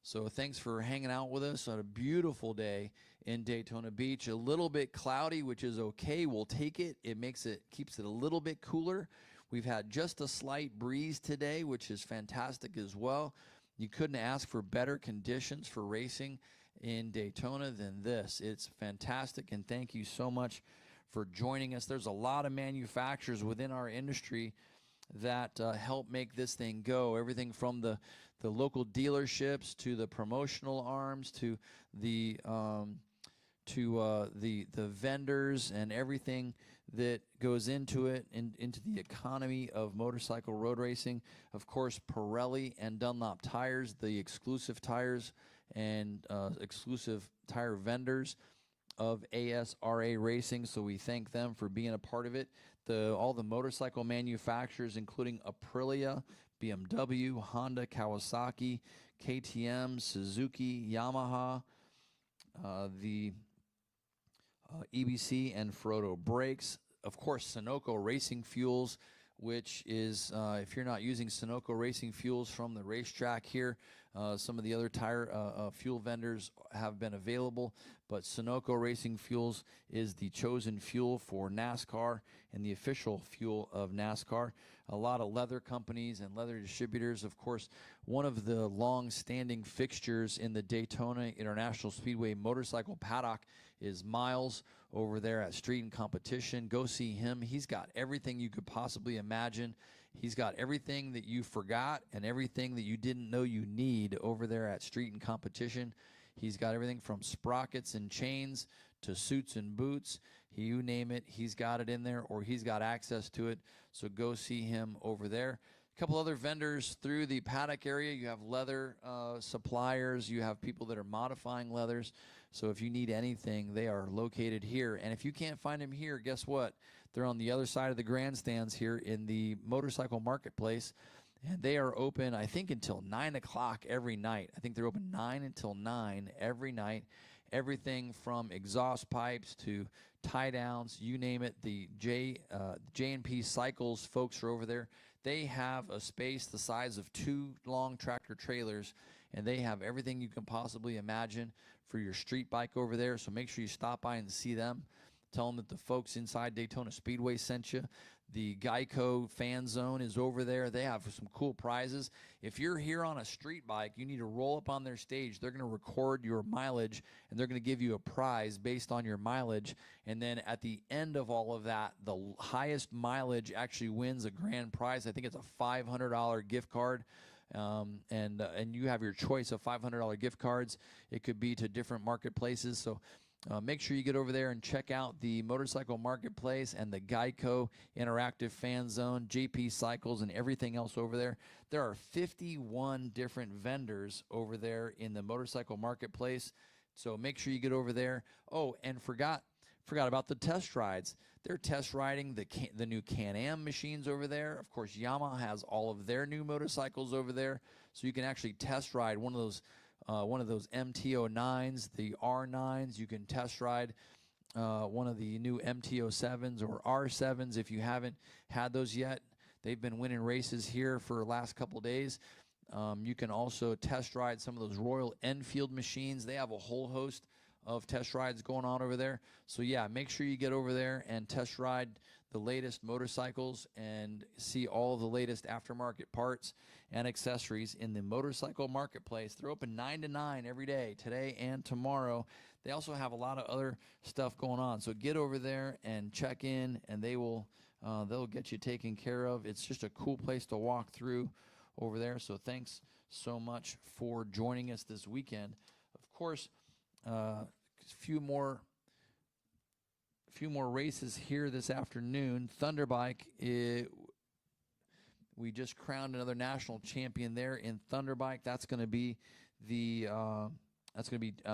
So thanks for hanging out with us on a beautiful day in Daytona Beach. A little bit cloudy, which is okay. We'll take it. Keeps it a little bit cooler. We've had just a slight breeze today, which is fantastic as well. You couldn't ask for better conditions for racing in Daytona than this. It's fantastic, and thank you so much for joining us. There's a lot of manufacturers within our industry that help make this thing go. Everything from the local dealerships to the promotional arms to the vendors and everything that goes into it, into the economy of motorcycle road racing. Of course, Pirelli and Dunlop tires, the exclusive tires and exclusive tire vendors of ASRA Racing, so we thank them for being a part of it. All the motorcycle manufacturers, including Aprilia, BMW, Honda, Kawasaki, KTM, Suzuki, Yamaha, the EBC and Frodo brakes. Of course, Sunoco Racing Fuels, which is, if you're not using Sunoco Racing Fuels from the racetrack here, Some of the other tire fuel vendors have been available, but Sunoco Racing Fuels is the chosen fuel for NASCAR and the official fuel of NASCAR. A lot of leather companies and leather distributors. Of course, one of the long-standing fixtures in the Daytona International Speedway motorcycle paddock is Miles over there at Street and Competition. Go see him. He's got everything you could possibly imagine. He's got everything that you forgot and everything that you didn't know you need over there at Street and Competition. He's got everything from sprockets and chains to suits and boots. You name it, he's got it in there, or he's got access to it. So go see him over there. A couple other vendors through the paddock area. You have leather suppliers. You have people that are modifying leathers. So if you need anything, they are located here. And if you can't find them here, guess what? They're on the other side of the grandstands here in the motorcycle marketplace. And they are open, I think, until 9 o'clock every night. I think they're open 9 until 9 every night. Everything from exhaust pipes to tie downs, you name it. The J&P Cycles folks are over there. They have a space the size of 2 long tractor trailers, and they have everything you can possibly imagine for your street bike over there. So make sure you stop by and see them. Tell them that the folks inside Daytona Speedway sent you. The Geico fan zone is over there. They have some cool prizes. If you're here on a street bike, you need to roll up on their stage. They're going to record your mileage, and they're going to give you a prize based on your mileage. And then at the end of all of that, the highest mileage actually wins a grand prize. I think it's a $500 gift card. And you have your choice of $500 gift cards. It could be to different marketplaces. So make sure you get over there and check out the motorcycle marketplace and the Geico interactive fan zone, JP Cycles, and everything else over there. There are 51 different vendors over there in the motorcycle marketplace. So make sure you get over there. Oh, and forgot about the test rides. They're test riding the new Can-Am machines over there. Of course, Yamaha has all of their new motorcycles over there, so you can actually test ride one of those MT-09s, the R9s. You can test ride one of the new MT-07s or R7s if you haven't had those yet. They've been winning races here for the last couple days. You can also test ride some of those Royal Enfield machines. They have a whole host of test rides going on over there. So yeah, make sure you get over there and test ride the latest motorcycles and see all the latest aftermarket parts and accessories in the motorcycle marketplace. They're open 9 to 9 every day, today and tomorrow. They also have a lot of other stuff going on. So get over there and check in, and they'll get you taken care of. It's just a cool place to walk through over there. So thanks so much for joining us this weekend. Of course, a few more races here this afternoon. Thunderbike, we just crowned another national champion there in Thunderbike. That's going to be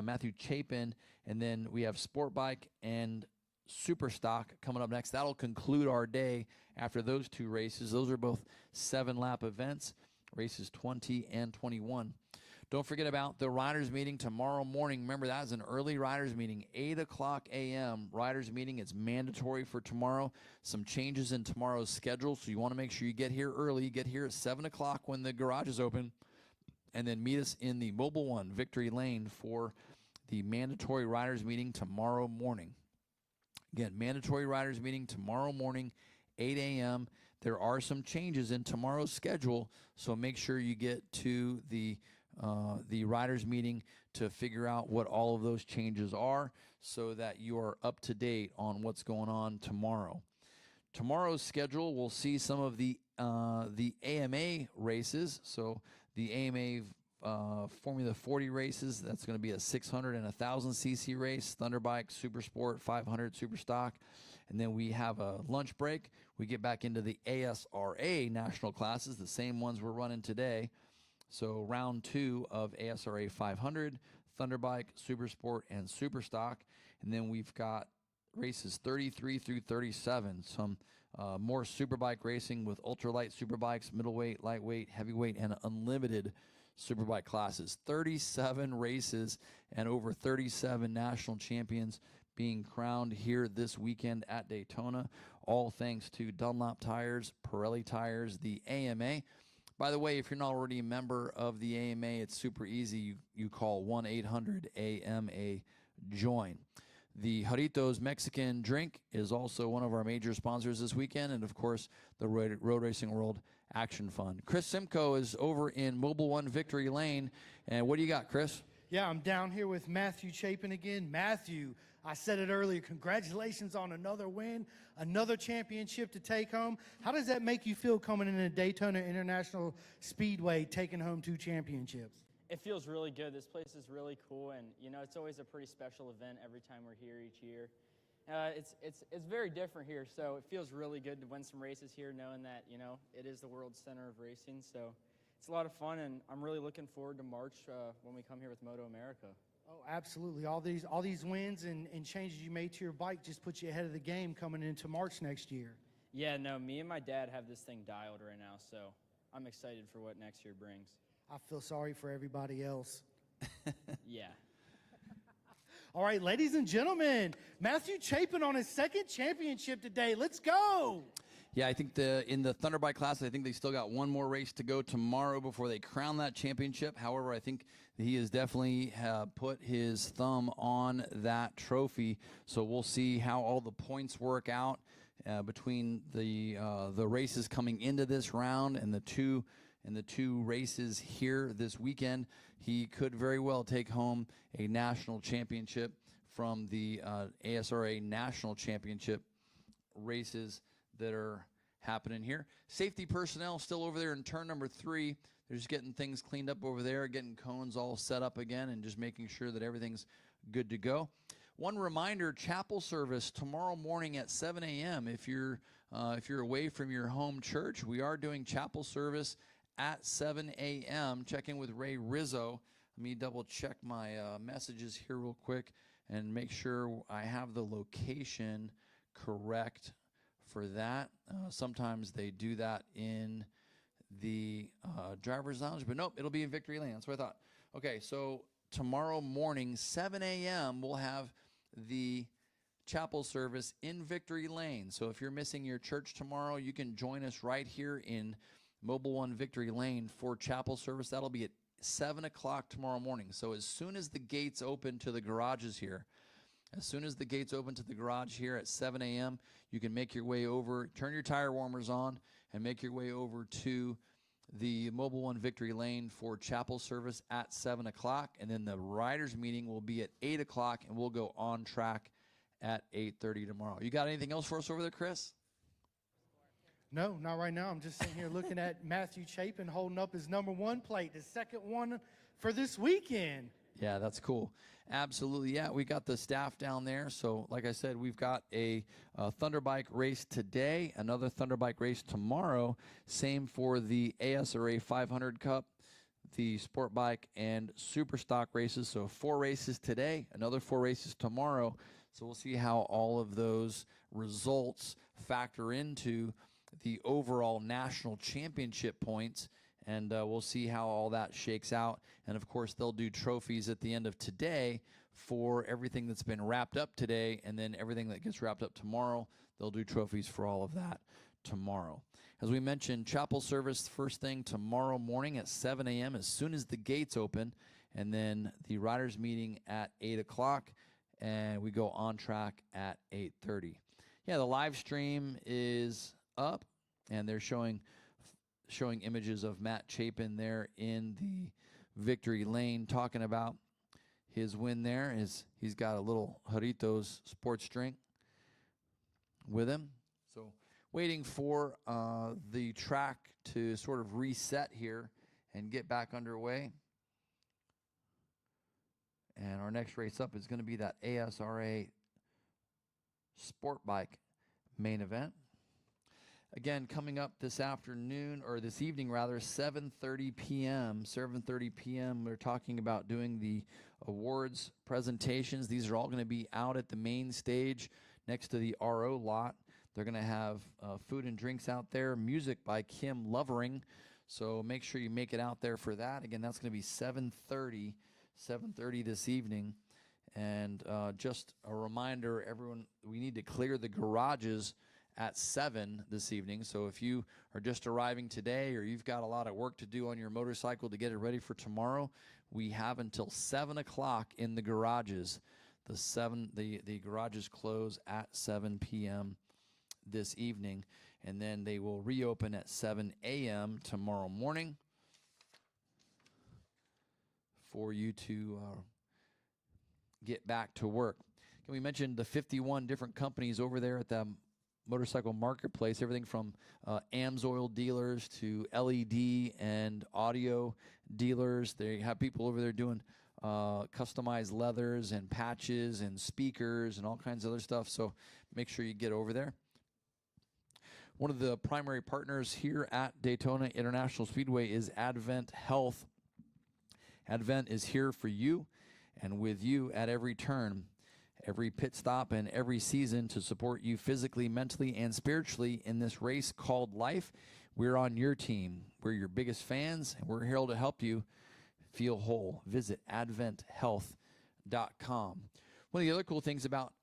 Matthew Chapin, and then we have Sport Bike and Superstock coming up next. That'll conclude our day after those 2 races. Those are both 7-lap events, races 20 and 21. Don't forget about the riders meeting tomorrow morning. Remember, that is an early riders meeting, 8 o'clock a.m. riders meeting. It's mandatory for tomorrow. Some changes in tomorrow's schedule, so you want to make sure you get here early. Get here at 7 o'clock when the garage is open, and then meet us in the Mobile One Victory Lane for the mandatory riders meeting tomorrow morning. Again, mandatory riders meeting tomorrow morning, 8 a.m. There are some changes in tomorrow's schedule, so make sure you get to the riders meeting to figure out what all of those changes are so that you are up to date on what's going on tomorrow. Tomorrow's schedule will see some of the AMA races. So the AMA Formula 40 races, that's going to be a 600 and 1,000 cc race, Thunderbike, Super Sport, 500 Super Stock. And then we have a lunch break. We get back into the ASRA national classes, the same ones we're running today. So round 2 of ASRA 500, Thunderbike, Super Sport, and Super Stock. And then we've got races 33 through 37. Some more Superbike racing with ultralight Superbikes, middleweight, lightweight, heavyweight, and unlimited Superbike classes. 37 races and over 37 national champions being crowned here this weekend at Daytona. All thanks to Dunlop Tires, Pirelli Tires, the AMA. By the way, if you're not already a member of the AMA, it's super easy. You call 1-800-AMA-JOIN. The Jarritos Mexican drink is also one of our major sponsors this weekend, and of course, the Road Racing World Action Fund. Chris Simcoe is over in Mobile One Victory Lane, and what do you got, Chris? Yeah, I'm down here with Matthew Chapin again. Matthew, I said it earlier, congratulations on another win, another championship to take home. How does that make you feel coming into Daytona International Speedway, taking home 2 championships? It feels really good. This place is really cool, and you know it's always a pretty special event every time we're here each year. It's very different here, so it feels really good to win some races here, knowing that it is the world center of racing. So it's a lot of fun, and I'm really looking forward to March when we come here with Moto America. Oh, absolutely. All these wins and changes you made to your bike just put you ahead of the game coming into March next year. Yeah, no, me and my dad have this thing dialed right now, so I'm excited for what next year brings. I feel sorry for everybody else. Yeah. All right, ladies and gentlemen, Matthew Chapin on his 2nd championship today. Let's go. Yeah, I think in the Thunderbike class, I think they still got one more race to go tomorrow before they crown that championship. However, I think he has definitely put his thumb on that trophy. So we'll see how all the points work out between the races coming into this round and the two races here this weekend. He could very well take home a national championship from the ASRA National Championship races that are happening here. Safety personnel still over there in turn number 3. They're just getting things cleaned up over there, getting cones all set up again, and just making sure that everything's good to go. One reminder, chapel service tomorrow morning at 7 a.m. If you're away from your home church, we are doing chapel service at 7 a.m. Check in with Ray Rizzo. Let me double check my messages here real quick and make sure I have the location correct for that. Sometimes they do that in the driver's lounge, but nope, it'll be in Victory Lane. That's what I thought. Okay, so tomorrow morning, 7 a.m., we'll have the chapel service in Victory Lane. So if you're missing your church tomorrow, you can join us right here in Mobile One Victory Lane for chapel service. That'll be at 7 o'clock tomorrow morning. So as soon as the gates open to the garages here, at 7 a.m., you can make your way over, turn your tire warmers on, and make your way over to the Mobile One Victory Lane for chapel service at 7 o'clock. And then the riders meeting will be at 8 o'clock, and we'll go on track at 8:30 tomorrow. You got anything else for us over there, Chris? No, not right now. I'm just sitting here looking at Matthew Chapin holding up his number 1 plate, the 2nd one for this weekend. Yeah, that's cool. Absolutely. Yeah, we got the staff down there. So like I said, we've got a Thunderbike race today, another Thunderbike race tomorrow. Same for the ASRA 500 Cup, the Sport Bike, and Superstock races. So 4 races today, another 4 races tomorrow. So we'll see how all of those results factor into the overall national championship points, and we'll see how all that shakes out. And of course, they'll do trophies at the end of today for everything that's been wrapped up today, and then everything that gets wrapped up tomorrow, they'll do trophies for all of that tomorrow. As we mentioned, chapel service first thing tomorrow morning at 7 a.m. as soon as the gates open, and then the riders meeting at 8 o'clock, and we go on track at 8:30. Yeah, the live stream is up, and they're showing images of Matt Chapin there in the Victory Lane, talking about his win there. He's got a little Jarritos sports drink with him. So waiting for the track to sort of reset here and get back underway. And our next race up is going to be that ASRA Sport Bike main event. Again, coming up this afternoon, or this evening rather, 7:30 p.m. 7:30 p.m. We're talking about doing the awards presentations. These are all going to be out at the main stage next to the RO lot. They're going to have food and drinks out there, music by Kim Lovering. So make sure you make it out there for that. Again, that's going to be 7:30 this evening. And just a reminder, everyone, we need to clear the garages at 7 this evening. So if you are just arriving today or you've got a lot of work to do on your motorcycle to get it ready for tomorrow, we have until 7 o'clock in the garages. The garages close at 7 p.m. this evening, and then they will reopen at 7 a.m. tomorrow morning for you to get back to work. Can we mention the 51 different companies over there at the motorcycle marketplace, everything from AMSOIL dealers to LED and audio dealers. They have people over there doing customized leathers and patches and speakers and all kinds of other stuff, so make sure you get over there. One of the primary partners here at Daytona International Speedway is Advent Health. Advent is here for you and with you at every turn, every pit stop, and every season to support you physically, mentally, and spiritually in this race called life. We're on your team. We're your biggest fans, and we're here to help you feel whole. Visit adventhealth.com. One of the other cool things about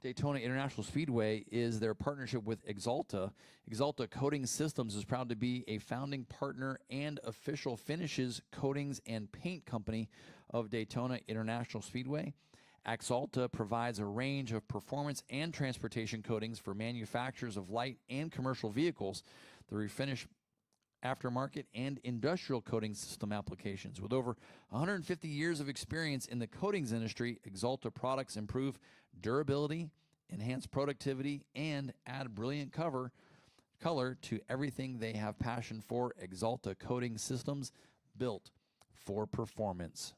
Daytona International Speedway is their partnership with Axalta. Axalta Coating Systems is proud to be a founding partner and official finishes, coatings, and paint company of Daytona International Speedway. Axalta provides a range of performance and transportation coatings for manufacturers of light and commercial vehicles, the refinish aftermarket, and industrial coating system applications. With over 150 years of experience in the coatings industry, Axalta products improve durability, enhance productivity, and add brilliant color to everything they have passion for. Axalta Coating Systems, built for performance.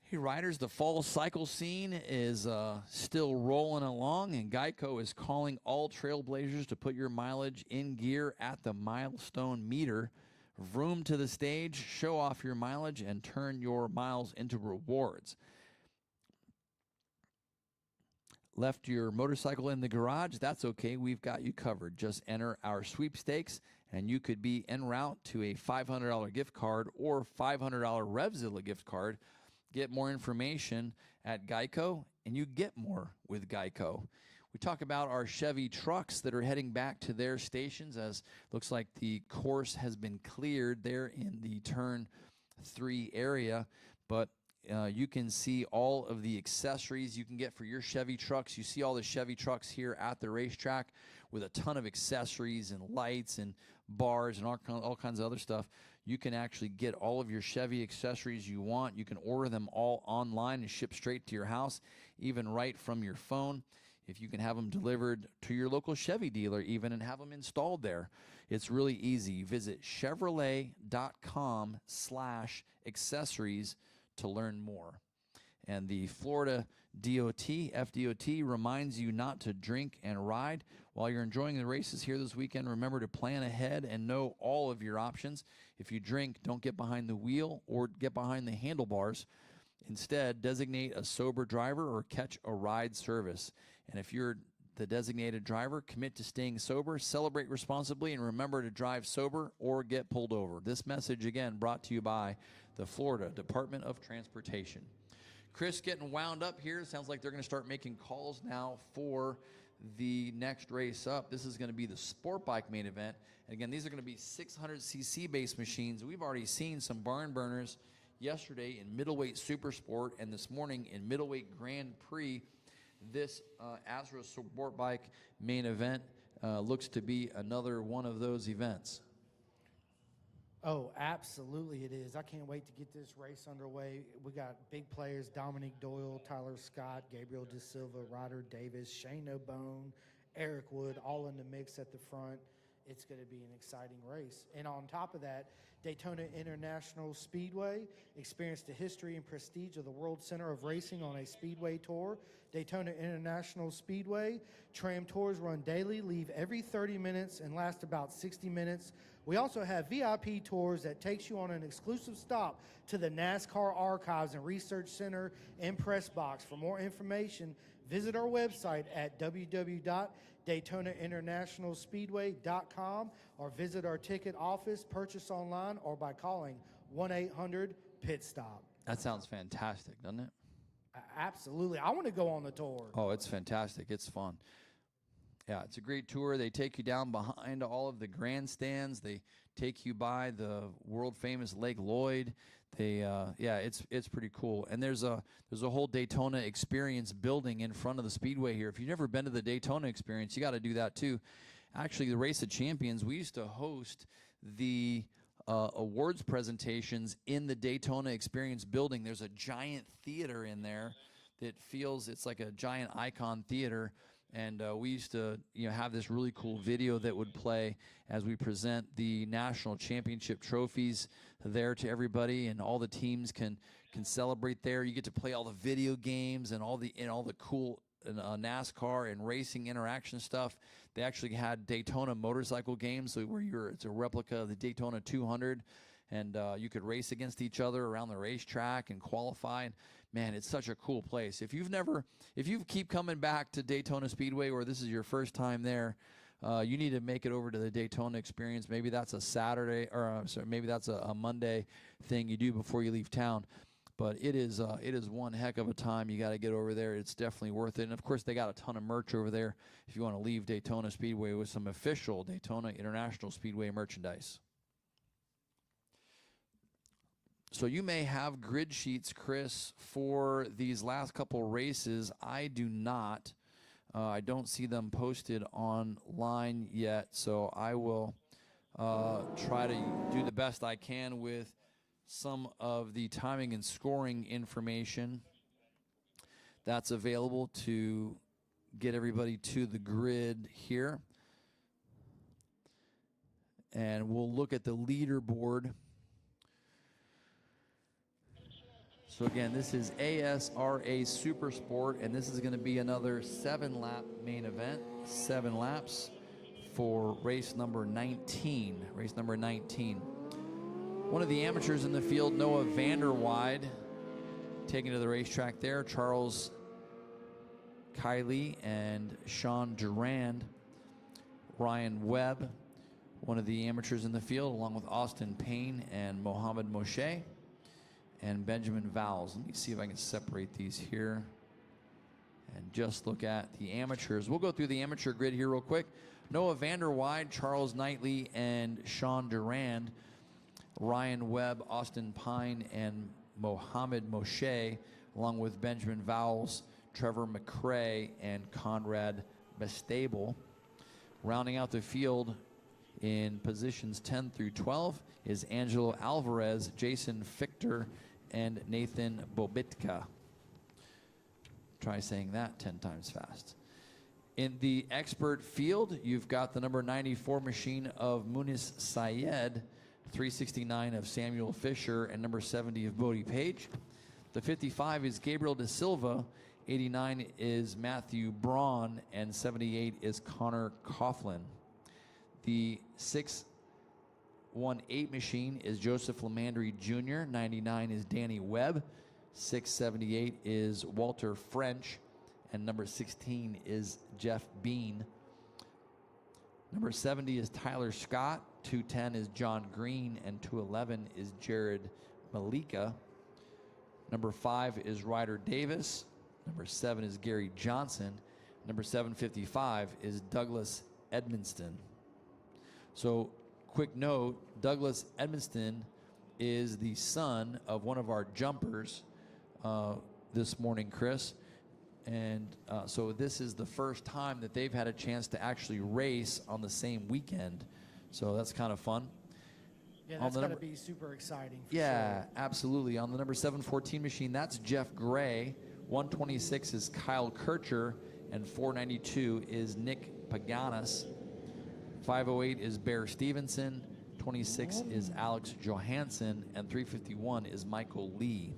Hey riders, the fall cycle scene is still rolling along, and Geico is calling all trailblazers to put your mileage in gear at the milestone meter. Vroom to the stage, show off your mileage, and turn your miles into rewards. Left your motorcycle in the garage? That's okay, we've got you covered. Just enter our sweepstakes, and you could be en route to a $500 gift card or $500 RevZilla gift card. Get more information at Geico, and you get more with Geico. We talk about our Chevy trucks that are heading back to their stations, as looks like the course has been cleared there in the turn 3 area, but you can see all of the accessories you can get for your Chevy trucks. You see all the Chevy trucks here at the racetrack with a ton of accessories and lights and bars and all kinds of other stuff. You can actually get all of your Chevy accessories you want. You can order them all online and ship straight to your house, even right from your phone. If you can have them delivered to your local Chevy dealer even and have them installed there, it's really easy. Visit Chevrolet.com/accessories to learn more. And the Florida FDOT reminds you not to drink and ride. While you're enjoying the races here this weekend, remember to plan ahead and know all of your options. If you drink, don't get behind the wheel or get behind the handlebars. Instead, designate a sober driver or catch a ride service. And if you're the designated driver, commit to staying sober, celebrate responsibly, and remember to drive sober or get pulled over. This message, again, brought to you by the Florida Department of Transportation. Chris getting wound up here. Sounds like they're going to start making calls now for the next race up. This is going to be the sport bike main event. And again, these are going to be 600cc based machines. We've already seen some barn burners yesterday in middleweight super sport and this morning in middleweight Grand Prix. This ASRA sport bike main event looks to be another one of those events. Oh, absolutely it is. I can't wait to get this race underway. We got big players: Dominic Doyle, Tyler Scott, Gabriel De Silva, Ryder Davis, Shane O'Bone, Eric Wood, all in the mix at the front. It's going to be an exciting race. And on top of that, Daytona International Speedway experienced the history and prestige of the World Center of Racing on a Speedway tour. Daytona International Speedway tram tours run daily, leave every 30 minutes, and last about 60 minutes. We also have VIP tours that takes you on an exclusive stop to the NASCAR Archives and Research Center and Press Box. For more information, visit our website at www.DaytonaInternationalSpeedway.com or visit our ticket office, purchase online, or by calling 1-800-PIT-STOP. That sounds fantastic, doesn't it? Absolutely. I want to go on the tour. Oh, it's fantastic. It's fun. Yeah, it's a great tour. They take you down behind all of the grandstands. They take you by the world famous Lake Lloyd. They, yeah, it's pretty cool. And there's a whole Daytona experience building in front of the speedway here. If you've never been to the Daytona experience, you got to do that too. Actually, the Race of Champions, we used to host the awards presentations in the Daytona experience building. There's a giant theater in there that feels it's like a giant icon theater. And we used to, have this really cool video that would play as we present the national championship trophies there to everybody, and all the teams can celebrate there. You get to play all the video games and all the cool NASCAR and racing interaction stuff. They actually had Daytona motorcycle games, so where it's a replica of the Daytona 200, and you could race against each other around the racetrack and qualify. And man, it's such a cool place. If you keep coming back to Daytona Speedway, or this is your first time there, you need to make it over to the Daytona experience. Maybe that's a Saturday, or maybe that's a Monday thing you do before you leave town. But it is one heck of a time. You got to get over there. It's definitely worth it. And of course, they got a ton of merch over there if you want to leave Daytona Speedway with some official Daytona International Speedway merchandise. So you may have grid sheets, Chris, for these last couple races. I do not. I don't see them posted online yet, so I will try to do the best I can with some of the timing and scoring information that's available to get everybody to the grid here. And we'll look at the leaderboard. So again, this is ASRA Super Sport, and this is going to be another 7-lap main event, 7 laps for race number 19. Race number 19. One of the amateurs in the field, Noah Vanderweide, taken to the racetrack there. Charles Kiley and Sean Durand. Ryan Webb, one of the amateurs in the field, along with Austin Payne and Mohamed Moshe. And Benjamin Vowles. Let me see if I can separate these here and just look at the amateurs. We'll go through the amateur grid here real quick. Noah Vanderweide, Charles Knightley, and Sean Durand. Ryan Webb, Austin Pine, and Mohamed Moshe, along with Benjamin Vowles, Trevor McRae, and Conrad Bestable. Rounding out the field in positions 10 through 12 is Angelo Alvarez, Jason Fichter, and Nathan Bobitka. Try saying that 10 times fast. In the expert field, you've got the number 94 machine of Munis Sayed, 369 of Samuel Fisher, and number 70 of Bodie Page. The 55 is Gabriel De Silva, 89 is Matthew Braun, and 78 is Connor Coughlin. The 618 machine is Joseph Lamandry Jr., 99 is Danny Webb, 678 is Walter French, and number 16 is Jeff Bean. Number 70 is Tyler Scott, 210 is John Green, and 211 is Jared Malika. Number 5 is Ryder Davis. Number 7 is Gary Johnson. Number 755 is Douglas Edmonston. So, quick note, Douglas Edmonston is the son of one of our jumpers this morning, Chris. And so this is the first time that they've had a chance to actually race on the same weekend. So that's kind of fun. Yeah, that's going to be super exciting. Yeah, absolutely. On the number 714 machine, that's Jeff Gray. 126 is Kyle Kircher, and 492 is Nick Paganis. 508 is Bear Stevenson. 26 is Alex Johansson, and 351 is Michael Lee.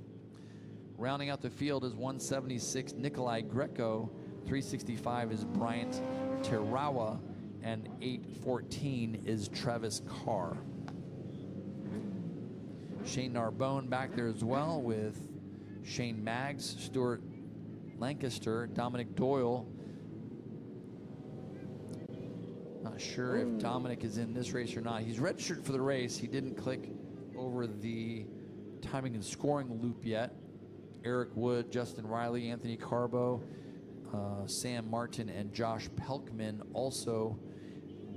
Rounding out the field is 176 Nikolai Greco. 365 is Bryant Terawa, and 814 is Travis Carr. Shane Narbone back there as well with Shane Maggs, Stuart Lancaster, Dominic Doyle. Not sure if Dominic is in this race or not. He's registered for the race. He didn't click over the timing and scoring loop yet. Eric Wood, Justin Riley, Anthony Carbo, Sam Martin and Josh Pelkman also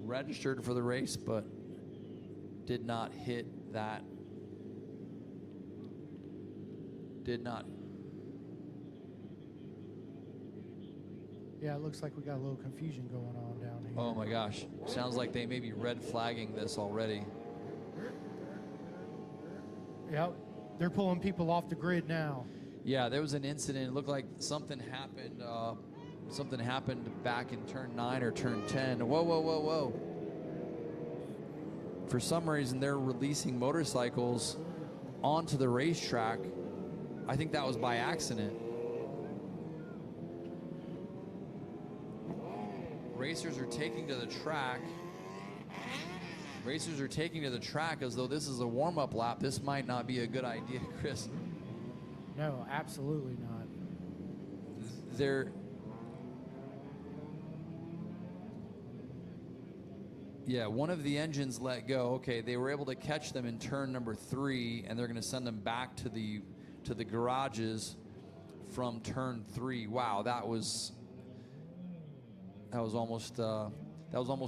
registered for the race, but did not hit that. Yeah, it looks like we got a little confusion going on down here. Oh my gosh. Sounds like they may be red flagging this already. Yep, they're pulling people off the grid now. Yeah, there was an incident. It looked like something happened. Something happened back in turn 9 or turn 10. Whoa, whoa, whoa, whoa. For some reason, they're releasing motorcycles onto the racetrack. I think that was by accident. Racers are taking to the track. Racers are taking to the track as though this is a warm-up lap. This might not be a good idea, Chris. No, absolutely not. Yeah, one of the engines let go. Okay, they were able to catch them in turn number 3, and they're going to send them back to the garages from turn 3. Wow, that was almost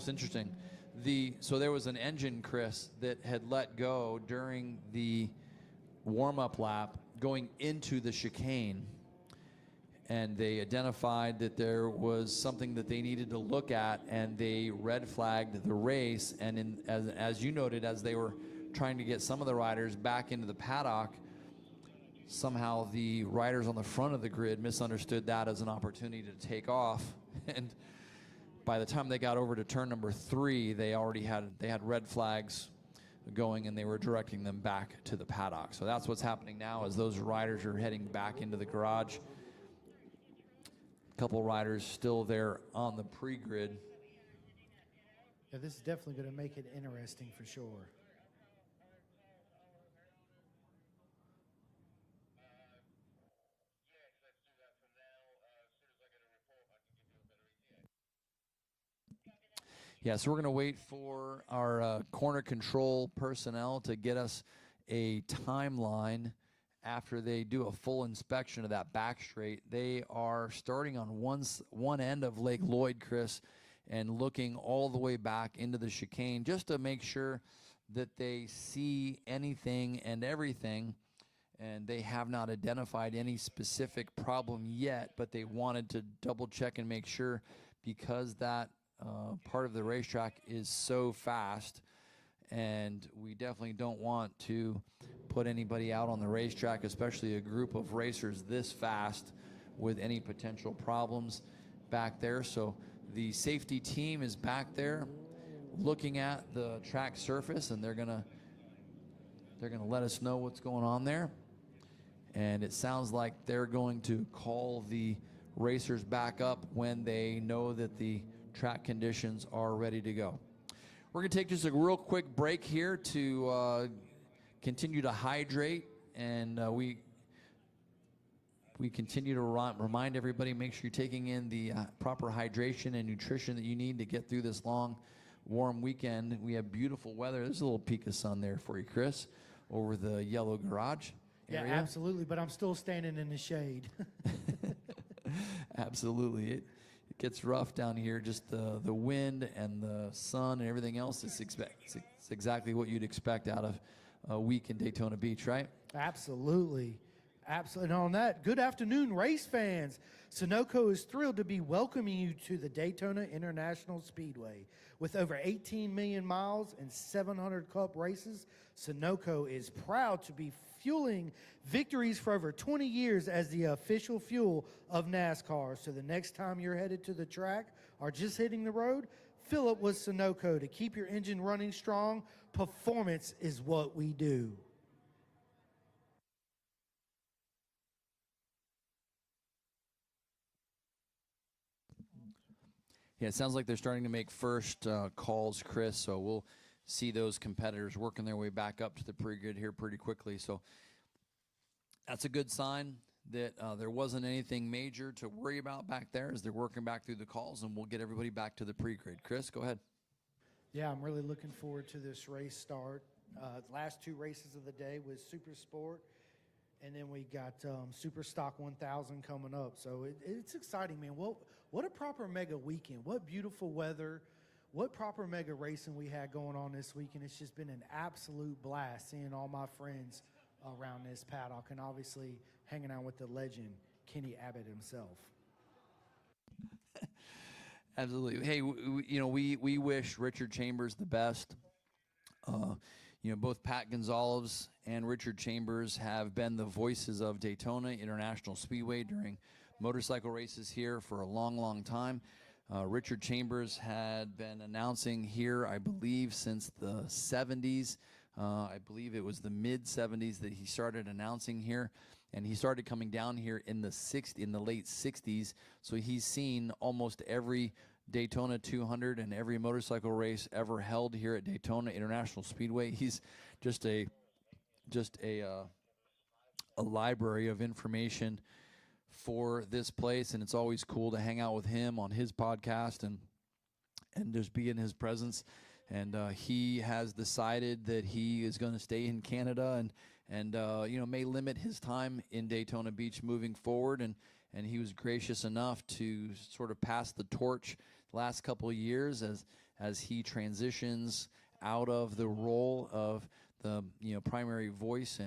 interesting. So there was an engine, Chris, that had let go during the warm-up lap going into the chicane, and they identified that there was something that they needed to look at, and they red flagged the race. And as you noted, as they were trying to get some of the riders back into the paddock, somehow the riders on the front of the grid misunderstood that as an opportunity to take off. And by the time they got over to turn number 3, they had red flags going, and they were directing them back to the paddock. So that's what's happening now as those riders are heading back into the garage. A couple riders still there on the pre-grid. Yeah, this is definitely going to make it interesting for sure. Yeah, so we're going to wait for our corner control personnel to get us a timeline after they do a full inspection of that back straight. They are starting on one end of Lake Lloyd, Chris, and looking all the way back into the chicane just to make sure that they see anything and everything. And they have not identified any specific problem yet, but they wanted to double check and make sure, because that part of the racetrack is so fast, and we definitely don't want to put anybody out on the racetrack, especially a group of racers this fast, with any potential problems back there. So the safety team is back there looking at the track surface, and they're gonna let us know what's going on there. And it sounds like they're going to call the racers back up when they know that the track conditions are ready to go. We're going to take just a real quick break here to continue to hydrate, and we continue to remind everybody, make sure you're taking in the proper hydration and nutrition that you need to get through this long, warm weekend. We have beautiful weather. There's a little peak of sun there for you, Chris, over the yellow garage area. Yeah, absolutely, but I'm still standing in the shade. Absolutely. It gets rough down here, just the wind and the sun and everything else. It's exactly what you'd expect out of a week in Daytona Beach, right? Absolutely. Absolutely. And on that, good afternoon, race fans. Sunoco is thrilled to be welcoming you to the Daytona International Speedway. With over 18 million miles and 700 Cup races, Sunoco is proud to be fueling victories for over 20 years as the official fuel of NASCAR. So the next time you're headed to the track or just hitting the road, fill up with Sunoco to keep your engine running strong. Performance is what we do. Yeah, it sounds like they're starting to make first calls, Chris, so we'll see those competitors working their way back up to the pre-grid here pretty quickly. So that's a good sign that there wasn't anything major to worry about back there as they're working back through the calls, and we'll get everybody back to the pre-grid. Chris, go ahead. Yeah, I'm really looking forward to this race start. Last two races of the day was super sport and then we got Superstock 1000 coming up. So it's exciting, man. What a proper mega weekend. What beautiful weather. What proper mega racing we had going on this weekend. It's just been an absolute blast seeing all my friends around this paddock and obviously hanging out with the legend, Kenny Abbott himself. Absolutely. Hey, we wish Richard Chambers the best. Both Pat Gonzalez and Richard Chambers have been the voices of Daytona International Speedway during motorcycle races here for a long, long time. Richard Chambers had been announcing here, I believe, since the 70s. I believe it was the mid-70s that he started announcing here, and he started coming down here in the late 60s. So he's seen almost every Daytona 200 and every motorcycle race ever held here at Daytona International Speedway. He's just a library of information for this place, and it's always cool to hang out with him on his podcast and just be in his presence. And he has decided that he is going to stay in Canada and may limit his time in Daytona Beach moving forward. And he was gracious enough to sort of pass the torch the last couple of years as he transitions out of the role of the primary voice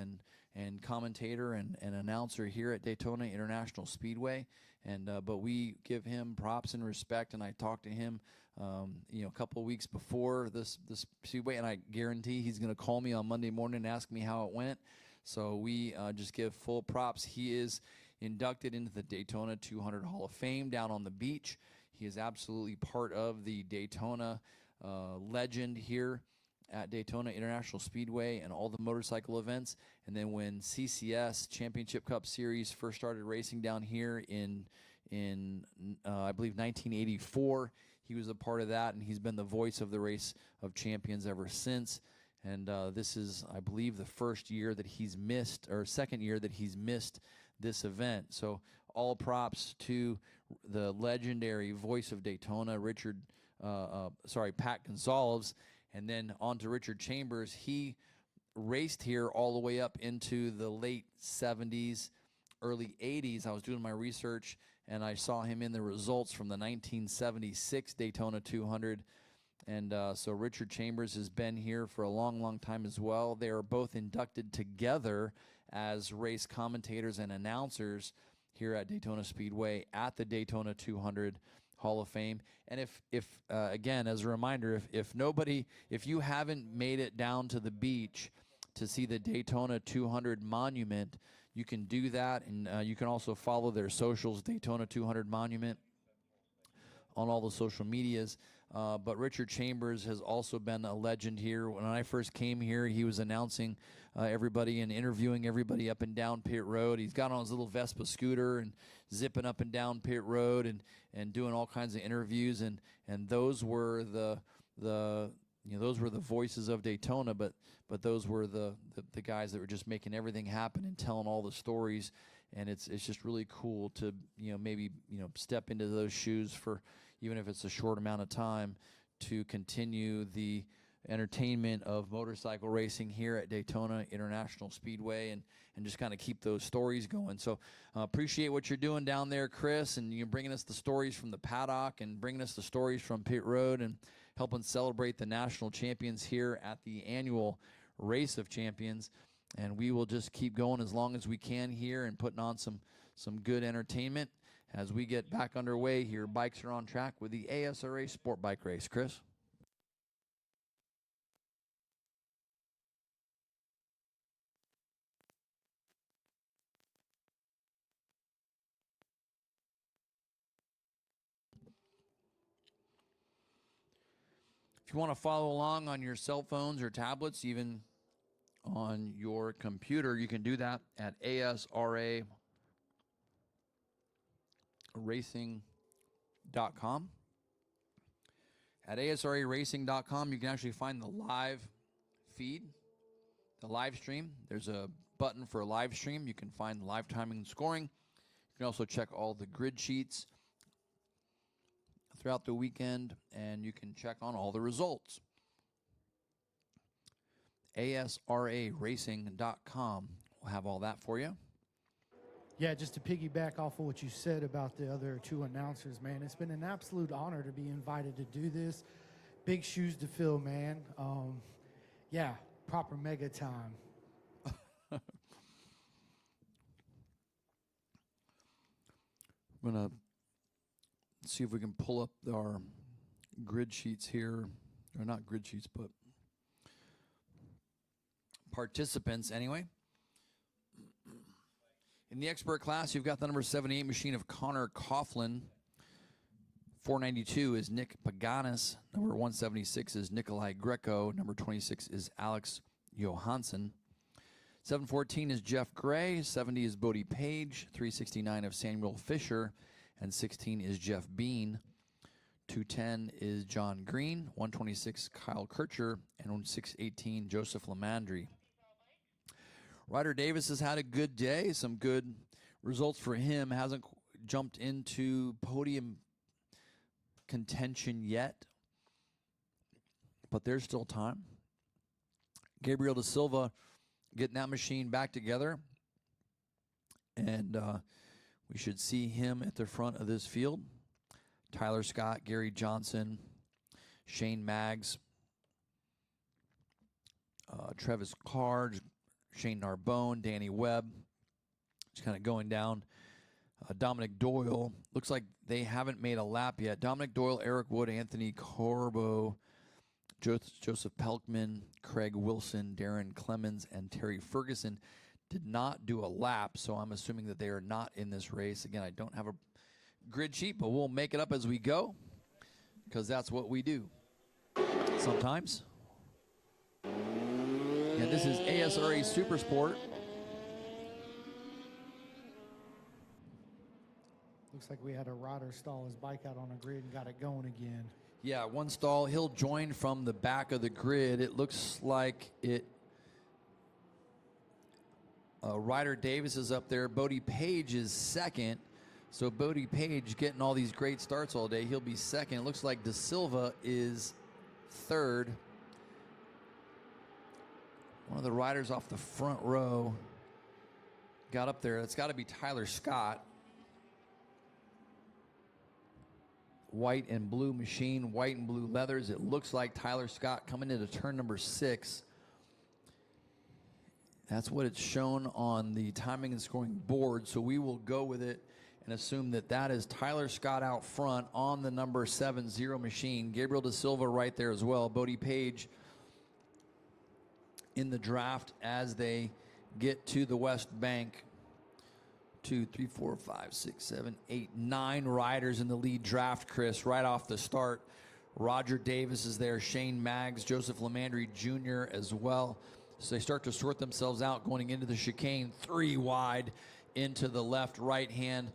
and commentator and announcer here at Daytona International Speedway. And but we give him props and respect, and I talked to him a couple of weeks before this speedway, and I guarantee he's going to call me on Monday morning and ask me how it went. So we just give full props. He is inducted into the Daytona 200 Hall of Fame down on the beach. He is absolutely part of the Daytona legend here at Daytona International Speedway and all the motorcycle events. And then when CCS Championship Cup Series first started racing down here in I believe 1984, he was a part of that, and he's been the voice of the Race of Champions ever since. And this is, I believe, the first year that he's missed, or second year that he's missed this event. So all props to the legendary voice of Daytona, Pat Gonzalez. And then on to Richard Chambers. He raced here all the way up into the late 70s, early 80s. I was doing my research, and I saw him in the results from the 1976 Daytona 200. And so Richard Chambers has been here for a long, long time as well. They are both inducted together as race commentators and announcers here at Daytona Speedway at the Daytona 200 Hall of Fame. And if again, as a reminder, if you haven't made it down to the beach to see the Daytona 200 monument, you can do that, and you can also follow their socials, Daytona 200 Monument, on all the social medias. But Richard Chambers has also been a legend here. When I first came here, he was announcing everybody and interviewing everybody up and down pit road. He's got on his little Vespa scooter and zipping up and down pit road and doing all kinds of interviews. And those were the voices of Daytona, but those were the guys that were just making everything happen and telling all the stories. And it's just really cool to maybe step into those shoes for, even if it's a short amount of time, to continue the entertainment of motorcycle racing here at Daytona International Speedway and just kind of keep those stories going. So appreciate what you're doing down there, Chris, and you're bringing us the stories from the paddock and bringing us the stories from pit road and helping celebrate the national champions here at the annual Race of Champions. And we will just keep going as long as we can here and putting on some good entertainment as we get back underway here. Bikes are on track with the ASRA Sport Bike Race. Chris? If you want to follow along on your cell phones or tablets, even on your computer, you can do that at ASRA racing.com. At ASRAracing.com, you can actually find the live feed, the live stream. There's a button for a live stream. You can find the live timing and scoring. You can also check all the grid sheets throughout the weekend, and you can check on all the results. ASRAracing.com. we'll have all that for you. Yeah, just to piggyback off of what you said about the other two announcers, man, it's been an absolute honor to be invited to do this. Big shoes to fill, man. Yeah, proper mega time. I'm going to see if we can pull up our grid sheets here, or not grid sheets, but participants anyway. In the expert class, you've got the number 78 machine of Connor Coughlin. 492 is Nick Paganis. Number 176 is Nikolai Greco. Number 26 is Alex Johansson. 714 is Jeff Gray. 70 is Bodie Page. 369 of Samuel Fisher. And 16 is Jeff Bean. 210 is John Green. 126 Kyle Kircher. And 618 Joseph Lamandry. Ryder Davis has had a good day. Some good results for him. Hasn't jumped into podium contention yet, but there's still time. Gabriel Da Silva getting that machine back together, and we should see him at the front of this field. Tyler Scott, Gary Johnson, Shane Maggs, Travis Card, Shane Narbone, Danny Webb. Just kind of going down. Dominic Doyle. Looks like they haven't made a lap yet. Dominic Doyle, Eric Wood, Anthony Corbo, Joseph Pelkman, Craig Wilson, Darren Clemens, and Terry Ferguson did not do a lap, so I'm assuming that they are not in this race. Again, I don't have a grid sheet, but we'll make it up as we go, because that's what we do sometimes. And this is ASRA Supersport. Looks like we had a rider stall his bike out on a grid and got it going again. Yeah, one stall. He'll join from the back of the grid. It looks like it. Ryder Davis is up there. Bodie Page is second. So Bodie Page getting all these great starts all day. He'll be second. It looks like Da Silva is third. One of the riders off the front row got up there. It's got to be Tyler Scott. White and blue machine, white and blue leathers. It looks like Tyler Scott coming into turn number 6. That's what it's shown on the timing and scoring board. So we will go with it and assume that that is Tyler Scott out front on the number 70 machine. Gabriel Da Silva right there as well. Bodie Page in the draft as they get to the West Bank. 2, 3, 4, 5, 6, 7, 8, 9 riders in the lead draft, Chris, right off the start. Roger Davis is there, Shane Maggs, Joseph Lamandry Jr. as well. So they start to sort themselves out going into the chicane, 3 wide into the left, right-hand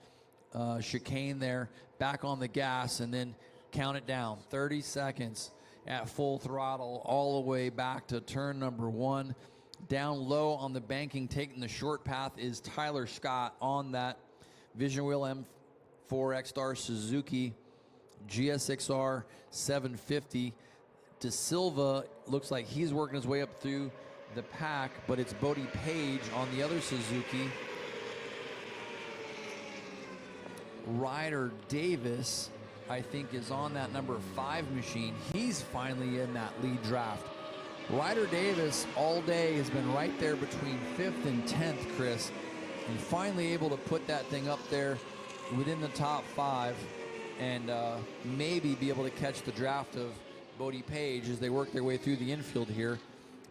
chicane there, back on the gas, and then count it down. 30 seconds at full throttle all the way back to turn number 1. Down low on the banking, taking the short path is Tyler Scott on that Vision Wheel M4 X-Star Suzuki GSXR 750. Da Silva looks like he's working his way up through the pack, but it's Bodie Page on the other Suzuki. Ryder Davis, I think, is on that number 5 machine. He's finally in that lead draft. Ryder Davis all day has been right there between 5th and 10th, Chris, and finally able to put that thing up there within the top 5 and maybe be able to catch the draft of Bodie Page as they work their way through the infield here.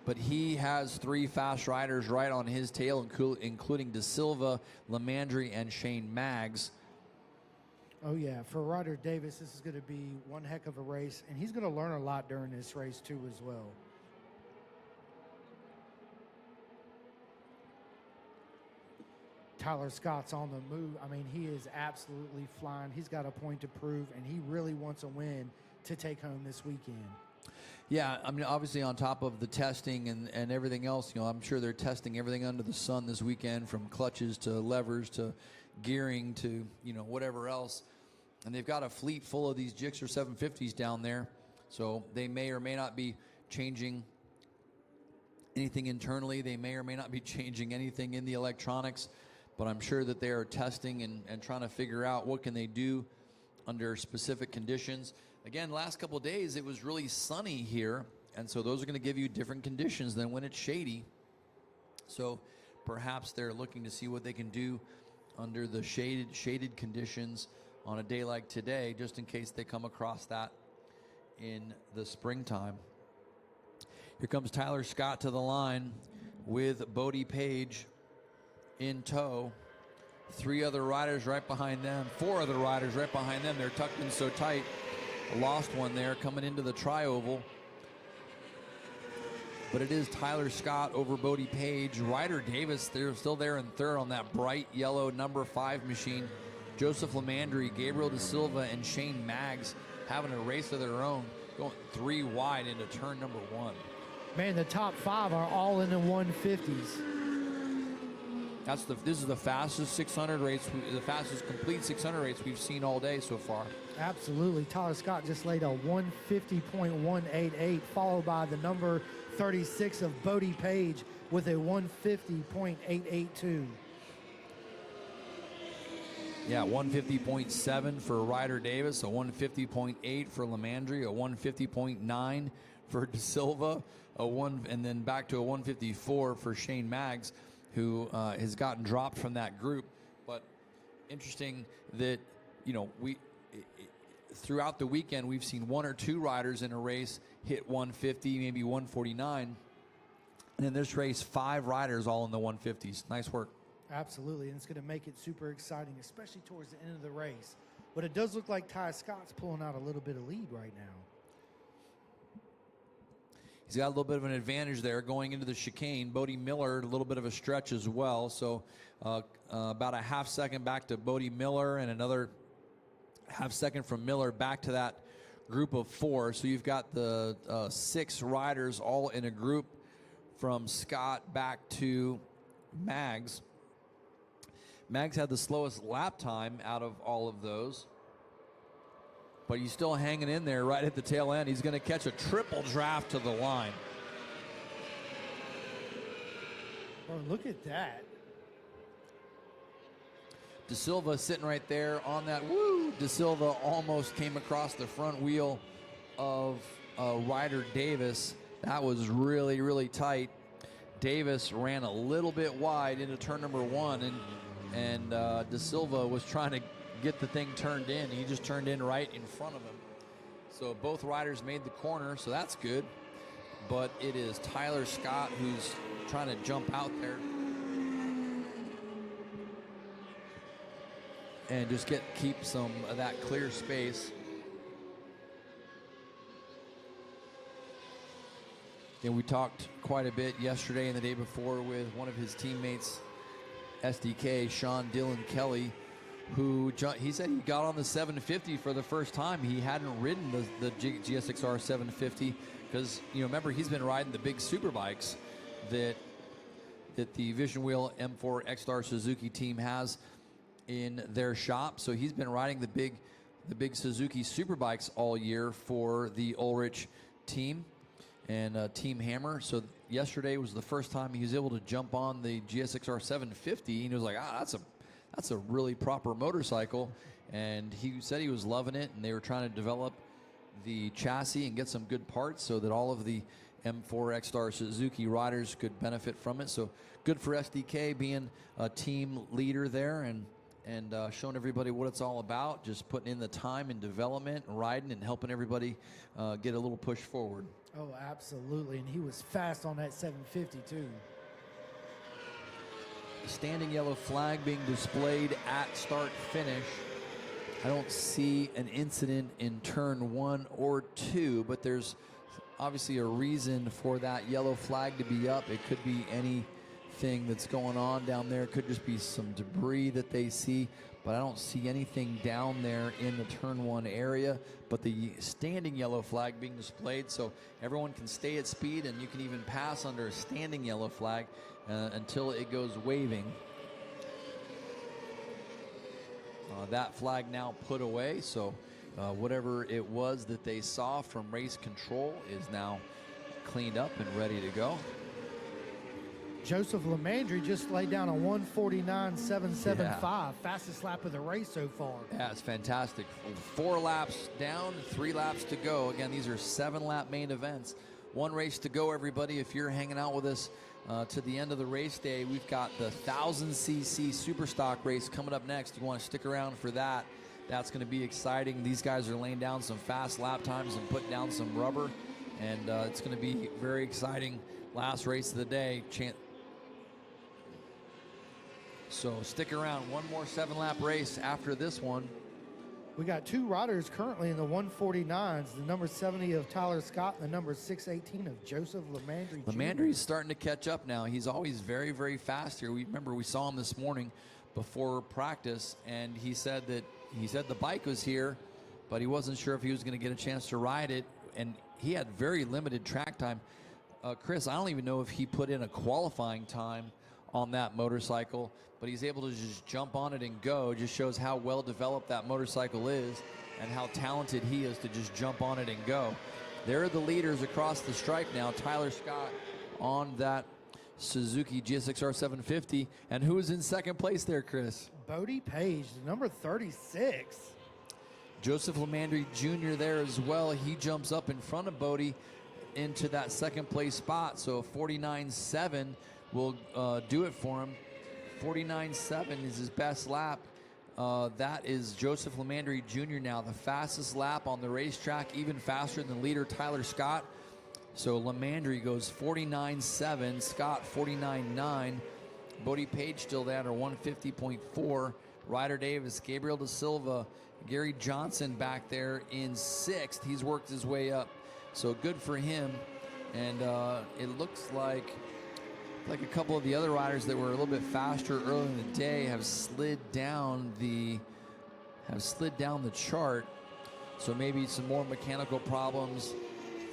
But he has 3 fast riders right on his tail, including Da Silva, Lamandry, and Shane Maggs. Oh, yeah. For Ryder Davis, this is going to be one heck of a race, and he's going to learn a lot during this race, too, as well. Tyler Scott's on the move. I mean, he is absolutely flying. He's got a point to prove, and he really wants a win to take home this weekend. Yeah, I mean, obviously on top of the testing and everything else, you know, I'm sure they're testing everything under the sun this weekend, from clutches to levers to gearing to, you know, whatever else. And they've got a fleet full of these Gixxer 750s down there, so they may or may not be changing anything internally. They may or may not be changing anything in the electronics, but I'm sure that they are testing and trying to figure out what can they do under specific conditions. Again, last couple of days it was really sunny here, and so those are going to give you different conditions than when it's shady. So perhaps they're looking to see what they can do under the shaded conditions on a day like today, just in case they come across that in the springtime. Here comes Tyler Scott to the line with Bodie Page in tow. 3 other riders right behind them. 4 other riders right behind them. They're tucked in so tight. Lost one there coming into the tri-oval. But it is Tyler Scott over Bodie Page. Ryder Davis, they're still there in third on that bright yellow number 5 machine. Joseph Lamandry, Gabriel Da Silva, and Shane Maggs having a race of their own, going 3 wide into turn number 1. Man, the top 5 are all in the 150s. This is the fastest 600 race, the fastest complete 600 race we've seen all day so far. Absolutely. Tyler Scott just laid a 150.188, followed by the number 36 of Bodie Page with a 150.882. Yeah, 150.7 for Ryder Davis, a 150.8 for Lamandry, a 150.9 for Da Silva, and then back to a 154 for Shane Maggs, who has gotten dropped from that group. But interesting that, you know, throughout the weekend we've seen 1 or 2 riders in a race hit 150, maybe 149, and in this race 5 riders all in the 150s. Nice work. Absolutely, and it's going to make it super exciting, especially towards the end of the race. But it does look like Ty Scott's pulling out a little bit of lead right now. He's got a little bit of an advantage there going into the chicane. Bodie Miller, a little bit of a stretch as well. So about a half second back to Bodie Miller and another half second from Miller back to that group of 4. So you've got the 6 riders all in a group from Scott back to Maggs. Maggs had the slowest lap time out of all of those, but he's still hanging in there right at the tail end. He's going to catch a triple draft to the line. Oh, look at that. Da Silva sitting right there on that. Woo! Da Silva almost came across the front wheel of Ryder Davis. That was really, really tight. Davis ran a little bit wide into turn number 1, and Da Silva was trying to get the thing turned in. He just turned in right in front of him. So both riders made the corner, so that's good. But it is Tyler Scott who's trying to jump out there and just keep some of that clear space. And we talked quite a bit yesterday and the day before with one of his teammates, SDK, Sean Dillon Kelly, who he said he got on the 750 for the first time. He hadn't ridden the GSXR 750 because, you know, remember, he's been riding the big super bikes that the Vision Wheel M4 X-Star Suzuki team has in their shop. So he's been riding the big Suzuki super bikes all year for the Ulrich team and Team Hammer. So yesterday was the first time he was able to jump on the GSXR 750, and he was like, that's a really proper motorcycle. And he said he was loving it, and they were trying to develop the chassis and get some good parts so that all of the M4 X-Star Suzuki riders could benefit from it. So good for SDK being a team leader there and showing everybody what it's all about, just putting in the time and development and riding and helping everybody get a little push forward. Oh, absolutely, and he was fast on that 750 too. Standing yellow flag being displayed at start finish. I don't see an incident in turn 1 or 2, but there's obviously a reason for that yellow flag to be up. It could be anything that's going on down there. It could just be some debris that they see, but I don't see anything down there in the turn 1 area. But the standing yellow flag being displayed, so everyone can stay at speed, and you can even pass under a standing yellow flag until it goes waving. That flag now put away, so whatever it was that they saw from race control is now cleaned up and ready to go. Joseph Lemandry just laid down a 1:49.775, fastest lap of the race so far. Yeah, it's fantastic. 4 laps down, 3 laps to go. Again, these are 7-lap main events. 1 race to go, everybody. If you're hanging out with us to the end of the race day, we've got the 1000cc Superstock race coming up next. You want to stick around for that. That's going to be exciting. These guys are laying down some fast lap times and putting down some rubber, and it's going to be very exciting. Last race of the day. So stick around. One more 7-lap race after this one. We got 2 riders currently in the 149s, the number 70 of Tyler Scott and the number 618 of Joseph Lemandry. Lemandry's starting to catch up now. He's always very, very fast here. We saw him this morning before practice, and he said the bike was here, but he wasn't sure if he was going to get a chance to ride it, and he had very limited track time. Chris, I don't even know if he put in a qualifying time on that motorcycle, but he's able to just jump on it and go. Just shows how well developed that motorcycle is and how talented he is to just jump on it and go. There are the leaders across the stripe now. Tyler Scott on that Suzuki GSX-R 750. And who is in second place there, Chris? Bodie Page, number 36. Joseph Lemandry Jr. there as well. He jumps up in front of Bodie into that second place spot. So 49.7 will do it for him. 49.7 is his best lap. That is Joseph Lemandry Jr. now, the fastest lap on the racetrack, even faster than leader Tyler Scott. So Lemandry goes 49.7, Scott 49.9. Bodie Page still down to 150.4. Ryder Davis, Gabriel Da Silva, Gary Johnson back there in 6th. He's worked his way up, so good for him. And it looks like a couple of the other riders that were a little bit faster earlier in the day have slid down the chart. So maybe some more mechanical problems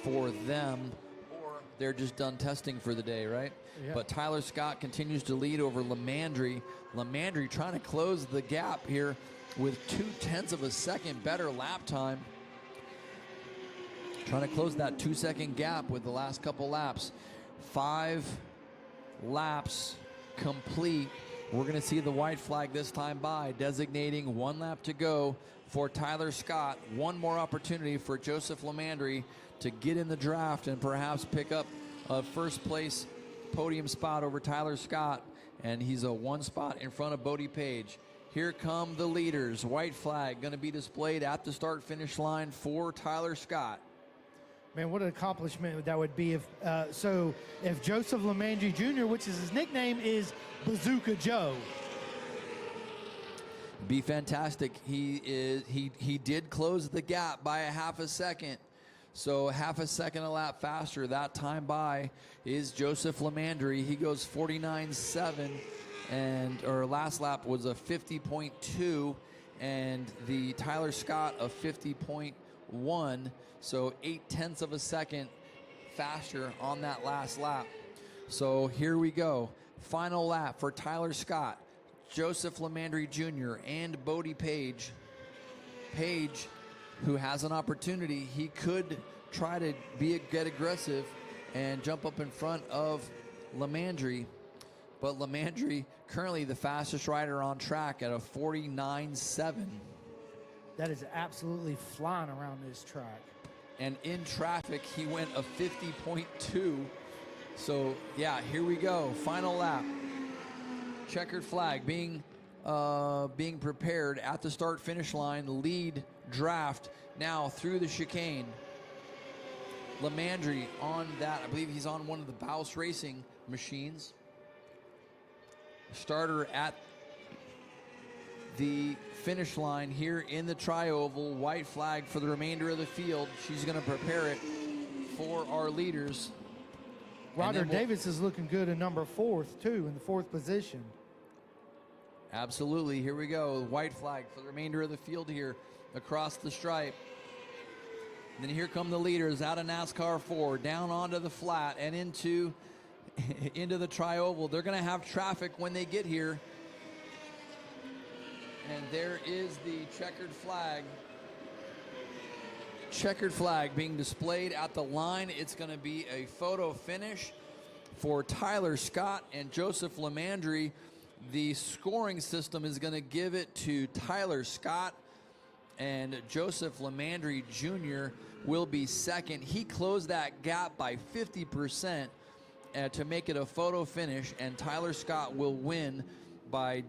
for them, or they're just done testing for the day, right? Yeah. But Tyler Scott continues to lead over Lemandry. Lemandry trying to close the gap here with 0.2 of a second better lap time. Trying to close that 2-second gap with the last couple laps. 5 laps complete. We're going to see the white flag this time by, designating 1 lap to go for Tyler Scott. One more opportunity for Joseph Lemandry to get in the draft and perhaps pick up a first place podium spot over Tyler Scott. And he's a 1 spot in front of Bodie Page. Here come the leaders. White flag going to be displayed at the start finish line for Tyler Scott. Man, what an accomplishment that would be if Joseph Lemandry Jr., which is his nickname, is Bazooka Joe. Be fantastic. He did close the gap by a 1/2 second. So 1/2 second a lap faster. That time by is Joseph Lemandry. He goes 49.7, and our last lap was a 50.2, and the Tyler Scott a 50.1. So 0.8 of a second faster on that last lap. So here we go. Final lap for Tyler Scott, Joseph Lemandry Jr., and Bodie Page. Page, who has an opportunity, he could try to get aggressive and jump up in front of Lemandry. But Lemandry, currently the fastest rider on track at a 49.7. That is absolutely flying around this track. And in traffic, he went a 50.2. So, yeah, here we go. Final lap. Checkered flag being prepared at the start-finish line. Lead draft now through the chicane. Lemandry on that. I believe he's on one of the Baus Racing machines. Starter at the finish line here in the tri-oval. White flag for the remainder of the field. She's going to prepare it for our leaders. Ryder Davis is looking good in number 4th, too, in the 4th position. Absolutely. Here we go. White flag for the remainder of the field here across the stripe. And then here come the leaders out of NASCAR 4, down onto the flat and into the tri-oval. They're going to have traffic when they get here. And there is the checkered flag. Checkered flag being displayed at the line. It's going to be a photo finish for Tyler Scott and Joseph Lemandry. The scoring system is going to give it to Tyler Scott, and Joseph Lemandry Jr. will be second. He closed that gap by 50% to make it a photo finish, and Tyler Scott will win by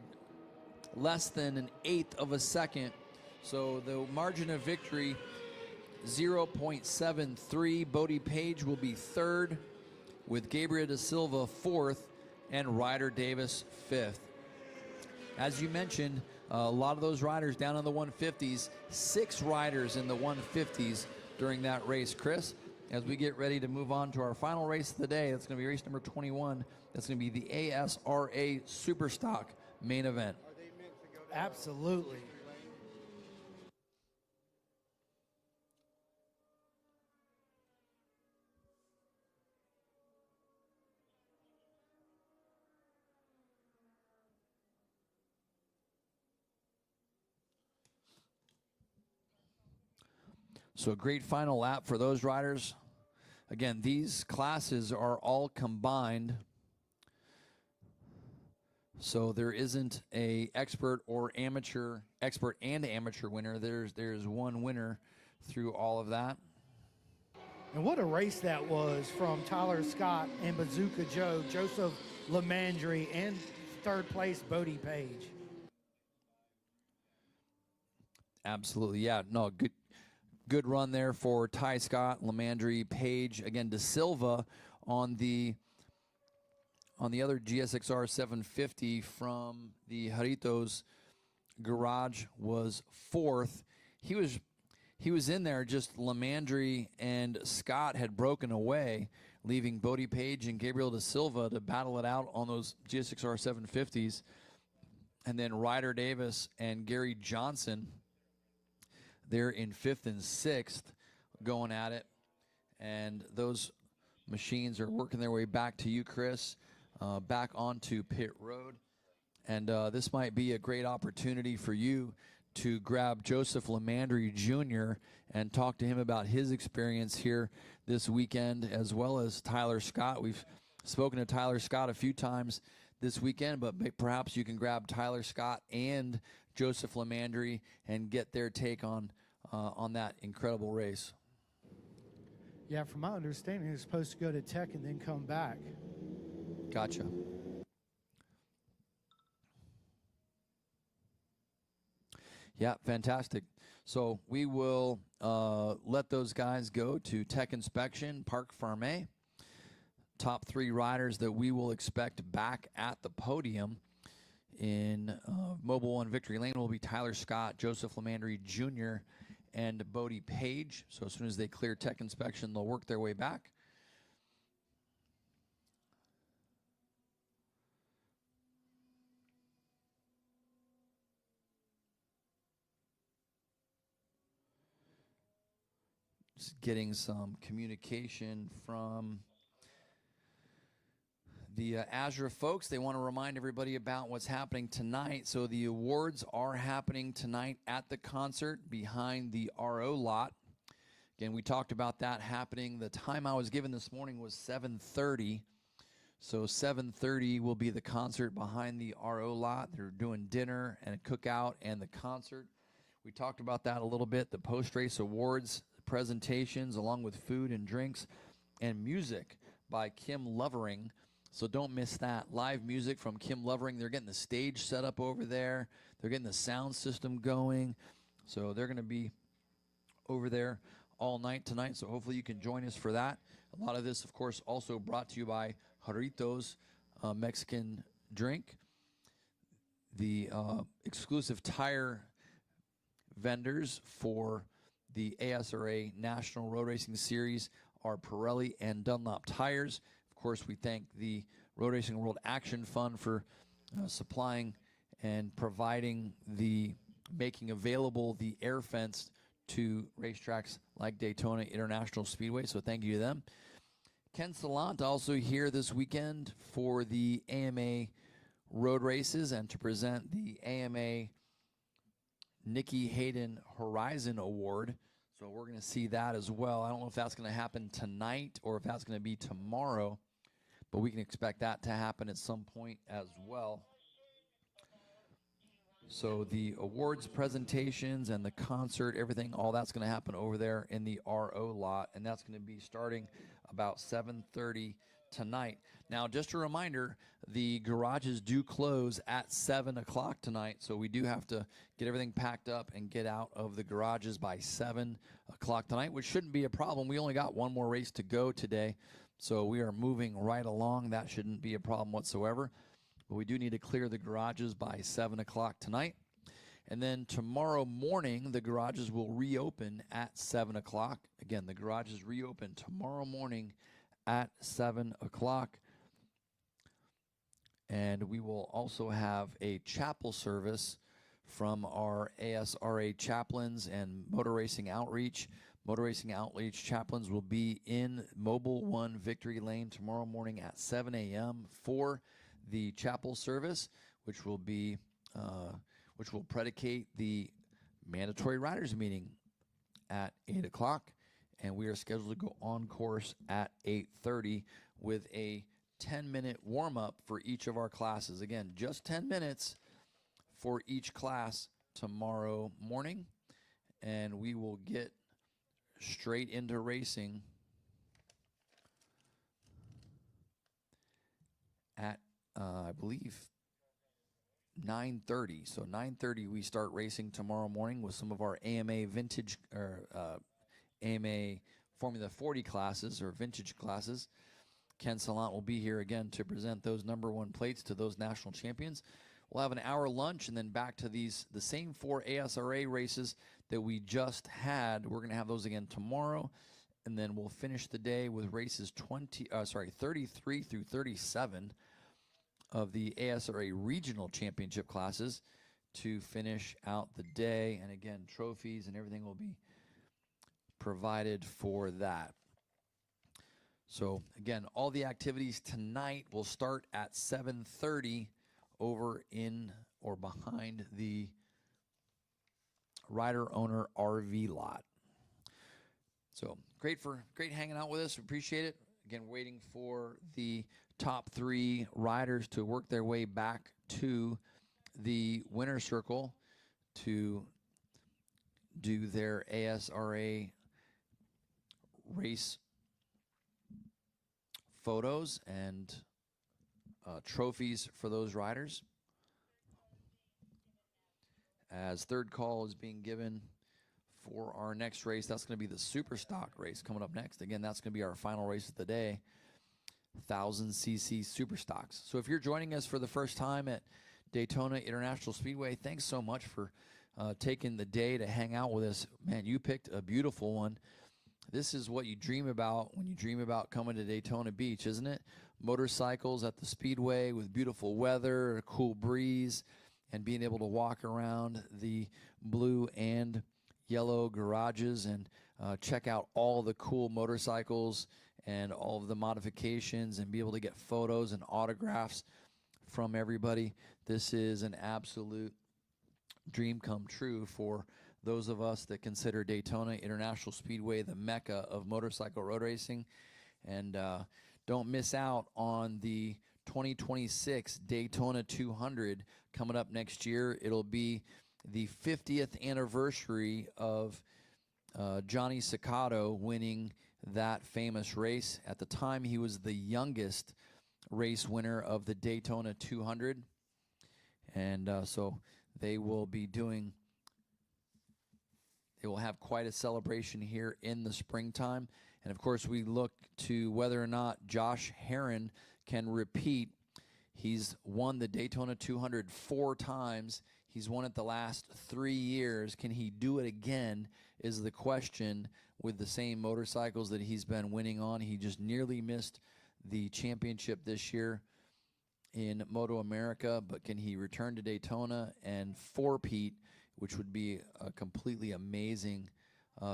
less than an eighth of a second. So the margin of victory, 0.73. Bodie Page will be third, with Gabriel Da Silva fourth, and Ryder Davis fifth. As you mentioned, a lot of those riders down in the 150s, 6 riders in the 150s during that race. Chris, as we get ready to move on to our final race of the day, that's going to be race number 21. That's going to be the ASRA Superstock main event. Absolutely. So a great final lap for those riders. Again, these classes are all combined, so there isn't a expert or amateur, expert and amateur winner. There's one winner through all of that. And what a race that was from Tyler Scott and Bazooka Joe, Joseph Lemandry, and third place Bodie Page. Absolutely, yeah. No, good run there for Ty Scott, Lemandry, Page. Again, Da Silva on the other GSXR 750 from the Jarritos garage was fourth. He was in there, just Lemandry and Scott had broken away, leaving Bodie Page and Gabriel Da Silva to battle it out on those GSXR 750s. And then Ryder Davis and Gary Johnson, they're in 5th and 6th going at it. And those machines are working their way back to you, Chris, back onto pit road. And this might be a great opportunity for you to grab Joseph Lemandry Jr. and talk to him about his experience here this weekend, as well as Tyler Scott. We've spoken to Tyler Scott a few times this weekend, but perhaps you can grab Tyler Scott and Joseph Lemandry and get their take on that incredible race. Yeah, from my understanding, he's supposed to go to Tech and then come back. Gotcha. Yeah, fantastic. So we will let those guys go to Tech Inspection, Parc Fermé. Top 3 riders that we will expect back at the podium in Mobile One Victory Lane will be Tyler Scott, Joseph Lemandry Jr., and Bodie Page. So as soon as they clear Tech Inspection, they'll work their way back. Just getting some communication from the ASRA folks. They want to remind everybody about what's happening tonight. So the awards are happening tonight at the concert behind the RO lot. Again, we talked about that happening. The time I was given this morning was 7:30. So 7:30 will be the concert behind the RO lot. They're doing dinner and a cookout and the concert. We talked about that a little bit. The post-race awards presentations along with food and drinks and music by Kim Lovering. So don't miss that. Live music from Kim Lovering. They're getting the stage set up over there. They're getting the sound system going. So they're going to be over there all night tonight. So hopefully you can join us for that. A lot of this, of course, also brought to you by Jarritos Mexican drink. The exclusive tire vendors for the ASRA National Road Racing Series are Pirelli and Dunlop tires. Of course, we thank the Road Racing World Action Fund for supplying and providing making available the air fence to racetracks like Daytona International Speedway. So thank you to them. Ken Salant also here this weekend for the AMA road races and to present the AMA Nikki Hayden Horizon Award. So we're going to see that as well. I don't know if that's going to happen tonight or if that's going to be tomorrow. but we can expect that to happen at some point as well. So the awards presentations and the concert, everything, all that's going to happen over there in the RO lot, and that's going to be starting about 7:30 tonight. Now, just a reminder, the garages do close at 7 o'clock tonight, so we do have to get everything packed up and get out of the garages by 7 o'clock tonight, which shouldn't be a problem. We only got one more race to go today, so we are moving right along. That shouldn't be a problem whatsoever. But we do need to clear the garages by 7 o'clock tonight. And then tomorrow morning, the garages will reopen at 7 o'clock. Again, the garages reopen tomorrow morning at 7 o'clock. And we will also have a chapel service from our ASRA chaplains and motor racing outreach. Motor racing outreach chaplains will be in Mobile 1 Victory Lane tomorrow morning at 7 a.m. for the chapel service, which will be which will predicate the mandatory riders meeting at 8 o'clock, and we are scheduled to go on course at 8:30 with a 10-minute warm-up for each of our classes. Again, just 10 minutes for each class tomorrow morning, and we will get straight into racing at I believe 9:30. So 9:30 we start racing tomorrow morning with some of our AMA vintage or AMA Formula 40 classes or vintage classes. Ken Salant will be here again to present those #1 plates to those national champions. We'll have an hour lunch and then back to the same 4 ASRA races that we just had. We're going to have those again tomorrow, and then we'll finish the day with races 33 through 37 of the ASRA regional championship classes to finish out the day. And again, trophies and everything will be provided for that. So again, all the activities tonight will start at 7:30 over in or behind the rider owner RV lot. So great hanging out with us. Appreciate it. Again, waiting for the top 3 riders to work their way back to the winner's circle to do their ASRA race photos and trophies for those riders. As third call is being given for our next race, that's going to be the Superstock race coming up next. Again, that's going to be our final race of the day, 1,000cc Superstocks. So if you're joining us for the first time at Daytona International Speedway, thanks so much for taking the day to hang out with us. Man, you picked a beautiful one. This is what you dream about when you dream about coming to Daytona Beach, isn't it? Motorcycles at the Speedway with beautiful weather, a cool breeze, and being able to walk around the blue and yellow garages and check out all the cool motorcycles and all of the modifications and be able to get photos and autographs from everybody. This is an absolute dream come true for those of us that consider Daytona International Speedway the mecca of motorcycle road racing. And don't miss out on the 2026 Daytona 200 coming up next year. It'll be the 50th anniversary of Johnny Ciccato winning that famous race. At the time, he was the youngest race winner of the Daytona 200. And so they will be doing, they will have quite a celebration here in the springtime. And of course, we look to whether or not Josh Herron can repeat. He's won the Daytona 200 4 times. He's won it the last 3 years. Can he do it again is the question with the same motorcycles that he's been winning on. He just nearly missed the championship this year in Moto America, but can he return to Daytona and four-peat, which would be a completely amazing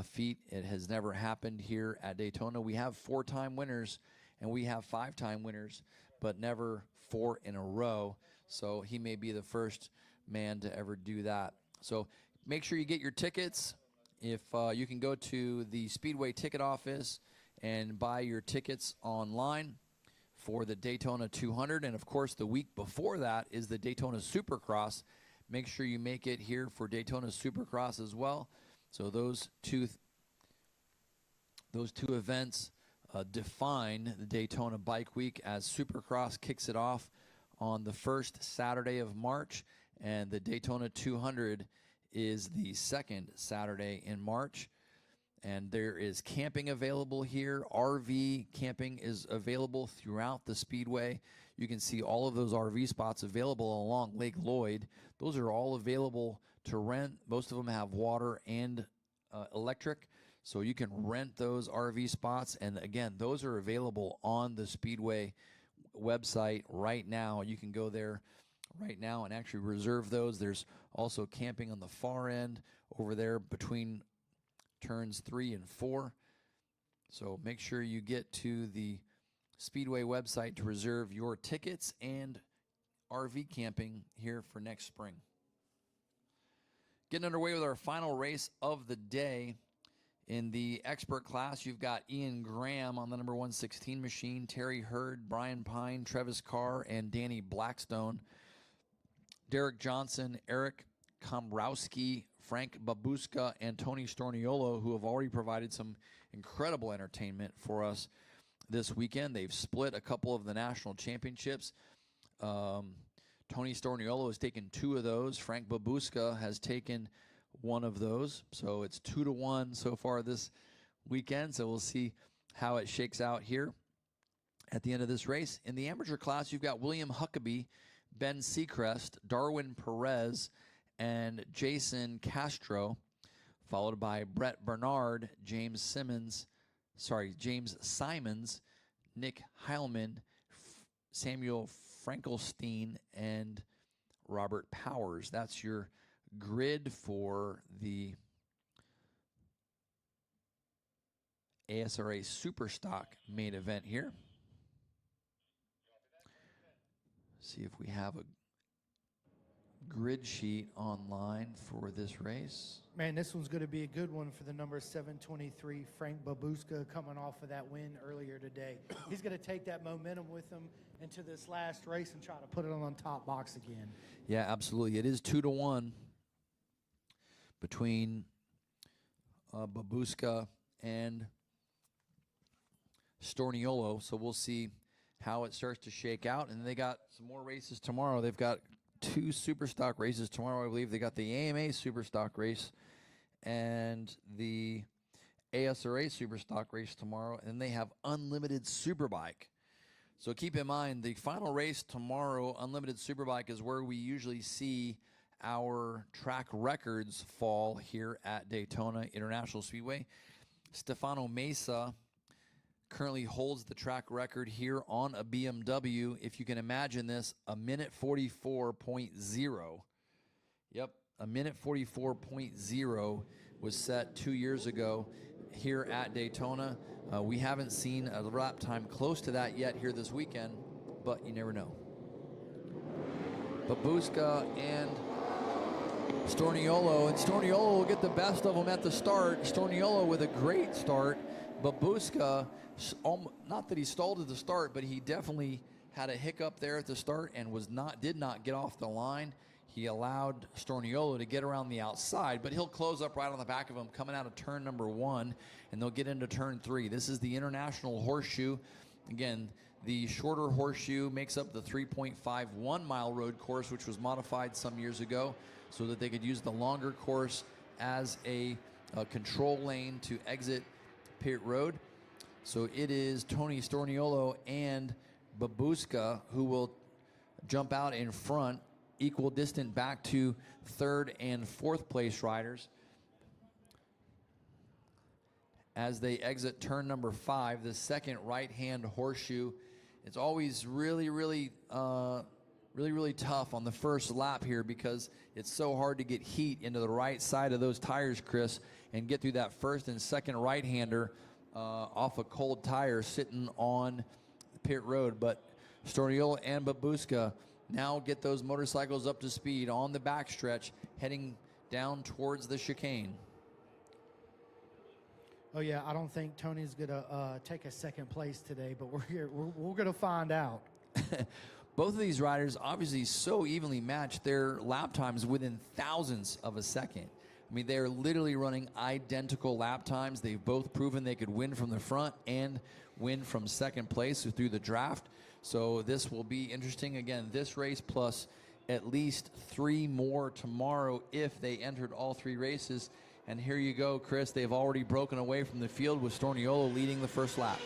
feat. It has never happened here at Daytona. We have 4-time winners and we have 5-time winners, but never 4 in a row. So he may be the first man to ever do that. So make sure you get your tickets. If you can go to the Speedway ticket office and buy your tickets online for the Daytona 200. And of course, the week before that is the Daytona Supercross. Make sure you make it here for Daytona Supercross as well. So those two events define the Daytona Bike Week, as Supercross kicks it off on the first Saturday of March, and the Daytona 200 is the second Saturday in March. And there is camping available here. RV camping is available throughout the Speedway. You can see all of those RV spots available along Lake Lloyd. Those are all available to rent. Most of them have water and electric, so you can rent those RV spots. And again, those are available on the Speedway website right now. You can go there right now and actually reserve those. There's also camping on the far end over there between turns 3 and 4. So make sure you get to the Speedway website to reserve your tickets and RV camping here for next spring. Getting underway with our final race of the day. In the expert class, you've got Ian Graham on the number 116 machine, Terry Hurd, Brian Pine, Travis Carr, and Danny Blackstone. Derek Johnson, Eric Komrowski, Frank Babuska, and Tony Storniolo, who have already provided some incredible entertainment for us this weekend. They've split a couple of the national championships. Tony Storniolo has taken 2 of those. Frank Babuska has taken 1 of those. So it's 2-1 so far this weekend. So we'll see how it shakes out here at the end of this race. In the amateur class, you've got William Huckabee, Ben Seacrest, Darwin Perez, and Jason Castro, followed by Brett Bernard, James Simons, Nick Heilman, Samuel Frankelstein, and Robert Powers. That's your grid for the ASRA Superstock main event here. See if we have a grid sheet online for this race. Man, this one's going to be a good one for the number 723, Frank Babuska, coming off of that win earlier today. He's going to take that momentum with him into this last race and try to put it on top box again. Yeah, absolutely. It is 2-1 between Babuska and Storniolo, so we'll see how it starts to shake out. And they got some more races tomorrow. They've got 2 Superstock races tomorrow, I believe. They got the AMA Superstock race and the ASRA Superstock race tomorrow, and they have Unlimited Superbike. So keep in mind, the final race tomorrow, Unlimited Superbike, is where we usually see our track records fall here at Daytona International Speedway. Stefano Mesa currently holds the track record here on a BMW. If you can imagine this, a minute 44.0. Yep, a minute 44.0 was set 2 years ago here at Daytona. We haven't seen a lap time close to that yet here this weekend, but you never know. Babuska and Storniolo, and Storniolo will get the best of them at the start. Storniolo with a great start. Babuska, not that he stalled at the start, but he definitely had a hiccup there at the start and did not get off the line. He allowed Storniolo to get around the outside, but he'll close up right on the back of him coming out of turn number 1, and they'll get into turn 3. This is the International Horseshoe. Again, the shorter horseshoe makes up the 3.51 mile road course, which was modified some years ago so that they could use the longer course as a control lane to exit pit road. So it is Tony Storniolo and Babuska who will jump out in front, equal distant back to 3rd and 4th place riders. As they exit turn number 5, the second right-hand horseshoe. It's always really tough on the first lap here because it's so hard to get heat into the right side of those tires, Chris, and get through that first and second right-hander off a cold tire sitting on pit road. But Storniolo and Babuska now get those motorcycles up to speed on the backstretch, heading down towards the chicane. Oh yeah, I don't think Tony's gonna take a second place today, but we're gonna find out. Both of these riders obviously so evenly matched. Their lap times within thousandths of a second. I mean, they're literally running identical lap times. They've both proven they could win from the front and win from second place through the draft. So this will be interesting. Again, this race plus at least 3 more tomorrow if they entered all 3 races. And here you go, Chris. They've already broken away from the field with Storniolo leading the first lap.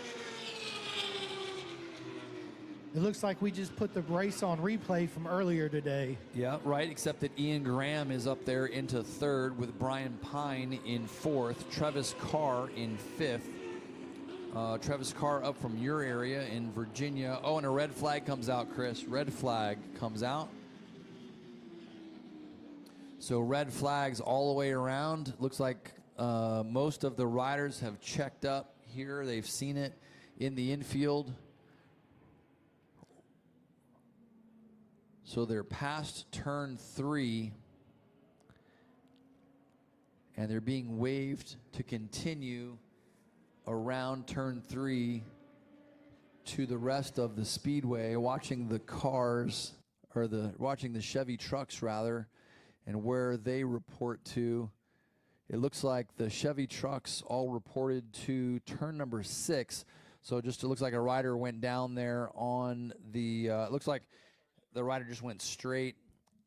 It looks like we just put the race on replay from earlier today. Yeah, right, except that Ian Graham is up there into 3rd with Brian Pine in 4th, Travis Carr in 5th. Travis Carr up from your area in Virginia. Oh, and a red flag comes out, Chris. Red flag comes out. So red flags all the way around. Looks like most of the riders have checked up here. They've seen it in the infield. So they're past turn 3, and they're being waved to continue around turn 3 to the rest of the speedway, watching the cars, or watching the Chevy trucks rather, and where they report to. It looks like the Chevy trucks all reported to turn number 6. So just it looks like a rider went down there on the, it looks like the rider just went straight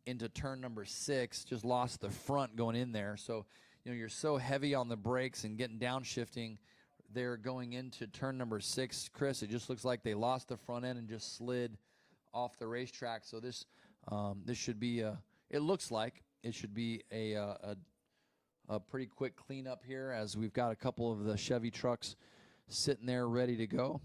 into turn number 6, just lost the front going in there. So, you know, you're so heavy on the brakes and getting downshifting there going into turn number 6, Chris. It just looks like they lost the front end and just slid off the racetrack. So this should be it looks like it should be a pretty quick cleanup here, as we've got a couple of the Chevy trucks sitting there ready to go.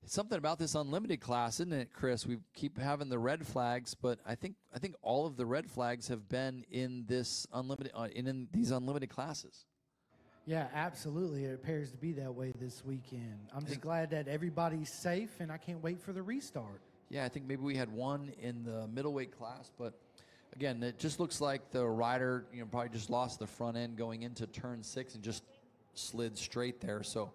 Something about this unlimited class, isn't it, Chris? We keep having the red flags, but I think all of the red flags have been in this unlimited in these unlimited classes. Yeah, absolutely. It appears to be that way this weekend. I'm just glad that everybody's safe, and I can't wait for the restart. Yeah, I think maybe we had one in the middleweight class, but again, it just looks like the rider, you know, probably just lost the front end going into turn 6 and just slid straight there. So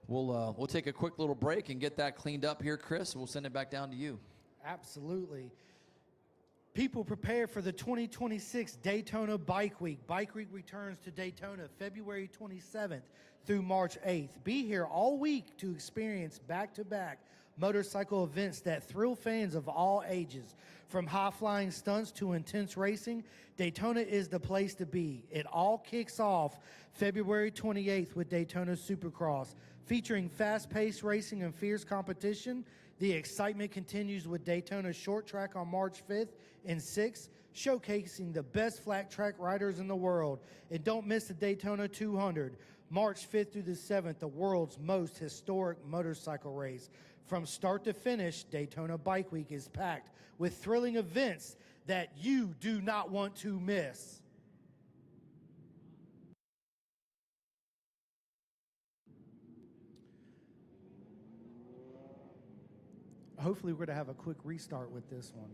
we'll take a quick little break and get that cleaned up here, Chris. We'll send it back down to you. Absolutely. People prepare for the 2026 Daytona Bike Week. Bike Week returns to Daytona February 27th through March 8th. Be here all week to experience back-to-back motorcycle events that thrill fans of all ages. From high-flying stunts to intense racing, Daytona is the place to be. It all kicks off February 28th with Daytona Supercross. Featuring fast-paced racing and fierce competition, the excitement continues with Daytona Short Track on March 5th and 6th, showcasing the best flat track riders in the world. And don't miss the Daytona 200, March 5th through the 7th, the world's most historic motorcycle race. From start to finish, Daytona Bike Week is packed with thrilling events that you do not want to miss. Hopefully we're going to have a quick restart with this one.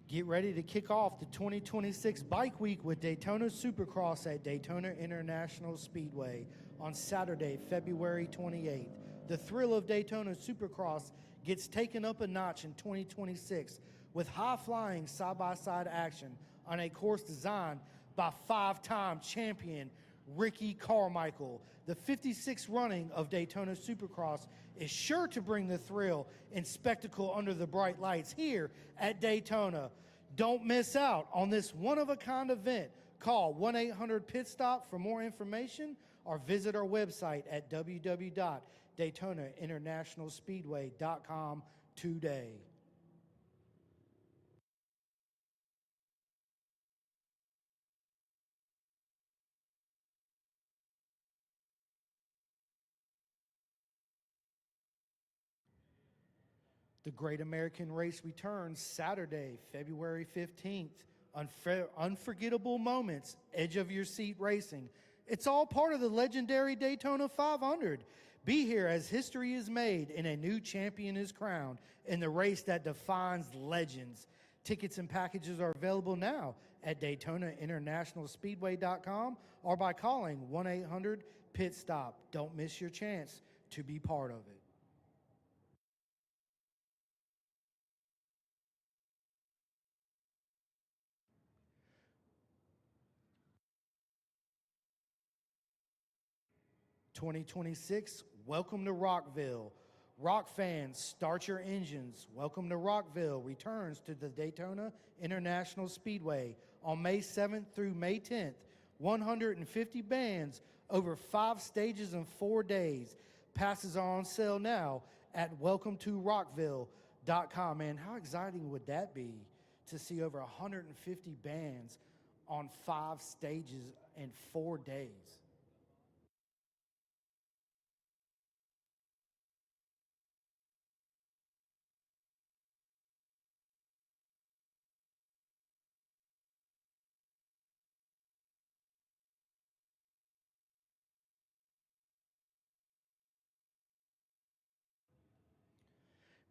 Get ready to kick off the 2026 Bike Week with Daytona Supercross at Daytona International Speedway on Saturday, February 28th. The thrill of Daytona Supercross gets taken up a notch in 2026 with high-flying side-by-side action on a course designed by 5-time champion Ricky Carmichael. The 56th running of Daytona Supercross is sure to bring the thrill and spectacle under the bright lights here at Daytona. Don't miss out on this one-of-a-kind event. Call 1-800-PIT-STOP for more information or visit our website at www.DaytonaInternationalSpeedway.com today. The Great American Race returns Saturday, February 15th. Unforgettable moments, edge of your seat racing, It's all part of the legendary Daytona 500. Be here as history is made and a new champion is crowned in the race that defines legends. Tickets and packages are available now at DaytonaInternationalSpeedway.com or by calling 1-800-PIT-STOP. Don't miss your chance to be part of it. "2026, welcome to Rockville. Rock fans, start your engines. Welcome to Rockville returns to the Daytona International Speedway on May 7th through May 10th. 150 bands over 5 stages in 4 days. Passes are on sale now at welcometorockville.com. Man, how exciting would that be to see over 150 bands on 5 stages in 4 days?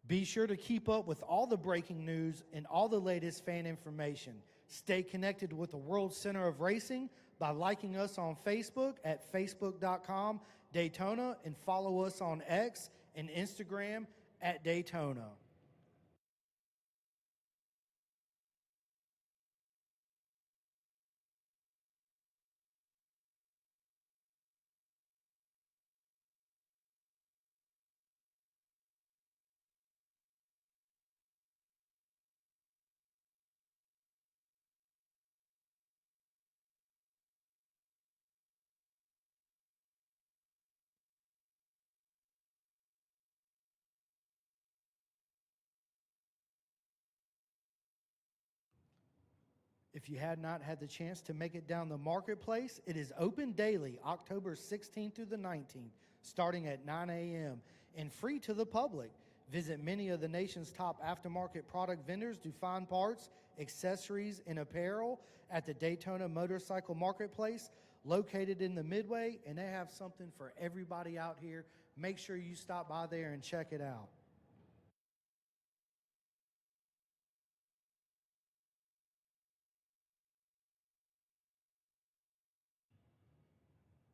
Be sure to keep up with all the breaking news and all the latest fan information. Stay connected with the World Center of Racing by liking us on Facebook at facebook.com/Daytona and follow us on X and Instagram at Daytona. If you had not had the chance to make it down the marketplace, it is open daily, October 16th through the 19th, starting at 9 a.m. and free to the public. Visit many of the nation's top aftermarket product vendors to find parts, accessories, and apparel at the Daytona Motorcycle Marketplace, located in the Midway, and they have something for everybody out here. Make sure you stop by there and check it out.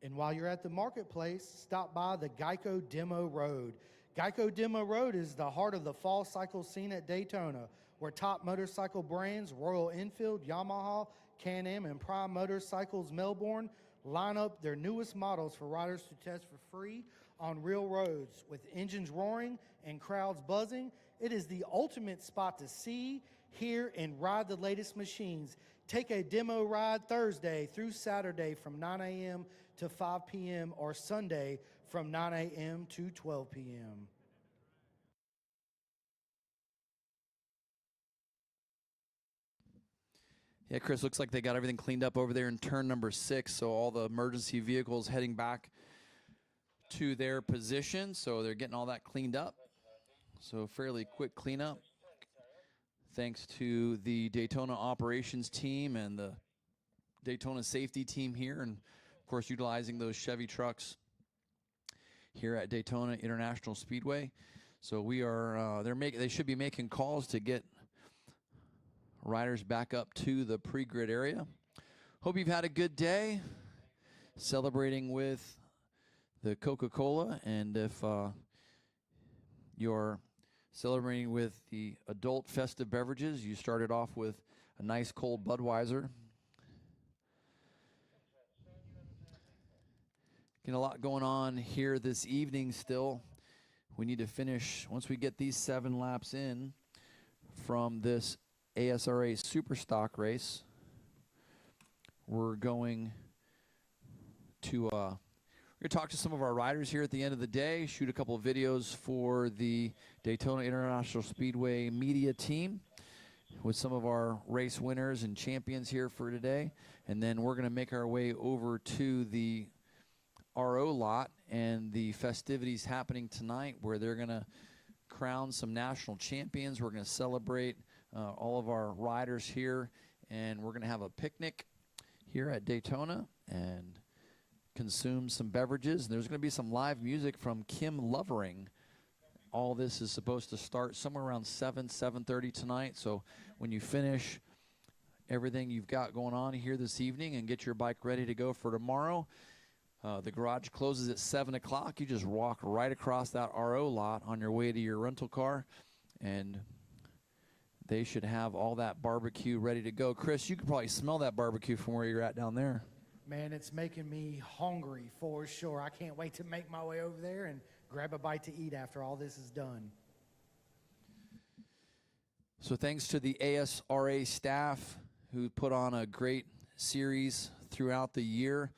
And while you're at the marketplace, stop by the Geico Demo Road. Geico Demo Road is the heart of the fall cycle scene at Daytona, where top motorcycle brands Royal Enfield, Yamaha, Can-Am, and Prime Motorcycles Melbourne line up their newest models for riders to test for free on real roads. With engines roaring and crowds buzzing, it is the ultimate spot to see, hear, and ride the latest machines. Take a demo ride Thursday through Saturday from 9 a.m. to 5 p.m. or Sunday from 9 a.m. to 12 p.m. Yeah, Chris, looks like they got everything cleaned up over there in turn number 6, so all the emergency vehicles heading back to their position, so they're getting all that cleaned up. So fairly quick cleanup. Thanks to the Daytona operations team and the Daytona safety team here, and of course utilizing those Chevy trucks here at Daytona International Speedway. So we are they should be making calls to get riders back up to the pre-grid area. Hope you've had a good day celebrating with the Coca-Cola, and if you're celebrating with the adult festive beverages, you started off with a nice cold Budweiser. Getting a lot going on here this evening still. We need to finish, once we get these 7 laps in from this ASRA Superstock race, we're going to talk to some of our riders here at the end of the day, shoot a couple of videos for the Daytona International Speedway media team with some of our race winners and champions here for today. And then we're going to make our way over to the RO lot and the festivities happening tonight, where they're going to crown some national champions. We're going to celebrate all of our riders here, and we're going to have a picnic here at Daytona and consume some beverages. And there's going to be some live music from Kim Lovering. All this is supposed to start somewhere around 7:30 tonight. So when you finish everything you've got going on here this evening and get your bike ready to go for tomorrow, the garage closes at 7 o'clock. You just walk right across that RO lot on your way to your rental car, and they should have all that barbecue ready to go. Chris, you could probably smell that barbecue from where you're at down there. Man, it's making me hungry for sure. I can't wait to make my way over there and grab a bite to eat after all this is done. So thanks to the ASRA staff who put on a great series throughout the year.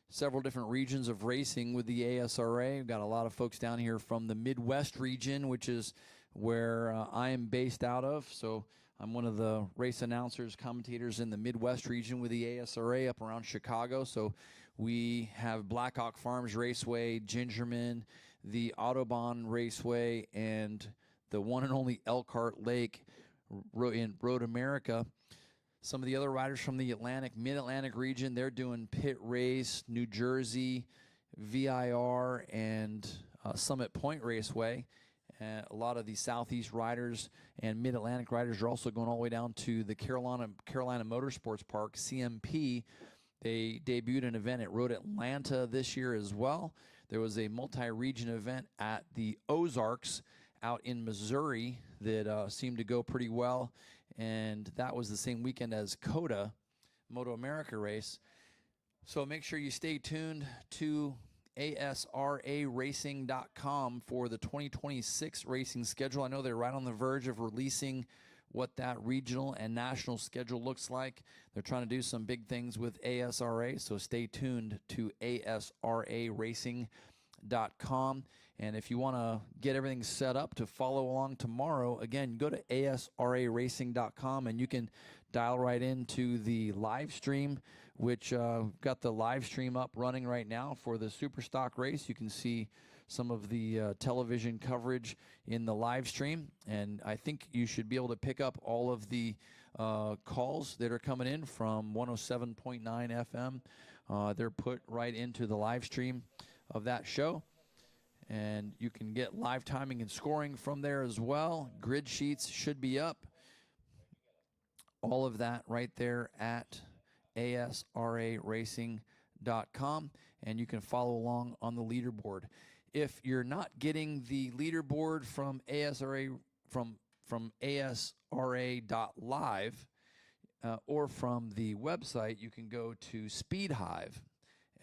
Several different regions of racing with the ASRA. We've got a lot of folks down here from the Midwest region, which is where I am based out of. So I'm one of the race announcers, commentators in the Midwest region with the ASRA up around Chicago. So we have Blackhawk Farms Raceway, Gingerman, the Autobahn Raceway, and the one and only Elkhart Lake in Road America. Some of the other riders from the Mid-Atlantic region, they're doing Pit Race, New Jersey, VIR, and Summit Point Raceway. A lot of the Southeast riders and Mid-Atlantic riders are also going all the way down to the Carolina Motorsports Park, CMP. They debuted an event at Road Atlanta this year as well. There was a multi-region event at the Ozarks out in Missouri that seemed to go pretty well. And that was the same weekend as COTA, Moto America race. So make sure you stay tuned to ASRARacing.com for the 2026 racing schedule. I know they're right on the verge of releasing what that regional and national schedule looks like. They're trying to do some big things with ASRA, so stay tuned to ASRARacing.com. And if you want to get everything set up to follow along tomorrow, again, go to ASRARacing.com and you can dial right into the live stream, which got the live stream up running right now for the Superstock race. You can see some of the television coverage in the live stream, and I think you should be able to pick up all of the calls that are coming in from 107.9 FM. They're put right into the live stream of that show. And you can get live timing and scoring from there as well. Grid sheets should be up. All of that right there at ASRARacing.com. And you can follow along on the leaderboard. If you're not getting the leaderboard from ASRA, from ASRA.live or from the website, you can go to Speed Hive.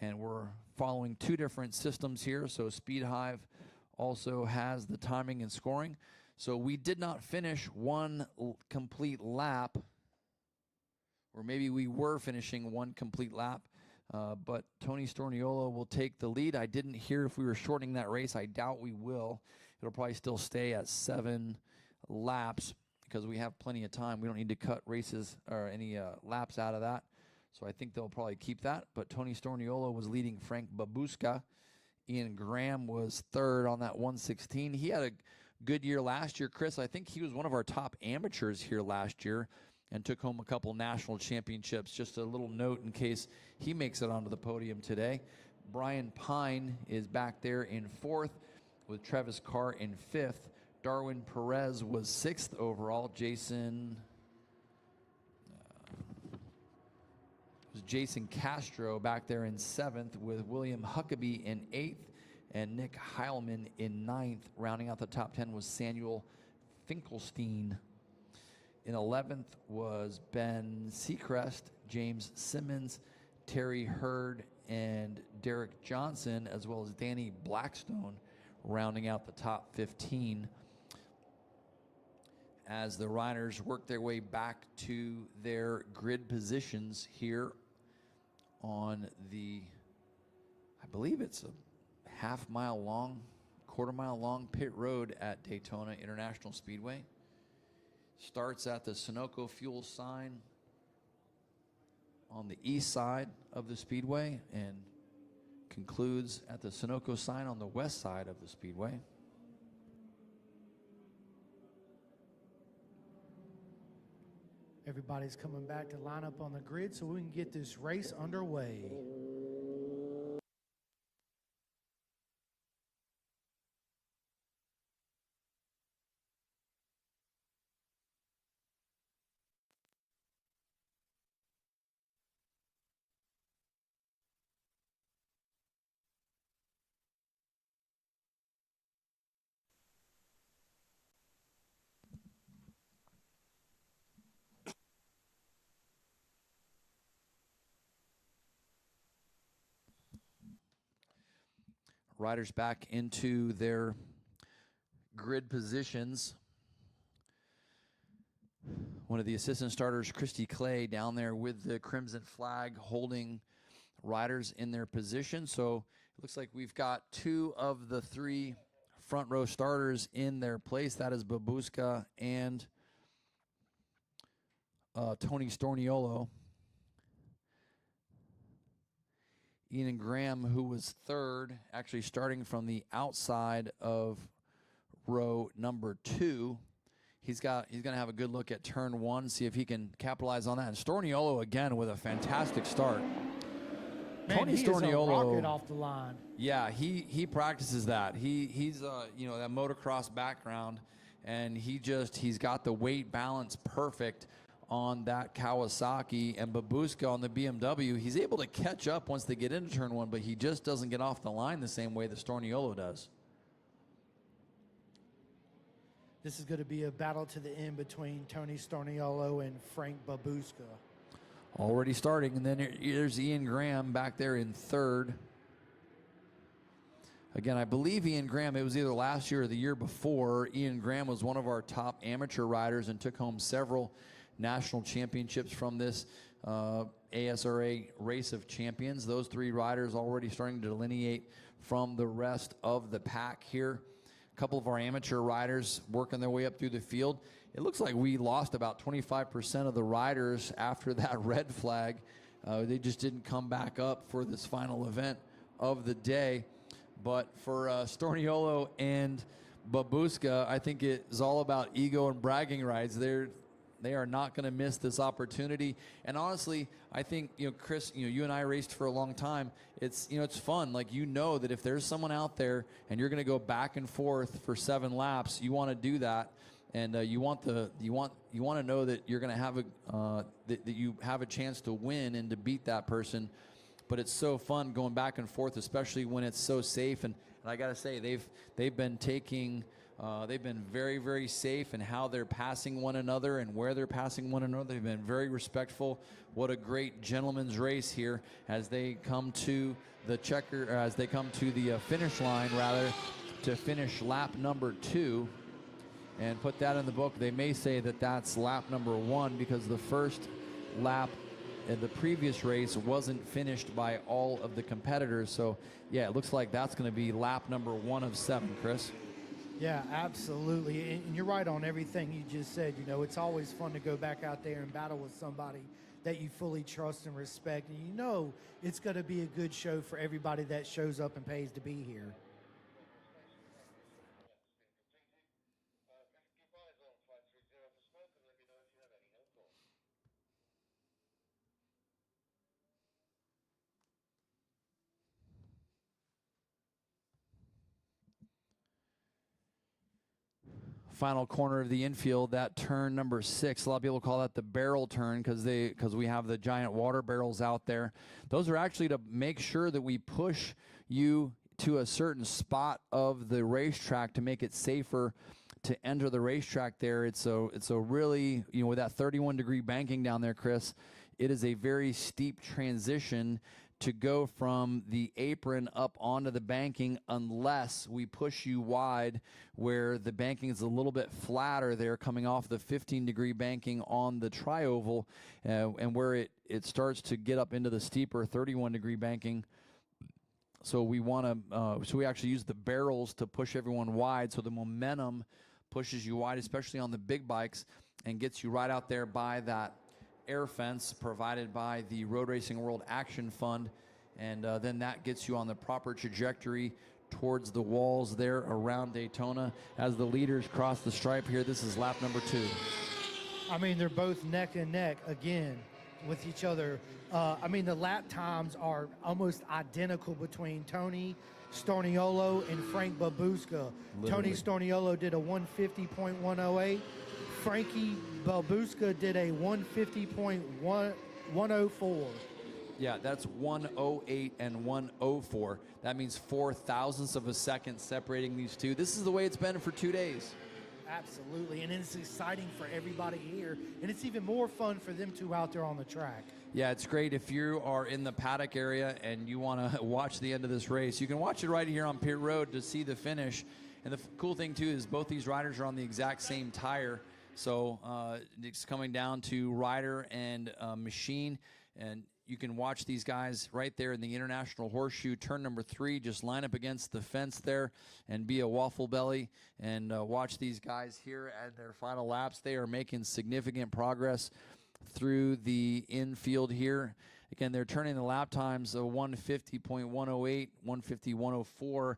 And we're following two different systems here. So Speed Hive also has the timing and scoring. So we did not finish one complete lap, or maybe we were finishing one complete lap, but Tony Storniolo will take the lead. I didn't hear if we were shortening that race. I doubt we will. It'll probably still stay at 7 laps because we have plenty of time. We don't need to cut races or any laps out of that. So I think they'll probably keep that. But Tony Storniolo was leading Frank Babuska. Ian Graham was third on that 116. He had a good year last year. Chris, I think he was one of our top amateurs here last year and took home a couple national championships. Just a little note in case he makes it onto the podium today. Brian Pine is back there in 4th with Travis Carr in 5th. Darwin Perez was 6th overall. Jason Castro back there in 7th with William Huckabee in 8th and Nick Heilman in 9th. Rounding out the top 10 was Samuel Finkelstein. In 11th was Ben Seacrest, James Simmons, Terry Hurd, and Derek Johnson, as well as Danny Blackstone, rounding out the top 15. As the riders work their way back to their grid positions here on the, I believe it's a half-mile long, quarter-mile long pit road at Daytona International Speedway. Starts at the Sunoco fuel sign on the east side of the speedway and concludes at the Sunoco sign on the west side of the speedway. Everybody's coming back to line up on the grid so we can get this race underway. riders back into their grid positions. One of the assistant starters, Christy Clay, down there with the crimson flag, holding riders in their position. So it looks like we've got 2 of the 3 front row starters in their place. That is Babushka and Tony Storniolo. Ian Graham, who was 3rd, actually starting from the outside of row number 2. He's going to have a good look at turn 1, see if he can capitalize on that. And Storniolo again with a fantastic start. Man, Tony he Storniolo, is a rocket off the line. Yeah, he practices that. He's you know, that motocross background, and he's got the weight balance perfect on that Kawasaki. And Babushka on the BMW, he's able to catch up once they get into turn 1, but he just doesn't get off the line the same way that Storniolo does. This is going to be a battle to the end between Tony Storniolo and Frank Babushka. Already starting, and then there's Ian Graham back there in 3rd. Again, I believe Ian Graham, it was either last year or the year before, Ian Graham was one of our top amateur riders and took home several national championships from this ASRA Race of Champions. Those 3 riders already starting to delineate from the rest of the pack here. A couple of our amateur riders working their way up through the field. It looks like we lost about 25% of the riders after that red flag. They just didn't come back up for this final event of the day. But for Storniolo and Babushka, I think it is all about ego and bragging rights. They are not going to miss this opportunity. And honestly, I think, you know, Chris, you know, you and I raced for a long time. It's, you know, it's fun. Like, you know that if there's someone out there and you're going to go back and forth for 7 laps, you want to do that. And you want to know that you're going to have that you have a chance to win and to beat that person. But it's so fun going back and forth, especially when it's so safe. And I got to say, they've been taking. They've been very, very safe in how they're passing one another and where they're passing one another. They've been very respectful. What a great gentleman's race here as they come to the finish line, rather, to finish lap number 2 and put that in the book. They may say that that's lap number 1 because the first lap in the previous race wasn't finished by all of the competitors. So, yeah, it looks like that's going to be lap number 1 of 7, Chris. Yeah, absolutely. And you're right on everything you just said. You know, it's always fun to go back out there and battle with somebody that you fully trust and respect. And you know it's going to be a good show for everybody that shows up and pays to be here. Final corner of the infield, that turn number 6. A lot of people call that the barrel turn because we have the giant water barrels out there. Those are actually to make sure that we push you to a certain spot of the racetrack to make it safer to enter the racetrack there. It's a really, you know, with that 31-degree banking down there, Chris, it is a very steep transition to go from the apron up onto the banking unless we push you wide where the banking is a little bit flatter there coming off the 15-degree banking on the tri-oval and where it starts to get up into the steeper 31-degree banking. So we want to, so we actually use the barrels to push everyone wide so the momentum pushes you wide, especially on the big bikes, and gets you right out there by that air fence provided by the Road Racing World Action Fund, and then that gets you on the proper trajectory towards the walls there around Daytona as the leaders cross the stripe here. This is lap number 2. I mean, they're both neck and neck again with each other. I mean, the lap times are almost identical between Tony Storniolo and Frank Babushka. Tony Storniolo did a 150.108. Frankie Babushka did a 150.104. Yeah, that's 108 and 104. That means 4 thousandths of a second separating these two. This is the way it's been for 2 days. Absolutely, and it's exciting for everybody here, and it's even more fun for them two out there on the track. Yeah, it's great if you are in the paddock area and you want to watch the end of this race. You can watch it right here on pit road to see the finish. And the cool thing, too, is both these riders are on the exact same tire. So it's coming down to rider and machine. And you can watch these guys right there in the International Horseshoe, turn number 3. Just line up against the fence there and be a waffle belly and watch these guys here at their final laps. They are making significant progress through the infield here. Again, they're turning the lap times of 150.108, 150.104.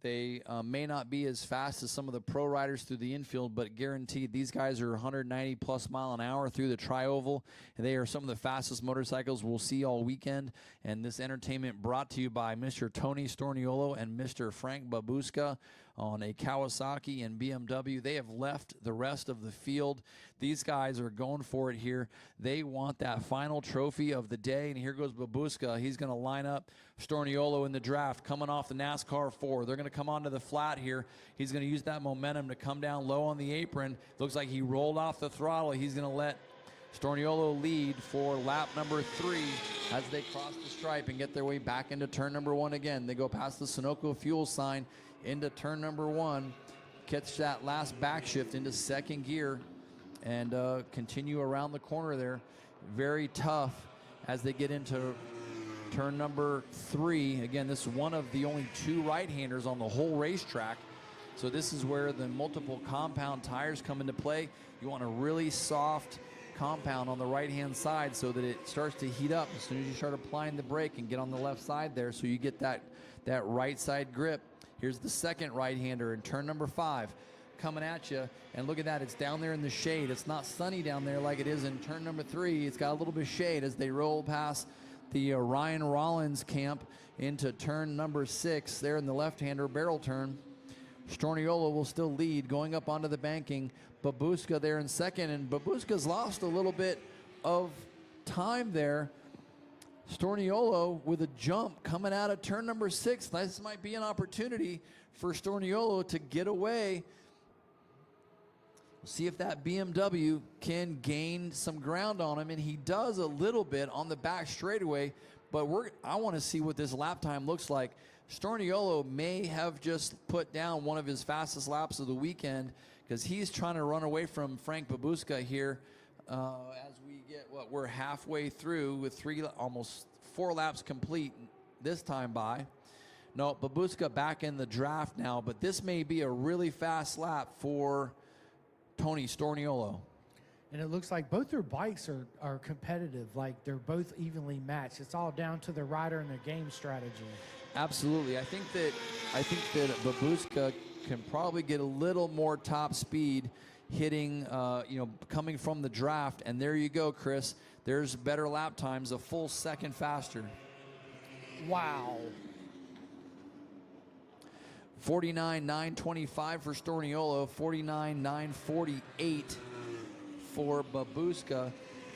They may not be as fast as some of the pro riders through the infield, but guaranteed these guys are 190 plus mile an hour through the tri-oval. And they are some of the fastest motorcycles we'll see all weekend. And this entertainment brought to you by Mr. Tony Storniolo and Mr. Frank Babuska on a Kawasaki and BMW. They have left the rest of the field. These guys are going for it here. They want that final trophy of the day. And here goes Babuska. He's going to line up Storniolo in the draft, coming off the NASCAR 4. They're going to come onto the flat here. He's going to use that momentum to come down low on the apron. Looks like he rolled off the throttle. He's going to let Storniolo lead for lap number 3 as they cross the stripe and get their way back into turn number 1 again. They go past the Sunoco fuel sign into turn number 1, catch that last back shift into second gear, and continue around the corner there. Very tough as they get into turn number 3. Again, this is one of the only 2 right-handers on the whole racetrack. So this is where the multiple compound tires come into play. You want a really soft compound on the right-hand side so that it starts to heat up as soon as you start applying the brake and get on the left side there, so you get that right side grip. Here's the second right-hander in turn number 5 coming at you, and look at that, it's down there in the shade. It's not sunny down there like it is in turn number 3. It's got a little bit of shade as they roll past the Ryan Rollins camp into turn number 6 there in the left-hander barrel turn. Storniolo will still lead going up onto the banking. Babuska there in second, and Babuska's lost a little bit of time there. Storniolo with a jump coming out of turn number 6. This might be an opportunity for Storniolo to get away. We'll see if that BMW can gain some ground on him, and he does a little bit on the back straightaway, but I want to see what this lap time looks like. Storniolo may have just put down one of his fastest laps of the weekend because he's trying to run away from Frank Babuska here as we get we're halfway through with almost 4 laps complete this time by. No, Babuska back in the draft now, but this may be a really fast lap for Tony Storniolo. And it looks like both their bikes are competitive, like they're both evenly matched. It's all down to the rider and their game strategy. Absolutely. I think that Babuska can probably get a little more top speed hitting, coming from the draft. And there you go, Chris. There's better lap times, a full second faster. Wow. 49.925 for Storniolo, 49.948 for Babuska.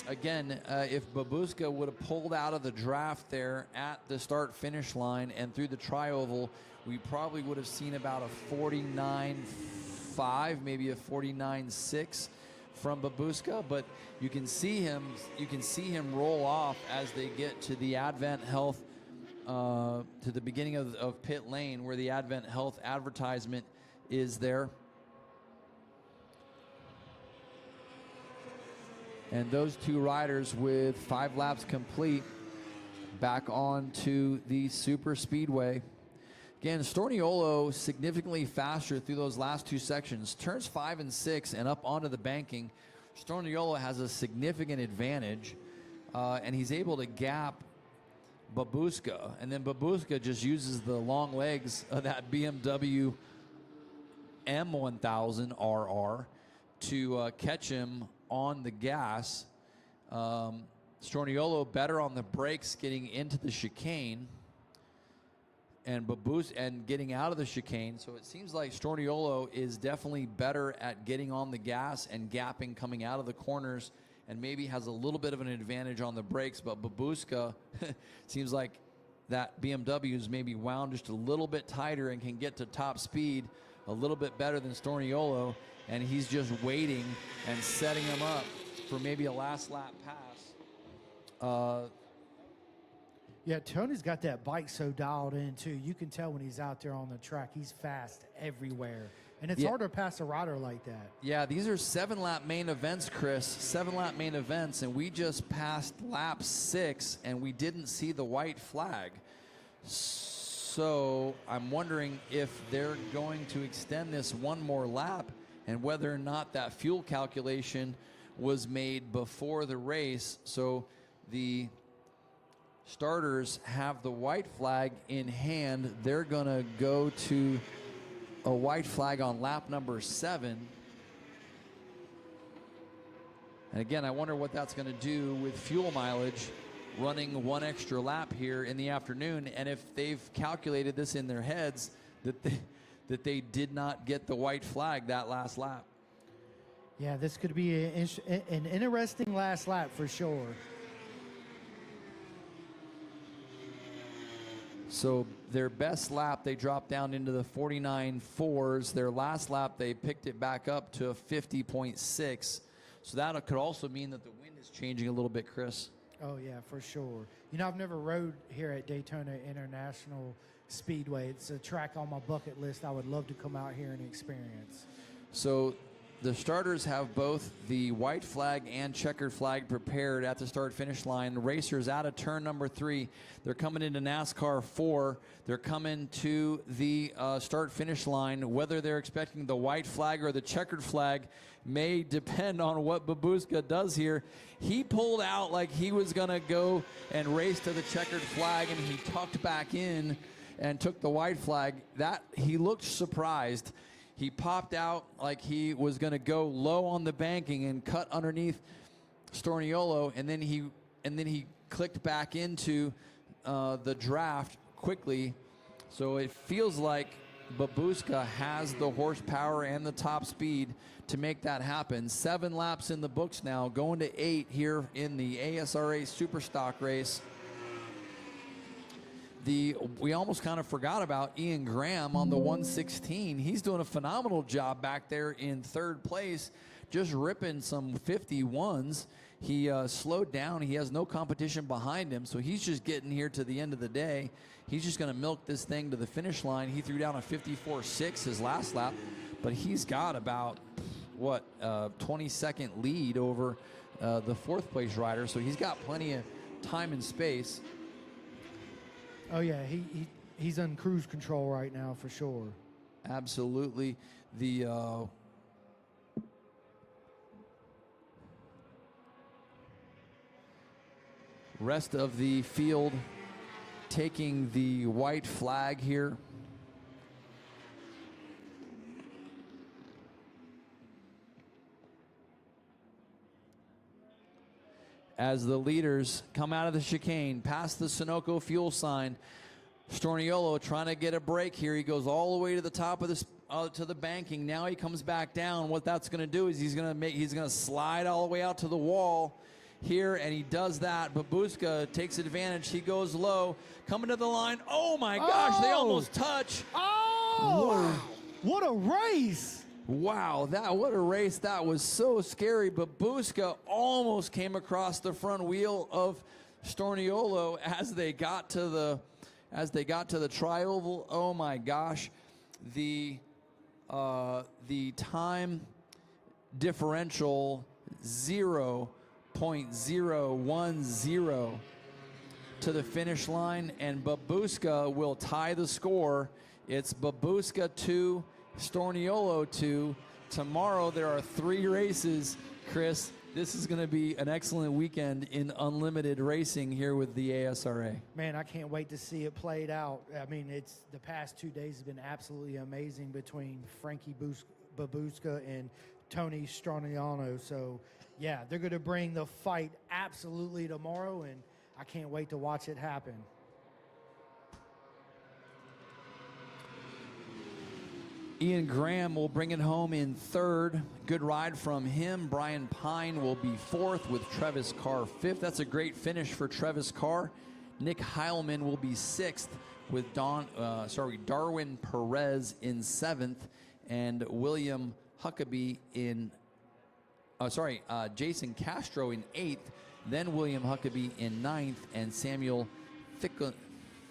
Again, if Babuska would have pulled out of the draft there at the start-finish line and through the tri-oval, we probably would have seen about a 49.5, maybe a 49.6 from Babuska. But you can see him roll off as they get to the Advent Health, to the beginning of pit lane where the Advent Health advertisement is there. And those 2 riders with 5 laps complete back on to the super speedway. Again, Storniolo significantly faster through those last 2 sections. Turns 5 and 6 and up onto the banking. Storniolo has a significant advantage, and he's able to gap Babuska. And then Babuska just uses the long legs of that BMW M1000 RR to catch him on the gas. Storniolo better on the brakes getting into the chicane, and getting out of the chicane. So it seems like Storniolo is definitely better at getting on the gas and gapping coming out of the corners, and maybe has a little bit of an advantage on the brakes. But Babuska seems like that BMW is maybe wound just a little bit tighter and can get to top speed a little bit better than Storniolo. and he's just waiting and setting him up for maybe a last lap pass. Yeah, Tony's got that bike so dialed in, too. You can tell when he's out there on the track. He's fast everywhere. And it's hard to pass a rider like that. Yeah, these are 7-lap main events, Chris. 7-lap main events, and we just passed lap 6, and we didn't see the white flag. So I'm wondering if they're going to extend this one more lap and whether or not that fuel calculation was made before the race. So the starters have the white flag in hand. They're going to go to a white flag on lap number 7. And again, I wonder what that's going to do with fuel mileage running one extra lap here in the afternoon, and if they've calculated this in their heads that they did not get the white flag that last lap. Yeah, this could be an interesting last lap for sure. So their best lap, they dropped down into the 49.4s. Their last lap, they picked it back up to a 50.6. So that could also mean that the wind is changing a little bit, Chris. Oh, yeah, for sure. You know, I've never rode here at Daytona International Speedway. It's a track on my bucket list I would love to come out here and experience. So the starters have both the white flag and checkered flag prepared at the start-finish line. The racers out of turn number 3. They're coming into NASCAR 4. They're coming to the start-finish line. Whether they're expecting the white flag or the checkered flag may depend on what Babushka does here. He pulled out like he was going to go and race to the checkered flag, and he tucked back in and took the white flag. That he looked surprised. He popped out like he was going to go low on the banking and cut underneath Storniolo, and then he clicked back into the draft quickly. So it feels like Babushka has the horsepower and the top speed to make that happen. 7 laps in the books now, going to 8 here in the ASRA Superstock Race. We almost kind of forgot about Ian Graham on the 116. He's doing a phenomenal job back there in 3rd place, just ripping some 51s. He slowed down. He has no competition behind him, so he's just getting here to the end of the day. He's just going to milk this thing to the finish line. He threw down a 54.6 his last lap, but he's got about, 20-second lead over the 4th place rider, so he's got plenty of time and space. Oh, yeah, he's on cruise control right now for sure. Absolutely. The rest of the field taking the white flag here. As the leaders come out of the chicane, past the Sunoco fuel sign, Storniolo trying to get a break here. He goes all the way to the top of this to the banking. Now he comes back down. What that's going to do is he's going to slide all the way out to the wall here, and he does that. Babushka takes advantage. He goes low, coming to the line. Oh my gosh, they almost touch. Oh, what a race! Wow, what a race. That was so scary. Babushka almost came across the front wheel of Storniolo as they got to the tri-oval. Oh my gosh. The time differential 0.010 to the finish line, and Babushka will tie the score. It's Babushka 2, Storniolo 2. Tomorrow there are 3 races, Chris. This is going to be an excellent weekend in unlimited racing here with the ASRA. Man, I can't wait to see it played out. I mean, the past 2 days have been absolutely amazing between Frankie Babushka and Tony Storniolo. So, yeah, they're going to bring the fight absolutely tomorrow, and I can't wait to watch it happen. Ian Graham will bring it home in 3rd. Good ride from him. Brian Pine will be 4th with Travis Carr 5th. That's a great finish for Travis Carr. Nick Heilman will be 6th with Darwin Perez in 7th. And William Huckabee in, Jason Castro in 8th, then William Huckabee in 9th, and Samuel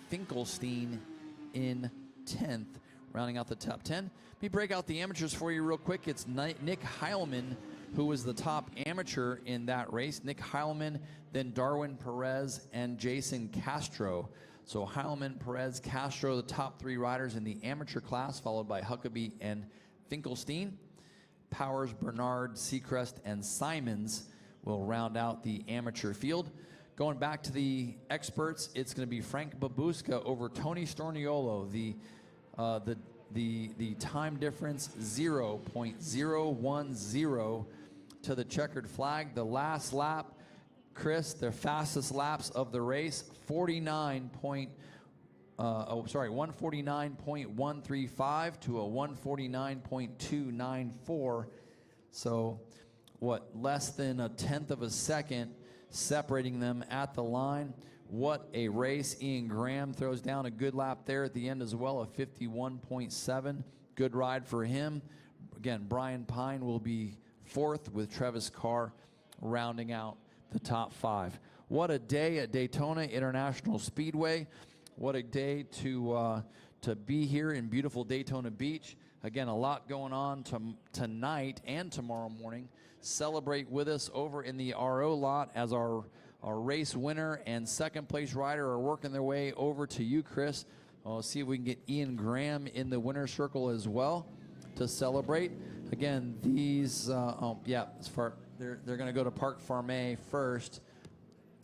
Finkelstein in 10th, rounding out the top 10. Let me break out the amateurs for you real quick. It's Nick Heilman, who was the top amateur in that race. Nick Heilman, then Darwin Perez and Jason Castro. So Heilman, Perez, Castro, the top 3 riders in the amateur class, followed by Huckabee and Finkelstein. Powers, Bernard, Seacrest, and Simons will round out the amateur field. Going back to the experts, it's going to be Frank Babuska over Tony Storniolo. The time difference 0.010 to the checkered flag. The last lap, Chris, the fastest laps of the race, 149.135 to a 149.294. So what, less than a tenth of a second separating them at the line. What a race. Ian Graham throws down a good lap there at the end as well, a 51.7. Good ride for him. Again, Brian Pine will be 4th with Travis Carr rounding out the top 5. What a day at Daytona International Speedway. What a day to be here in beautiful Daytona Beach. Again, a lot going on tonight and tomorrow morning. Celebrate with us over in the RO lot as our race winner and second place rider are working their way over to you, Chris. We'll see if we can get Ian Graham in the winner's circle as well to celebrate. Again, these, they're going to go to Parc Fermé first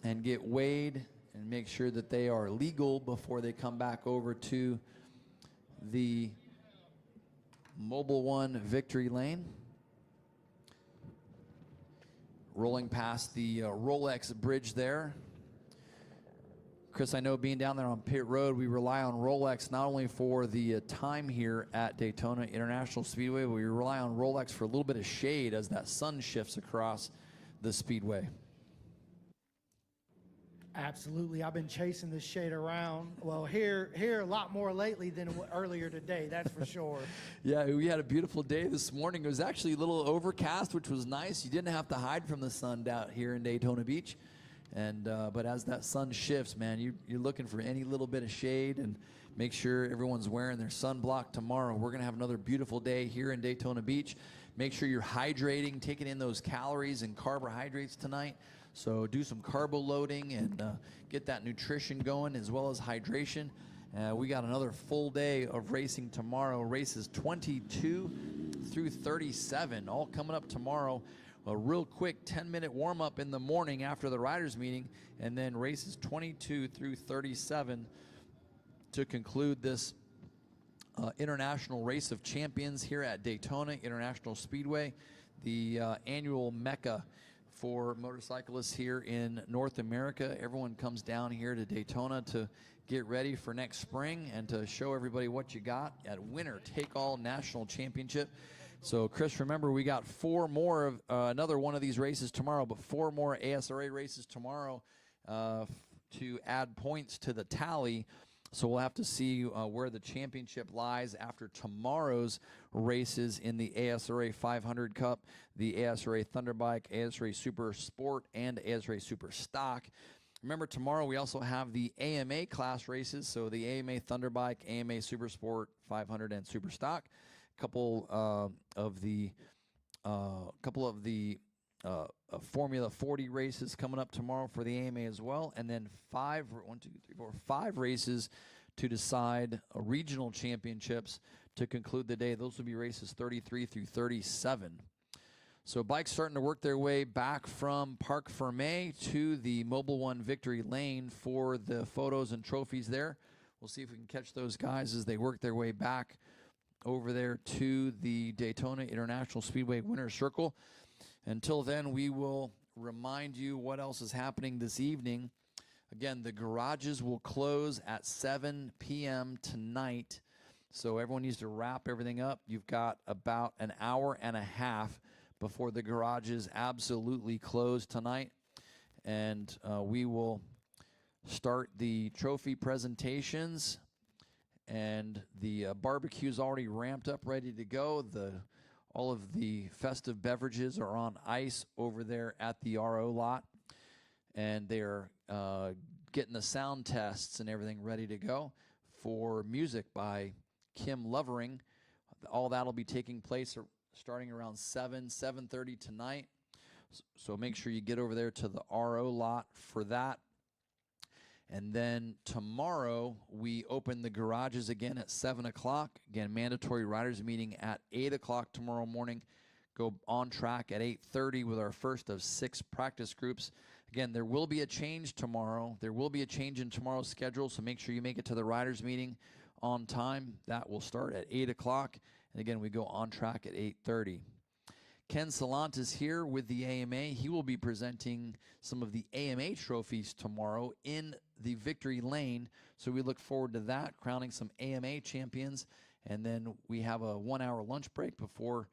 and get weighed and make sure that they are legal before they come back over to the Mobile One Victory Lane. Rolling past the Rolex bridge there. Chris, I know being down there on pit road, we rely on Rolex not only for the time here at Daytona International Speedway, but we rely on Rolex for a little bit of shade as that sun shifts across the speedway. Absolutely. I've been chasing this shade around. Well, here a lot more lately than earlier today, that's for sure. Yeah, we had a beautiful day this morning. It was actually a little overcast, which was nice. You didn't have to hide from the sun down here in Daytona Beach. And but as that sun shifts, man, you're looking for any little bit of shade, and make sure everyone's wearing their sunblock tomorrow. We're going to have another beautiful day here in Daytona Beach. Make sure you're hydrating, taking in those calories and carbohydrates tonight. So do some carbo loading and get that nutrition going as well as hydration. We got another full day of racing tomorrow. Races 22 through 37 all coming up tomorrow. A real quick 10-minute warm-up in the morning after the riders meeting, and then races 22 through 37 to conclude this International Race of Champions here at Daytona International Speedway, the annual mecca for motorcyclists here in North America. Everyone comes down here to Daytona to get ready for next spring and to show everybody what you got at Winner Take All National Championship. So Chris, remember we got 4 more of another one of these races tomorrow, but 4 more ASRA races tomorrow to add points to the tally. So we'll have to see where the championship lies after tomorrow's races in the ASRA 500 Cup, the ASRA Thunderbike, ASRA Super Sport, and ASRA Super Stock. Remember, tomorrow we also have the AMA class races, so the AMA Thunderbike, AMA Super Sport, 500, and Super Stock. A couple of the Formula 40 races coming up tomorrow for the AMA as well, and then 5 races to decide regional championships to conclude the day. Those will be races 33 through 37. So bikes starting to work their way back from Parc Fermé to the Mobile One Victory Lane for the photos and trophies there. We'll see if we can catch those guys as they work their way back over there to the Daytona International Speedway Winner's Circle. Until then, we will remind you what else is happening this evening. Again, the garages will close at 7 p.m. tonight, so everyone needs to wrap everything up. You've got about an hour and a half before the garages absolutely close tonight, and we will start the trophy presentations, and the barbecue's already ramped up, ready to go. All of the festive beverages are on ice over there at the RO lot, and they're getting the sound tests and everything ready to go for music by Kim Lovering. All that'll be taking place starting around 7:30 tonight. So make sure you get over there to the RO lot for that. And then tomorrow, we open the garages again at 7 o'clock. Again, mandatory riders meeting at 8 o'clock tomorrow morning. Go on track at 8:30 with our first of 6 practice groups. Again, there will be a change tomorrow. There will be a change in tomorrow's schedule, so make sure you make it to the riders meeting on time. That will start at 8 o'clock. And again, we go on track at 8:30. Ken Salant is here with the AMA. He will be presenting some of the AMA trophies tomorrow in the victory lane. So we look forward to that, crowning some AMA champions. And then we have a 1-hour lunch break before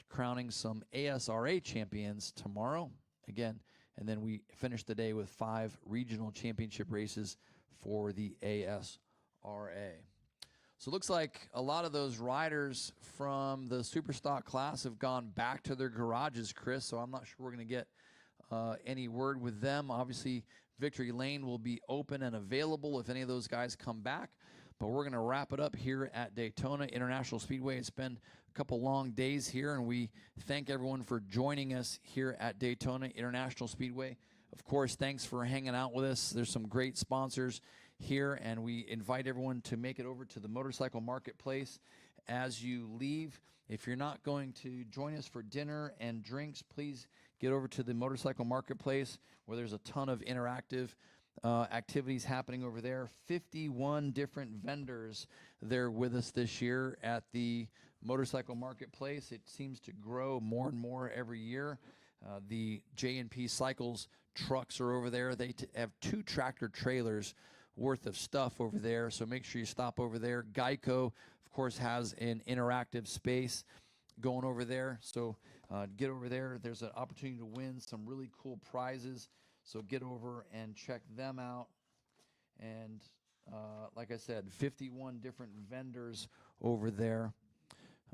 crowning some ASRA champions tomorrow. Again, and then we finish the day with 5 regional championship races for the ASRA. So it looks like a lot of those riders from the Superstock class have gone back to their garages, Chris, so I'm not sure we're going to get any word with them. Obviously, Victory Lane will be open and available if any of those guys come back, but we're going to wrap it up here at Daytona International Speedway. It's been a couple long days here, and we thank everyone for joining us here at Daytona International Speedway. Of course, thanks for hanging out with us. There's some great sponsors here, and we invite everyone to make it over to the motorcycle marketplace as you leave. If you're not going to join us for dinner and drinks, please get over to the motorcycle marketplace where there's a ton of interactive activities happening over there. 51 different vendors there with us this year at the motorcycle marketplace. It seems to grow more and more every year. The J&P Cycles trucks are over there. They have 2 tractor trailers worth of stuff over there, so make sure you stop over there. Geico, of course, has an interactive space going over there, so get over there. There's an opportunity to win some really cool prizes, so get over and check them out. And like I said, 51 different vendors over there.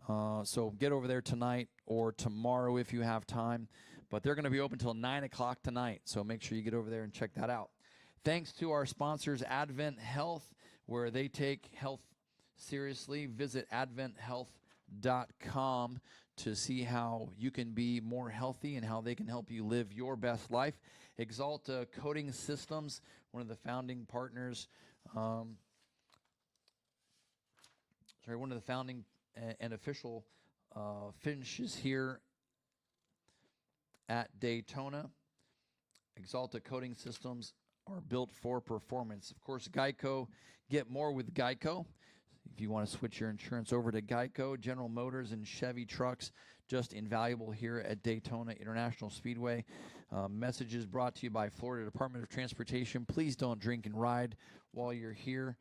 So get over there tonight or tomorrow if you have time, but they're going to be open until 9 o'clock tonight, so make sure you get over there and check that out. Thanks to our sponsors, Advent Health, where they take health seriously. Visit adventhealth.com to see how you can be more healthy and how they can help you live your best life. Exalta Coating Systems, one of the founding partners, one of the founding and official finishes here at Daytona. Exalta Coating Systems are built for performance. Of course, Geico, get more with Geico. If you want to switch your insurance over to Geico, General Motors and Chevy trucks, just invaluable here at Daytona International Speedway. Messages brought to you by Florida Department of Transportation. Please don't drink and ride while you're here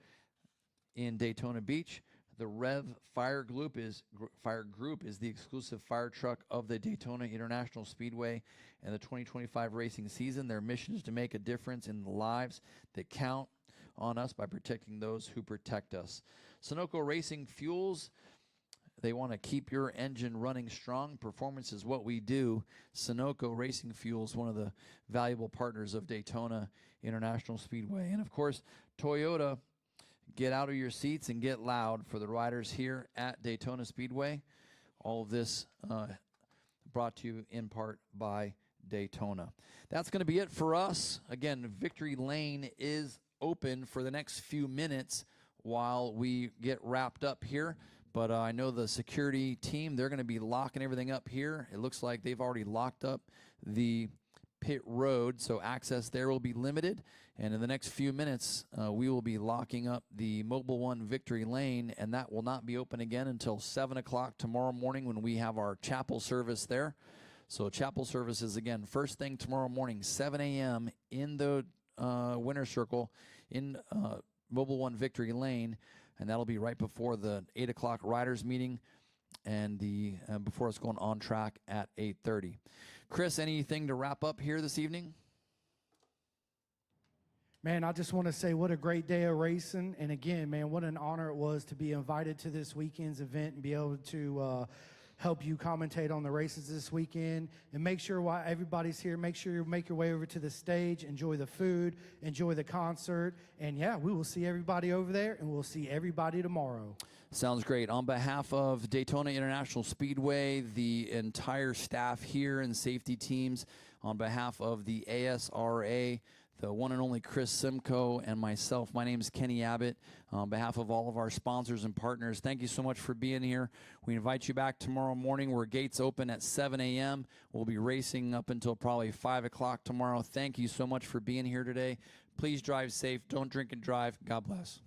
in Daytona Beach. The Rev Fire Group is the exclusive fire truck of the Daytona International Speedway and the 2025 racing season. Their mission is to make a difference in the lives that count on us by protecting those who protect us. Sunoco Racing Fuels, they want to keep your engine running strong. Performance is what we do. Sunoco Racing Fuels, one of the valuable partners of Daytona International Speedway. And of course, Toyota, get out of your seats and get loud for the riders here at Daytona Speedway. All of this brought to you in part by Daytona. That's going to be it for us. Again, Victory Lane is open for the next few minutes while we get wrapped up here. But I know the security team, they're going to be locking everything up here. It looks like they've already locked up the pit road, so access there will be limited. And in the next few minutes, we will be locking up the Mobile One Victory Lane, and that will not be open again until 7 o'clock tomorrow morning when we have our chapel service there. So chapel service is, again, first thing tomorrow morning, 7 a.m. in the winner's circle in Mobile One Victory Lane, and that'll be right before the 8 o'clock riders meeting and the before it's going on track at 8:30. Chris, anything to wrap up here this evening? Man, I just want to say what a great day of racing. And again, man, what an honor it was to be invited to this weekend's event and be able to help you commentate on the races this weekend. And make sure while everybody's here, make sure you make your way over to the stage, enjoy the food, enjoy the concert. And yeah, we will see everybody over there, and we'll see everybody tomorrow. Sounds great. On behalf of Daytona International Speedway, the entire staff here and safety teams, on behalf of the ASRA, the one and only Chris Simcoe, and myself, my name is Kenny Abbott. On behalf of all of our sponsors and partners, thank you so much for being here. We invite you back tomorrow morning where gates open at 7 a.m. We'll be racing up until probably 5 o'clock tomorrow. Thank you so much for being here today. Please drive safe. Don't drink and drive. God bless.